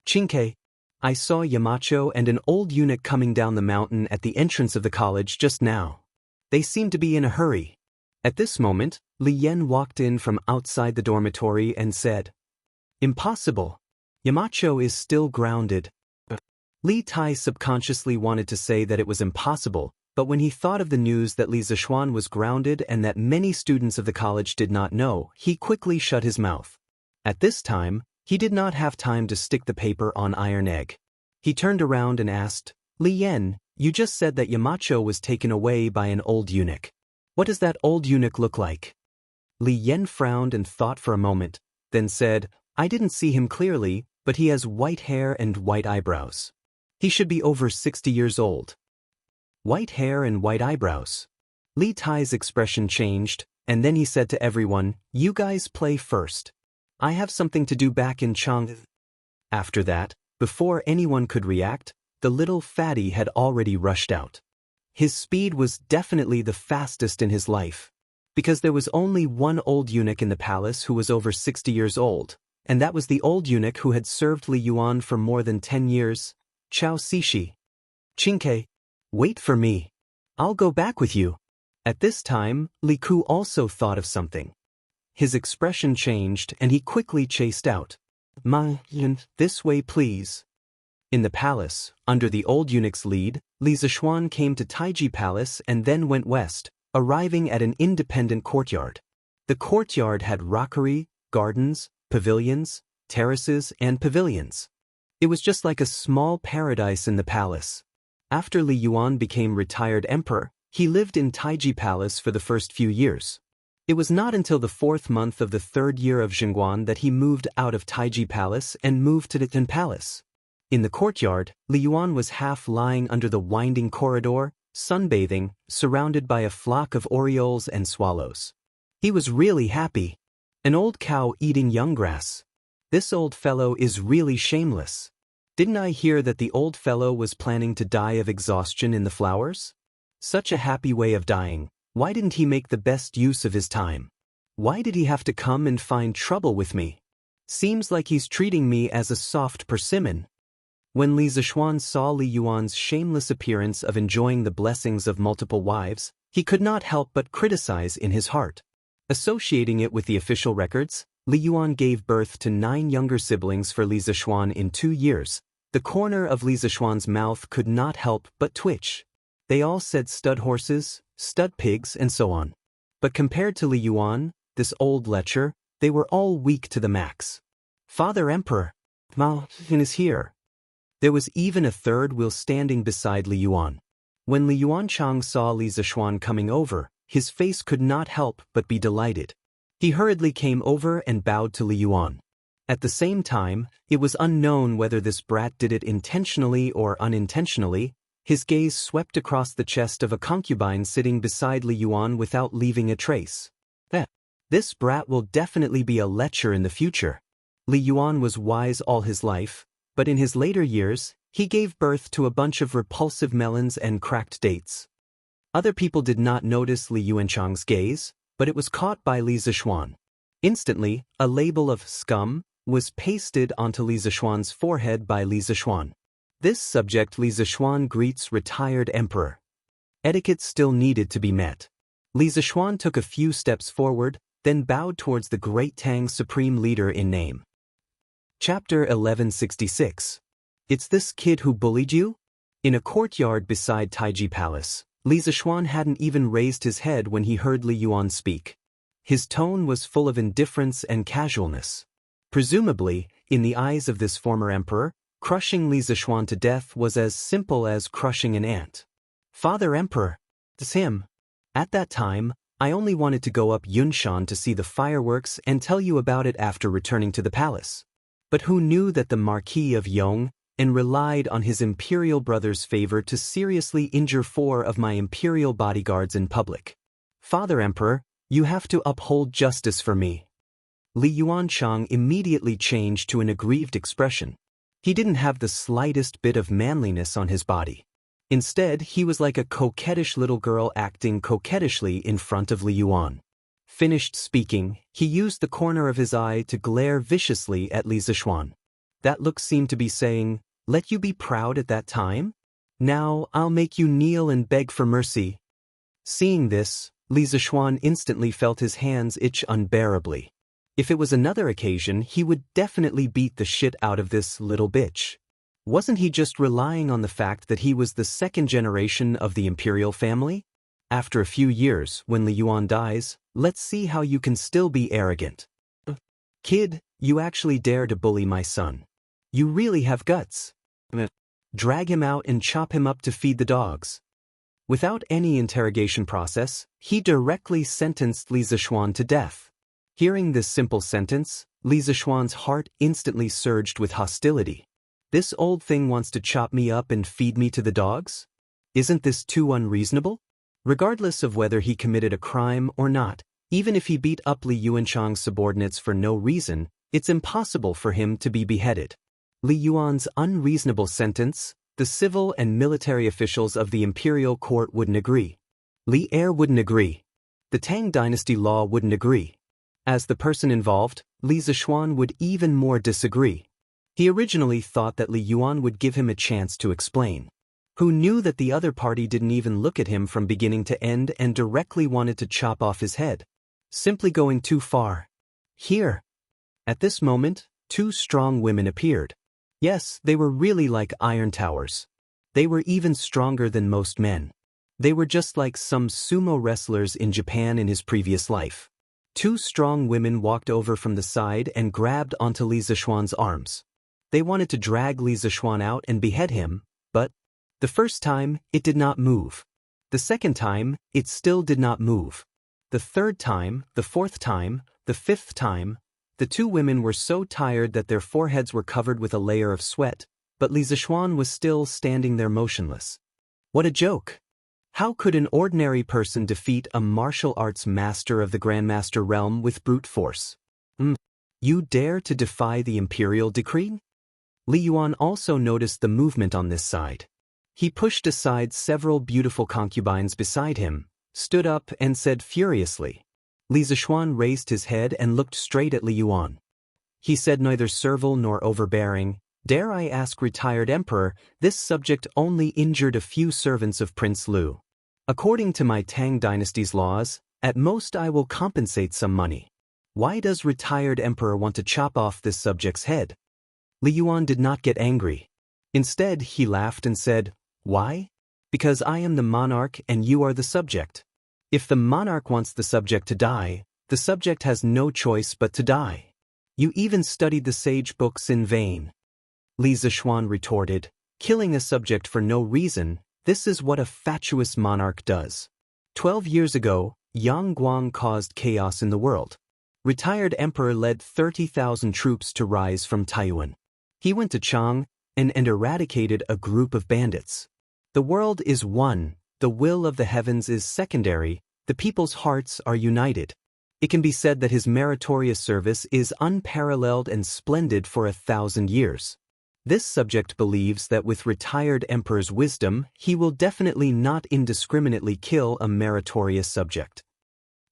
Chinke, I saw Yamacho and an old eunuch coming down the mountain at the entrance of the college just now. They seemed to be in a hurry. At this moment, Li Yen walked in from outside the dormitory and said, Impossible. Yamacho is still grounded. Li Tai subconsciously wanted to say that it was impossible, but when he thought of the news that Li Zishuan was grounded and that many students of the college did not know, he quickly shut his mouth. At this time, he did not have time to stick the paper on Iron Egg. He turned around and asked, Li Yen, you just said that Yamacho was taken away by an old eunuch. What does that old eunuch look like? Li Yen frowned and thought for a moment, then said, I didn't see him clearly, but he has white hair and white eyebrows. He should be over 60 years old. White hair and white eyebrows. Li Tai's expression changed, and then he said to everyone, You guys play first. I have something to do back in Chang. After that, before anyone could react, the little fatty had already rushed out. His speed was definitely the fastest in his life. Because there was only 1 old eunuch in the palace who was over 60 years old, and that was the old eunuch who had served Li Yuan for more than 10 years, Chao Sishi. Chinke, wait for me. I'll go back with you. At this time, Li Ku also thought of something. His expression changed and he quickly chased out. This way please. In the palace, under the old eunuch's lead, Li Zishuan came to Taiji Palace and then went west, arriving at an independent courtyard. The courtyard had rockery, gardens, pavilions, terraces, and pavilions. It was just like a small paradise in the palace. After Li Yuan became retired emperor, he lived in Taiji Palace for the first few years. It was not until the 4th month of the 3rd year of Xingguan that he moved out of Taiji Palace and moved to the Tin Palace. In the courtyard, Li Yuan was half lying under the winding corridor, sunbathing, surrounded by a flock of orioles and swallows. He was really happy. An old cow eating young grass. This old fellow is really shameless. Didn't I hear that the old fellow was planning to die of exhaustion in the flowers? Such a happy way of dying. Why didn't he make the best use of his time? Why did he have to come and find trouble with me? Seems like he's treating me as a soft persimmon. When Li Zishuan saw Li Yuan's shameless appearance of enjoying the blessings of multiple wives, he could not help but criticize in his heart. Associating it with the official records, Li Yuan gave birth to 9 younger siblings for Li Zishuan in 2 years. The corner of Li Zishuan's mouth could not help but twitch. They all said stud horses, stud pigs, and so on. But compared to Li Yuan, this old lecher, they were all weak to the max. Father Emperor, Malin is here. There was even a third wheel standing beside Li Yuan. When Li Yuanchang saw Li Zishuan coming over, his face could not help but be delighted. He hurriedly came over and bowed to Li Yuan. At the same time, it was unknown whether this brat did it intentionally or unintentionally. His gaze swept across the chest of a concubine sitting beside Li Yuan without leaving a trace. This brat will definitely be a lecher in the future. Li Yuan was wise all his life, but in his later years, he gave birth to a bunch of repulsive melons and cracked dates. Other people did not notice Li Yuanchang's gaze, but it was caught by Li Zishuan. Instantly, a label of scum was pasted onto Li Zishuan's forehead by Li Zishuan. This subject Li Zishuan greets retired emperor. Etiquette still needed to be met. Li Zishuan took a few steps forward, then bowed towards the great Tang supreme leader in name. Chapter 1166. It's this kid who bullied you? In a courtyard beside Taiji Palace, Li Zishuan hadn't even raised his head when he heard Li Yuan speak. His tone was full of indifference and casualness. Presumably, in the eyes of this former emperor, crushing Li Zishuan to death was as simple as crushing an ant. Father Emperor, it's him. At that time, I only wanted to go up Yunshan to see the fireworks and tell you about it after returning to the palace. But who knew that the Marquis of Yong and relied on his imperial brother's favor to seriously injure 4 of my imperial bodyguards in public? Father Emperor, you have to uphold justice for me. Li Yuanchang immediately changed to an aggrieved expression. He didn't have the slightest bit of manliness on his body. Instead, he was like a coquettish little girl acting coquettishly in front of Li Yuan. Finished speaking, he used the corner of his eye to glare viciously at Li Zishuan. That look seemed to be saying, "Let you be proud at that time? Now I'll make you kneel and beg for mercy." Seeing this, Li Zishuan instantly felt his hands itch unbearably. If it was another occasion, he would definitely beat the shit out of this little bitch. Wasn't he just relying on the fact that he was the 2nd generation of the imperial family? After a few years, when Li Yuan dies, let's see how you can still be arrogant. Kid, you actually dare to bully my son. You really have guts. Drag him out and chop him up to feed the dogs. Without any interrogation process, he directly sentenced Li Zishuan to death. Hearing this simple sentence, Li Zishuan's heart instantly surged with hostility. This old thing wants to chop me up and feed me to the dogs? Isn't this too unreasonable? Regardless of whether he committed a crime or not, even if he beat up Li Yuanchang's subordinates for no reason, it's impossible for him to be beheaded. Li Yuan's unreasonable sentence, the civil and military officials of the imperial court wouldn't agree. Li Heir wouldn't agree. The Tang dynasty law wouldn't agree. As the person involved, Li Zishuan would even more disagree. He originally thought that Li Yuan would give him a chance to explain. who knew that the other party didn't even look at him from beginning to end and directly wanted to chop off his head. Simply going too far. Here. At this moment, two strong women appeared. Yes, they were really like iron towers. They were even stronger than most men. They were just like some sumo wrestlers in Japan in his previous life. Two strong women walked over from the side and grabbed onto Li Zishuan's arms. They wanted to drag Li Zishuan out and behead him, but the first time, it did not move. The second time, it still did not move. The third time, the fourth time, the fifth time, the two women were so tired that their foreheads were covered with a layer of sweat, but Li Zishuan was still standing there motionless. What a joke! How could an ordinary person defeat a martial arts master of the Grandmaster realm with brute force? You dare to defy the imperial decree? Li Yuan also noticed the movement on this side. He pushed aside several beautiful concubines beside him, stood up and said furiously. Li Zishuan raised his head and looked straight at Li Yuan. He said neither servile nor overbearing. Dare I ask, retired emperor, this subject only injured a few servants of Prince Lu. According to my Tang dynasty's laws, at most I will compensate some money. Why does retired emperor want to chop off this subject's head? Li Yuan did not get angry. Instead, he laughed and said, why? Because I am the monarch and you are the subject. If the monarch wants the subject to die, the subject has no choice but to die. You even studied the sage books in vain. Li Zishuan retorted, killing a subject for no reason, this is what a fatuous monarch does. 12 years ago, Yang Guang caused chaos in the world. Retired emperor led 30,000 troops to rise from Taiwan. He went to Chang and eradicated a group of bandits. The world is one, the will of the heavens is secondary, the people's hearts are united. It can be said that his meritorious service is unparalleled and splendid for 1,000 years. This subject believes that with retired emperor's wisdom, he will definitely not indiscriminately kill a meritorious subject.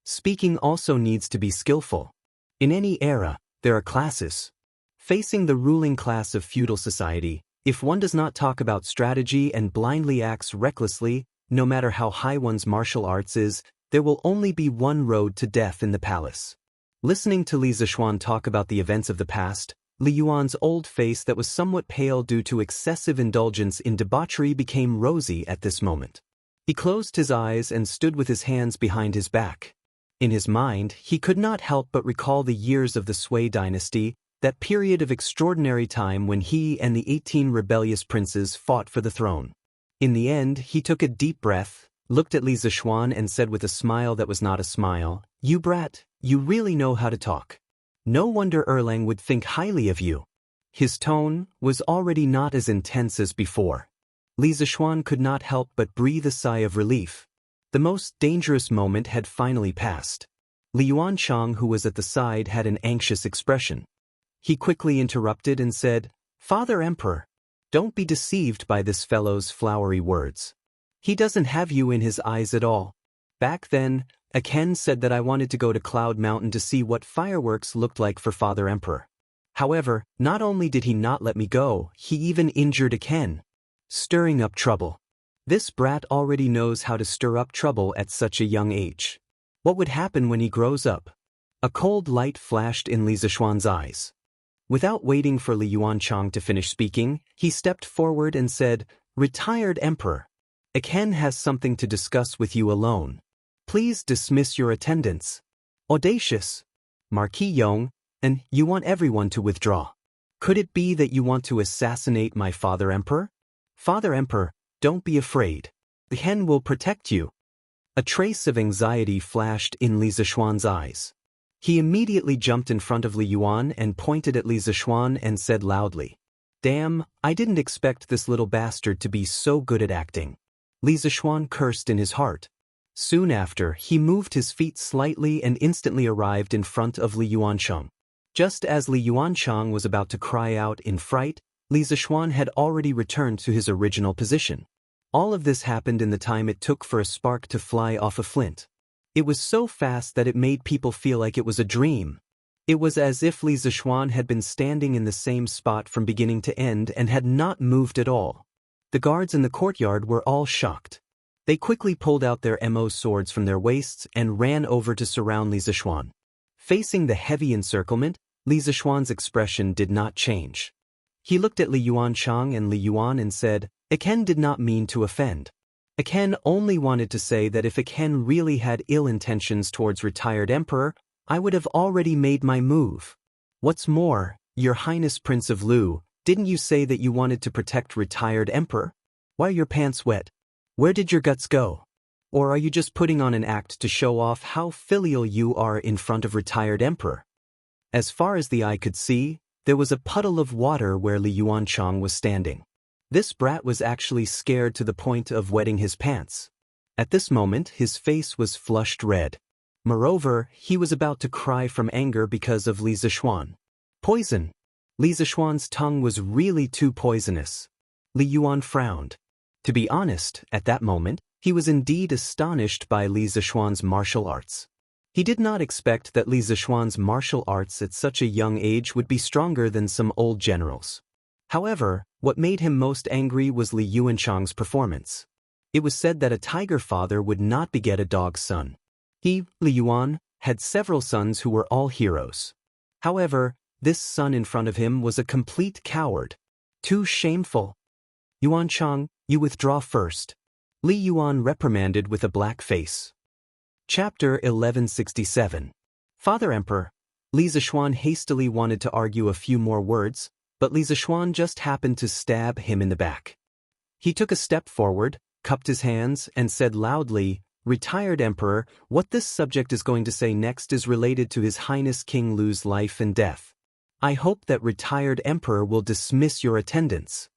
Speaking also needs to be skillful. In any era, there are classes. Facing the ruling class of feudal society, if one does not talk about strategy and blindly acts recklessly, no matter how high one's martial arts is, there will only be one road to death in the palace. Listening to Li Zishuan talk about the events of the past, Li Yuan's old face that was somewhat pale due to excessive indulgence in debauchery became rosy at this moment. He closed his eyes and stood with his hands behind his back. In his mind, he could not help but recall the years of the Sui dynasty, that period of extraordinary time when he and the 18 rebellious princes fought for the throne. In the end, he took a deep breath, looked at Li Zishuan and said with a smile that was not a smile, "You brat, you really know how to talk. No wonder Erlang would think highly of you." His tone was already not as intense as before. Li Zishuan could not help but breathe a sigh of relief. The most dangerous moment had finally passed. Li Yuanchang, who was at the side, had an anxious expression. He quickly interrupted and said, "Father Emperor, don't be deceived by this fellow's flowery words. He doesn't have you in his eyes at all. Back then, Aken said that I wanted to go to Cloud Mountain to see what fireworks looked like for Father Emperor. However, not only did he not let me go, he even injured Aken, stirring up trouble. This brat already knows how to stir up trouble at such a young age. What would happen when he grows up?" A cold light flashed in Li Zishuan's eyes. Without waiting for Li Yuanchang to finish speaking, he stepped forward and said, "Retired Emperor, Aken has something to discuss with you alone. Please dismiss your attendants." Audacious. Marquis Yong, and you want everyone to withdraw. Could it be that you want to assassinate my Father Emperor? Father Emperor, don't be afraid. The hen will protect you. A trace of anxiety flashed in Li Zishuan's eyes. He immediately jumped in front of Li Yuan and pointed at Li Zishuan and said loudly, "Damn, I didn't expect this little bastard to be so good at acting." Li Zishuan cursed in his heart. Soon after, he moved his feet slightly and instantly arrived in front of Li Yuanchang. Just as Li Yuanchang was about to cry out in fright, Li Zishuan had already returned to his original position. All of this happened in the time it took for a spark to fly off a flint. It was so fast that it made people feel like it was a dream. It was as if Li Zishuan had been standing in the same spot from beginning to end and had not moved at all. The guards in the courtyard were all shocked. They quickly pulled out their mo swords from their waists and ran over to surround Li Zishuan. Facing the heavy encirclement, Li Zishuan's expression did not change. He looked at Li Yuanchang and Li Yuan and said, "Aken did not mean to offend. Aken only wanted to say that if Aken really had ill intentions towards retired emperor, I would have already made my move. What's more, Your Highness Prince of Lu, didn't you say that you wanted to protect retired emperor? Why are your pants wet? Where did your guts go? Or are you just putting on an act to show off how filial you are in front of retired emperor?" As far as the eye could see, there was a puddle of water where Li Yuanchang was standing. This brat was actually scared to the point of wetting his pants. At this moment, his face was flushed red. Moreover, he was about to cry from anger because of Li Zishuan. Poison! Li Zishuan's tongue was really too poisonous. Li Yuan frowned. To be honest, at that moment, he was indeed astonished by Li Zishuan's martial arts. He did not expect that Li Zishuan's martial arts at such a young age would be stronger than some old generals. However, what made him most angry was Li Yuanchang's performance. It was said that a tiger father would not beget a dog son. He, Li Yuan, had several sons who were all heroes. However, this son in front of him was a complete coward. Too shameful. "Yuanchang, you withdraw first," Li Yuan reprimanded with a black face. Chapter 1167. Father Emperor. Li Zishuan hastily wanted to argue a few more words, but Li Zishuan just happened to stab him in the back. He took a step forward, cupped his hands, and said loudly, "Retired Emperor, what this subject is going to say next is related to His Highness King Lu's life and death. I hope that retired Emperor will dismiss your attendance."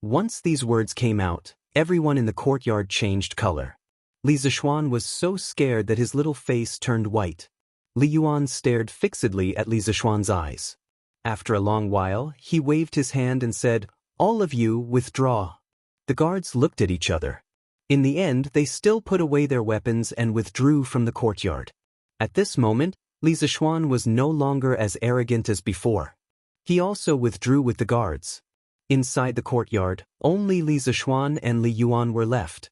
Once these words came out, everyone in the courtyard changed color. Li Zishuan was so scared that his little face turned white. Li Yuan stared fixedly at Li Zishuan's eyes. After a long while, he waved his hand and said, "All of you, withdraw." The guards looked at each other. In the end, they still put away their weapons and withdrew from the courtyard. At this moment, Li Zishuan was no longer as arrogant as before. He also withdrew with the guards. Inside the courtyard, only Li Zishuan and Li Yuan were left.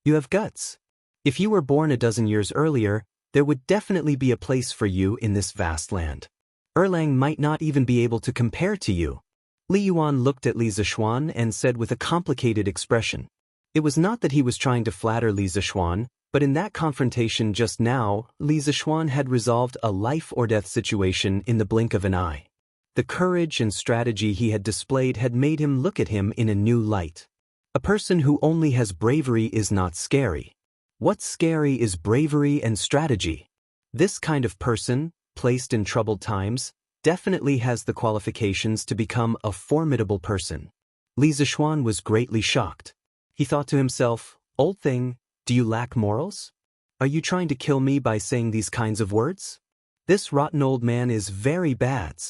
"You have guts. If you were born a dozen years earlier, there would definitely be a place for you in this vast land. Erlang might not even be able to compare to you." Li Yuan looked at Li Zishuan and said with a complicated expression. It was not that he was trying to flatter Li Zishuan, but in that confrontation just now, Li Zishuan had resolved a life-or-death situation in the blink of an eye. The courage and strategy he had displayed had made him look at him in a new light. A person who only has bravery is not scary. What's scary is bravery and strategy. This kind of person, placed in troubled times, definitely has the qualifications to become a formidable person. Li Zishuan was greatly shocked. He thought to himself, "Old thing, do you lack morals? Are you trying to kill me by saying these kinds of words? This rotten old man is very bad."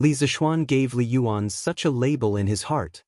Li Zishuan gave Li Yuan such a label in his heart.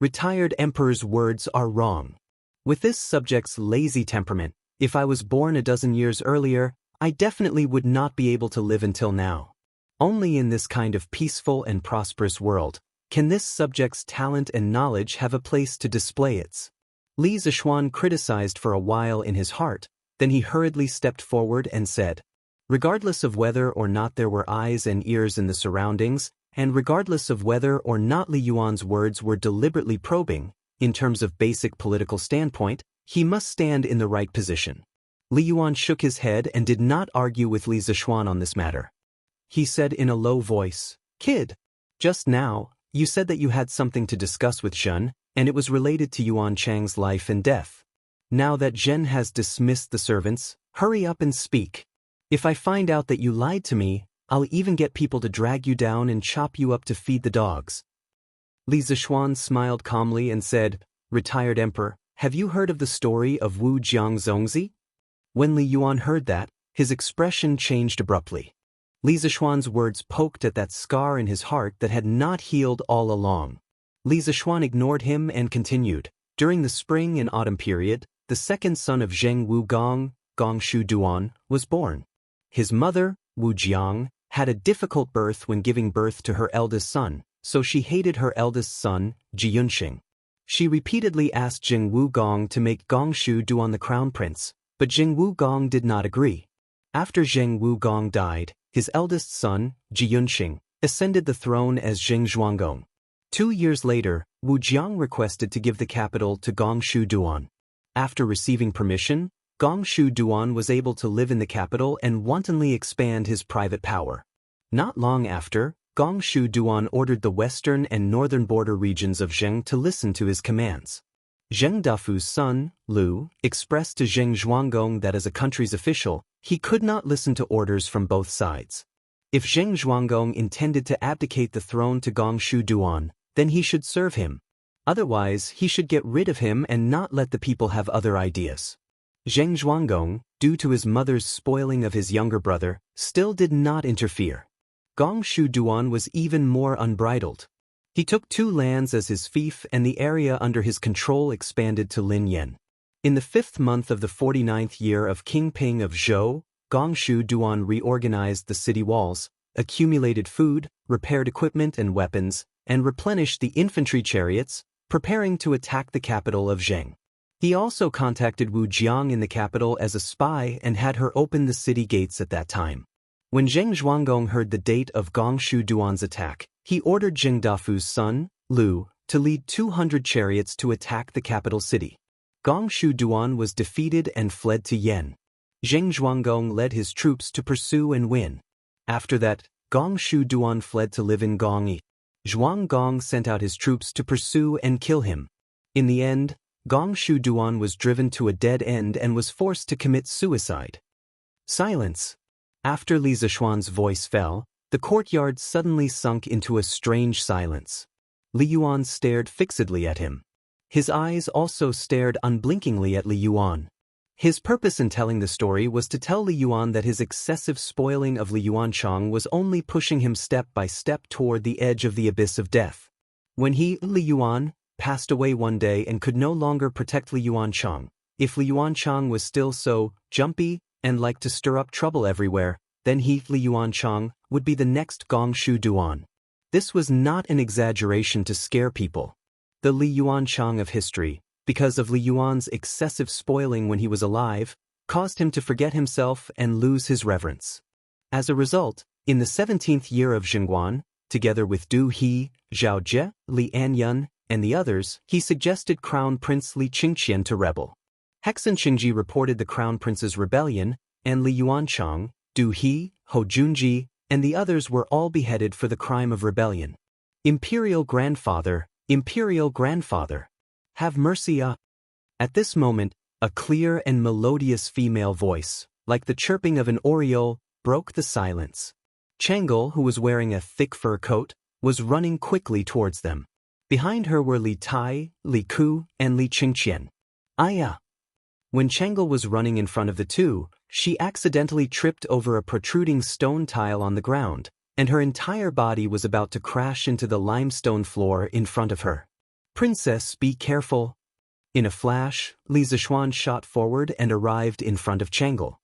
Retired emperor's words are wrong. With this subject's lazy temperament, if I was born a dozen years earlier, I definitely would not be able to live until now. Only in this kind of peaceful and prosperous world can this subject's talent and knowledge have a place to display its. Li Zishuan criticized for a while in his heart, then he hurriedly stepped forward and said, regardless of whether or not there were eyes and ears in the surroundings, and regardless of whether or not Li Yuan's words were deliberately probing, in terms of basic political standpoint, he must stand in the right position. Li Yuan shook his head and did not argue with Li Zishuan on this matter. He said in a low voice, "Kid, just now, you said that you had something to discuss with Zhen, and it was related to Yuan Chang's life and death. Now that Zhen has dismissed the servants, hurry up and speak. If I find out that you lied to me, I'll even get people to drag you down and chop you up to feed the dogs." Li Zishuan smiled calmly and said, "Retired Emperor, have you heard of the story of Wu Jiangzongzi?" When Li Yuan heard that, his expression changed abruptly. Li Zishuan's words poked at that scar in his heart that had not healed all along. Li Zishuan ignored him and continued, "During the spring and autumn period, the second son of Zheng Wugong, Gongshu Duan, was born. His mother, Wu Jiang, had a difficult birth when giving birth to her eldest son, so she hated her eldest son, Ji Yunxing. She repeatedly asked Jing Wugong to make Gongshu Duan the crown prince, but Jing Wugong did not agree. After Jing Wugong died, his eldest son, Jiyunxing, ascended the throne as Jing Zhuanggong. 2 years later, Wu Jiang requested to give the capital to Gongshu Duan. After receiving permission, Gongshu Duan was able to live in the capital and wantonly expand his private power. Not long after, Gongshu Duan ordered the western and northern border regions of Zheng to listen to his commands. Zheng Dafu's son, Lu, expressed to Zheng Zhuanggong that as a country's official, he could not listen to orders from both sides. If Zheng Zhuanggong intended to abdicate the throne to Gongshu Duan, then he should serve him. Otherwise, he should get rid of him and not let the people have other ideas. Zheng Zhuanggong, due to his mother's spoiling of his younger brother, still did not interfere. Gongshu Duan was even more unbridled. He took 2 lands as his fief and the area under his control expanded to Lin Yan. In the 5th month of the 49th year of King Ping of Zhou, Gongshu Duan reorganized the city walls, accumulated food, repaired equipment and weapons, and replenished the infantry chariots, preparing to attack the capital of Zheng. He also contacted Wu Jiang in the capital as a spy and had her open the city gates at that time. When Zheng Zhuanggong heard the date of Gongshu Duan's attack, he ordered Jing Dafu's son, Lu, to lead 200 chariots to attack the capital city. Gongshu Duan was defeated and fled to Yen. Zheng Zhuanggong led his troops to pursue and win. After that, Gongshu Duan fled to live in Gongyi. Zhuanggong sent out his troops to pursue and kill him. In the end, Gongshu Duan was driven to a dead end and was forced to commit suicide. Silence. After Li Zishuan's voice fell, the courtyard suddenly sunk into a strange silence. Li Yuan stared fixedly at him. His eyes also stared unblinkingly at Li Yuan. His purpose in telling the story was to tell Li Yuan that his excessive spoiling of Li Yuanchang was only pushing him step by step toward the edge of the abyss of death. When he, Li Yuan, passed away one day and could no longer protect Li Yuanchang, if Li Yuanchang was still so jumpy and liked to stir up trouble everywhere, then he, Li Yuanchang, would be the next Gongshu Duan. This was not an exaggeration to scare people. The Li Yuanchang of history, because of Li Yuan's excessive spoiling when he was alive, caused him to forget himself and lose his reverence. As a result, in the 17th year of Xingguan, together with Du He, Zhao Jie, Li Anyun, and the others, he suggested Crown Prince Li Qingqian to rebel. Hexen Qingji reported the Crown Prince's rebellion, and Li Yuanchang, Du He, Ho Junji, and the others were all beheaded for the crime of rebellion. Imperial Grandfather, have mercy up. At this moment, a clear and melodious female voice, like the chirping of an oriole, broke the silence. Changel, who was wearing a thick fur coat, was running quickly towards them. Behind her were Li Tai, Li Ku, and Li Qingqian. Aya! When Changel was running in front of the two, she accidentally tripped over a protruding stone tile on the ground, and her entire body was about to crash into the limestone floor in front of her. Princess, be careful. In a flash, Li Zishuan shot forward and arrived in front of Changel.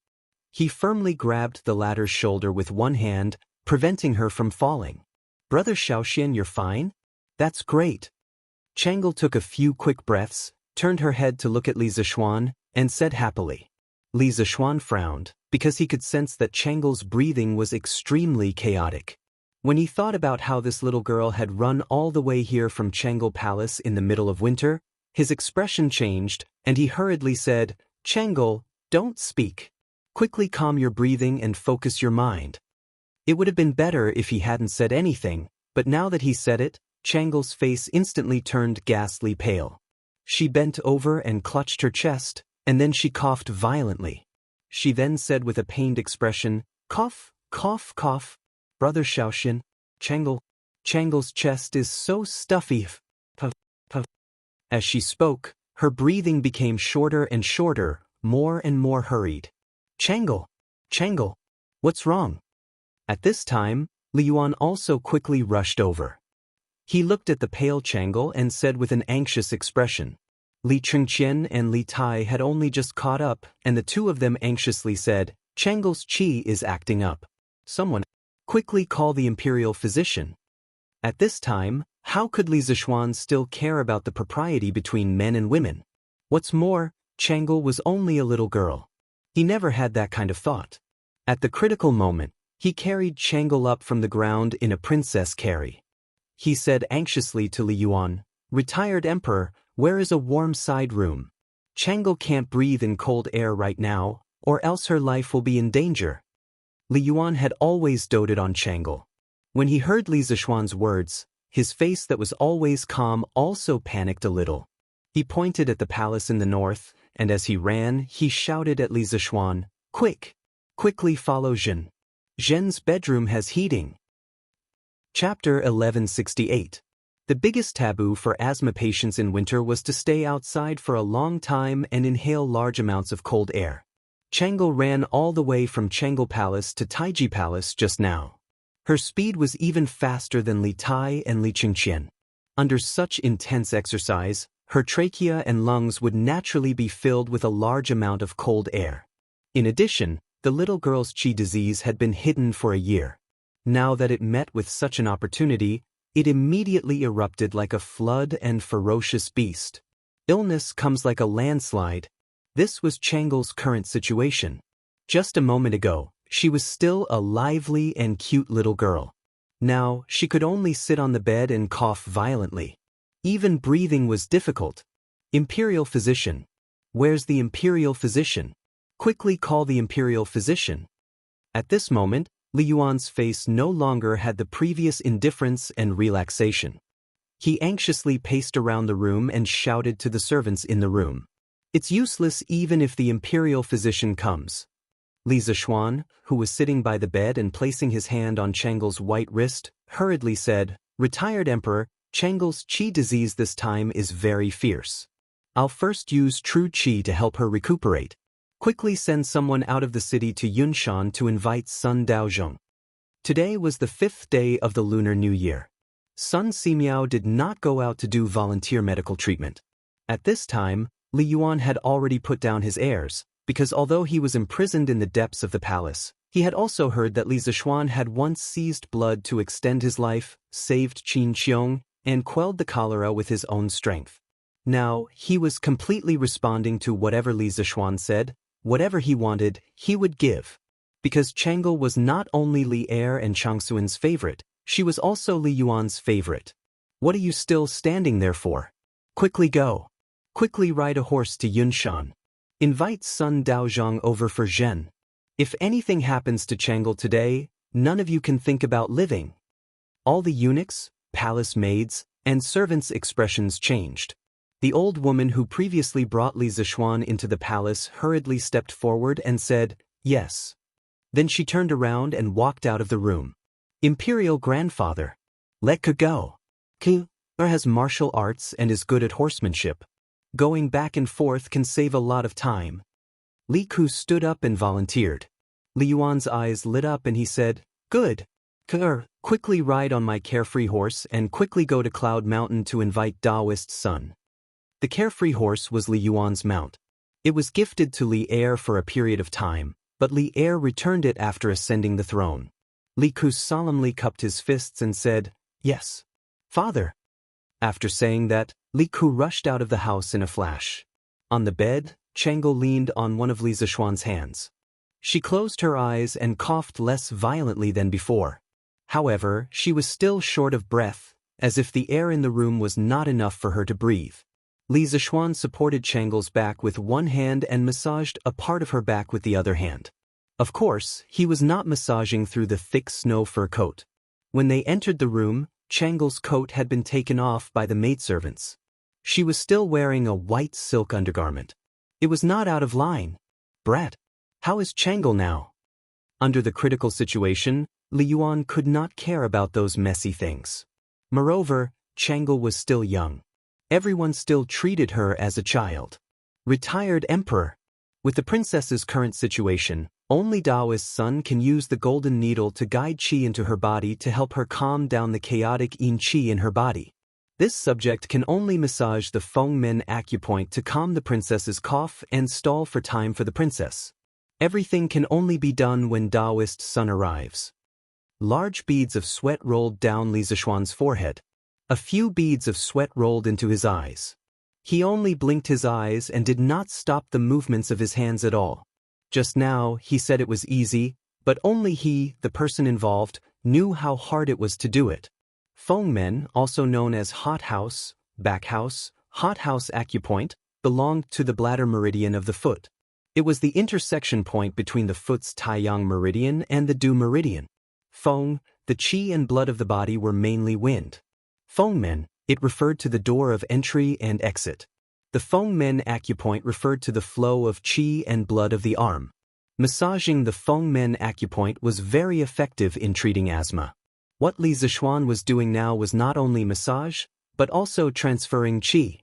He firmly grabbed the latter's shoulder with one hand, preventing her from falling. Brother Xiaoxian, you're fine? That's great. Changel took a few quick breaths, turned her head to look at Li Zishuan, and said happily. Li Zishuan frowned, because he could sense that Changel's breathing was extremely chaotic. When he thought about how this little girl had run all the way here from Changel Palace in the middle of winter, his expression changed, and he hurriedly said, Changel, don't speak. Quickly calm your breathing and focus your mind. It would have been better if he hadn't said anything, but now that he said it, Changel's face instantly turned ghastly pale. She bent over and clutched her chest, and then she coughed violently. She then said with a pained expression, cough, cough, cough. Brother Xiaoxian, Changel's chest is so stuffy. Puff, puff. As she spoke, her breathing became shorter and shorter, more and more hurried. Changel, what's wrong? At this time, Li Yuan also quickly rushed over. He looked at the pale Changel and said with an anxious expression. Li Qingqian and Li Tai had only just caught up, and the two of them anxiously said, Changel's qi is acting up. Someone quickly call the imperial physician. At this time, How could Li Zixuan still care about the propriety between men and women? What's more, Chang'e was only a little girl. He never had that kind of thought. At the critical moment, he carried Chang'e up from the ground in a princess carry. He said anxiously to Li Yuan, "Retired emperor, where is a warm side room? Chang'e can't breathe in cold air right now, or else her life will be in danger." Li Yuan had always doted on Chang'e. When he heard Li Zixuan's words, his face that was always calm also panicked a little. He pointed at the palace in the north, and as he ran, he shouted at Li Zixuan, "Quick! Quickly follow Zhen. Zhen's bedroom has heating." Chapter 1168. The biggest taboo for asthma patients in winter was to stay outside for a long time and inhale large amounts of cold air. Chang'e ran all the way from Chang'e Palace to Taiji Palace just now. Her speed was even faster than Li Tai and Li Qingqian. Under such intense exercise, her trachea and lungs would naturally be filled with a large amount of cold air. In addition, the little girl's qi disease had been hidden for a year. Now that it met with such an opportunity, it immediately erupted like a flood and ferocious beast. Illness comes like a landslide. This was Chang'e's current situation. Just a moment ago, she was still a lively and cute little girl. Now, she could only sit on the bed and cough violently. Even breathing was difficult. Imperial physician. Where's the imperial physician? Quickly call the imperial physician. At this moment, Li Yuan's face no longer had the previous indifference and relaxation. He anxiously paced around the room and shouted to the servants in the room. "It's useless even if the imperial physician comes." Li Zixuan, who was sitting by the bed and placing his hand on Chang'e's white wrist, hurriedly said, "Retired emperor, Chang'e's qi disease this time is very fierce. I'll first use true qi to help her recuperate. Quickly send someone out of the city to Yunshan to invite Sun Daozhong." Today was the 5th day of the Lunar New Year. Sun Simiao did not go out to do volunteer medical treatment. At this time, Li Yuan had already put down his airs, because although he was imprisoned in the depths of the palace, he had also heard that Li Zixuan had once seized blood to extend his life, saved Qin Qiong, and quelled the cholera with his own strength. Now, he was completely responding to whatever Li Zixuan said. Whatever he wanted, he would give. Because Chang'e was not only Li Er and Changsuan's favorite, she was also Li Yuan's favorite. "What are you still standing there for? Quickly go. Quickly ride a horse to Yunshan. Invite Sun Daozhong over for Zhen. If anything happens to Chang'e today, none of you can think about living." All the eunuchs, palace maids, and servants' expressions changed. The old woman who previously brought Li Zixuan into the palace hurriedly stepped forward and said, "Yes." Then she turned around and walked out of the room. "Imperial grandfather. Let Ke go. Ke has martial arts and is good at horsemanship. Going back and forth can save a lot of time." Li Ku stood up and volunteered. Li Yuan's eyes lit up and he said, "Good. Ke, quickly ride on my carefree horse and quickly go to Cloud Mountain to invite Daoist Sun." The carefree horse was Li Yuan's mount. It was gifted to Li Er for a period of time, but Li Er returned it after ascending the throne. Li Ku solemnly cupped his fists and said, "Yes, father." After saying that, Li Ku rushed out of the house in a flash. On the bed, Chang'e leaned on one of Li Zixuan's hands. She closed her eyes and coughed less violently than before. However, she was still short of breath, as if the air in the room was not enough for her to breathe. Li Zixuan supported Chang'e's back with one hand and massaged a part of her back with the other hand. Of course, he was not massaging through the thick snow fur coat. When they entered the room, Chang'e's coat had been taken off by the maidservants. She was still wearing a white silk undergarment. It was not out of line. "Brat, how is Chang'e now?" Under the critical situation, Li Yuan could not care about those messy things. Moreover, Chang'e was still young. Everyone still treated her as a child. Retired emperor. With the princess's current situation, only Daoist Sun can use the golden needle to guide qi into her body to help her calm down the chaotic yin qi in her body. This subject can only massage the Feng Men acupoint to calm the princess's cough and stall for time for the princess. Everything can only be done when Daoist Sun arrives. Large beads of sweat rolled down Li Zixuan's forehead. A few beads of sweat rolled into his eyes. He only blinked his eyes and did not stop the movements of his hands at all. Just now, he said it was easy, but only he, the person involved, knew how hard it was to do it. Fengmen, also known as hot house, back house, hot house acupoint, belonged to the bladder meridian of the foot. It was the intersection point between the foot's Taiyang meridian and the Du meridian. Feng, the qi and blood of the body were mainly wind. Fengmen, it referred to the door of entry and exit. The Fengmen acupoint referred to the flow of qi and blood of the arm. Massaging the Fengmen acupoint was very effective in treating asthma. What Li Zixuan was doing now was not only massage, but also transferring qi.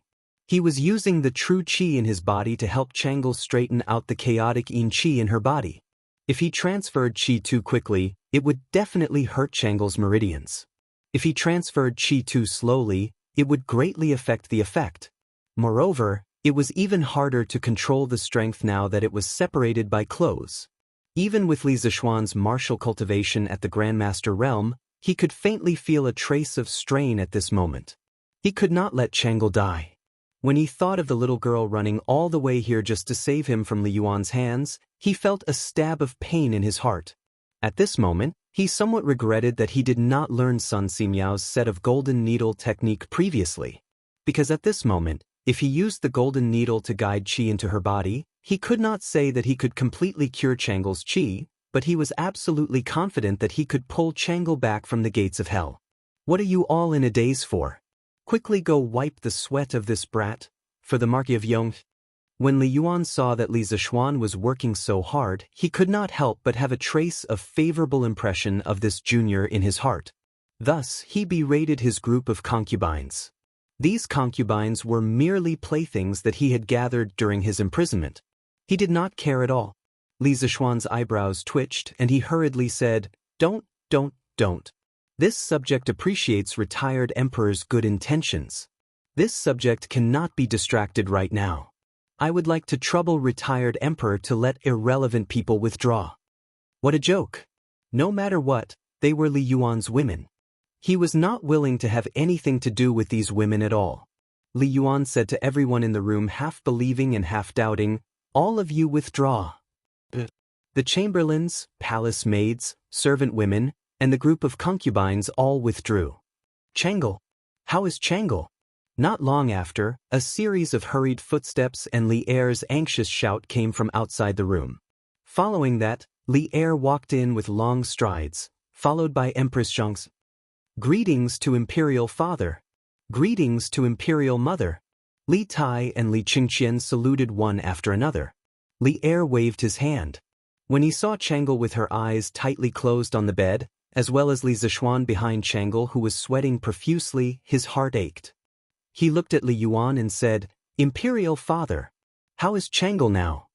He was using the true qi in his body to help Chang'e straighten out the chaotic yin qi in her body. If he transferred qi too quickly, it would definitely hurt Chang'e's meridians. If he transferred qi too slowly, it would greatly affect the effect. Moreover, it was even harder to control the strength now that it was separated by clothes. Even with Li Zixuan's martial cultivation at the Grandmaster realm, he could faintly feel a trace of strain at this moment. He could not let Chang'e die. When he thought of the little girl running all the way here just to save him from Li Yuan's hands, he felt a stab of pain in his heart. At this moment, he somewhat regretted that he did not learn Sun Simiao's set of golden needle technique previously. Because at this moment, if he used the golden needle to guide qi into her body, he could not say that he could completely cure Chang'e's qi, but he was absolutely confident that he could pull Chang'e back from the gates of hell. What are you all in a daze for? Quickly go wipe the sweat of this brat, for the Marquis of Yong. When Li Yuan saw that Li Zixuan was working so hard, he could not help but have a trace of favorable impression of this junior in his heart. Thus, he berated his group of concubines. These concubines were merely playthings that he had gathered during his imprisonment. He did not care at all. Li Zixuan's eyebrows twitched and he hurriedly said, Don't. This subject appreciates retired emperor's good intentions. This subject cannot be distracted right now. I would like to trouble retired emperor to let irrelevant people withdraw. What a joke. No matter what, they were Li Yuan's women. He was not willing to have anything to do with these women at all. Li Yuan said to everyone in the room, half believing and half doubting, All of you withdraw. The chamberlains, palace maids, servant women, and the group of concubines all withdrew. Chang'e! How is Chang'e? Not long after, a series of hurried footsteps and Li Er's anxious shout came from outside the room. Following that, Li Er walked in with long strides, followed by Empress Xianxia. Greetings to Imperial Father. Greetings to Imperial Mother. Li Tai and Li Qingqian saluted one after another. Li Er waved his hand. When he saw Chang'e with her eyes tightly closed on the bed, as well as Li Zixuan behind Chang'e who was sweating profusely, his heart ached. He looked at Li Yuan and said, Imperial Father, how is Chang'e now?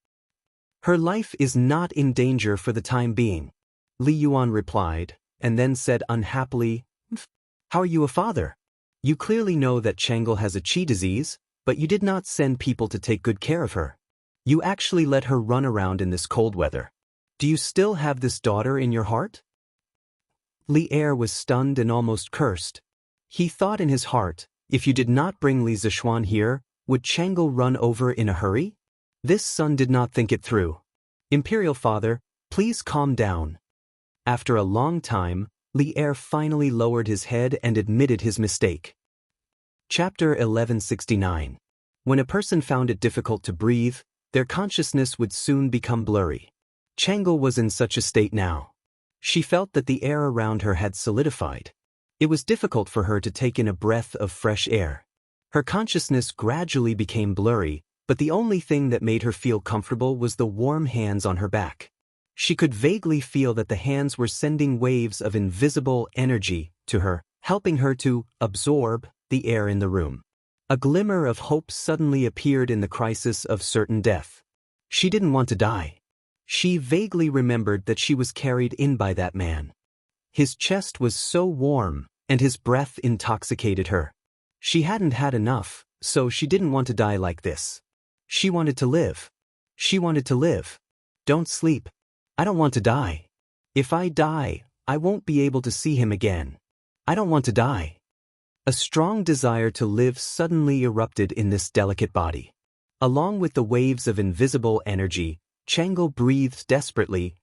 Her life is not in danger for the time being. Li Yuan replied, and then said unhappily, How are you a father? You clearly know that Chang'e has a qi disease, but you did not send people to take good care of her. You actually let her run around in this cold weather. Do you still have this daughter in your heart? Li Er was stunned and almost cursed. He thought in his heart, if you did not bring Li Zixuan here, would Chang'e run over in a hurry? This son did not think it through. Imperial Father, please calm down. After a long time, Li Er finally lowered his head and admitted his mistake. Chapter 1169. When a person found it difficult to breathe, their consciousness would soon become blurry. Chang'e was in such a state now. She felt that the air around her had solidified. It was difficult for her to take in a breath of fresh air. Her consciousness gradually became blurry, but the only thing that made her feel comfortable was the warm hands on her back. She could vaguely feel that the hands were sending waves of invisible energy to her, helping her to absorb the air in the room. A glimmer of hope suddenly appeared in the crisis of certain death. She didn't want to die. She vaguely remembered that she was carried in by that man. His chest was so warm, and his breath intoxicated her. She hadn't had enough, so she didn't want to die like this. She wanted to live. She wanted to live. Don't sleep. I don't want to die. If I die, I won't be able to see him again. I don't want to die. A strong desire to live suddenly erupted in this delicate body. Along with the waves of invisible energy, Changel breathed desperately,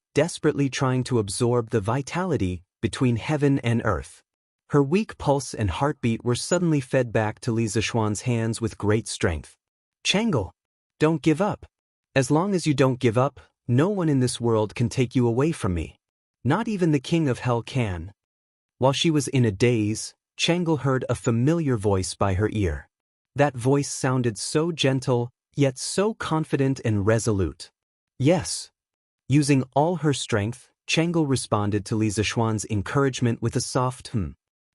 trying to absorb the vitality between heaven and earth. Her weak pulse and heartbeat were suddenly fed back to Li Zishuan's hands with great strength. Changel, don't give up. As long as you don't give up, no one in this world can take you away from me. Not even the king of hell can. While she was in a daze, Changel heard a familiar voice by her ear. That voice sounded so gentle, yet so confident and resolute. Yes. Using all her strength, Changel responded to Li Zishuan's encouragement with a soft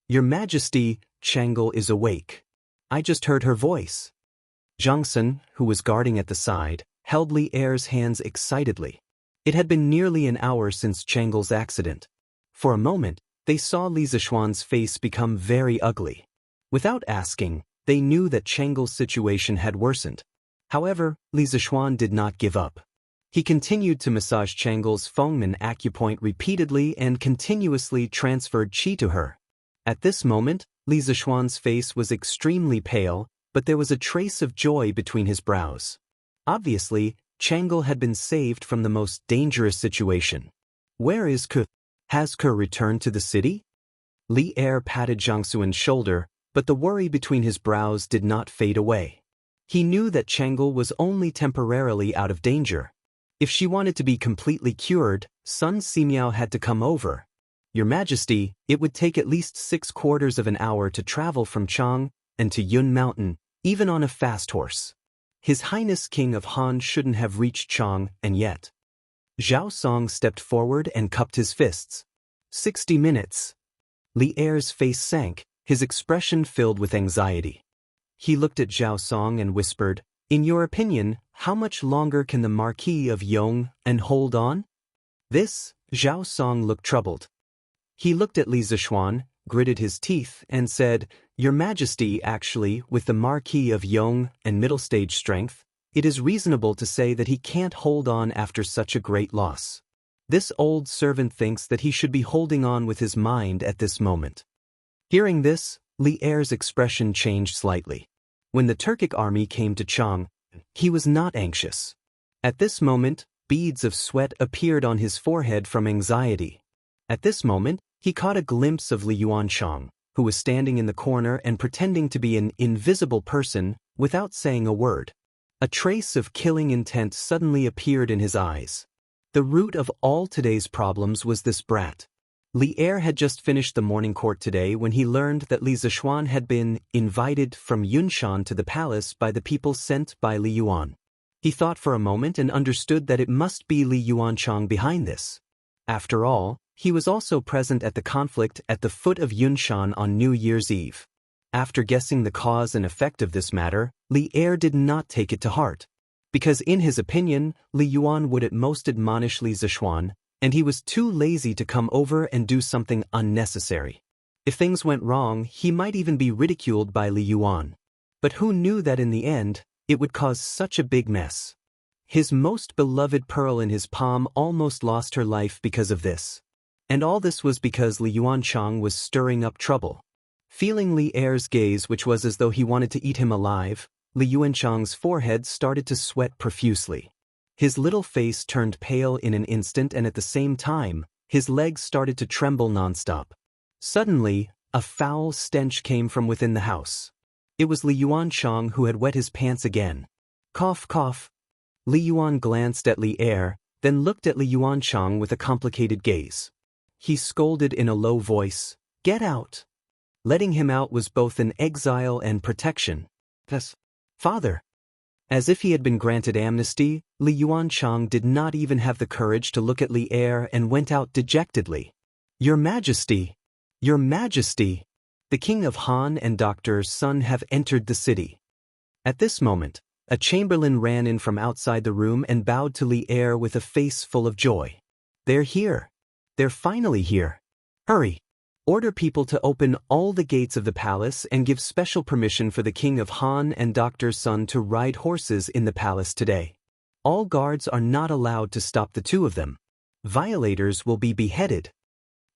Your Majesty, Changel is awake. I just heard her voice. Xianxia, who was guarding at the side, held Li Er's hands excitedly. It had been nearly an hour since Changel's accident. For a moment, they saw Li Zishuan's face become very ugly. Without asking, they knew that Changel's situation had worsened. However, Li Zishuan did not give up. He continued to massage Changel's Fengmen acupoint repeatedly and continuously transferred qi to her. At this moment, Li Zishuan's face was extremely pale, but there was a trace of joy between his brows. Obviously, Changel had been saved from the most dangerous situation. Where is Ke? Has Ke returned to the city? Li Er patted Xianxuan's shoulder, but the worry between his brows did not fade away. He knew that Changel was only temporarily out of danger. If she wanted to be completely cured, Sun Simiao had to come over. Your Majesty, it would take at least 6/4 of an hour to travel from Chang and to Yun Mountain, even on a fast horse. His Highness King of Han shouldn't have reached Chang, and yet. Zhao Song stepped forward and cupped his fists. 60 minutes. Li Er's face sank, his expression filled with anxiety. He looked at Zhao Song and whispered, In your opinion, how much longer can the Marquis of Yong and hold on? This, Zhao Song looked troubled. He looked at Li Zishuan, gritted his teeth, and said, Your Majesty, actually, with the Marquis of Yong and middle stage strength, it is reasonable to say that he can't hold on after such a great loss. This old servant thinks that he should be holding on with his mind at this moment. Hearing this, Li Er's expression changed slightly. When the Turkic army came to Chang, he was not anxious. At this moment, beads of sweat appeared on his forehead from anxiety. At this moment, he caught a glimpse of Li Yuanchang, who was standing in the corner and pretending to be an invisible person without saying a word. A trace of killing intent suddenly appeared in his eyes. The root of all today's problems was this brat. Li Er had just finished the morning court today when he learned that Li Zishuan had been invited from Yunshan to the palace by the people sent by Li Yuan. He thought for a moment and understood that it must be Li Yuanchang behind this. After all, he was also present at the conflict at the foot of Yunshan on New Year's Eve. After guessing the cause and effect of this matter, Li Er did not take it to heart. Because in his opinion, Li Yuan would at most admonish Li Zishuan, and he was too lazy to come over and do something unnecessary. If things went wrong, he might even be ridiculed by Li Yuan. But who knew that in the end, it would cause such a big mess? His most beloved pearl in his palm almost lost her life because of this. And all this was because Li Yuanchang was stirring up trouble. Feeling Li Er's gaze, which was as though he wanted to eat him alive, Li Yuanchang's forehead started to sweat profusely. His little face turned pale in an instant, and at the same time, his legs started to tremble nonstop. Suddenly, a foul stench came from within the house. It was Li Yuanchang who had wet his pants again. Cough, cough. Li Yuan glanced at Li Er, then looked at Li Yuanchang with a complicated gaze. He scolded in a low voice, Get out! Letting him out was both an exile and protection. Thus, Father. As if he had been granted amnesty, Li Yuanchang did not even have the courage to look at Li Er and went out dejectedly. Your Majesty! Your Majesty! The King of Han and Dr. Sun have entered the city. At this moment, a chamberlain ran in from outside the room and bowed to Li Er with a face full of joy. They're here. They're finally here. Hurry! Order people to open all the gates of the palace and give special permission for the King of Han and Dr. Sun to ride horses in the palace today. All guards are not allowed to stop the two of them. Violators will be beheaded.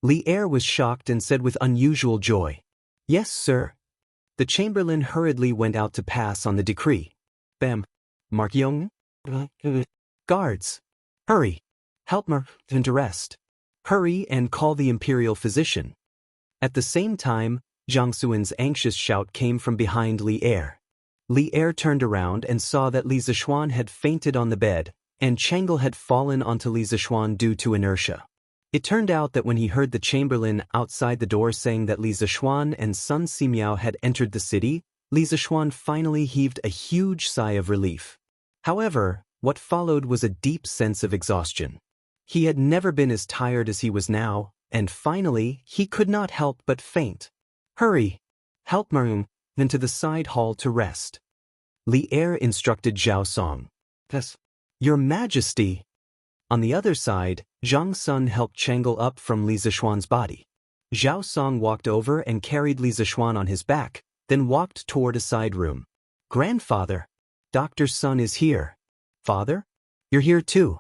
Li Er was shocked and said with unusual joy, Yes, sir. The chamberlain hurriedly went out to pass on the decree. Bam. Mark Yong? Guards. Hurry. Help Mark to rest. Hurry and call the imperial physician. At the same time, Jiang Xuan's anxious shout came from behind Li Er. Li Er turned around and saw that Li Zixuan had fainted on the bed, and Chang'e had fallen onto Li Zixuan due to inertia. It turned out that when he heard the chamberlain outside the door saying that Li Zixuan and Sun Simiao had entered the city, Li Zixuan finally heaved a huge sigh of relief. However, what followed was a deep sense of exhaustion. He had never been as tired as he was now, and finally, he could not help but faint. Hurry! Help Marung, then to the side hall to rest. Li Er instructed Zhao Song. Yes. Your Majesty! On the other side, Zhang Sun helped Chang'e up from Li Zixuan's body. Zhao Song walked over and carried Li Zixuan on his back, then walked toward a side room. Grandfather! Dr. Sun is here. Father? You're here too.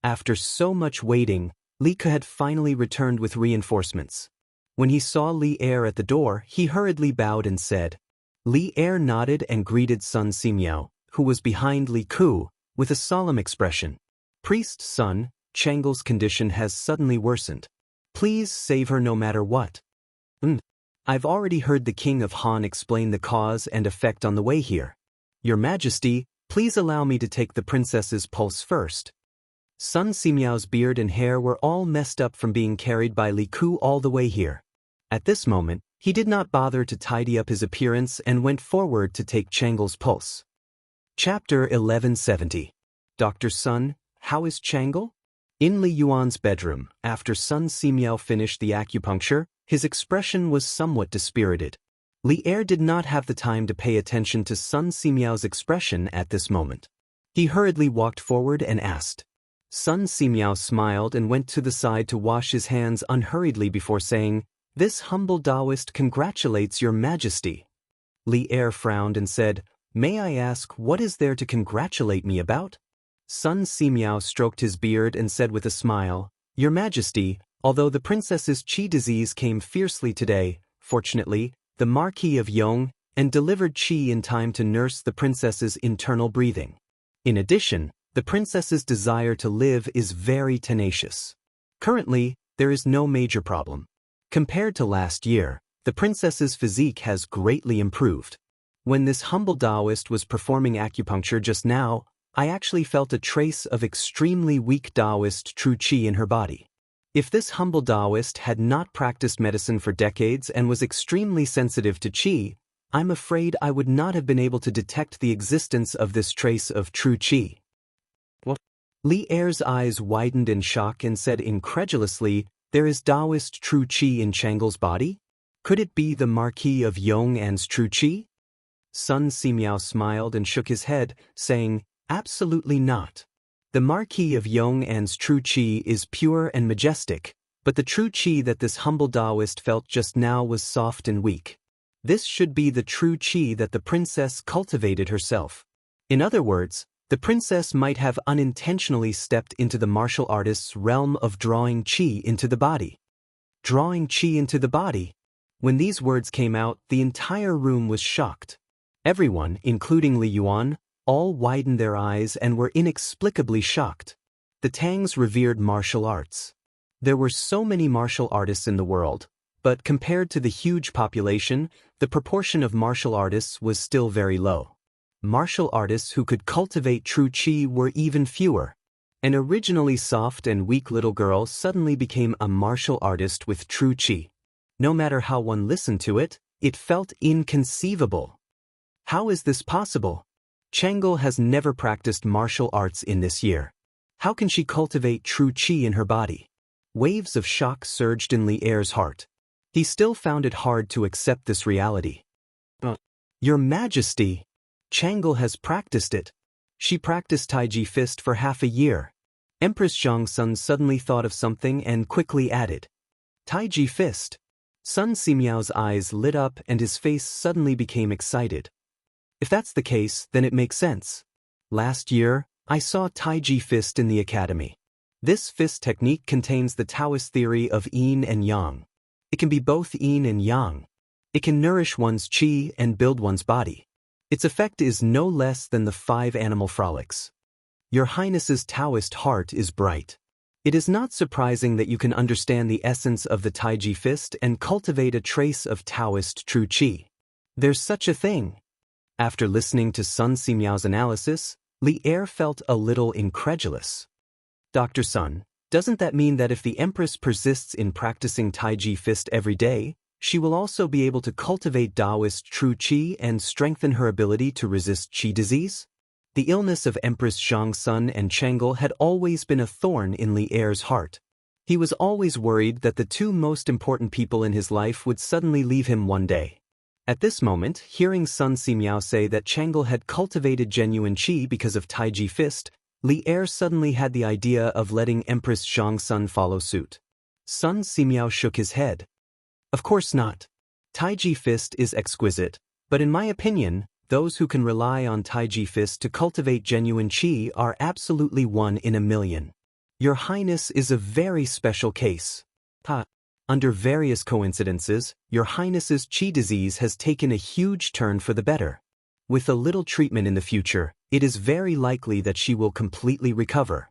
After so much waiting, Li Ke had finally returned with reinforcements. When he saw Li Er at the door, he hurriedly bowed and said. Li Er nodded and greeted Sun Simiao, who was behind Li Ku, with a solemn expression. Priest Sun, Chang'e's condition has suddenly worsened. Please save her no matter what. I've already heard the King of Han explain the cause and effect on the way here. Your Majesty, please allow me to take the princess's pulse first. Sun Simiao's beard and hair were all messed up from being carried by Li Ku all the way here. At this moment, he did not bother to tidy up his appearance and went forward to take Chang'e's pulse. Chapter 1170. Dr. Sun, how is Chang'e? In Li Yuan's bedroom, after Sun Simiao finished the acupuncture, his expression was somewhat dispirited. Li Er did not have the time to pay attention to Sun Simiao's expression at this moment. He hurriedly walked forward and asked. Sun Simiao smiled and went to the side to wash his hands unhurriedly before saying, This humble Taoist congratulates your Majesty. Li Er frowned and said, May I ask what is there to congratulate me about? Sun Simiao stroked his beard and said with a smile, Your Majesty, although the princess's qi disease came fiercely today, fortunately, the Marquis of Yong and delivered qi in time to nurse the princess's internal breathing. In addition, the princess's desire to live is very tenacious. Currently, there is no major problem. Compared to last year, the princess's physique has greatly improved. When this humble Taoist was performing acupuncture just now, I actually felt a trace of extremely weak Taoist true qi in her body. If this humble Taoist had not practiced medicine for decades and was extremely sensitive to qi, I'm afraid I would not have been able to detect the existence of this trace of true qi. What? Li Er's eyes widened in shock and said incredulously, There is Taoist true qi in Chang'e's body? Could it be the Marquis of Yong'an's true qi? Sun Simiao smiled and shook his head, saying, Absolutely not. The Marquis of Yong'an's true qi is pure and majestic, but the true qi that this humble Taoist felt just now was soft and weak. This should be the true qi that the princess cultivated herself. In other words, the princess might have unintentionally stepped into the martial artist's realm of drawing qi into the body. Drawing qi into the body. When these words came out, the entire room was shocked. Everyone, including Li Yuan, all widened their eyes and were inexplicably shocked. The Tangs revered martial arts. There were so many martial artists in the world, but compared to the huge population, the proportion of martial artists was still very low. Martial artists who could cultivate true qi were even fewer. An originally soft and weak little girl suddenly became a martial artist with true qi. No matter how one listened to it, it felt inconceivable. How is this possible? Chang'e has never practiced martial arts in this year. How can she cultivate true qi in her body? Waves of shock surged in Li Er's heart. He still found it hard to accept this reality. Your Majesty! Chang'e has practiced it. She practiced Taiji Fist for half a year. Empress Zhangsun suddenly thought of something and quickly added. Taiji Fist. Sun Simiao's eyes lit up and his face suddenly became excited. If that's the case, then it makes sense. Last year, I saw Taiji Fist in the academy. This fist technique contains the Taoist theory of yin and yang. It can be both yin and yang. It can nourish one's qi and build one's body. Its effect is no less than the 5 animal frolics. Your Highness's Taoist heart is bright. It is not surprising that you can understand the essence of the Taiji fist and cultivate a trace of Taoist true qi. There's such a thing. After listening to Sun Simiao's analysis, Li Er felt a little incredulous. Dr. Sun, doesn't that mean that if the Empress persists in practicing Taiji fist every day, she will also be able to cultivate Taoist true qi and strengthen her ability to resist qi disease? The illness of Empress Xianxia and Chang'e had always been a thorn in Li Er's heart. He was always worried that the 2 most important people in his life would suddenly leave him one day. At this moment, hearing Sun Simiao say that Chang'e had cultivated genuine qi because of Taiji fist, Li Er suddenly had the idea of letting Empress Xianxia follow suit. Sun Simiao shook his head. Of course not. Taiji fist is exquisite, but in my opinion, those who can rely on Taiji fist to cultivate genuine qi are absolutely 1 in a million. Your Highness is a very special case. Under various coincidences, Your Highness's qi disease has taken a huge turn for the better. With a little treatment in the future, it is very likely that she will completely recover.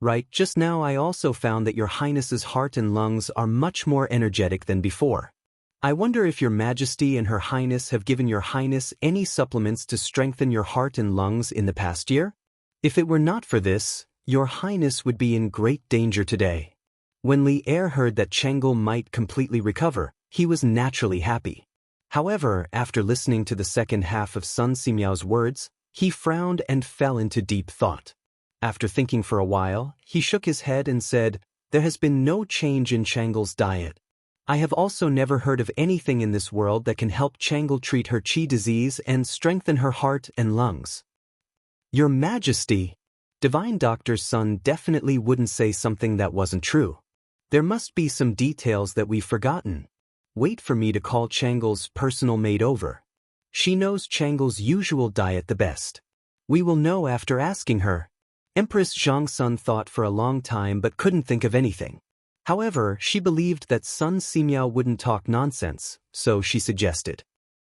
Right, just now I also found that Your Highness's heart and lungs are much more energetic than before. I wonder if Your Majesty and Her Highness have given Your Highness any supplements to strengthen your heart and lungs in the past year? If it were not for this, Your Highness would be in great danger today. When Li Er heard that Chang'e might completely recover, he was naturally happy. However, after listening to the second half of Sun Simiao's words, he frowned and fell into deep thought. After thinking for a while, he shook his head and said, "There has been no change in Chang'e's diet. I have also never heard of anything in this world that can help Chang'e treat her qi disease and strengthen her heart and lungs." Your Majesty, Divine Doctor Sun definitely wouldn't say something that wasn't true. There must be some details that we've forgotten. Wait for me to call Chang'e's personal maid over. She knows Chang'e's usual diet the best. We will know after asking her. Empress Xianxia thought for a long time but couldn't think of anything. However, she believed that Sun Simiao wouldn't talk nonsense, so she suggested.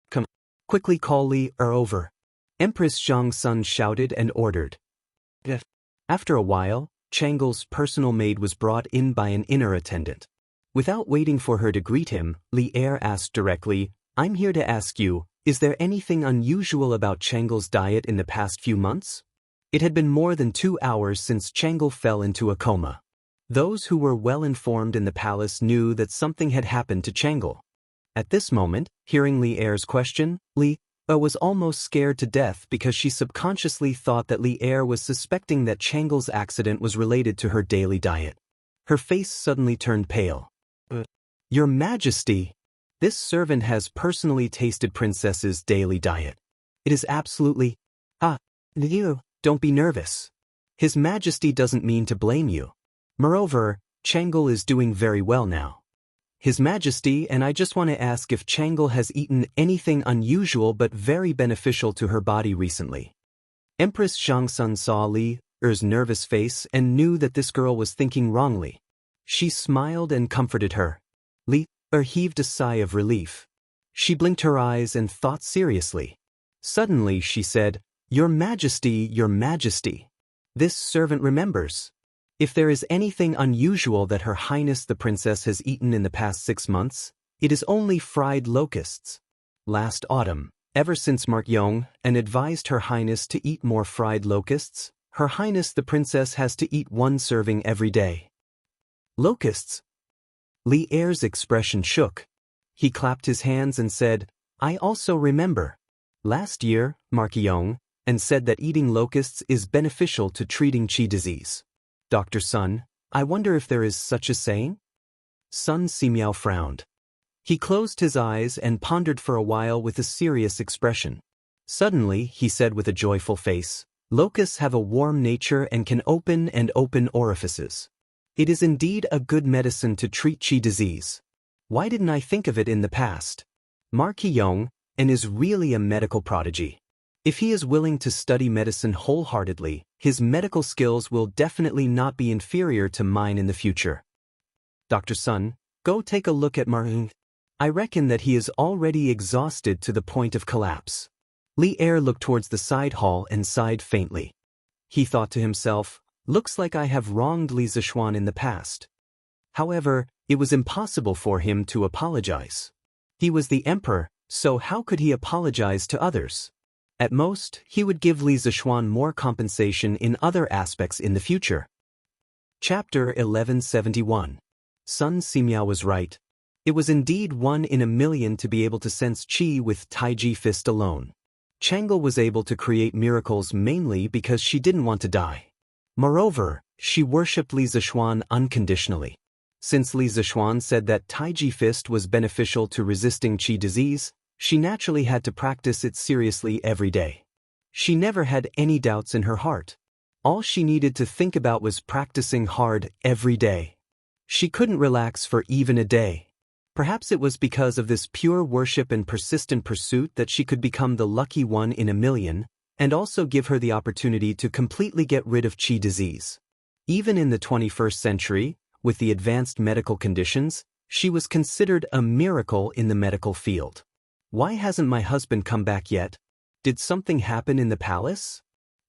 "Come, quickly call Li Er over." Empress Xianxia shouted and ordered. After a while, Chang'e's personal maid was brought in by an inner attendant. Without waiting for her to greet him, Li Er asked directly, "I'm here to ask you, is there anything unusual about Chang'e's diet in the past few months?" It had been more than 2 hours since Chang'e fell into a coma. Those who were well informed in the palace knew that something had happened to Chang'e. At this moment, hearing Li Er's question, Li Er was almost scared to death because she subconsciously thought that Li Er was suspecting that Chang'e's accident was related to her daily diet. Her face suddenly turned pale. "Your Majesty, this servant has personally tasted Princess's daily diet. It is absolutely... You, don't be nervous. His Majesty doesn't mean to blame you. Moreover, Chang'e is doing very well now. His Majesty and I just want to ask if Chang'e has eaten anything unusual but very beneficial to her body recently." Empress Xianxia saw Li Er's nervous face and knew that this girl was thinking wrongly. She smiled and comforted her. Li Er heaved a sigh of relief. She blinked her eyes and thought seriously. Suddenly she said, "Your Majesty, Your Majesty. This servant remembers. If there is anything unusual that Her Highness the Princess has eaten in the past 6 months, it is only fried locusts. Last autumn, ever since Mark Yong advised Her Highness to eat more fried locusts, Her Highness the Princess has to eat 1 serving every day." Locusts? Li Er's expression shook. He clapped his hands and said, "I also remember. Last year, Mark Yong said that eating locusts is beneficial to treating qi disease. Dr. Sun, I wonder if there is such a saying?" Sun Simiao frowned. He closed his eyes and pondered for a while with a serious expression. Suddenly, he said with a joyful face, "Locusts have a warm nature and can open orifices. It is indeed a good medicine to treat qi disease. Why didn't I think of it in the past? Mark Yong is really a medical prodigy. If he is willing to study medicine wholeheartedly, his medical skills will definitely not be inferior to mine in the future. Dr. Sun, go take a look at Mark." I reckon that he is already exhausted to the point of collapse. Li Er looked towards the side hall and sighed faintly. He thought to himself, looks like I have wronged Li Zishuan in the past. However, it was impossible for him to apologize. He was the emperor, so how could he apologize to others? At most, he would give Li Zishuan more compensation in other aspects in the future. Chapter 1171. Sun Simiao was right. It was indeed 1 in a million to be able to sense qi with Taiji fist alone. Chang'e was able to create miracles mainly because she didn't want to die. Moreover, she worshipped Li Zishuan unconditionally. Since Li Zishuan said that Taiji fist was beneficial to resisting qi disease, she naturally had to practice it seriously every day. She never had any doubts in her heart. All she needed to think about was practicing hard every day. She couldn't relax for even a day. Perhaps it was because of this pure worship and persistent pursuit that she could become the lucky 1 in a million, and also give her the opportunity to completely get rid of qi disease. Even in the 21st century, with the advanced medical conditions, she was considered a miracle in the medical field. Why hasn't my husband come back yet? Did something happen in the palace?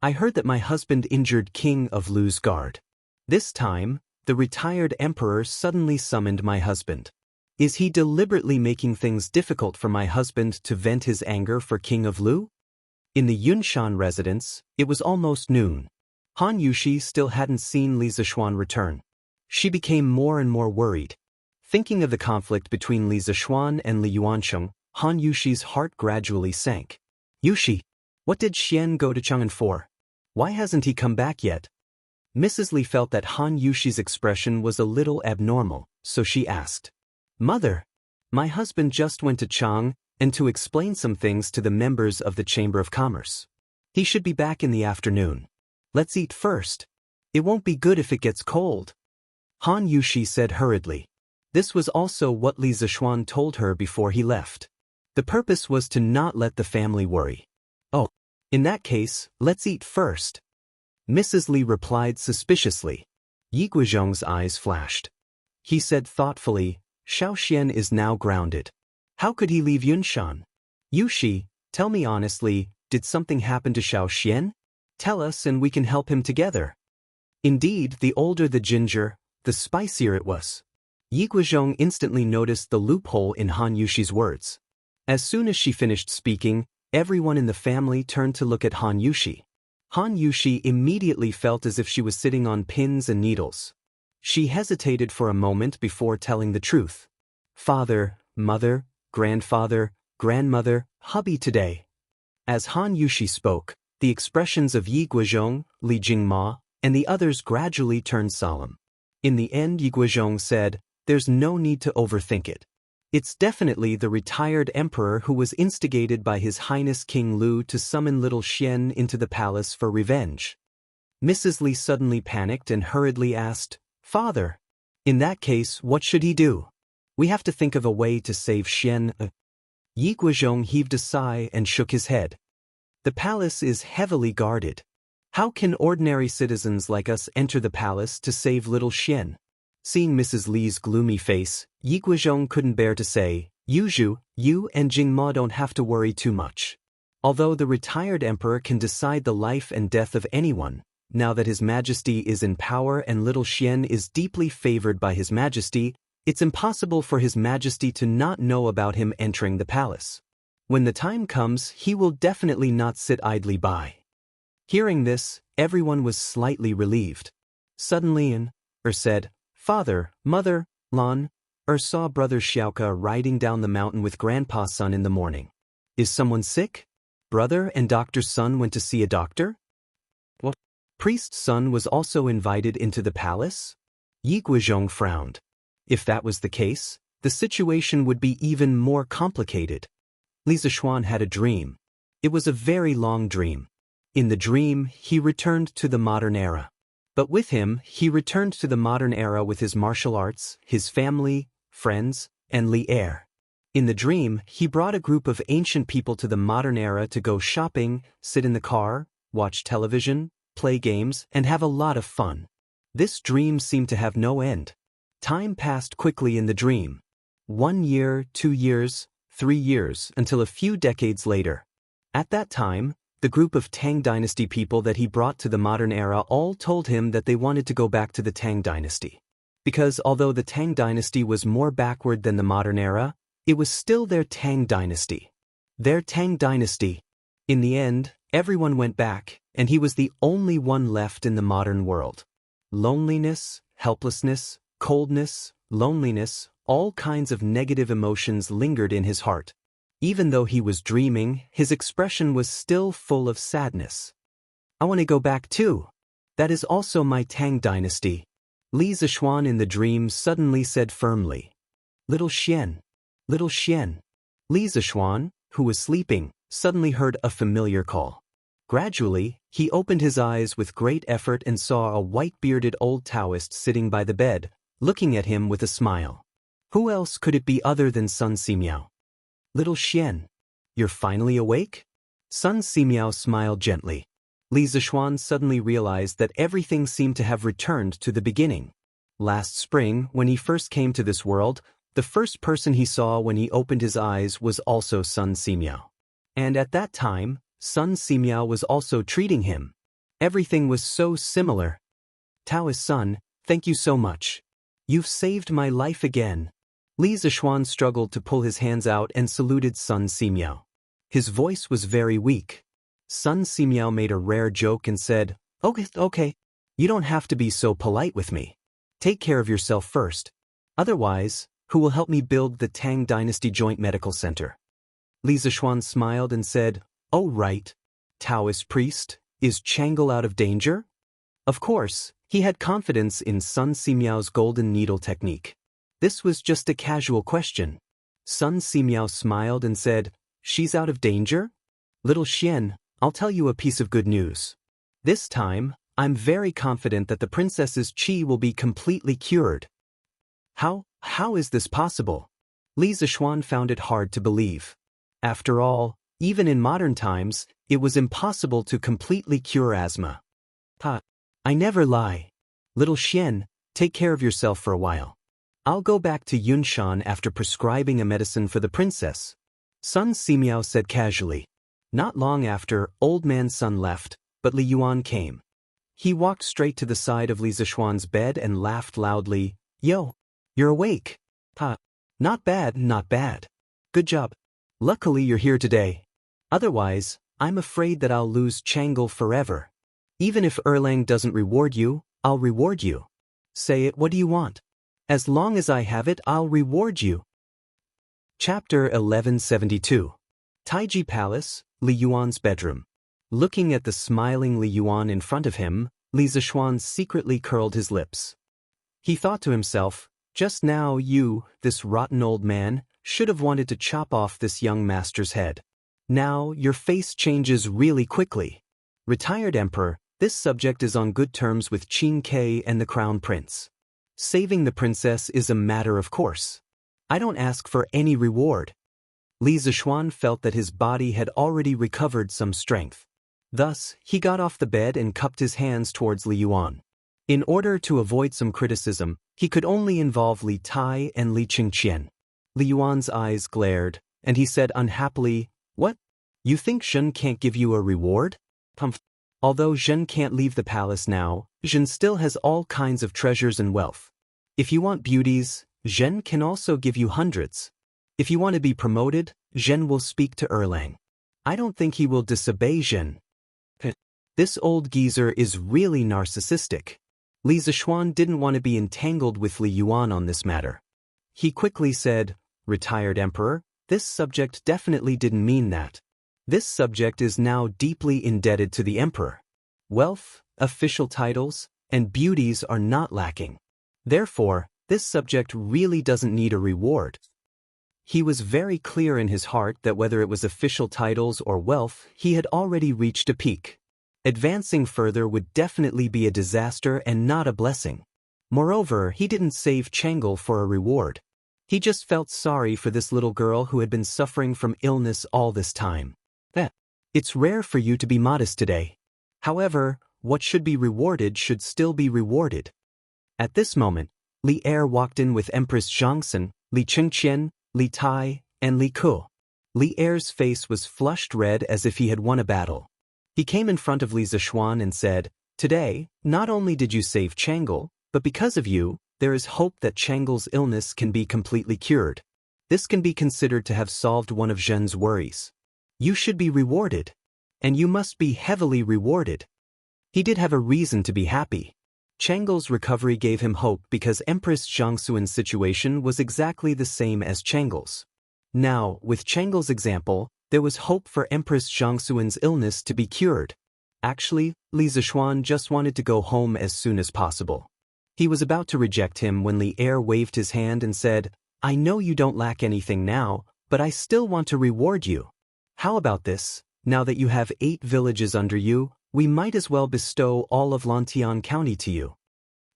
I heard that my husband injured King of Lu's guard. This time, the retired emperor suddenly summoned my husband. Is he deliberately making things difficult for my husband to vent his anger for King of Lu? In the Yunshan residence, it was almost noon. Han Yushi still hadn't seen Li Zishuan return. She became more and more worried. Thinking of the conflict between Li Zishuan and Li Yuansheng, Han Yushi's heart gradually sank. Yushi, what did Xian go to Chang'an for? Why hasn't he come back yet? Mrs. Li felt that Han Yushi's expression was a little abnormal, so she asked, Mother, my husband just went to Chang and to explain some things to the members of the Chamber of Commerce. He should be back in the afternoon. Let's eat first. It won't be good if it gets cold. Han Yushi said hurriedly. This was also what Li Zishuan told her before he left. The purpose was to not let the family worry. Oh, in that case, let's eat first. Mrs. Li replied suspiciously. Yi Guizhong's eyes flashed. He said thoughtfully, Xiao Xian is now grounded. How could he leave Yunshan? Yushi, tell me honestly, did something happen to Xiao Xian? Tell us and we can help him together. Indeed, the older the ginger, the spicier it was. Yi Guizhong instantly noticed the loophole in Han Yushi's words. As soon as she finished speaking, everyone in the family turned to look at Han Yushi. Han Yushi immediately felt as if she was sitting on pins and needles. She hesitated for a moment before telling the truth. Father, mother, grandfather, grandmother, hubby today. As Han Yushi spoke, the expressions of Yi Guizhong, Li Jingma, and the others gradually turned solemn. In the end, Yi Guizhong said, there's no need to overthink it. It's definitely the retired emperor who was instigated by His Highness King Lu to summon little Xian into the palace for revenge. Mrs. Li suddenly panicked and hurriedly asked, Father, in that case, what should he do? We have to think of a way to save Xian. Yi Guizhong heaved a sigh and shook his head. The palace is heavily guarded. How can ordinary citizens like us enter the palace to save little Xian? Seeing Mrs. Li's gloomy face, Yi Guizhong couldn't bear to say, Yuzhu, you and Jingma don't have to worry too much. Although the retired emperor can decide the life and death of anyone, now that His Majesty is in power and little Xian is deeply favored by His Majesty, it's impossible for His Majesty to not know about him entering the palace. When the time comes, he will definitely not sit idly by. Hearing this, everyone was slightly relieved. Suddenly said, Father, Mother, Lan, saw Brother Xiaoka riding down the mountain with Grandpa's son in the morning. Is someone sick? Brother and doctor's son went to see a doctor? What? Priest's son was also invited into the palace? Yi Guizhong frowned. If that was the case, the situation would be even more complicated. Li Zishuan had a dream. It was a very long dream. In the dream, he returned to the modern era. But with him, he returned to the modern era with his martial arts, his family, friends, and Li Er. In the dream, he brought a group of ancient people to the modern era to go shopping, sit in the car, watch television, play games, and have a lot of fun. This dream seemed to have no end. Time passed quickly in the dream. 1 year, 2 years, 3 years, until a few decades later. At that time, the group of Tang Dynasty people that he brought to the modern era all told him that they wanted to go back to the Tang Dynasty. Because although the Tang Dynasty was more backward than the modern era, it was still their Tang Dynasty. Their Tang Dynasty. In the end, everyone went back, and he was the only one left in the modern world. Loneliness, helplessness, coldness, loneliness, all kinds of negative emotions lingered in his heart. Even though he was dreaming, his expression was still full of sadness. I want to go back too. That is also my Tang Dynasty. Li Zixuan in the dream suddenly said firmly. Little Xian. Little Xian. Li Zixuan, who was sleeping, suddenly heard a familiar call. Gradually, he opened his eyes with great effort and saw a white-bearded old Taoist sitting by the bed, looking at him with a smile. Who else could it be other than Sun Simiao? Little Xian, you're finally awake? Sun Simiao smiled gently. Li Zixuan suddenly realized that everything seemed to have returned to the beginning. Last spring, when he first came to this world, the first person he saw when he opened his eyes was also Sun Simiao. And at that time, Sun Simiao was also treating him. Everything was so similar. Taoist Sun, thank you so much. You've saved my life again. Li Zixuan struggled to pull his hands out and saluted Sun Simiao. His voice was very weak. Sun Simiao made a rare joke and said, Okay, you don't have to be so polite with me. Take care of yourself first. Otherwise, who will help me build the Tang Dynasty Joint Medical Center? Li Zixuan smiled and said, Oh right. Taoist priest, is Chang'e out of danger? Of course, he had confidence in Sun Simiao's golden needle technique. This was just a casual question. Sun Simiao smiled and said, She's out of danger? Little Xian, I'll tell you a piece of good news. This time, I'm very confident that the princess's qi will be completely cured. How is this possible? Li Zixuan found it hard to believe. After all, even in modern times, it was impossible to completely cure asthma. I never lie. Little Xian, take care of yourself for a while. I'll go back to Yunshan after prescribing a medicine for the princess. Sun Simiao said casually. Not long after, Old Man Sun left, but Li Yuan came. He walked straight to the side of Li Zixuan's bed and laughed loudly. Yo, you're awake. Not bad, not bad. Good job. Luckily you're here today. Otherwise, I'm afraid that I'll lose Chang'e forever. Even if Erlang doesn't reward you, I'll reward you. Say it, what do you want? As long as I have it, I'll reward you. Chapter 1172. Taiji Palace, Li Yuan's bedroom. Looking at the smiling Li Yuan in front of him, Li Zixuan secretly curled his lips. He thought to himself, just now you, this rotten old man, should have wanted to chop off this young master's head. Now your face changes really quickly. Retired Emperor, this subject is on good terms with Qin Ke and the Crown Prince. Saving the princess is a matter of course. I don't ask for any reward. Li Zixuan felt that his body had already recovered some strength. Thus, he got off the bed and cupped his hands towards Li Yuan. In order to avoid some criticism, he could only involve Li Tai and Li Qingqian. Li Yuan's eyes glared, and he said unhappily, What? You think Zhen can't give you a reward? Although Zhen can't leave the palace now, Zhen still has all kinds of treasures and wealth. If you want beauties, Zhen can also give you hundreds. If you want to be promoted, Zhen will speak to Erlang. I don't think he will disobey Zhen. This old geezer is really narcissistic. Li Zixuan didn't want to be entangled with Li Yuan on this matter. He quickly said, Retired Emperor, this subject definitely didn't mean that. This subject is now deeply indebted to the Emperor. Wealth, official titles, and beauties are not lacking. Therefore, this subject really doesn't need a reward. He was very clear in his heart that whether it was official titles or wealth, he had already reached a peak. Advancing further would definitely be a disaster and not a blessing. Moreover, he didn't save Chang'e for a reward. He just felt sorry for this little girl who had been suffering from illness all this time. It's rare for you to be modest today. However, what should be rewarded should still be rewarded. At this moment, Li Er walked in with Empress Xianxia, Li Chengqian, Li Tai, and Li Ku. Li Er's face was flushed red as if he had won a battle. He came in front of Li Zishuan and said, "Today, not only did you save Chang'e, but because of you, there is hope that Chang'e's illness can be completely cured. This can be considered to have solved one of Zhen's worries. You should be rewarded. And you must be heavily rewarded." He did have a reason to be happy. Chang'e's recovery gave him hope because Empress Zhangxuan's situation was exactly the same as Chang'e's. Now, with Chang'e's example, there was hope for Empress Zhangxuan's illness to be cured. Actually, Li Zishuan just wanted to go home as soon as possible. He was about to reject him when Li Er waved his hand and said, "I know you don't lack anything now, but I still want to reward you. How about this? Now that you have 8 villages under you, we might as well bestow all of Lantian County to you."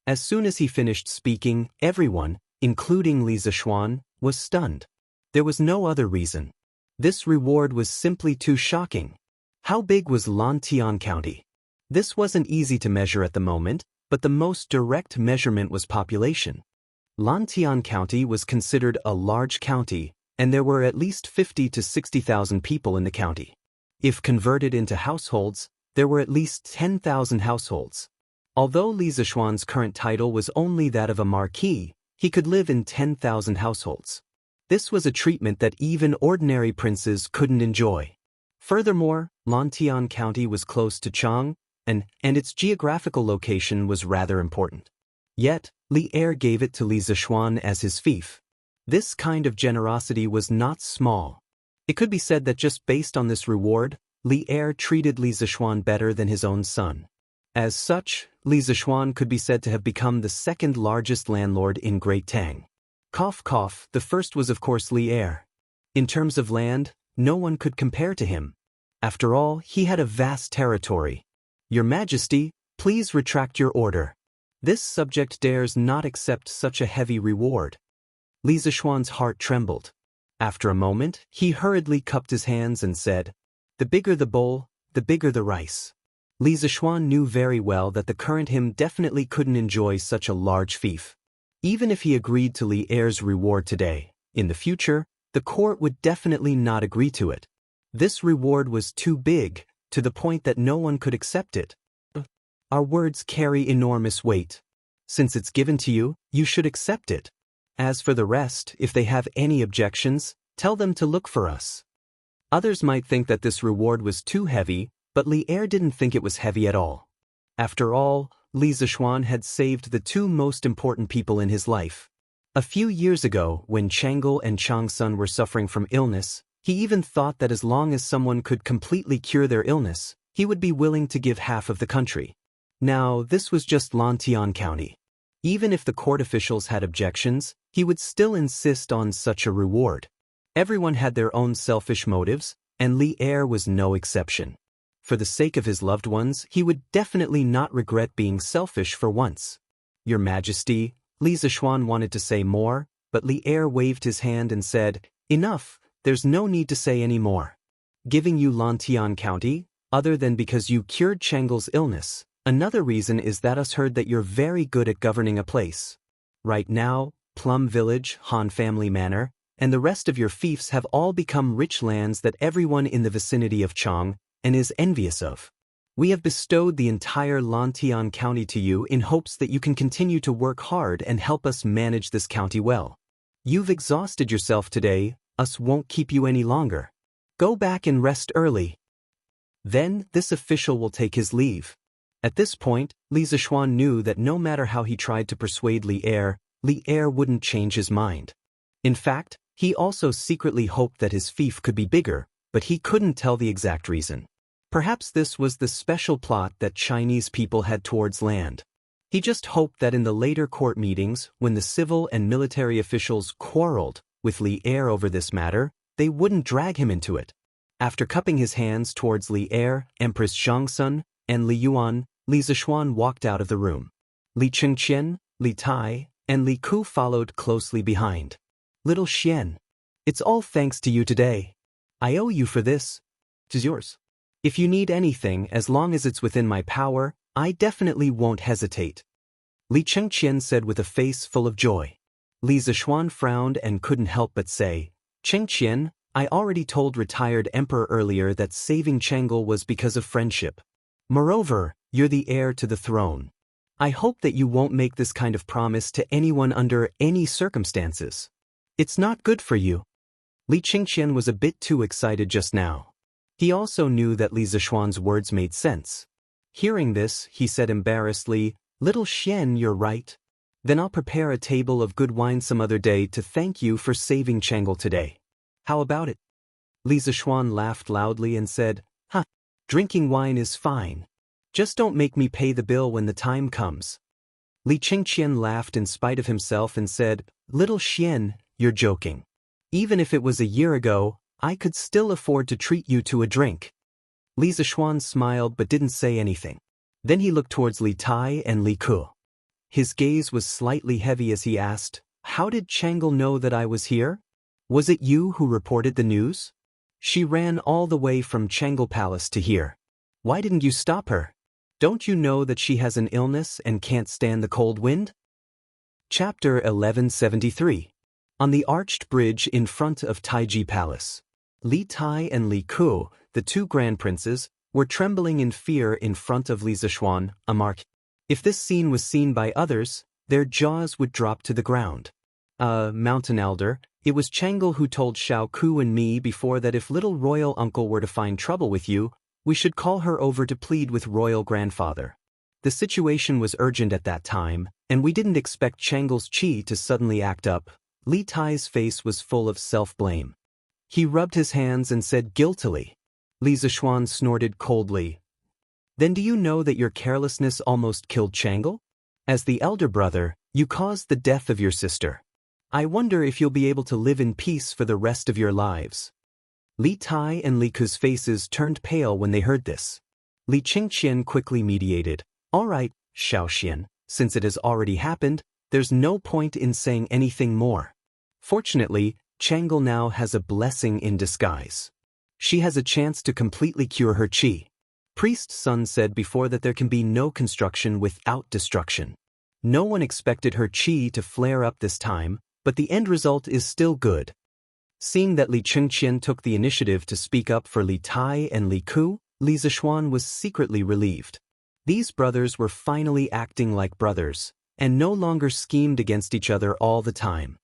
As soon as he finished speaking, everyone, including Li Zishuan, was stunned. There was no other reason. This reward was simply too shocking. How big was Lantian County? This wasn't easy to measure at the moment, but the most direct measurement was population. Lantian County was considered a large county, and there were at least 50 to 60,000 people in the county. If converted into households, there were at least 10,000 households. Although Li Zishuan's current title was only that of a marquis, he could live in 10,000 households. This was a treatment that even ordinary princes couldn't enjoy. Furthermore, Lantian County was close to Chang, and its geographical location was rather important. Yet, Li Er gave it to Li Zishuan as his fief. This kind of generosity was not small. It could be said that just based on this reward, Li Er treated Li Zishuan better than his own son. As such, Li Zishuan could be said to have become the second largest landlord in Great Tang. Cough cough, the first was of course Li Er. In terms of land, no one could compare to him. After all, he had a vast territory. "Your Majesty, please retract your order. This subject dares not accept such a heavy reward." Li Zishuan's heart trembled. After a moment, he hurriedly cupped his hands and said, "The bigger the bowl, the bigger the rice." Li Zishuan knew very well that the current him definitely couldn't enjoy such a large fief. Even if he agreed to Li Er's reward today, in the future, the court would definitely not agree to it. This reward was too big, to the point that no one could accept it. Our words carry enormous weight. Since it's given to you, you should accept it. As for the rest, if they have any objections, tell them to look for us. Others might think that this reward was too heavy, but Li Er didn't think it was heavy at all. After all, Li Zishuan had saved the 2 most important people in his life. A few years ago, when Chang'e and Changsun were suffering from illness, he even thought that as long as someone could completely cure their illness, he would be willing to give half of the country. Now, this was just Lantian County. Even if the court officials had objections, he would still insist on such a reward. Everyone had their own selfish motives, and Li Er was no exception. For the sake of his loved ones, he would definitely not regret being selfish for once. "Your Majesty," Li Zishuan wanted to say more, but Li Er waved his hand and said, "Enough, there's no need to say any more. Giving you Lantian County, other than because you cured Chang'e's illness, another reason is that us heard that you're very good at governing a place. Right now, Plum Village, Han Family Manor, and the rest of your fiefs have all become rich lands that everyone in the vicinity of Chang and is envious of. We have bestowed the entire Lantian County to you in hopes that you can continue to work hard and help us manage this county well. You've exhausted yourself today, us won't keep you any longer. Go back and rest early." Then, this official will take his leave. At this point, Li Zishuan knew that no matter how he tried to persuade Li Er wouldn't change his mind. In fact, he also secretly hoped that his fief could be bigger, but he couldn't tell the exact reason. Perhaps this was the special plot that Chinese people had towards land. He just hoped that in the later court meetings, when the civil and military officials quarreled with Li Er over this matter, they wouldn't drag him into it. After cupping his hands towards Li Er, Empress Xianxia, and Li Yuan, Li Zishuan walked out of the room. Li Chengqian, Li Tai, and Li Ku followed closely behind. "Little Xian, it's all thanks to you today. I owe you for this. 'Tis yours. If you need anything, as long as it's within my power, I definitely won't hesitate." Li Chengqian said with a face full of joy. Li Zishuan frowned and couldn't help but say, Chengqian, I already told retired emperor earlier that saving Chang'e was because of friendship. Moreover, you're the heir to the throne. I hope that you won't make this kind of promise to anyone under any circumstances. It's not good for you. Li Chengqian was a bit too excited just now. He also knew that Li Zishuan's words made sense. Hearing this, he said embarrassedly, Little Xian, you're right. Then I'll prepare a table of good wine some other day to thank you for saving Chang'e today. How about it? Li Zishuan laughed loudly and said, drinking wine is fine. Just don't make me pay the bill when the time comes. Li Chengqian laughed in spite of himself and said, Little Xian, you're joking. Even if it was a year ago, I could still afford to treat you to a drink. Li Zishuan smiled but didn't say anything. Then he looked towards Li Tai and Li Ku. His gaze was slightly heavy as he asked, How did Chang'e know that I was here? Was it you who reported the news? She ran all the way from Chang'e Palace to here. Why didn't you stop her? Don't you know that she has an illness and can't stand the cold wind? Chapter 1173. On the arched bridge in front of Taiji Palace. Li Tai and Li Ku, the two grand princes, were trembling in fear in front of Li Zishuan, a mark. If this scene was seen by others, their jaws would drop to the ground. Mountain Elder, it was Chang'e who told Xiao Ku and me before that if little royal uncle were to find trouble with you, we should call her over to plead with royal grandfather. The situation was urgent at that time, and we didn't expect Chang'e's qi to suddenly act up. Li Tai's face was full of self-blame. He rubbed his hands and said guiltily. Li Zishuan snorted coldly. Then do you know that your carelessness almost killed Chang'e? As the elder brother, you caused the death of your sister. I wonder if you'll be able to live in peace for the rest of your lives. Li Tai and Li Ku's faces turned pale when they heard this. Li Chengqian quickly mediated. All right, Xiaoxian, since it has already happened, there's no point in saying anything more. Fortunately, Chang'e now has a blessing in disguise. She has a chance to completely cure her qi. Priest Sun said before that there can be no construction without destruction. No one expected her qi to flare up this time, but the end result is still good. Seeing that Li Chengqian took the initiative to speak up for Li Tai and Li Ku, Li Zishuan was secretly relieved. These brothers were finally acting like brothers, and no longer schemed against each other all the time.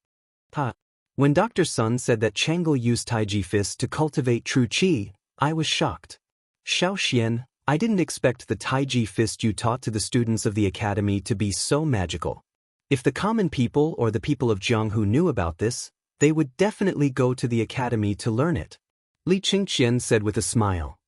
When Dr. Sun said that Chang'e used Taiji Fist to cultivate true qi, I was shocked. Xiaoxian, I didn't expect the Taiji Fist you taught to the students of the academy to be so magical. If the common people or the people of Jianghu knew about this, they would definitely go to the academy to learn it. Li Chengqian said with a smile.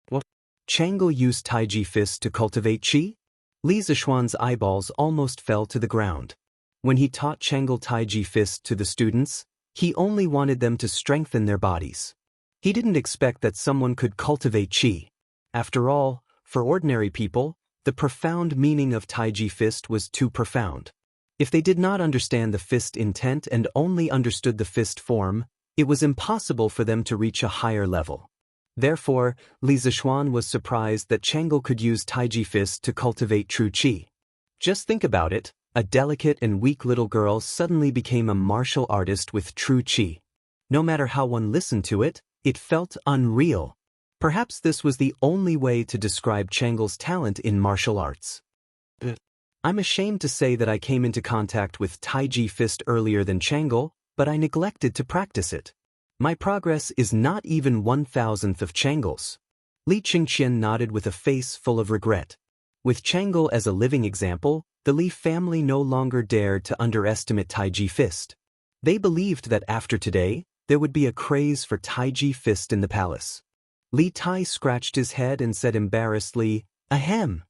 What? Chang'e used Taiji Fist to cultivate qi? Li Zishuan's eyeballs almost fell to the ground. When he taught Chang'e Taiji Fist to the students, he only wanted them to strengthen their bodies. He didn't expect that someone could cultivate qi. After all, for ordinary people, the profound meaning of Taiji Fist was too profound. If they did not understand the fist intent and only understood the fist form, it was impossible for them to reach a higher level. Therefore, Li Zishuan was surprised that Chang'e could use Taiji Fist to cultivate true qi. Just think about it, a delicate and weak little girl suddenly became a martial artist with true qi. No matter how one listened to it, it felt unreal. Perhaps this was the only way to describe Chang'e's talent in martial arts. I'm ashamed to say that I came into contact with Taiji Fist earlier than Chang'e, but I neglected to practice it. My progress is not even 1,000th of Chang'e's. Li Chengqian nodded with a face full of regret. With Chang'e as a living example, the Li family no longer dared to underestimate Taiji Fist. They believed that after today, there would be a craze for Taiji Fist in the palace. Li Tai scratched his head and said embarrassedly, Ahem.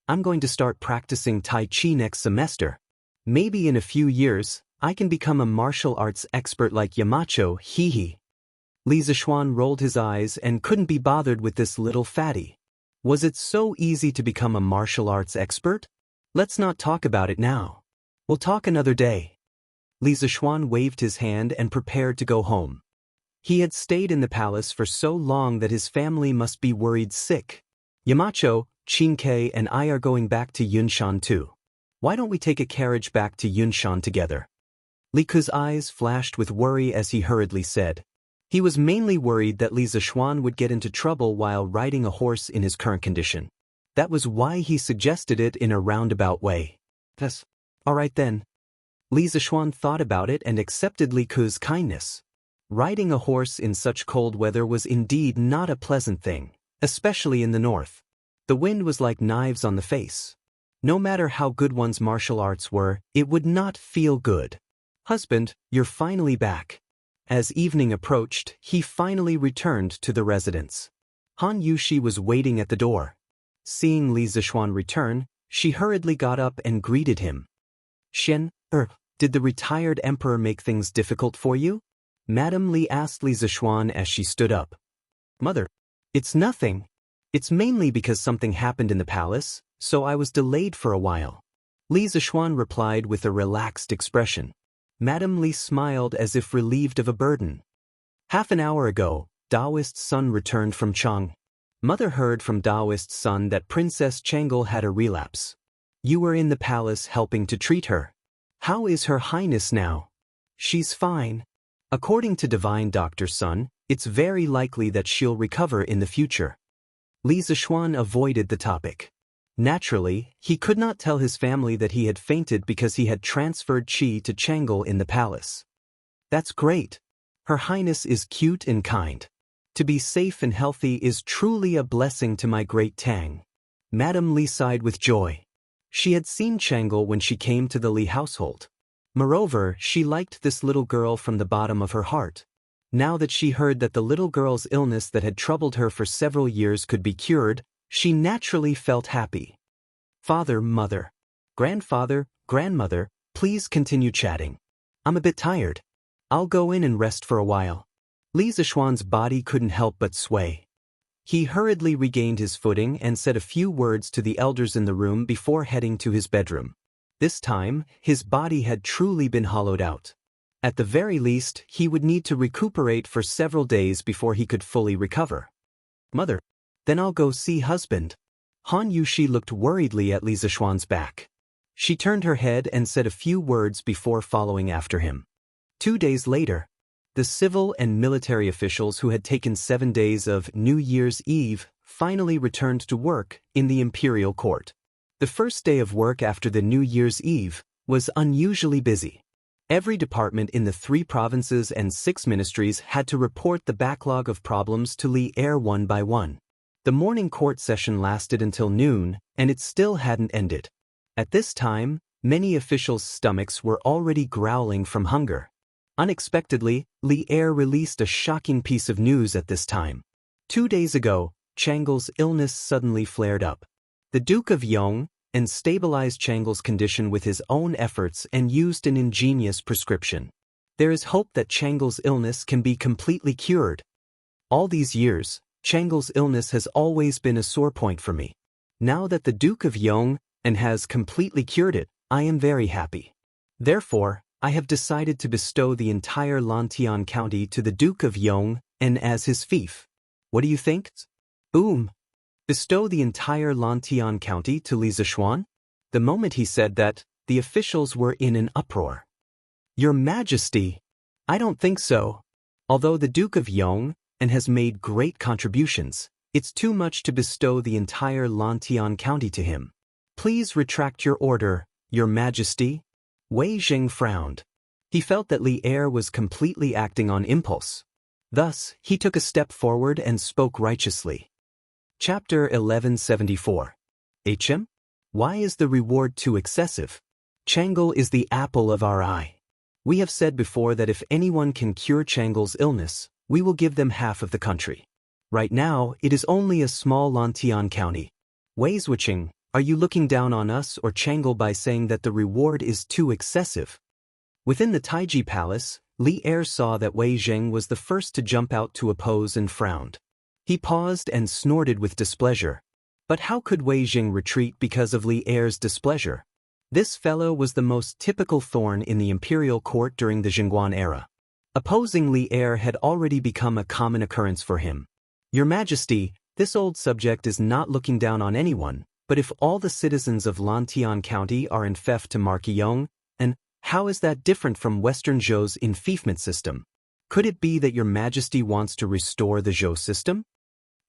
I'm going to start practicing Tai Chi next semester. Maybe in a few years, I can become a martial arts expert like Yamacho, hee. Li Zishuan rolled his eyes and couldn't be bothered with this little fatty. Was it so easy to become a martial arts expert? Let's not talk about it now. We'll talk another day. Li Zishuan waved his hand and prepared to go home. He had stayed in the palace for so long that his family must be worried sick. Yamacho, Qin Ke and I are going back to Yunshan too. Why don't we take a carriage back to Yunshan together? Li Ke's eyes flashed with worry as he hurriedly said. He was mainly worried that Li Zishuan would get into trouble while riding a horse in his current condition. That was why he suggested it in a roundabout way. Yes. All right then. Li Zishuan thought about it and accepted Li Ke's kindness. Riding a horse in such cold weather was indeed not a pleasant thing, especially in the north. The wind was like knives on the face. No matter how good one's martial arts were, it would not feel good. Husband, you're finally back. As evening approached, he finally returned to the residence. Han Yushi was waiting at the door. Seeing Li Zishuan return, she hurriedly got up and greeted him. Did the retired emperor make things difficult for you? Madame Li asked Li Zishuan as she stood up. Mother, it's nothing. It's mainly because something happened in the palace, so I was delayed for a while. Li Zishuan replied with a relaxed expression. Madame Li smiled as if relieved of a burden. Half an hour ago, Daoist's son returned from Chang. Mother heard from Daoist's son that Princess Changel had a relapse. You were in the palace helping to treat her. How is Her Highness now? She's fine. According to Divine Doctor's son, it's very likely that she'll recover in the future. Li Zishuan avoided the topic. Naturally, he could not tell his family that he had fainted because he had transferred qi to Changel in the palace. That's great. Her Highness is cute and kind. To be safe and healthy is truly a blessing to my great Tang. Madame Li sighed with joy. She had seen Changel when she came to the Li household. Moreover, she liked this little girl from the bottom of her heart. Now that she heard that the little girl's illness that had troubled her for several years could be cured, she naturally felt happy. Father, mother, grandfather, grandmother, please continue chatting. I'm a bit tired. I'll go in and rest for a while. Li Zishuan's body couldn't help but sway. He hurriedly regained his footing and said a few words to the elders in the room before heading to his bedroom. This time, his body had truly been hollowed out. At the very least, he would need to recuperate for several days before he could fully recover. Mother, then I'll go see husband. Han Yushi looked worriedly at Li Zishuan's back. She turned her head and said a few words before following after him. 2 days later, the civil and military officials who had taken 7 days of New Year's Eve finally returned to work in the imperial court. The first day of work after the New Year's Eve was unusually busy. Every department in the 3 provinces and 6 ministries had to report the backlog of problems to Li Er one by one. The morning court session lasted until noon, and it still hadn't ended. At this time, many officials' stomachs were already growling from hunger. Unexpectedly, Li Er released a shocking piece of news at this time. 2 days ago, Changel's illness suddenly flared up. The Duke of Yong stabilized Changel's condition with his own efforts and used an ingenious prescription. There is hope that Changel's illness can be completely cured. All these years, Changel's illness has always been a sore point for me. Now that the Duke of Yong has completely cured it, I am very happy. Therefore, I have decided to bestow the entire Lantian County to the Duke of Yong as his fief. What do you think? Bestow the entire Lantian County to Li Zishuan? The moment he said that, the officials were in an uproar. Your Majesty! I don't think so. Although the Duke of Yong has made great contributions, it's too much to bestow the entire Lantian County to him. Please retract your order, Your Majesty. Wei Zheng frowned. He felt that Li Er was completely acting on impulse. Thus, he took a step forward and spoke righteously. Chapter 1174. Why is the reward too excessive? Changel is the apple of our eye. We have said before that if anyone can cure Changel's illness, we will give them half of the country. Right now, it is only a small Lantian county. Wei Zhuqing, are you looking down on us or Changel by saying that the reward is too excessive? Within the Taiji Palace, Li Er saw that Wei Zheng was the first to jump out to oppose and frowned. He paused and snorted with displeasure. But how could Wei Zheng retreat because of Li Er's displeasure? This fellow was the most typical thorn in the imperial court during the Jingguan era. Opposing Li Er had already become a common occurrence for him. Your Majesty, this old subject is not looking down on anyone, But if all the citizens of Lantian County are in theft to Marquillon, and how is that different from Western Zhou's enfeoffment system? Could it be that your majesty wants to restore the Zhou system?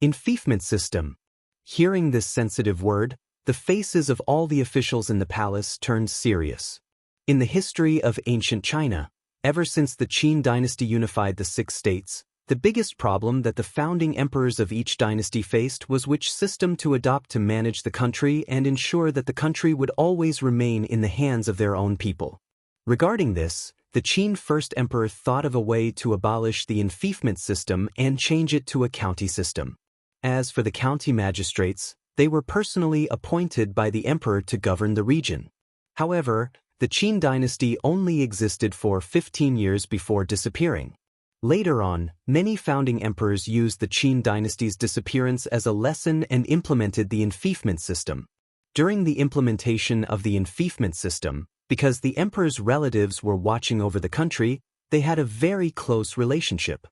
Enfeoffment system. Hearing this sensitive word, the faces of all the officials in the palace turned serious. In the history of ancient China, ever since the Qin dynasty unified the 6 states, the biggest problem that the founding emperors of each dynasty faced was which system to adopt to manage the country and ensure that the country would always remain in the hands of their own people. Regarding this, the Qin first emperor thought of a way to abolish the enfeoffment system and change it to a county system. As for the county magistrates, they were personally appointed by the emperor to govern the region. However, the Qin dynasty only existed for 15 years before disappearing. Later on, many founding emperors used the Qin dynasty's disappearance as a lesson and implemented the enfeoffment system. During the implementation of the enfeoffment system, because the emperor's relatives were watching over the country, they had a very close relationship.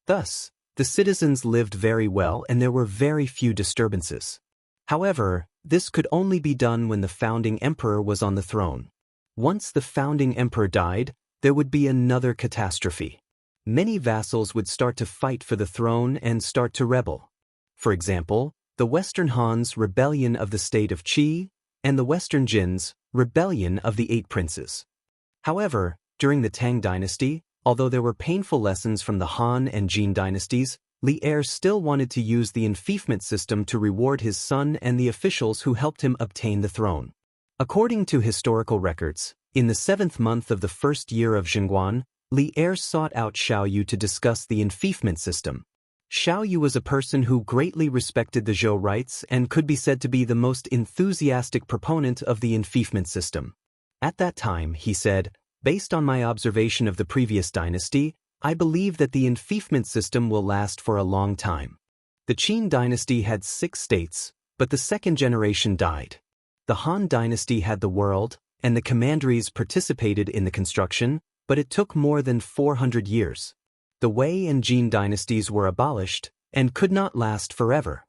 Thus, the citizens lived very well and there were very few disturbances. However, this could only be done when the founding emperor was on the throne. Once the founding emperor died, there would be another catastrophe. Many vassals would start to fight for the throne and start to rebel. For example, the Western Han's rebellion of the state of Qi, and the Western Jin's rebellion of the 8 princes. However, during the Tang dynasty, although there were painful lessons from the Han and Jin dynasties, Li Er still wanted to use the enfeoffment system to reward his son and the officials who helped him obtain the throne. According to historical records, in the 7th month of the first year of Zhenguan, Li Er sought out Xiao Yu to discuss the enfeoffment system. Xiao Yu was a person who greatly respected the Zhou rites and could be said to be the most enthusiastic proponent of the enfeoffment system. At that time, he said, "Based on my observation of the previous dynasty, I believe that the enfeoffment system will last for a long time." The Qin dynasty had 6 states, but the second generation died. The Han dynasty had the world, and the commanderies participated in the construction, but it took more than 400 years. The Wei and Jin dynasties were abolished and could not last forever.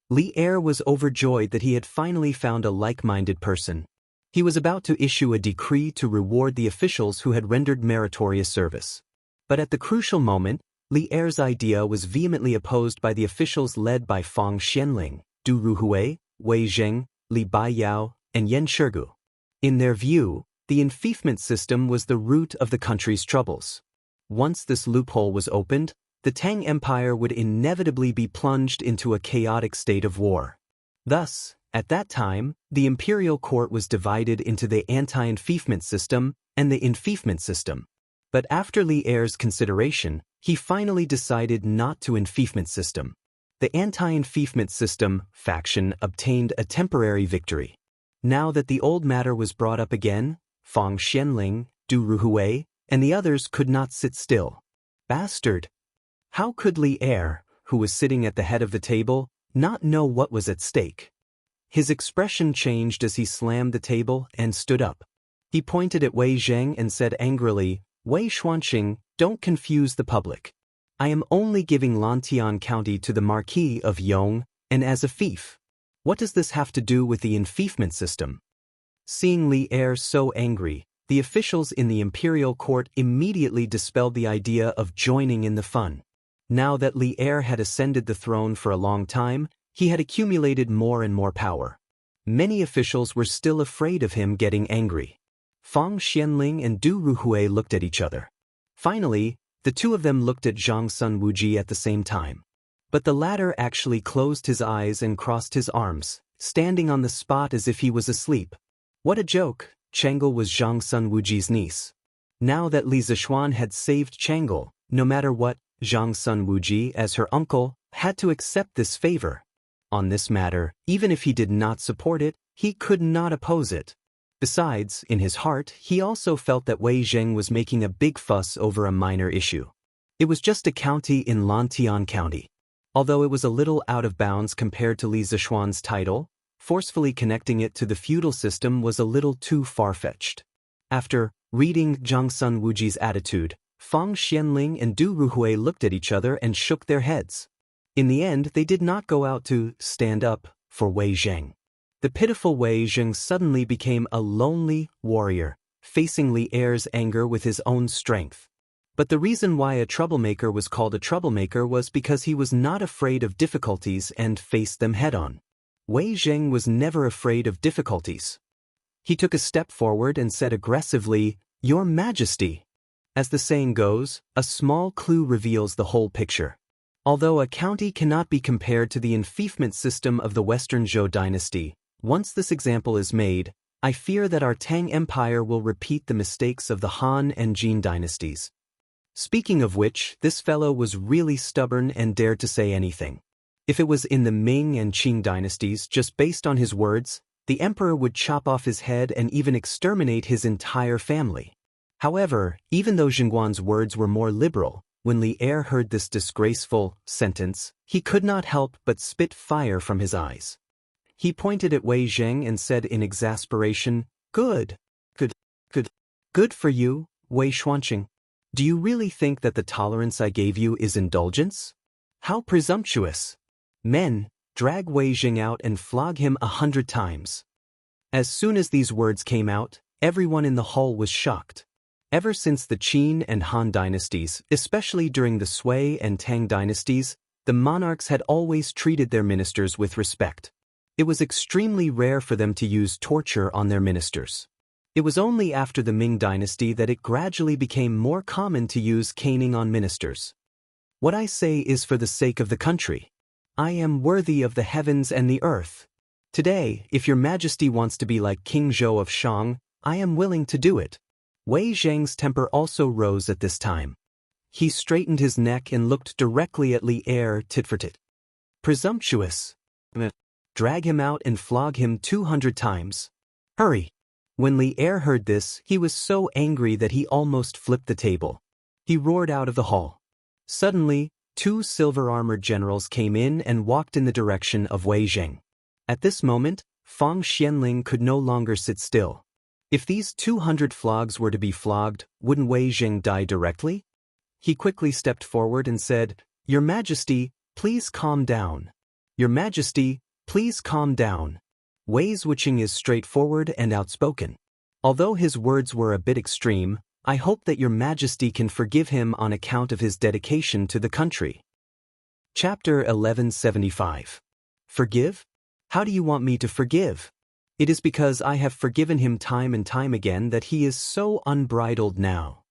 Li Er was overjoyed that he had finally found a like-minded person. He was about to issue a decree to reward the officials who had rendered meritorious service. But at the crucial moment, Li Er's idea was vehemently opposed by the officials led by Fang Xianling, Du Ruhui, Wei Zheng, Li Baiyao, and Yan Shirgu. In their view, the enfeoffment system was the root of the country's troubles. Once this loophole was opened, the Tang Empire would inevitably be plunged into a chaotic state of war. Thus, at that time, the imperial court was divided into the anti-enfeoffment system and the enfeoffment system. But after Li Er's consideration, he finally decided not to enfeoffment system. The anti-enfeoffment system faction obtained a temporary victory. Now that the old matter was brought up again, Fang Xianling, Du Ruhui, and the others could not sit still. Bastard! How could Li Er, who was sitting at the head of the table, not know what was at stake? His expression changed as he slammed the table and stood up. He pointed at Wei Zheng and said angrily, "Wei Xuanqing, don't confuse the public. I am only giving Lantian County to the Marquis of Yong, and as a fief. What does this have to do with the enfeoffment system?" Seeing Li Er so angry, the officials in the imperial court immediately dispelled the idea of joining in the fun. Now that Li Er had ascended the throne for a long time, he had accumulated more and more power. Many officials were still afraid of him getting angry. Fang Xianling and Du Ruhui looked at each other. Finally, the two of them looked at Zhang Sun Wuji at the same time. But the latter actually closed his eyes and crossed his arms, standing on the spot as if he was asleep. What a joke! Chang'e was Zhang Sun Wuji's niece. Now that Li Zixuan had saved Chang'e, no matter what, Zhang Sun Wuji, as her uncle, had to accept this favor. On this matter, even if he did not support it, he could not oppose it. Besides, in his heart, he also felt that Wei Zheng was making a big fuss over a minor issue. It was just a county in Lantian County. Although it was a little out of bounds compared to Li Zixuan's title, forcefully connecting it to the feudal system was a little too far-fetched. After reading Zhang Sun Wuji's attitude, Fang Xianling and Du Ruhui looked at each other and shook their heads. In the end, they did not go out to stand up for Wei Zheng. The pitiful Wei Zheng suddenly became a lonely warrior, facing Li Er's anger with his own strength. But the reason why a troublemaker was called a troublemaker was because he was not afraid of difficulties and faced them head-on. Wei Zheng was never afraid of difficulties. He took a step forward and said aggressively, "Your Majesty." As the saying goes, a small clue reveals the whole picture. Although a county cannot be compared to the enfeoffment system of the Western Zhou dynasty, once this example is made, I fear that our Tang Empire will repeat the mistakes of the Han and Jin dynasties. Speaking of which, this fellow was really stubborn and dared to say anything. If it was in the Ming and Qing dynasties, just based on his words, the emperor would chop off his head and even exterminate his entire family. However, even though Xinguan's words were more liberal, when Li Er heard this disgraceful sentence, he could not help but spit fire from his eyes. He pointed at Wei Zheng and said in exasperation, Good for you, Wei Xuanqing. Do you really think that the tolerance I gave you is indulgence? How presumptuous! Men, drag Wei Zheng out and flog him 100 times. As soon as these words came out, everyone in the hall was shocked. Ever since the Qin and Han dynasties, especially during the Sui and Tang dynasties, the monarchs had always treated their ministers with respect. It was extremely rare for them to use torture on their ministers. It was only after the Ming dynasty that it gradually became more common to use caning on ministers. What I say is for the sake of the country. I am worthy of the heavens and the earth. Today, if your Majesty wants to be like King Zhou of Shang, I am willing to do it. Wei Zheng's temper also rose at this time. He straightened his neck and looked directly at Li Er tit for tat. Presumptuous. Drag him out and flog him 200 times. Hurry. When Li Er heard this, he was so angry that he almost flipped the table. He roared out of the hall. Suddenly, 2 silver-armored generals came in and walked in the direction of Wei Zheng. At this moment, Fang Xianling could no longer sit still. If these 200 flogs were to be flogged, wouldn't Wei Zheng die directly? He quickly stepped forward and said, Your Majesty, please calm down. Your Majesty, please calm down. Wei Zhuqing is straightforward and outspoken. Although his words were a bit extreme, I hope that your Majesty can forgive him on account of his dedication to the country. Chapter 1175. Forgive? How do you want me to forgive? It is because I have forgiven him time and time again that he is so unbridled now.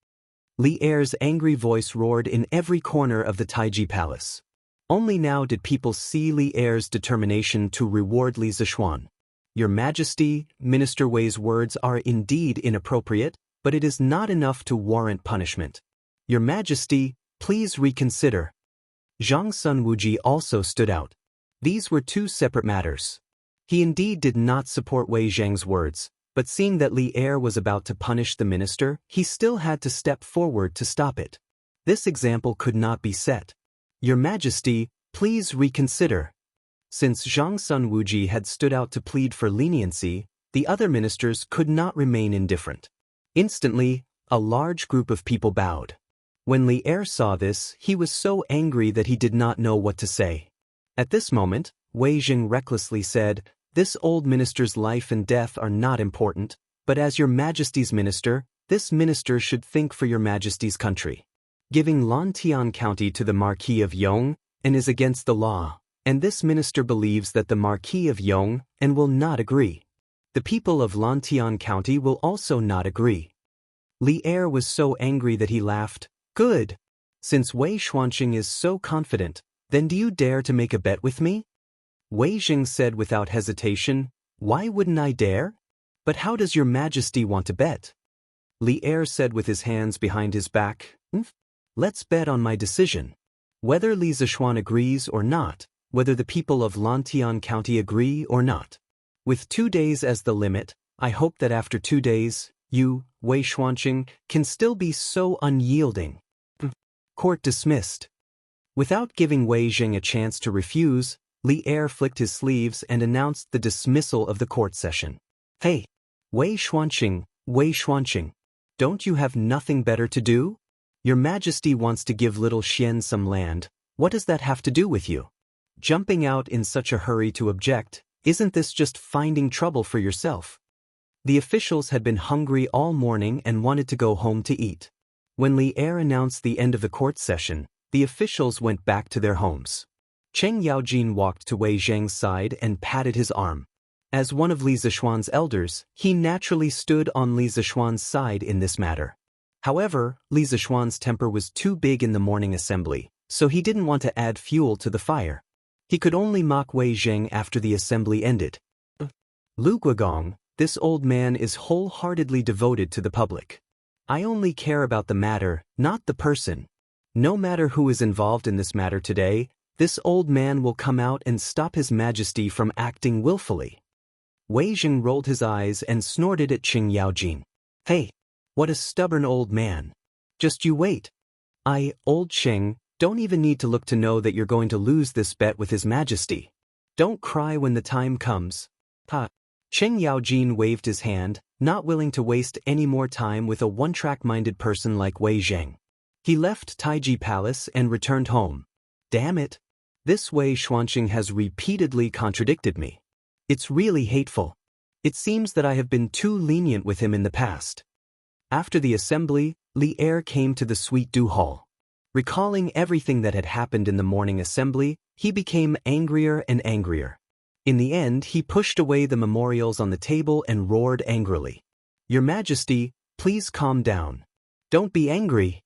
Li Er's angry voice roared in every corner of the Taiji Palace. Only now did people see Li Er's determination to reward Li Zishuan. Your Majesty, Minister Wei's words are indeed inappropriate, but it is not enough to warrant punishment. Your Majesty, please reconsider. Zhang Sun Wuji also stood out. These were 2 separate matters. He indeed did not support Wei Zheng's words, but seeing that Li Er was about to punish the minister, he still had to step forward to stop it. This example could not be set. Your Majesty, please reconsider. Since Zhang Sun Wuji had stood out to plead for leniency, the other ministers could not remain indifferent. Instantly, a large group of people bowed. When Li Er saw this, he was so angry that he did not know what to say. At this moment, Wei Zheng recklessly said, This old minister's life and death are not important, but as your Majesty's minister, this minister should think for your Majesty's country. Giving Lantian County to the Marquis of Yong and is against the law, and this minister believes that the Marquis of Yong and will not agree. The people of Lantian County will also not agree. Li Er was so angry that he laughed. Good. Since Wei Xuanqing is so confident, then do you dare to make a bet with me? Wei Zheng said without hesitation, Why wouldn't I dare? But how does your Majesty want to bet? Li Er said with his hands behind his back, Let's bet on my decision. Whether Li Zishuan agrees or not, whether the people of Lantian County agree or not. With 2 days as the limit, I hope that after 2 days, you, Wei Xuanqing, can still be so unyielding. Court dismissed. Without giving Wei Zheng a chance to refuse, Li Er flicked his sleeves and announced the dismissal of the court session. Hey, Wei Xuanqing, don't you have nothing better to do? Your Majesty wants to give little Xian some land. What does that have to do with you? Jumping out in such a hurry to object, Isn't this just finding trouble for yourself? The officials had been hungry all morning and wanted to go home to eat. When Li Er announced the end of the court session, the officials went back to their homes. Cheng Yaojin walked to Wei Zheng's side and patted his arm. As one of Li Zishuan's elders, he naturally stood on Li Zishuan's side in this matter. However, Li Zishuan's temper was too big in the morning assembly, so he didn't want to add fuel to the fire. He could only mock Wei Zheng after the assembly ended. Lu Guogong, this old man is wholeheartedly devoted to the public. I only care about the matter, not the person. No matter who is involved in this matter today, this old man will come out and stop His Majesty from acting willfully. Wei Zheng rolled his eyes and snorted at Cheng Yaojin. Hey, what a stubborn old man. Just you wait. Old Cheng, don't even need to look to know that you're going to lose this bet with His Majesty. Don't cry when the time comes. Cheng Yaojin waved his hand, not willing to waste any more time with a one-track-minded person like Wei Zheng. He left Taiji Palace and returned home. Damn it. This Wei Xuanqing has repeatedly contradicted me. It's really hateful. It seems that I have been too lenient with him in the past. After the assembly, Li Er came to the Sweet Dew Hall. Recalling everything that had happened in the morning assembly, he became angrier and angrier. In the end, he pushed away the memorials on the table and roared angrily. Your Majesty, please calm down. Don't be angry.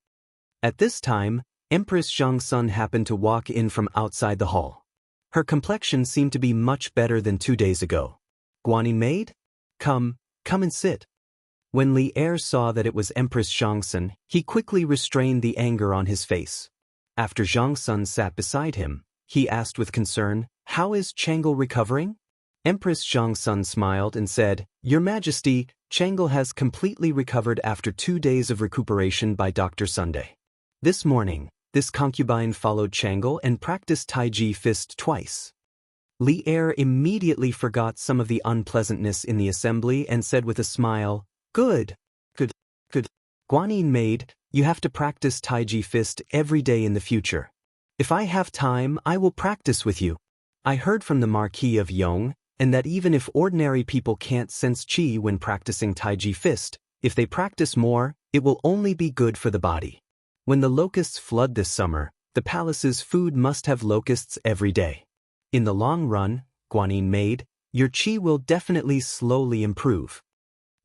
At this time, Empress Xianxia happened to walk in from outside the hall. Her complexion seemed to be much better than 2 days ago. Guanyin maid? Come and sit. When Li Er saw that it was Empress Xianxia, he quickly restrained the anger on his face. After Xianxia sat beside him, he asked with concern, How is Chang'e recovering? Empress Xianxia smiled and said, Your Majesty, Chang'e has completely recovered after 2 days of recuperation by Dr. Sunday. This morning, this concubine followed Chang'e and practiced Taiji fist twice. Li Er immediately forgot some of the unpleasantness in the assembly and said with a smile, Good. Guanyin maid, you have to practice Taiji fist every day in the future. If I have time, I will practice with you. I heard from the Marquis of Yong, and that even if ordinary people can't sense qi when practicing Taiji fist, if they practice more, it will only be good for the body. When the locusts flood this summer, the palace's food must have locusts every day. In the long run, Guanyin maid, your qi will definitely slowly improve.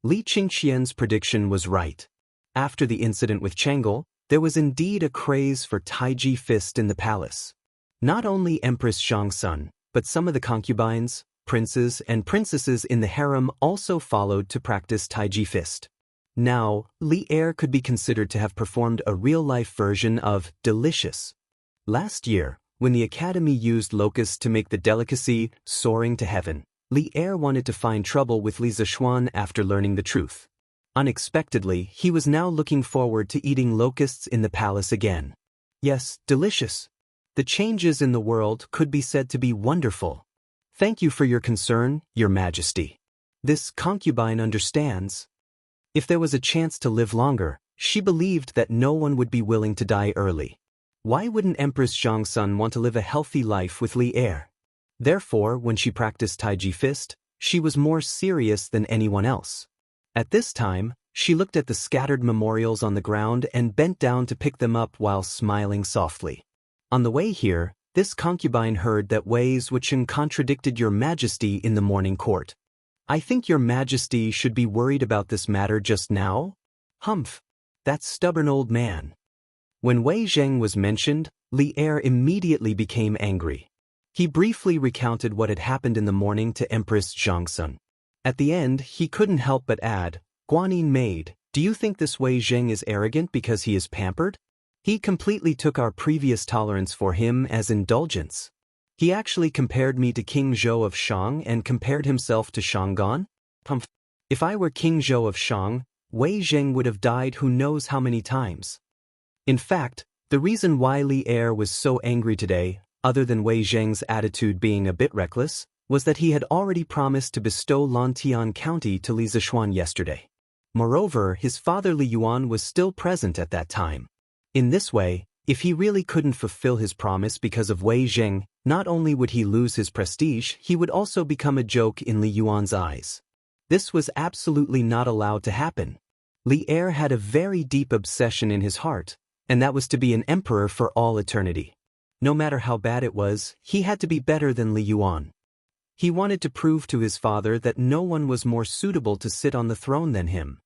Li Qingxian's prediction was right. After the incident with Chang'e, there was indeed a craze for Taiji fist in the palace. Not only Empress Xianxia, but some of the concubines, princes, and princesses in the harem also followed to practice Taiji fist. Now, Li Er could be considered to have performed a real-life version of delicious. Last year, when the Academy used locusts to make the delicacy soaring to heaven, Li Er wanted to find trouble with Li Zishuan after learning the truth. Unexpectedly, he was now looking forward to eating locusts in the palace again. Yes, delicious. The changes in the world could be said to be wonderful. Thank you for your concern, Your Majesty. This concubine understands. If there was a chance to live longer, she believed that no one would be willing to die early. Why wouldn't Empress Xianxia want to live a healthy life with Li Er? Therefore, when she practiced Taiji fist, she was more serious than anyone else. At this time, she looked at the scattered memorials on the ground and bent down to pick them up while smiling softly. On the way here, this concubine heard that Wei Xuanqing contradicted Your Majesty in the morning court. I think Your Majesty should be worried about this matter just now? Humph! That stubborn old man. When Wei Zheng was mentioned, Li Er immediately became angry. He briefly recounted what had happened in the morning to Empress Xianxia. At the end, he couldn't help but add, Guanyin maid, do you think this Wei Zheng is arrogant because he is pampered? He completely took our previous tolerance for him as indulgence. He actually compared me to King Zhou of Shang and compared himself to Shanggan? If I were King Zhou of Shang, Wei Zheng would have died who knows how many times. In fact, the reason why Li Er was so angry today, other than Wei Zheng's attitude being a bit reckless, was that he had already promised to bestow Lantian County to Li Zishuan yesterday. Moreover, his father Li Yuan was still present at that time. In this way, if he really couldn't fulfill his promise because of Wei Zheng, Not only would he lose his prestige, he would also become a joke in Li Yuan's eyes. This was absolutely not allowed to happen. Li Er had a very deep obsession in his heart, and that was to be an emperor for all eternity. No matter how bad it was, he had to be better than Li Yuan. He wanted to prove to his father that no one was more suitable to sit on the throne than him.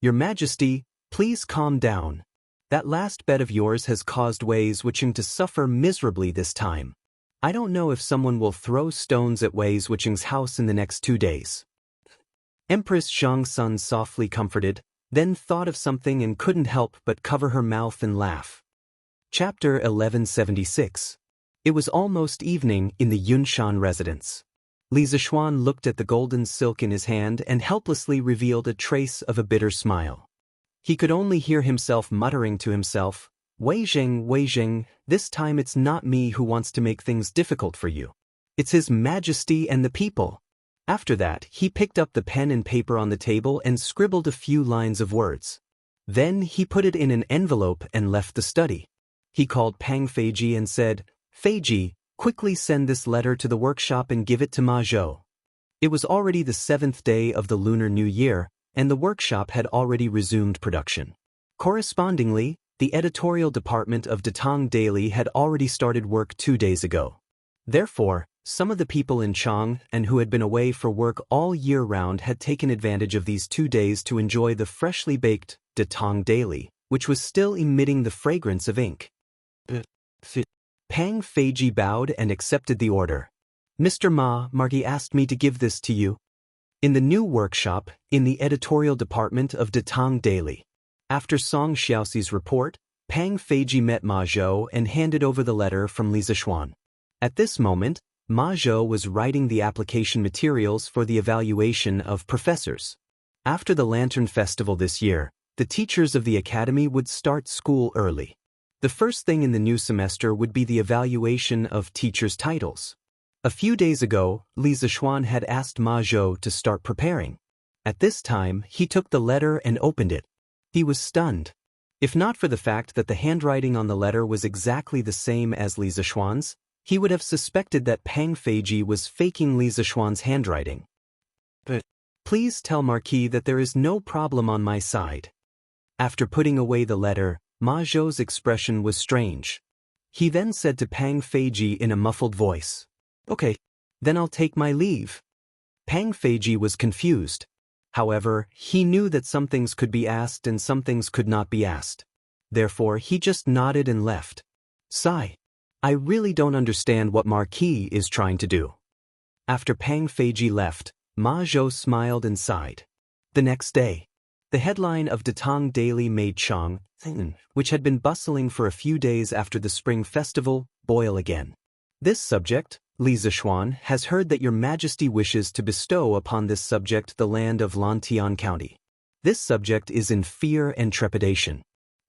Your Majesty, please calm down. That last bet of yours has caused Wei Wuxing to suffer miserably this time. I don't know if someone will throw stones at Wei Wuxing's house in the next 2 days. Empress Xianxia softly comforted, then thought of something and couldn't help but cover her mouth and laugh. Chapter 1176. It was almost evening in the Yunshan residence. Li Zixuan looked at the golden silk in his hand and helplessly revealed a trace of a bitter smile. He could only hear himself muttering to himself, Wei Zheng, this time it's not me who wants to make things difficult for you. It's His Majesty and the people. After that, he picked up the pen and paper on the table and scribbled a few lines of words. Then he put it in an envelope and left the study. He called Pang Feiji and said, Feiji, quickly send this letter to the workshop and give it to Ma Zhou. It was already the 7th day of the Lunar New Year, and the workshop had already resumed production. Correspondingly, the editorial department of Datong Daily had already started work 2 days ago. Therefore, some of the people in Chang and who had been away for work all year round had taken advantage of these 2 days to enjoy the freshly baked Datong Daily, which was still emitting the fragrance of ink. Pang Feiji bowed and accepted the order. Mr. Ma, Margie asked me to give this to you. In the new workshop, in the editorial department of Datong Daily. After Song Xiaoxi's report, Pang Feiji met Ma Zhou and handed over the letter from Li Zixuan. At this moment, Ma Zhou was writing the application materials for the evaluation of professors. After the Lantern Festival this year, the teachers of the academy would start school early. The first thing in the new semester would be the evaluation of teachers' titles. A few days ago, Li Zixuan had asked Ma Zhou to start preparing. At this time, he took the letter and opened it. He was stunned. If not for the fact that the handwriting on the letter was exactly the same as Li Zixuan's, he would have suspected that Pang Feiji was faking Li Zixuan's handwriting. But please tell Marquis that there is no problem on my side. After putting away the letter, Ma Zhou's expression was strange. He then said to Pang Feiji in a muffled voice, Okay, then I'll take my leave. Pang Feiji was confused. However, he knew that some things could be asked and some things could not be asked. Therefore, he just nodded and left. Sigh. I really don't understand what Marquis is trying to do. After Pang Feiji left, Ma Zhou smiled and sighed. The next day, the headline of Datong Daily made Chang, which had been bustling for a few days after the Spring Festival, boil again. This subject, Li Zixuan, has heard that Your Majesty wishes to bestow upon this subject the land of Lantian County. This subject is in fear and trepidation.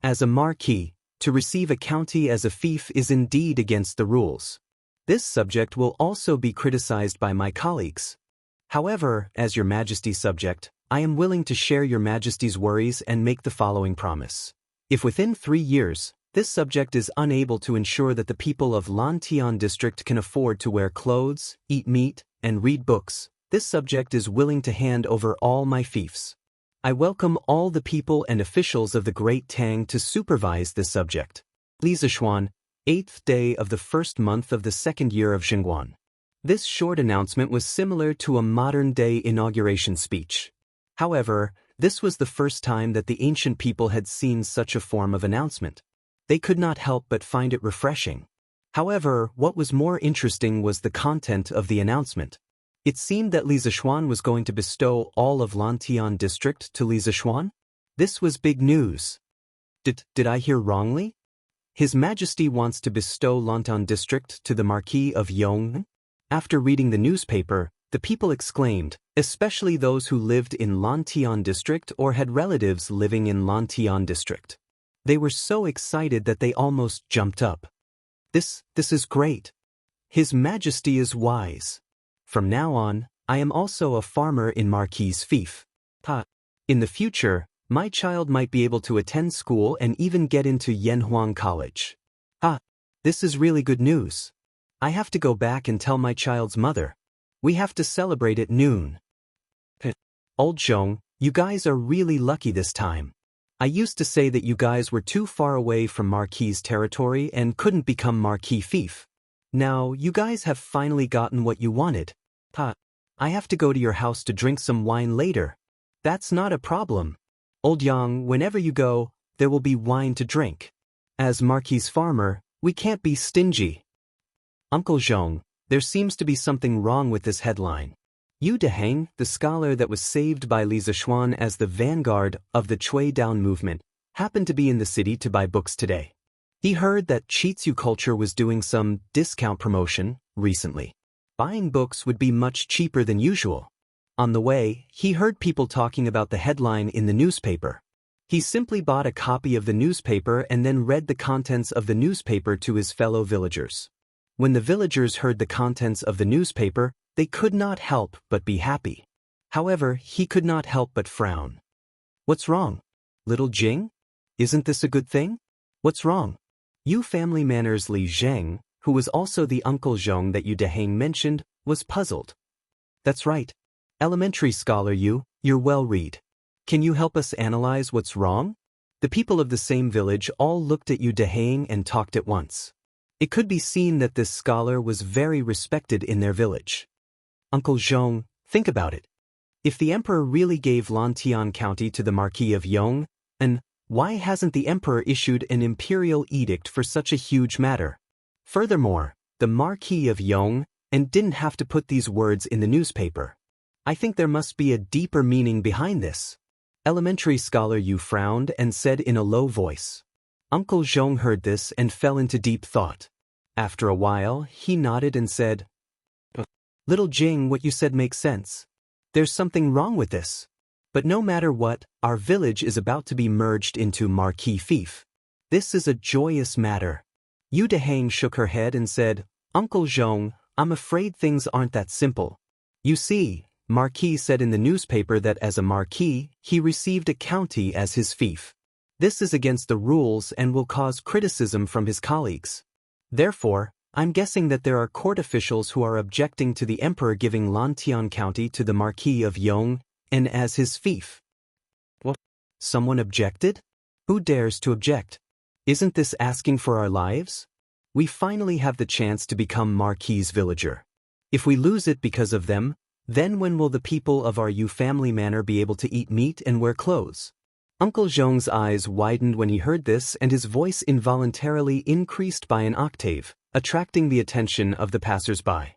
As a marquis, to receive a county as a fief is indeed against the rules. This subject will also be criticized by my colleagues. However, as Your Majesty's subject, I am willing to share Your Majesty's worries and make the following promise. If within 3 years, this subject is unable to ensure that the people of Lantian district can afford to wear clothes, eat meat, and read books, this subject is willing to hand over all my fiefs. I welcome all the people and officials of the Great Tang to supervise this subject. Li Zixuan, 8th day of the 1st month of the 2nd year of Xingguan. This short announcement was similar to a modern-day inauguration speech. However, this was the first time that the ancient people had seen such a form of announcement. They could not help but find it refreshing. However, what was more interesting was the content of the announcement. It seemed that Li Zixuan was going to bestow all of Lantian district to Li Zixuan. This was big news. Did I hear wrongly? His Majesty wants to bestow Lantian district to the Marquis of Yong? After reading the newspaper, the people exclaimed, especially those who lived in Lantian district or had relatives living in Lantian district. They were so excited that they almost jumped up. This is great. His Majesty is wise. From now on, I am also a farmer in Marquis's fief. In the future, my child might be able to attend school and even get into Yanhuang College. This is really good news. I have to go back and tell my child's mother. We have to celebrate at noon. Old Zhong, you guys are really lucky this time. I used to say that you guys were too far away from Marquis's territory and couldn't become Marquis fief. Now, you guys have finally gotten what you wanted. I have to go to your house to drink some wine later. That's not a problem. Old Yang, whenever you go, there will be wine to drink. As Marquis's farmer, we can't be stingy. Uncle Zhong, there seems to be something wrong with this headline. Yu Deheng, the scholar that was saved by Li Zixuan as the vanguard of the Chui Down movement, happened to be in the city to buy books today. He heard that Chitsu Culture was doing some discount promotion recently. Buying books would be much cheaper than usual. On the way, he heard people talking about the headline in the newspaper. He simply bought a copy of the newspaper and then read the contents of the newspaper to his fellow villagers. When the villagers heard the contents of the newspaper, they could not help but be happy. However, he could not help but frown. What's wrong? Little Jing? Isn't this a good thing? What's wrong? Yu family manners Li Zheng, who was also the Uncle Zhong that Yu Deheng mentioned, was puzzled. That's right. Elementary scholar Yu, you're well read. Can you help us analyze what's wrong? The people of the same village all looked at Yu Deheng and talked at once. It could be seen that this scholar was very respected in their village. Uncle Zhong, think about it. If the emperor really gave Lantian County to the Marquis of Yong, and why hasn't the emperor issued an imperial edict for such a huge matter? Furthermore, the Marquis of Yong and didn't have to put these words in the newspaper. I think there must be a deeper meaning behind this. Elementary scholar Yu frowned and said in a low voice. Uncle Zhong heard this and fell into deep thought. After a while, he nodded and said, Little Jing, what you said makes sense. There's something wrong with this. But no matter what, our village is about to be merged into Marquis fief. This is a joyous matter. Yu Deheng shook her head and said, Uncle Zhong, I'm afraid things aren't that simple. You see, Marquis said in the newspaper that as a Marquis, he received a county as his fief. This is against the rules and will cause criticism from his colleagues. Therefore, I'm guessing that there are court officials who are objecting to the emperor giving Lantian County to the Marquis of Yong and as his fief. What? Someone objected? Who dares to object? Isn't this asking for our lives? We finally have the chance to become Marquis's villager. If we lose it because of them, then when will the people of our Yu family manor be able to eat meat and wear clothes? Uncle Zhong's eyes widened when he heard this and his voice involuntarily increased by an octave, attracting the attention of the passers-by.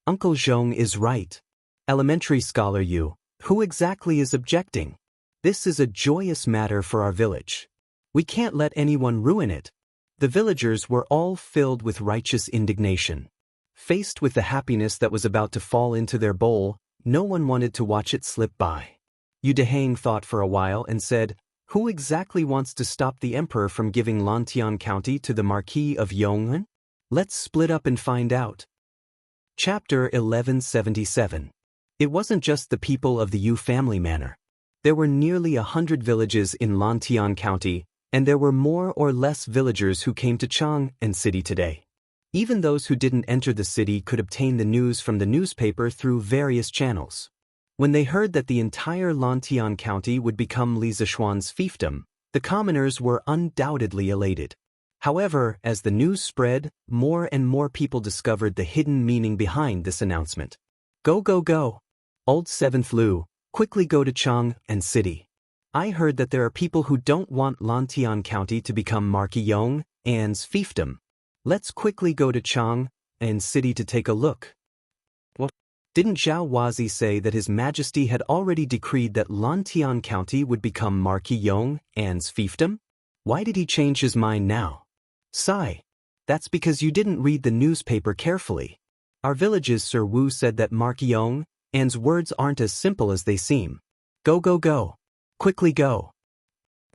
Uncle Zhong is right. Elementary scholar Yu, who exactly is objecting? This is a joyous matter for our village. We can't let anyone ruin it. The villagers were all filled with righteous indignation. Faced with the happiness that was about to fall into their bowl, no one wanted to watch it slip by. Yu Deheng thought for a while and said, Who exactly wants to stop the emperor from giving Lantian County to the Marquis of Yong'an? Let's split up and find out. Chapter 1177. It wasn't just the people of the Yu family manor. There were nearly 100 villages in Lantian County, and there were more or less villagers who came to Chang'an City today. Even those who didn't enter the city could obtain the news from the newspaper through various channels. When they heard that the entire Lantian County would become Li Zixuan's fiefdom, the commoners were undoubtedly elated. However, as the news spread, more and more people discovered the hidden meaning behind this announcement. Go, go, go! Old Seventh Lu, quickly go to Chang'an City. I heard that there are people who don't want Lantian County to become Marquis Yong'an's fiefdom. Let's quickly go to Chang'an City to take a look. What? Didn't Zhao Wazi say that His Majesty had already decreed that Lantian County would become Marquis Yong'an's fiefdom? Why did he change his mind now? Sigh. That's because you didn't read the newspaper carefully. Our village's Sir Wu said that Marquis Yong'an's words aren't as simple as they seem. Go, go, go. Quickly go.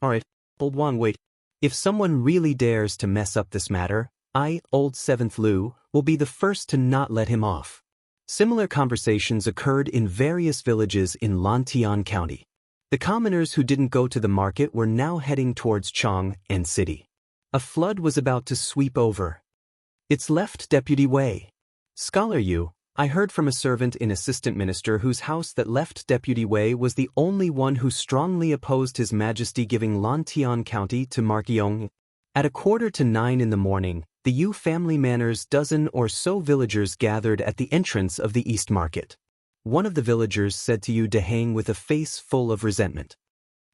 Alright, Old One, wait. If someone really dares to mess up this matter, I, Old Seventh Lu, will be the first to not let him off. Similar conversations occurred in various villages in Lantian County. The commoners who didn't go to the market were now heading towards Chang'an City. A flood was about to sweep over. It's left Deputy Wei. Scholar Yu, I heard from a servant in Assistant Minister whose house that left Deputy Wei was the only one who strongly opposed His Majesty giving Lantian County to Markyong. At 8:45 in the morning, the Yu family manor's dozen or so villagers gathered at the entrance of the East Market. One of the villagers said to Yu Dehang with a face full of resentment.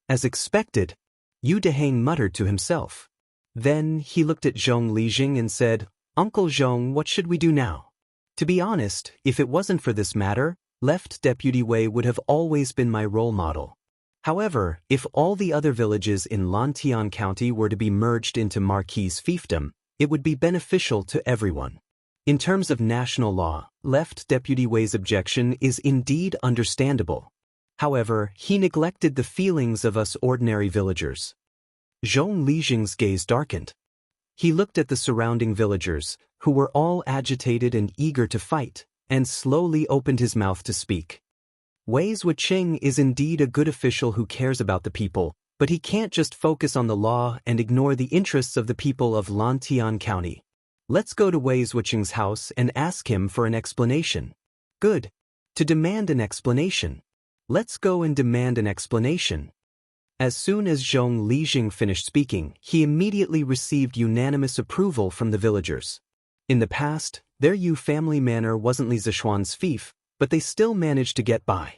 As expected, Yu Dehang muttered to himself. Then he looked at Zhong Lijing and said, "Uncle Zhong, what should we do now?" To be honest, if it wasn't for this matter, left Deputy Wei would have always been my role model. However, if all the other villages in Lantian County were to be merged into Marquis fiefdom, it would be beneficial to everyone. In terms of national law, left Deputy Wei's objection is indeed understandable. However, he neglected the feelings of us ordinary villagers. Zhong Lijing's gaze darkened. He looked at the surrounding villagers, who were all agitated and eager to fight, and slowly opened his mouth to speak. Wei Wuxia is indeed a good official who cares about the people, but he can't just focus on the law and ignore the interests of the people of Lantian County. Let's go to Wei Wuxia's house and ask him for an explanation. Good. To demand an explanation. Let's go and demand an explanation. As soon as Zhong Lijing finished speaking, he immediately received unanimous approval from the villagers. In the past, their Yu family manor wasn't Li Zishuan's fief, but they still managed to get by.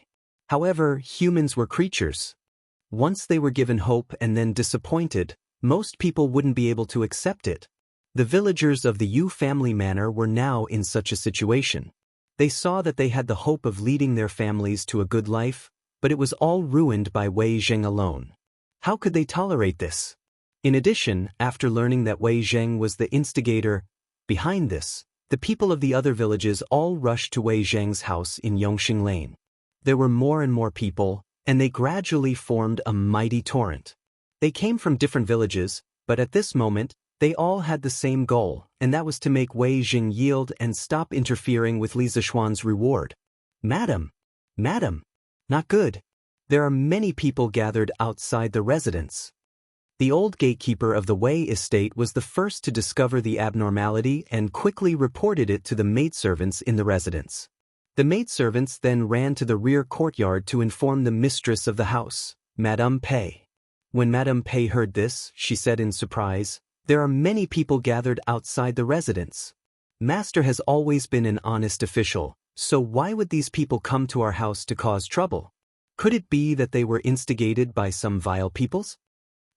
However, humans were creatures. Once they were given hope and then disappointed, most people wouldn't be able to accept it. The villagers of the Yu family manor were now in such a situation. They saw that they had the hope of leading their families to a good life, but it was all ruined by Wei Zheng alone. How could they tolerate this? In addition, after learning that Wei Zheng was the instigator behind this, the people of the other villages all rushed to Wei Zheng's house in Yongxing Lane. There were more and more people, and they gradually formed a mighty torrent. They came from different villages, but at this moment, they all had the same goal, and that was to make Wei Zheng yield and stop interfering with Li Zishuan's reward. Madam! Madam! Not good. There are many people gathered outside the residence. The old gatekeeper of the Wei estate was the first to discover the abnormality and quickly reported it to the maidservants in the residence. The maidservants then ran to the rear courtyard to inform the mistress of the house, Madame Pei. When Madame Pei heard this, she said in surprise, "There are many people gathered outside the residence. Master has always been an honest official, so why would these people come to our house to cause trouble? Could it be that they were instigated by some vile peoples?"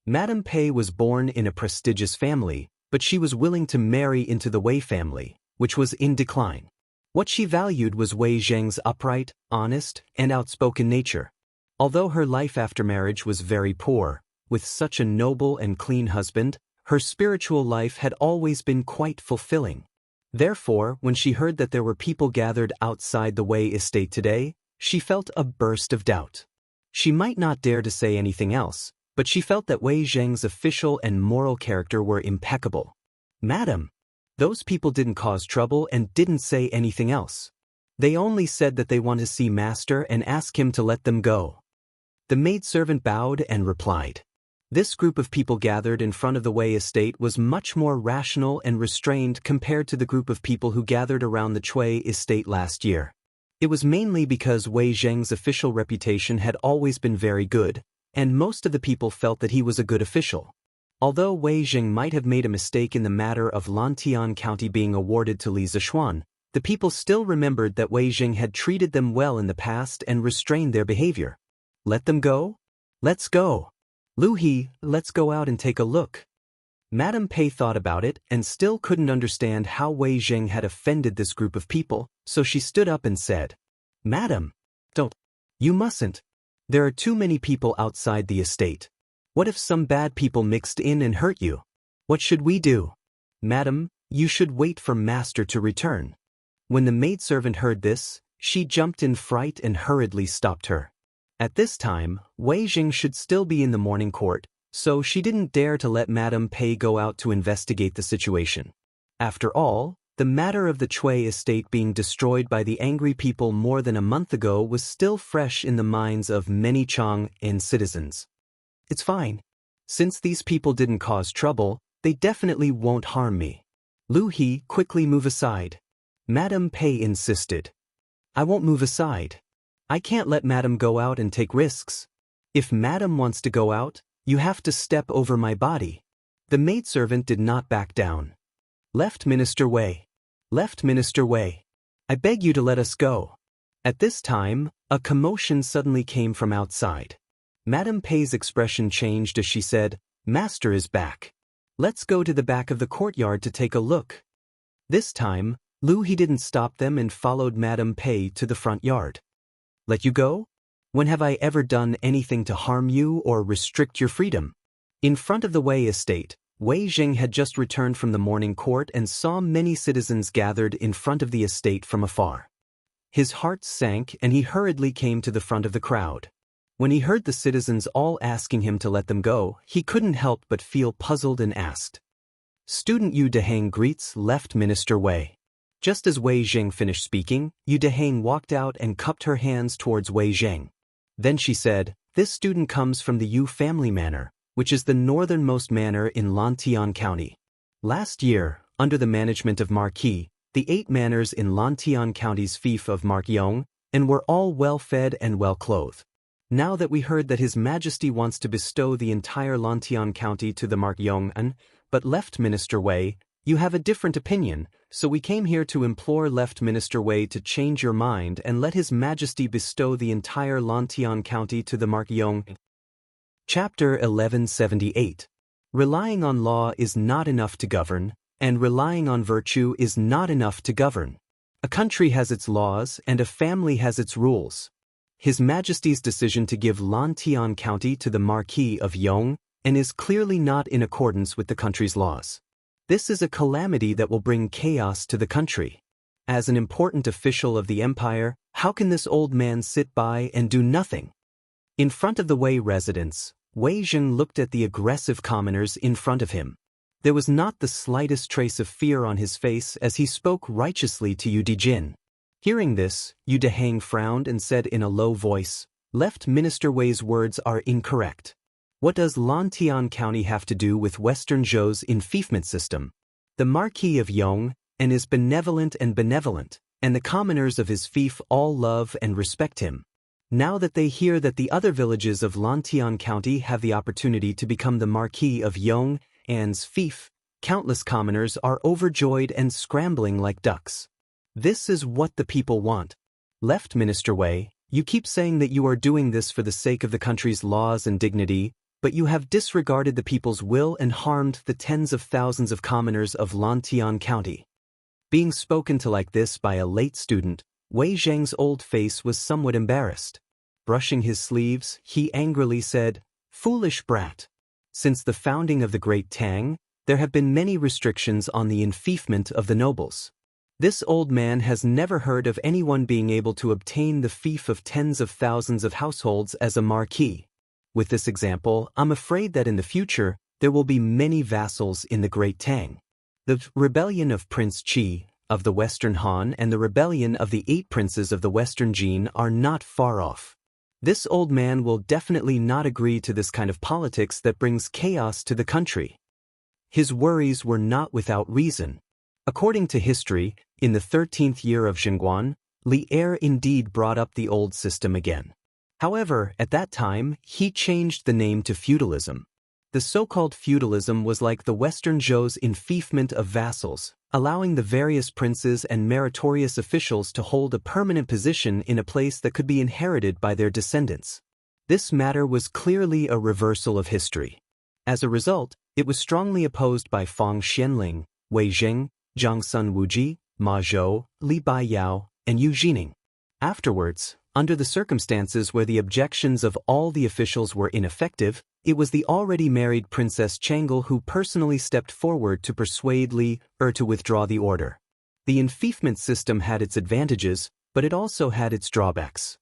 Madame Pei was born in a prestigious family, but she was willing to marry into the Wei family, which was in decline. What she valued was Wei Zheng's upright, honest, and outspoken nature. Although her life after marriage was very poor, with such a noble and clean husband, her spiritual life had always been quite fulfilling. Therefore, when she heard that there were people gathered outside the Wei estate today, she felt a burst of doubt. She might not dare to say anything else, but she felt that Wei Zheng's official and moral character were impeccable. "Madam, those people didn't cause trouble and didn't say anything else. They only said that they want to see Master and ask him to let them go." The maidservant bowed and replied. This group of people gathered in front of the Wei estate was much more rational and restrained compared to the group of people who gathered around the Chui estate last year. It was mainly because Wei Zheng's official reputation had always been very good, and most of the people felt that he was a good official. Although Wei Zheng might have made a mistake in the matter of Lantian County being awarded to Li Zishuan, the people still remembered that Wei Zheng had treated them well in the past and restrained their behavior. Let them go? Let's go. Lu He, let's go out and take a look. Madame Pei thought about it and still couldn't understand how Wei Zheng had offended this group of people, so she stood up and said, "Madam, don't. You mustn't. There are too many people outside the estate. What if some bad people mixed in and hurt you? What should we do?" "Madam, you should wait for Master to return." When the maidservant heard this, she jumped in fright and hurriedly stopped her. At this time, Wei Zheng should still be in the morning court, so she didn't dare to let Madame Pei go out to investigate the situation. After all, the matter of the Chui estate being destroyed by the angry people more than a month ago was still fresh in the minds of many Chang'an citizens. "It's fine. Since these people didn't cause trouble, they definitely won't harm me. Lu He, quickly move aside. Madame Pei insisted. I won't move aside. I can't let Madame go out and take risks. If Madame wants to go out, you have to step over my body. The maidservant did not back down. Left Minister Wei. Left Minister Wei. I beg you to let us go. At this time, a commotion suddenly came from outside. Madame Pei's expression changed as she said, Master is back. Let's go to the back of the courtyard to take a look. This time, Lu He didn't stop them and followed Madame Pei to the front yard. Let you go? When have I ever done anything to harm you or restrict your freedom? In front of the Wei estate, Wei Jing had just returned from the morning court and saw many citizens gathered in front of the estate from afar. His heart sank and he hurriedly came to the front of the crowd. When he heard the citizens all asking him to let them go, he couldn't help but feel puzzled and asked. Student Yu Dehang greets Left Minister Wei. Just as Wei Jing finished speaking, Yu Dehang walked out and cupped her hands towards Wei Jing. Then she said, This student comes from the Yu family manor, which is the northernmost manor in Lantian County. Last year, under the management of Marquis, the 8 manors in Lantian County's fief of Mark Yong, and were all well-fed and well-clothed. Now that we heard that His Majesty wants to bestow the entire Lantian County to the Mark Yong, but Left Minister Wei, you have a different opinion, so we came here to implore Left Minister Wei to change your mind and let His Majesty bestow the entire Lantian County to the Mark Yong. Chapter 1178. Relying on law is not enough to govern, and relying on virtue is not enough to govern. A country has its laws and a family has its rules. His Majesty's decision to give Lantian County to the Marquis of Yong and is clearly not in accordance with the country's laws. This is a calamity that will bring chaos to the country. As an important official of the empire, how can this old man sit by and do nothing? In front of the Wei residence, Wei Jing looked at the aggressive commoners in front of him. There was not the slightest trace of fear on his face as he spoke righteously to Yu Dijin. Hearing this, Yu Dehang frowned and said in a low voice, Left Minister Wei's words are incorrect. What does Lantian County have to do with Western Zhou's enfeoffment system? The Marquis of Yong is benevolent, and the commoners of his fief all love and respect him. Now that they hear that the other villages of Lantian County have the opportunity to become the Marquis of Yong and's fief, countless commoners are overjoyed and scrambling like ducks. This is what the people want. Left Minister Wei, you keep saying that you are doing this for the sake of the country's laws and dignity, but you have disregarded the people's will and harmed the tens of thousands of commoners of Lantian County. Being spoken to like this by a late student, Wei Zheng's old face was somewhat embarrassed. Brushing his sleeves, he angrily said, Foolish brat. Since the founding of the Great Tang, there have been many restrictions on the enfeoffment of the nobles. This old man has never heard of anyone being able to obtain the fief of tens of thousands of households as a marquis. With this example, I'm afraid that in the future, there will be many vassals in the Great Tang. The rebellion of Prince Qi, of the Western Han, and the rebellion of the 8 princes of the Western Jin are not far off. This old man will definitely not agree to this kind of politics that brings chaos to the country. His worries were not without reason. According to history, in the 13th year of Xinguan, Li Er indeed brought up the old system again. However, at that time, he changed the name to feudalism. The so-called feudalism was like the Western Zhou's enfeoffment of vassals, allowing the various princes and meritorious officials to hold a permanent position in a place that could be inherited by their descendants. This matter was clearly a reversal of history. As a result, it was strongly opposed by Fang Xianling, Wei Jing, Zhang Sun Wuji, Ma Zhou, Li Baiyao, and Yu Jining. Afterwards, under the circumstances where the objections of all the officials were ineffective, it was the already married Princess Changel who personally stepped forward to persuade Li Er to withdraw the order. The enfeoffment system had its advantages, but it also had its drawbacks.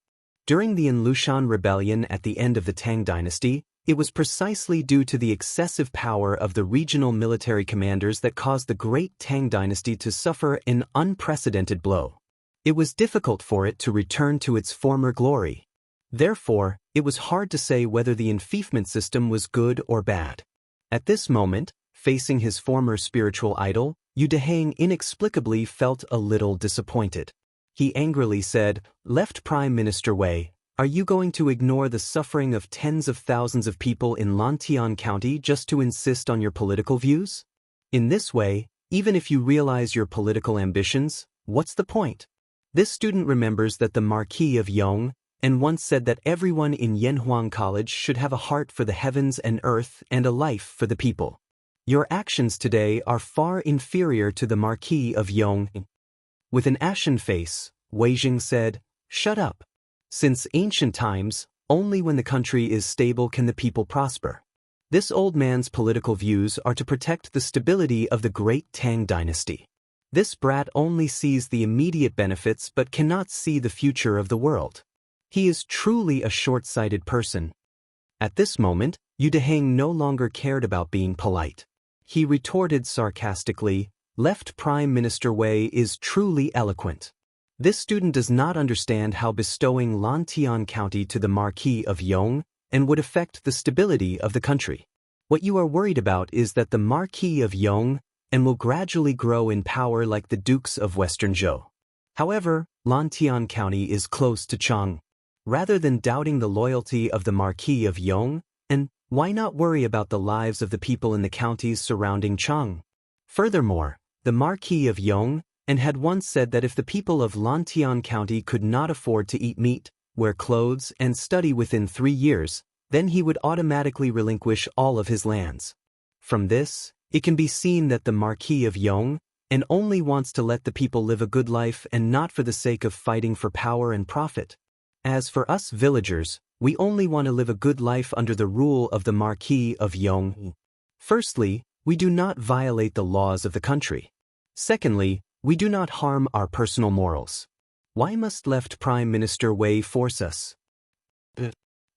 During the Lushan rebellion at the end of the Tang dynasty, it was precisely due to the excessive power of the regional military commanders that caused the Great Tang dynasty to suffer an unprecedented blow. It was difficult for it to return to its former glory. Therefore, it was hard to say whether the enfeoffment system was good or bad. At this moment, facing his former spiritual idol, Yu Dehang inexplicably felt a little disappointed. He angrily said, "Left Prime Minister Wei, are you going to ignore the suffering of tens of thousands of people in Lantian County just to insist on your political views? In this way, even if you realize your political ambitions, what's the point?" This student remembers that the Marquis of Yong and once said that everyone in Yanhuang College should have a heart for the heavens and earth and a life for the people. Your actions today are far inferior to the Marquis of Yong. With an ashen face, Wei Jing said, "Shut up. Since ancient times, only when the country is stable can the people prosper. This old man's political views are to protect the stability of the great Tang dynasty. This brat only sees the immediate benefits but cannot see the future of the world. He is truly a short-sighted person." At this moment, Yu Dehang no longer cared about being polite. He retorted sarcastically, "Left Prime Minister Wei is truly eloquent. This student does not understand how bestowing Lantian County to the Marquis of Yong and would affect the stability of the country. What you are worried about is that the Marquis of Yong and will gradually grow in power like the Dukes of Western Zhou. However, Lantian County is close to Chang. Rather than doubting the loyalty of the Marquis of Yong, and why not worry about the lives of the people in the counties surrounding Chang? Furthermore, the Marquis of Yong and had once said that if the people of Lantian County could not afford to eat meat, wear clothes, and study within 3 years, then he would automatically relinquish all of his lands. From this, it can be seen that the Marquis of Yong and only wants to let the people live a good life and not for the sake of fighting for power and profit. As for us villagers, we only want to live a good life under the rule of the Marquis of Yong. Firstly, we do not violate the laws of the country. Secondly, we do not harm our personal morals. Why must left Prime Minister Wei force us?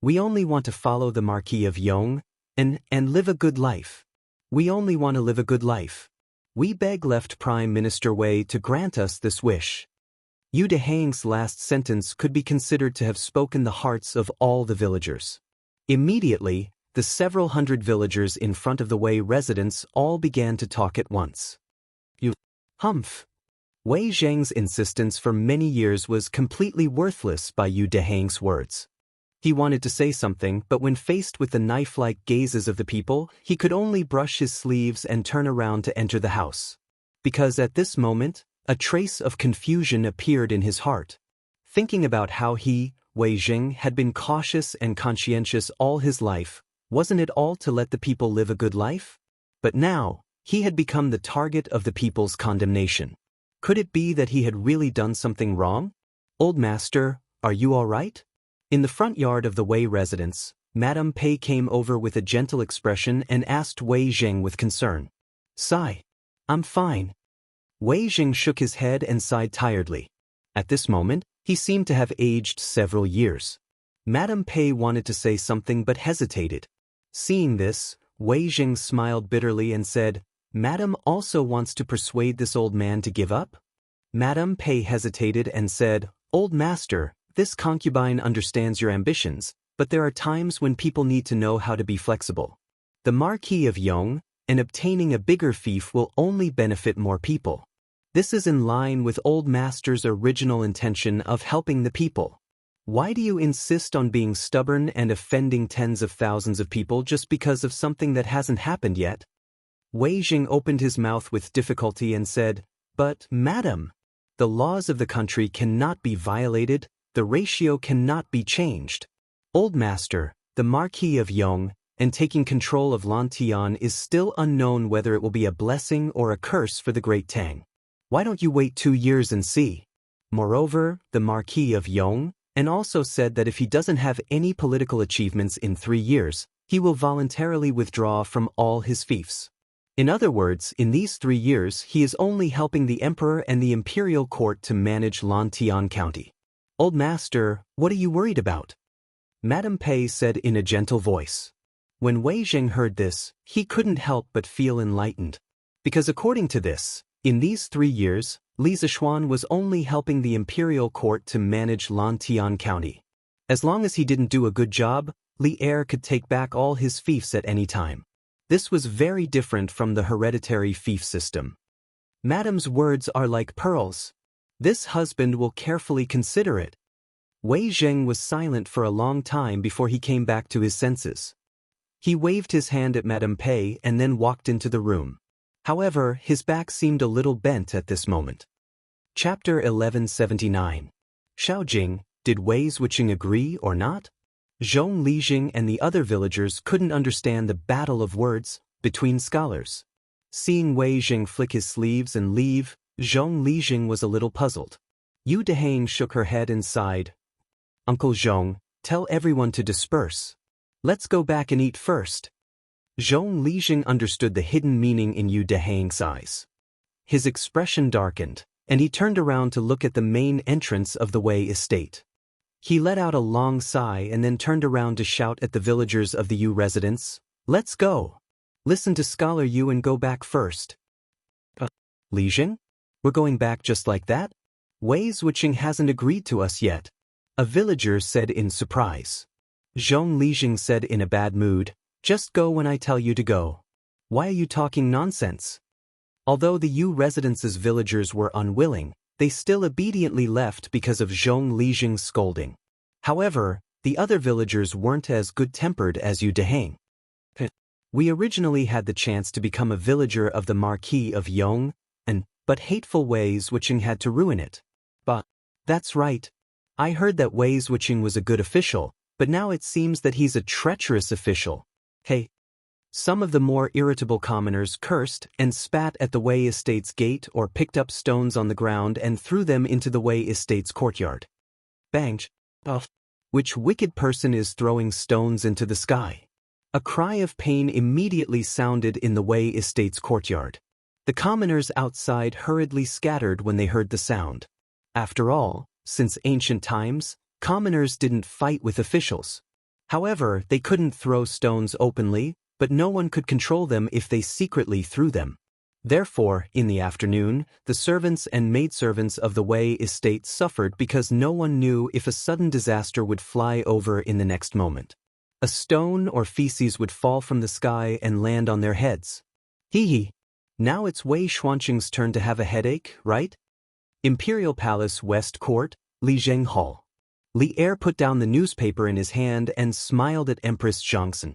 We only want to follow the Marquis of Yong and live a good life. We only want to live a good life. We beg left Prime Minister Wei to grant us this wish. Yu Dehang's last sentence could be considered to have spoken the hearts of all the villagers. Immediately, the several hundred villagers in front of the Wei residence all began to talk at once. Humph! Wei Zheng's insistence for many years was completely worthless by Yu Dehang's words. He wanted to say something, but when faced with the knife-like gazes of the people, he could only brush his sleeves and turn around to enter the house. Because at this moment, a trace of confusion appeared in his heart. Thinking about how he, Wei Jing, had been cautious and conscientious all his life, wasn't it all to let the people live a good life? But now, he had become the target of the people's condemnation. Could it be that he had really done something wrong? "Old master, are you all right?" In the front yard of the Wei residence, Madame Pei came over with a gentle expression and asked Wei Jing with concern. "Sigh. I'm fine." Wei Jing shook his head and sighed tiredly. At this moment, he seemed to have aged several years. Madame Pei wanted to say something but hesitated. Seeing this, Wei Jing smiled bitterly and said, "Madame also wants to persuade this old man to give up?" Madame Pei hesitated and said, "Old master, this concubine understands your ambitions, but there are times when people need to know how to be flexible. The Marquis of Yong and obtaining a bigger fief will only benefit more people. This is in line with old master's original intention of helping the people. Why do you insist on being stubborn and offending tens of thousands of people just because of something that hasn't happened yet?" Wei Jing opened his mouth with difficulty and said, "But, madam, the laws of the country cannot be violated, the ratio cannot be changed. Old master, the Marquis of Yong, and taking control of Lantian is still unknown whether it will be a blessing or a curse for the Great Tang. Why don't you wait 2 years and see?" Moreover, the Marquis of Yong and also said that if he doesn't have any political achievements in 3 years, he will voluntarily withdraw from all his fiefs. In other words, in these 3 years he is only helping the emperor and the imperial court to manage Lantian County. "Old master, what are you worried about?" Madame Pei said in a gentle voice. When Wei Jing heard this, he couldn't help but feel enlightened. Because according to this, in these 3 years, Li Zishuan was only helping the imperial court to manage Lantian County. As long as he didn't do a good job, Li Er could take back all his fiefs at any time. This was very different from the hereditary fief system. Madam's words are like pearls. This husband will carefully consider it. Wei Zheng was silent for a long time before he came back to his senses. He waved his hand at Madame Pei and then walked into the room. However, his back seemed a little bent at this moment. Chapter 1179. Xiaojing, did Wei Zhuqing agree or not? Zhong Lijing and the other villagers couldn't understand the battle of words between scholars. Seeing Wei Zheng flick his sleeves and leave, Zhong Lijing was a little puzzled. Yu Deheng shook her head and sighed. Uncle Zhong, tell everyone to disperse. Let's go back and eat first. Zhong Lijing understood the hidden meaning in Yu Deheng's eyes. His expression darkened, and he turned around to look at the main entrance of the Wei estate. He let out a long sigh and then turned around to shout at the villagers of the Yu residence, "Let's go! Listen to Scholar Yu and go back first." Lijing? We're going back just like that? Wei Zhuqing hasn't agreed to us yet, a villager said in surprise. Zhong Lijing said in a bad mood, "Just go when I tell you to go. Why are you talking nonsense?" Although the Yu residence's villagers were unwilling, they still obediently left because of Zhong Lijing's scolding. However, the other villagers weren't as good-tempered as Yu Deheng. We originally had the chance to become a villager of the Marquis of Yong, but hateful Wei Zhuqing had to ruin it. But that's right. I heard that Wei Zhuqing was a good official, but now it seems that he's a treacherous official. Hey. Some of the more irritable commoners cursed and spat at the Wei estate's gate or picked up stones on the ground and threw them into the Wei estate's courtyard. Bang! Which wicked person is throwing stones into the sky? A cry of pain immediately sounded in the Wei estate's courtyard. The commoners outside hurriedly scattered when they heard the sound. After all, since ancient times, commoners didn't fight with officials. However, they couldn't throw stones openly, but no one could control them if they secretly threw them. Therefore, in the afternoon, the servants and maidservants of the Wei estate suffered because no one knew if a sudden disaster would fly over in the next moment. A stone or feces would fall from the sky and land on their heads. Hee. Now it's Wei Xuanqing's turn to have a headache, right? Imperial Palace West Court, Lijing Hall. Li Er put down the newspaper in his hand and smiled at Empress Xianxia.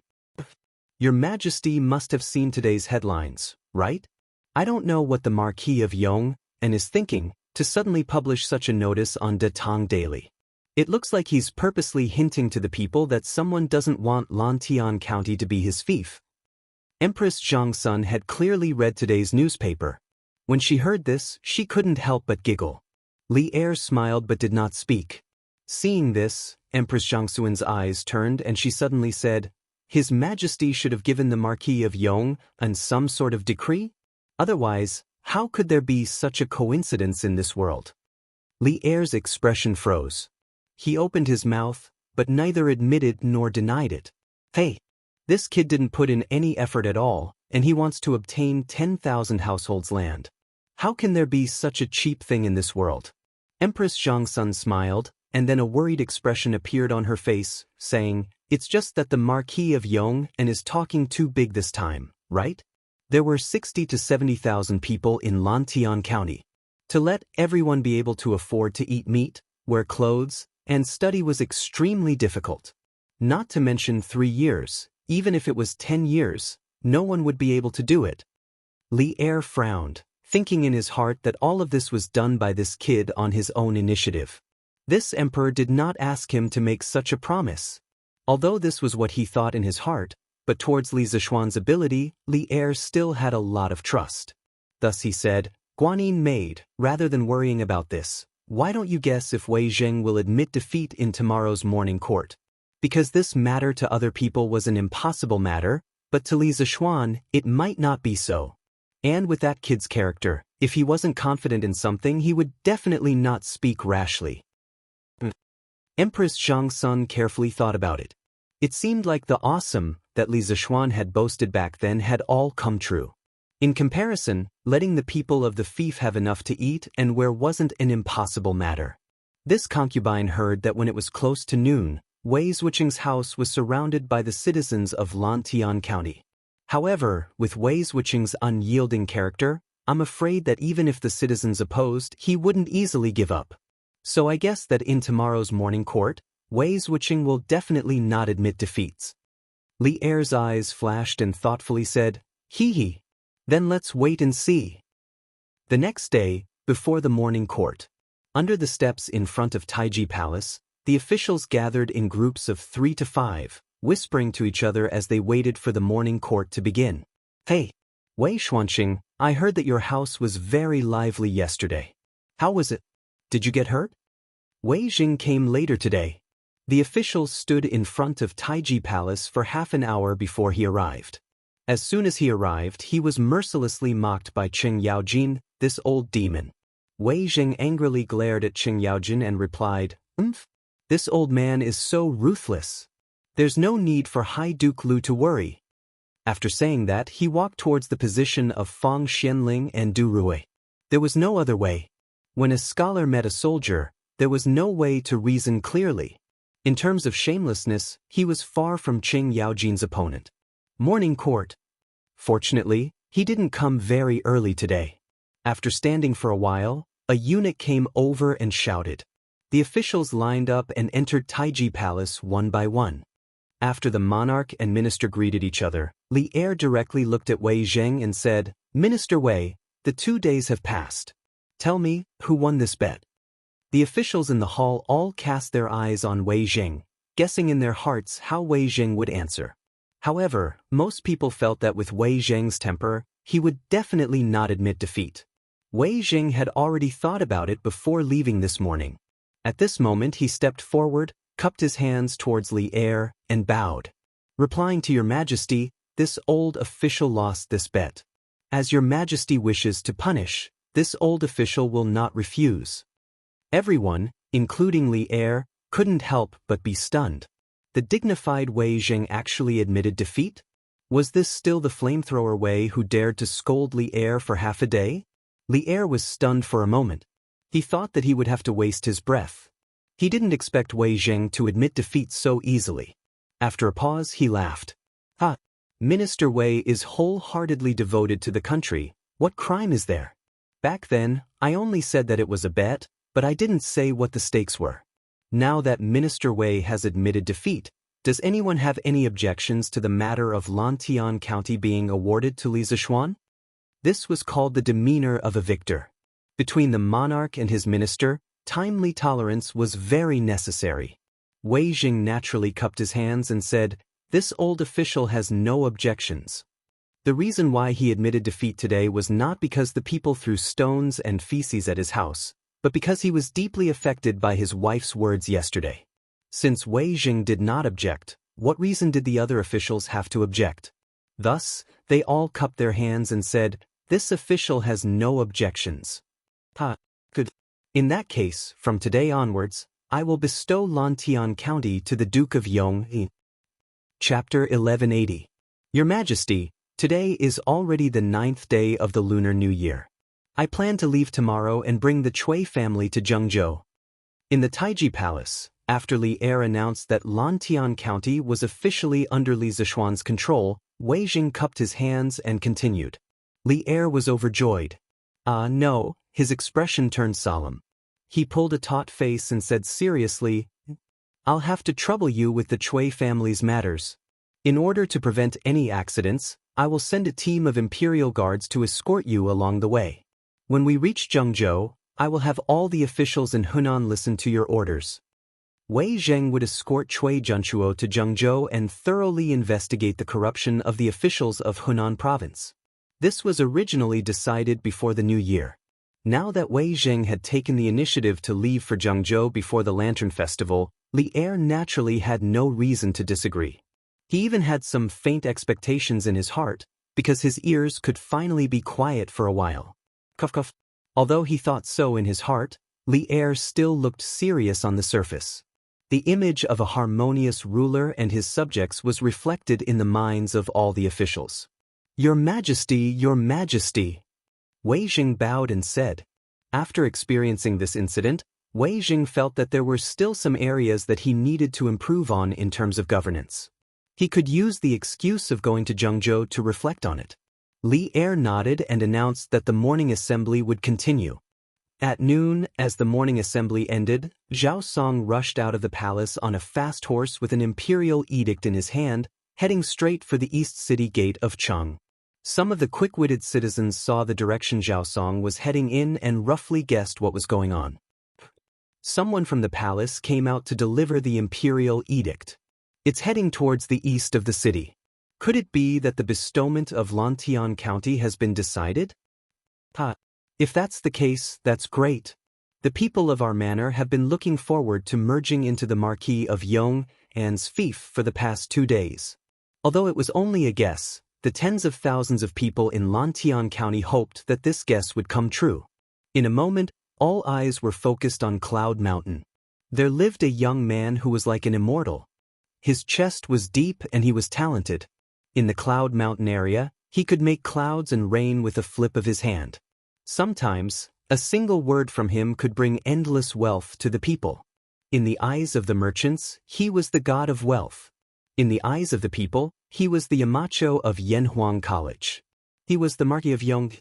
Your Majesty must have seen today's headlines, right? I don't know what the Marquis of Yong is thinking to suddenly publish such a notice on De Tong Daily. It looks like he's purposely hinting to the people that someone doesn't want Lantian County to be his fief. Empress Xianxia had clearly read today's newspaper. When she heard this, she couldn't help but giggle. Li Er smiled but did not speak. Seeing this, Empress Xiangxuan's eyes turned and she suddenly said, His Majesty should have given the Marquis of Yong some sort of decree? Otherwise, how could there be such a coincidence in this world? Li Er's expression froze. He opened his mouth, but neither admitted nor denied it. Hey! This kid didn't put in any effort at all, and he wants to obtain 10,000 households land. How can there be such a cheap thing in this world? Empress Xiangxia smiled, and then a worried expression appeared on her face, saying, It's just that the Marquis of Yong is talking too big this time, right? There were 60 to 70,000 people in Lantian County. To let everyone be able to afford to eat meat, wear clothes, and study was extremely difficult. Not to mention 3 years, even if it was 10 years, no one would be able to do it. Li Er frowned, thinking in his heart that all of this was done by this kid on his own initiative. This emperor did not ask him to make such a promise. Although this was what he thought in his heart, but towards Li Zishuan's ability, Li Er still had a lot of trust. Thus he said, Guanyin maid, rather than worrying about this, why don't you guess if Wei Zheng will admit defeat in tomorrow's morning court? Because this matter to other people was an impossible matter, but to Li Zishuan, it might not be so. And with that kid's character, if he wasn't confident in something, he would definitely not speak rashly. Empress Xiangxia carefully thought about it. It seemed like the awesome that Li Zishuan had boasted back then had all come true. In comparison, letting the people of the fief have enough to eat and wear wasn't an impossible matter. This concubine heard that when it was close to noon, Wei Zhuqing's house was surrounded by the citizens of Lantian County. However, with Wei Zhuqing's unyielding character, I'm afraid that even if the citizens opposed, he wouldn't easily give up. So I guess that in tomorrow's morning court, Wei Wuxing will definitely not admit defeats. Li Er's eyes flashed and thoughtfully said, "Hee hee. Then let's wait and see." The next day, before the morning court, under the steps in front of Taiji Palace, the officials gathered in groups of 3 to 5, whispering to each other as they waited for the morning court to begin. "Hey, Wei Xuanqing, I heard that your house was very lively yesterday. How was it? Did you get hurt?" Wei Jing came later today. The officials stood in front of Taiji Palace for half an hour before he arrived. As soon as he arrived, he was mercilessly mocked by Qing Yaojin, this old demon. Wei Jing angrily glared at Qing Yaojin and replied, This old man is so ruthless. There's no need for High Duke Lu to worry." After saying that, he walked towards the position of Fang Xianling and Du Rui. There was no other way. When a scholar met a soldier, there was no way to reason clearly. In terms of shamelessness, he was far from Qing Yaojin's opponent. Morning court. Fortunately, he didn't come very early today. After standing for a while, a eunuch came over and shouted. The officials lined up and entered Taiji Palace one by one. After the monarch and minister greeted each other, Li Er directly looked at Wei Zheng and said, "Minister Wei, the 2 days have passed. Tell me, who won this bet?" The officials in the hall all cast their eyes on Wei Zheng, guessing in their hearts how Wei Zheng would answer. However, most people felt that with Wei Zheng's temper, he would definitely not admit defeat. Wei Zheng had already thought about it before leaving this morning. At this moment he stepped forward, cupped his hands towards Li Er, and bowed. Replying to Your Majesty, this old official lost this bet. As Your Majesty wishes to punish, this old official will not refuse. Everyone, including Li Er, couldn't help but be stunned. The dignified Wei Zheng actually admitted defeat? Was this still the flamethrower Wei who dared to scold Li Er for half a day? Li Er was stunned for a moment. He thought that he would have to waste his breath. He didn't expect Wei Zheng to admit defeat so easily. After a pause, he laughed. "Ha! Minister Wei is wholeheartedly devoted to the country. What crime is there? Back then, I only said that it was a bet, but I didn't say what the stakes were. Now that Minister Wei has admitted defeat, does anyone have any objections to the matter of Lantian County being awarded to Li Zishuan?" This was called the demeanor of a victor. Between the monarch and his minister, timely tolerance was very necessary. Wei Jing naturally cupped his hands and said, "This old official has no objections." The reason why he admitted defeat today was not because the people threw stones and feces at his house, but because he was deeply affected by his wife's words yesterday. Since Wei Jing did not object, what reason did the other officials have to object? Thus, they all cupped their hands and said, "This official has no objections." Good. In that case, from today onwards, I will bestow Lantian County to the Duke of Yong. Chapter 1180. Your Majesty, today is already the 9th day of the Lunar New Year. I plan to leave tomorrow and bring the Cui family to Zhengzhou. In the Taiji Palace, after Li Er announced that Lantian County was officially under Li Zishuan's control, Wei Jing cupped his hands and continued. Li Er was overjoyed. No, his expression turned solemn. He pulled a taut face and said seriously, "I'll have to trouble you with the Cui family's matters. In order to prevent any accidents, I will send a team of imperial guards to escort you along the way. When we reach Zhengzhou, I will have all the officials in Hunan listen to your orders." Wei Zheng would escort Cui Junchuo to Zhengzhou and thoroughly investigate the corruption of the officials of Hunan province. This was originally decided before the new year. Now that Wei Zheng had taken the initiative to leave for Zhengzhou before the Lantern Festival, Li Er naturally had no reason to disagree. He even had some faint expectations in his heart, because his ears could finally be quiet for a while. Cough cough. Although he thought so in his heart, Li Er still looked serious on the surface. The image of a harmonious ruler and his subjects was reflected in the minds of all the officials. "Your Majesty, Your Majesty." Wei Jing bowed and said. After experiencing this incident, Wei Jing felt that there were still some areas that he needed to improve on in terms of governance. He could use the excuse of going to Zhengzhou to reflect on it. Li Er nodded and announced that the morning assembly would continue. At noon, as the morning assembly ended, Zhao Song rushed out of the palace on a fast horse with an imperial edict in his hand, heading straight for the east city gate of Cheng. Some of the quick-witted citizens saw the direction Zhao Song was heading in and roughly guessed what was going on. Someone from the palace came out to deliver the imperial edict. It's heading towards the east of the city. Could it be that the bestowment of Lantian County has been decided? If that's the case, that's great. The people of our manor have been looking forward to merging into the Marquis of Yong'an's fief for the past 2 days. Although it was only a guess, the tens of thousands of people in Lantian County hoped that this guess would come true. In a moment, all eyes were focused on Cloud Mountain. There lived a young man who was like an immortal. His chest was deep and he was talented. In the Cloud Mountain area, he could make clouds and rain with a flip of his hand. Sometimes, a single word from him could bring endless wealth to the people. In the eyes of the merchants, he was the god of wealth. In the eyes of the people, he was the Yamacho of Yanhuang College. He was the Marquis of Young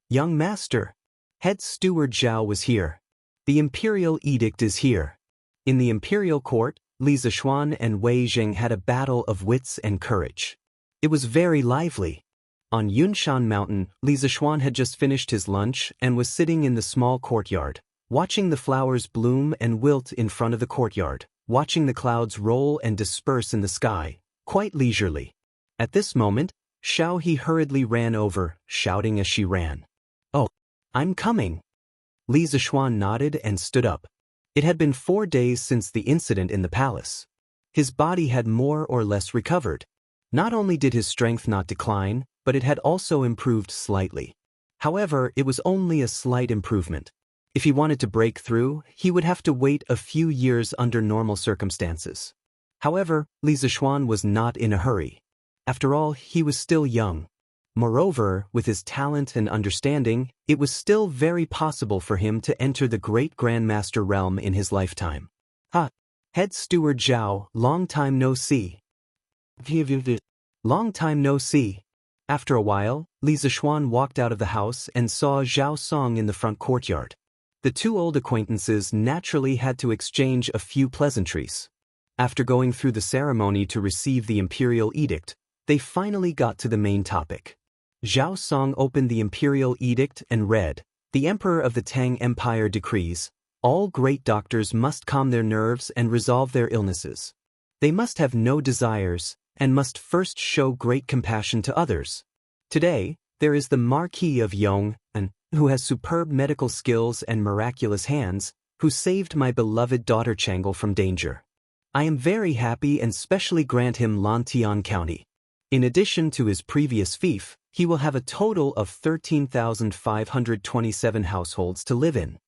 Master. Head Steward Zhao was here. The imperial edict is here. In the imperial court, Li Zishuan and Wei Jing had a battle of wits and courage. It was very lively. On Yunshan Mountain, Li Zishuan had just finished his lunch and was sitting in the small courtyard, watching the flowers bloom and wilt in front of the courtyard, watching the clouds roll and disperse in the sky, quite leisurely. At this moment, Xiao He hurriedly ran over, shouting as she ran. "Oh, I'm coming." Li Zishuan nodded and stood up. It had been 4 days since the incident in the palace. His body had more or less recovered. Not only did his strength not decline, but it had also improved slightly. However, it was only a slight improvement. If he wanted to break through, he would have to wait a few years under normal circumstances. However, Li Zishuan was not in a hurry. After all, he was still young. Moreover, with his talent and understanding, it was still very possible for him to enter the great Grandmaster realm in his lifetime. Head Steward Zhao, long time no see. Long time no see. After a while, Li Zishuan walked out of the house and saw Zhao Song in the front courtyard. The two old acquaintances naturally had to exchange a few pleasantries. After going through the ceremony to receive the imperial edict, they finally got to the main topic. Zhao Song opened the imperial edict and read, "The Emperor of the Tang Empire decrees, all great doctors must calm their nerves and resolve their illnesses. They must have no desires, and must first show great compassion to others. Today, there is the Marquis of Yong'an, who has superb medical skills and miraculous hands, who saved my beloved daughter Changle from danger. I am very happy and specially grant him Lantian County. In addition to his previous fief, he will have a total of 13,527 households to live in.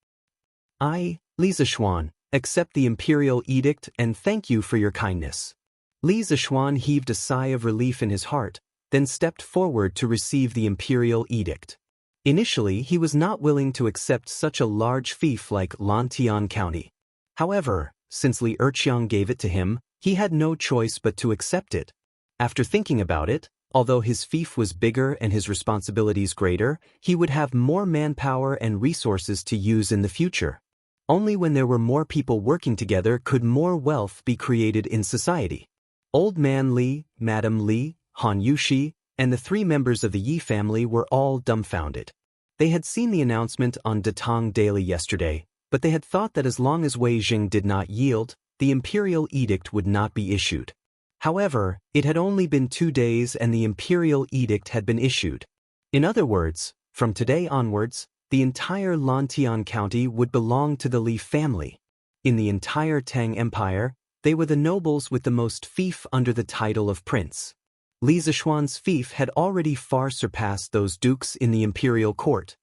I, Li Zishuan, accept the imperial edict and thank you for your kindness." Li Zishuan heaved a sigh of relief in his heart, then stepped forward to receive the imperial edict. Initially, he was not willing to accept such a large fief like Lantian County. However, since Li Erqiang gave it to him, he had no choice but to accept it. After thinking about it, although his fief was bigger and his responsibilities greater, he would have more manpower and resources to use in the future. Only when there were more people working together could more wealth be created in society. Old Man Li, Madam Li, Han Yushi, and the 3 members of the Yi family were all dumbfounded. They had seen the announcement on Datang Daily yesterday, but they had thought that as long as Wei Jing did not yield, the imperial edict would not be issued. However, it had only been 2 days and the imperial edict had been issued. In other words, from today onwards, the entire Lantian County would belong to the Li family. In the entire Tang Empire, they were the nobles with the most fief under the title of prince. Li Zishuan's fief had already far surpassed those dukes in the imperial court.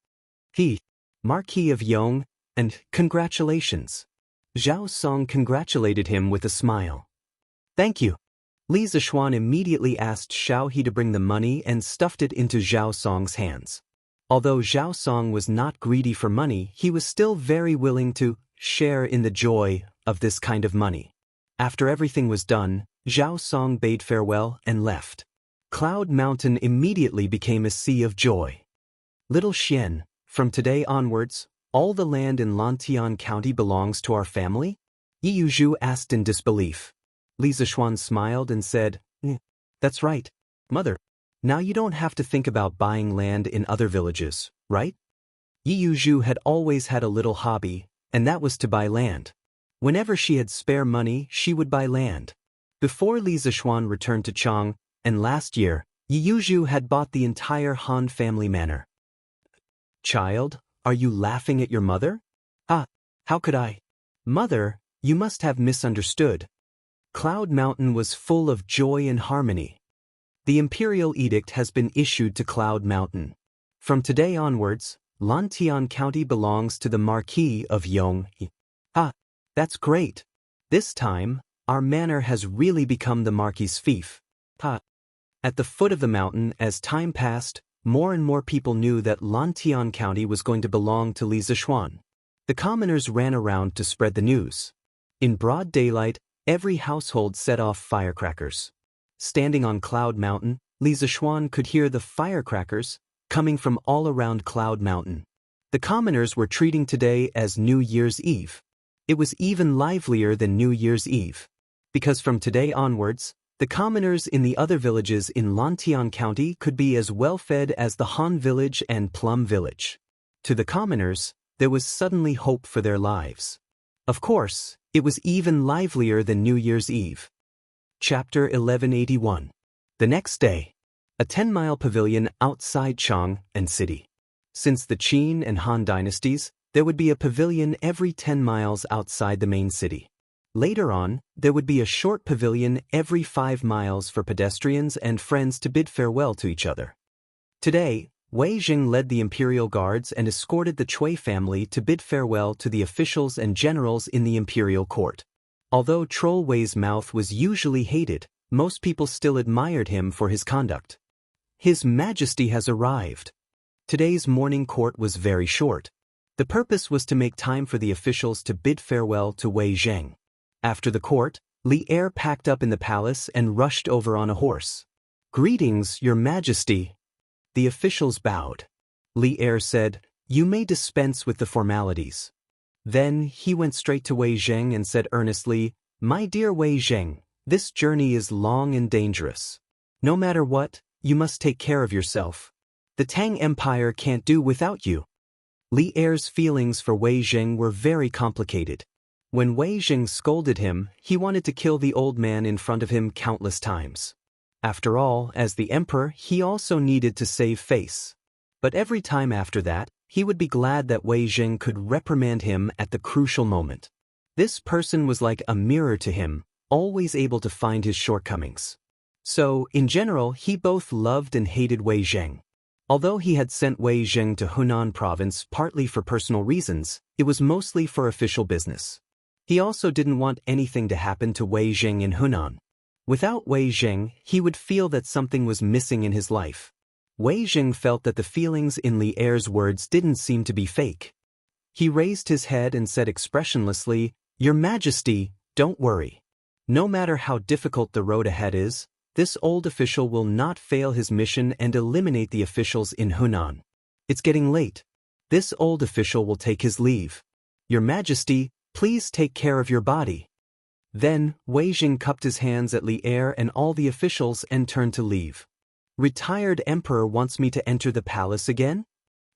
He, Marquis of Yong, and congratulations. Zhao Song congratulated him with a smile. Thank you. Li Zishuan immediately asked Xiao He to bring the money and stuffed it into Zhao Song's hands. Although Zhao Song was not greedy for money, he was still very willing to share in the joy of this kind of money. After everything was done, Zhao Song bade farewell and left. Cloud Mountain immediately became a sea of joy. Little Xian, from today onwards, all the land in Lantian County belongs to our family? Yi Yuzhu asked in disbelief. Li Zishuan smiled and said, That's right, Mother. Now you don't have to think about buying land in other villages, right? Yi Yuzhu had always had a little hobby, and that was to buy land. Whenever she had spare money, she would buy land. Before Li Zishuan returned to Chang, and last year, Yi Yuzhu had bought the entire Han family manor. Child, are you laughing at your mother? Ah, how could I? Mother, you must have misunderstood. Cloud Mountain was full of joy and harmony. The imperial edict has been issued to Cloud Mountain. From today onwards, Lantian County belongs to the Marquis of Yong. Ah, that's great. This time, our manor has really become the Marquis' fief. Ha. At the foot of the mountain, as time passed, more and more people knew that Lantian County was going to belong to Li Zishuan. The commoners ran around to spread the news. In broad daylight, every household set off firecrackers. Standing on Cloud Mountain, Li Zishuan could hear the firecrackers coming from all around Cloud Mountain. The commoners were treating today as New Year's Eve. It was even livelier than New Year's Eve. Because from today onwards, the commoners in the other villages in Lantian County could be as well-fed as the Han village and Plum village. To the commoners, there was suddenly hope for their lives. Of course, it was even livelier than New Year's Eve. Chapter 1181. The next day, a 10-mile pavilion outside Chang and city. Since the Qin and Han dynasties, there would be a pavilion every 10 miles outside the main city. Later on, there would be a short pavilion every 5 miles for pedestrians and friends to bid farewell to each other. Today, Wei Jing led the imperial guards and escorted the Cui family to bid farewell to the officials and generals in the imperial court. Although Troll Wei's mouth was usually hated, most people still admired him for his conduct. His Majesty has arrived. Today's morning court was very short. The purpose was to make time for the officials to bid farewell to Wei Zheng. After the court, Li Er packed up in the palace and rushed over on a horse. Greetings, Your Majesty. The officials bowed. Li Er said, You may dispense with the formalities. Then he went straight to Wei Zheng and said earnestly, My dear Wei Zheng, this journey is long and dangerous. No matter what, you must take care of yourself. The Tang Empire can't do without you. Li Er's feelings for Wei Zheng were very complicated. When Wei Zheng scolded him, he wanted to kill the old man in front of him countless times. After all, as the emperor, he also needed to save face. But every time after that, he would be glad that Wei Zheng could reprimand him at the crucial moment. This person was like a mirror to him, always able to find his shortcomings. So, in general, he both loved and hated Wei Zheng. Although he had sent Wei Zheng to Hunan province partly for personal reasons, it was mostly for official business. He also didn't want anything to happen to Wei Zheng in Hunan. Without Wei Zheng, he would feel that something was missing in his life. Wei Zheng felt that the feelings in Li Er's words didn't seem to be fake. He raised his head and said expressionlessly, Your Majesty, don't worry. No matter how difficult the road ahead is, this old official will not fail his mission and eliminate the officials in Hunan. It's getting late. This old official will take his leave. Your Majesty, please take care of your body. Then, Wei Jing cupped his hands at Li Er and all the officials and turned to leave. Retired emperor wants me to enter the palace again?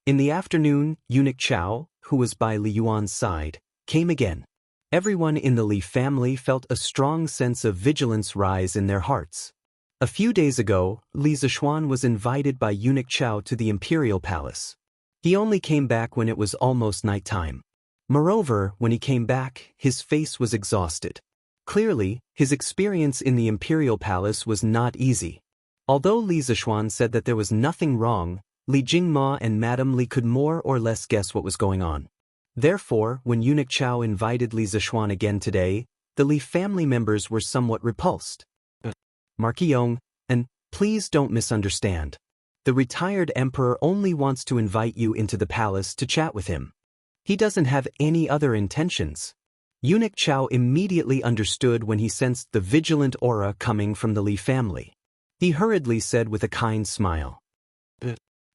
In the afternoon, eunuch Chao, who was by Li Yuan's side, came again. Everyone in the Li family felt a strong sense of vigilance rise in their hearts. A few days ago, Li Zishuan was invited by eunuch Chao to the imperial palace. He only came back when it was almost nighttime. Moreover, when he came back, his face was exhausted. Clearly, his experience in the imperial palace was not easy. Although Li Zishuan said that there was nothing wrong, Li Jingma and Madame Li could more or less guess what was going on. Therefore, when eunuch Chao invited Li Zishuan again today, the Li family members were somewhat repulsed. Marquis Yong, and please don't misunderstand. The retired emperor only wants to invite you into the palace to chat with him. He doesn't have any other intentions. Eunuch Chao immediately understood when he sensed the vigilant aura coming from the Li family. he hurriedly said with a kind smile.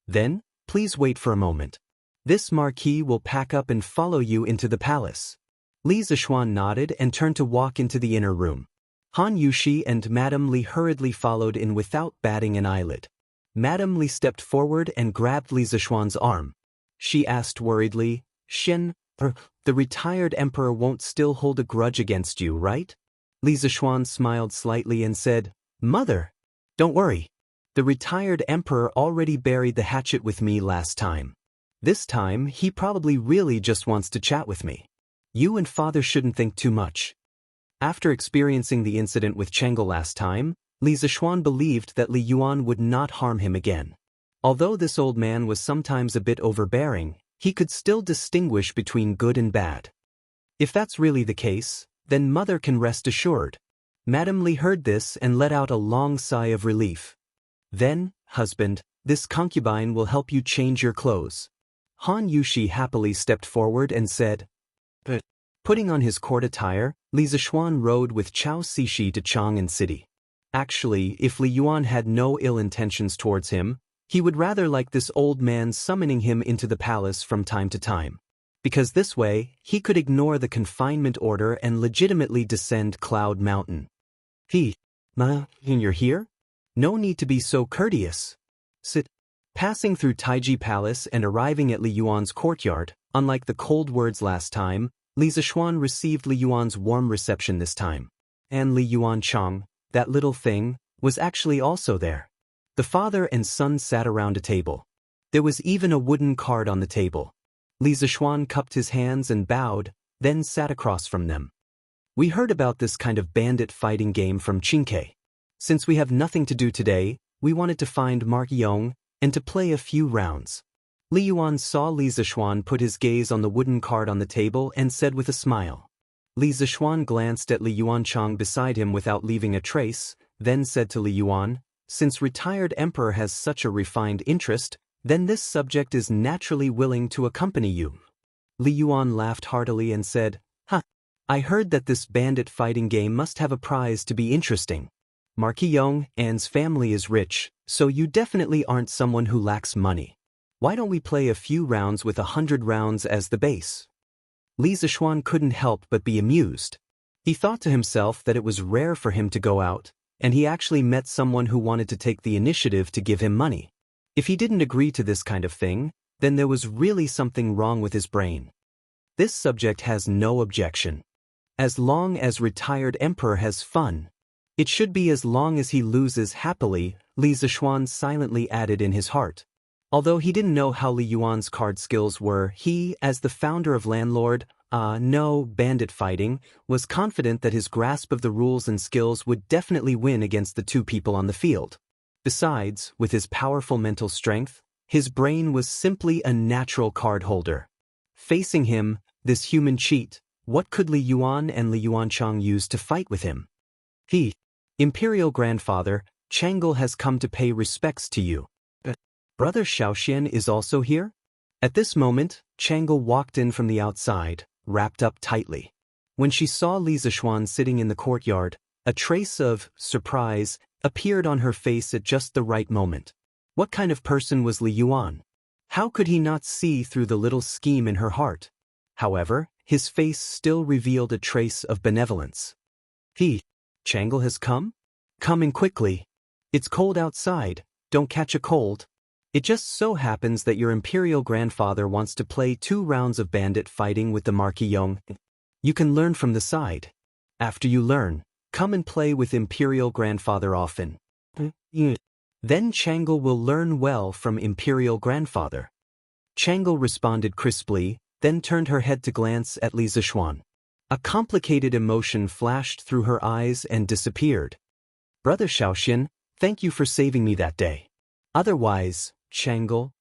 Then, please wait for a moment. This marquis will pack up and follow you into the palace. Li Zishuan nodded and turned to walk into the inner room. Han Yushi and Madame Li hurriedly followed in without batting an eyelid. Madame Li stepped forward and grabbed Li Zishuan's arm. She asked worriedly, the retired emperor won't still hold a grudge against you, right? Li Zishuan smiled slightly and said, Mother, don't worry. The retired emperor already buried the hatchet with me last time. This time, he probably really just wants to chat with me. You and father shouldn't think too much. After experiencing the incident with Chengel last time, Li Zishuan believed that Li Yuan would not harm him again. Although this old man was sometimes a bit overbearing, he could still distinguish between good and bad. If that's really the case, then mother can rest assured. Madame Li heard this and let out a long sigh of relief. Then, husband, this concubine will help you change your clothes. Han Yushi happily stepped forward and said, Putting on his court attire, Li Zishuan rode with Chao Cixi to Chang'an City. Actually, if Li Yuan had no ill intentions towards him, he would rather like this old man summoning him into the palace from time to time. Because this way, he could ignore the confinement order and legitimately descend Cloud Mountain. You're here? No need to be so courteous. Sit. Passing through Taiji Palace and arriving at Li Yuan's courtyard, unlike the cold words last time, Li Zishuan received Li Yuan's warm reception this time. And Li Yuan Chang, that little thing, was actually also there. The father and son sat around a table. There was even a wooden card on the table. Li Zishuan cupped his hands and bowed, then sat across from them. We heard about this kind of bandit fighting game from Qingke. Since we have nothing to do today, we wanted to find Mark Yong and to play a few rounds. Li Yuan saw Li Zishuan put his gaze on the wooden card on the table and said with a smile. Li Zishuan glanced at Li Yuanchang beside him without leaving a trace, then said to Li Yuan, Since retired emperor has such a refined interest, then this subject is naturally willing to accompany you. Li Yuan laughed heartily and said, I heard that this bandit fighting game must have a prize to be interesting. Marquis Yong An's family is rich, so you definitely aren't someone who lacks money. Why don't we play a few rounds with 100 rounds as the base? Li Zishuan couldn't help but be amused. He thought to himself that it was rare for him to go out, and he actually met someone who wanted to take the initiative to give him money. If he didn't agree to this kind of thing, then there was really something wrong with his brain. This subject has no objection. As long as retired emperor has fun. It should be as long as he loses happily, Li Zishuan silently added in his heart. Although he didn't know how Li Yuan's card skills were, he, as the founder of Landlord, Bandit Fighting, was confident that his grasp of the rules and skills would definitely win against the two people on the field. Besides, with his powerful mental strength, his brain was simply a natural card holder. Facing him, this human cheat, what could Li Yuan and Li Yuanchang use to fight with him? Imperial Grandfather, Changel has come to pay respects to you. Brother Xiaoxian is also here? At this moment, Changel walked in from the outside, wrapped up tightly. When she saw Li Zishuan sitting in the courtyard, a trace of surprise appeared on her face at just the right moment. What kind of person was Li Yuan? How could he not see through the little scheme in her heart? However, his face still revealed a trace of benevolence. Changel has come? Come in quickly. It's cold outside, don't catch a cold. It just so happens that your imperial grandfather wants to play 2 rounds of bandit fighting with the Marquis Yong. You can learn from the side. After you learn, come and play with imperial grandfather often. Then Changel will learn well from imperial grandfather. Changel responded crisply, then turned her head to glance at Li Zishuan. A complicated emotion flashed through her eyes and disappeared. Brother Xiaoxian, thank you for saving me that day. Otherwise, Changel,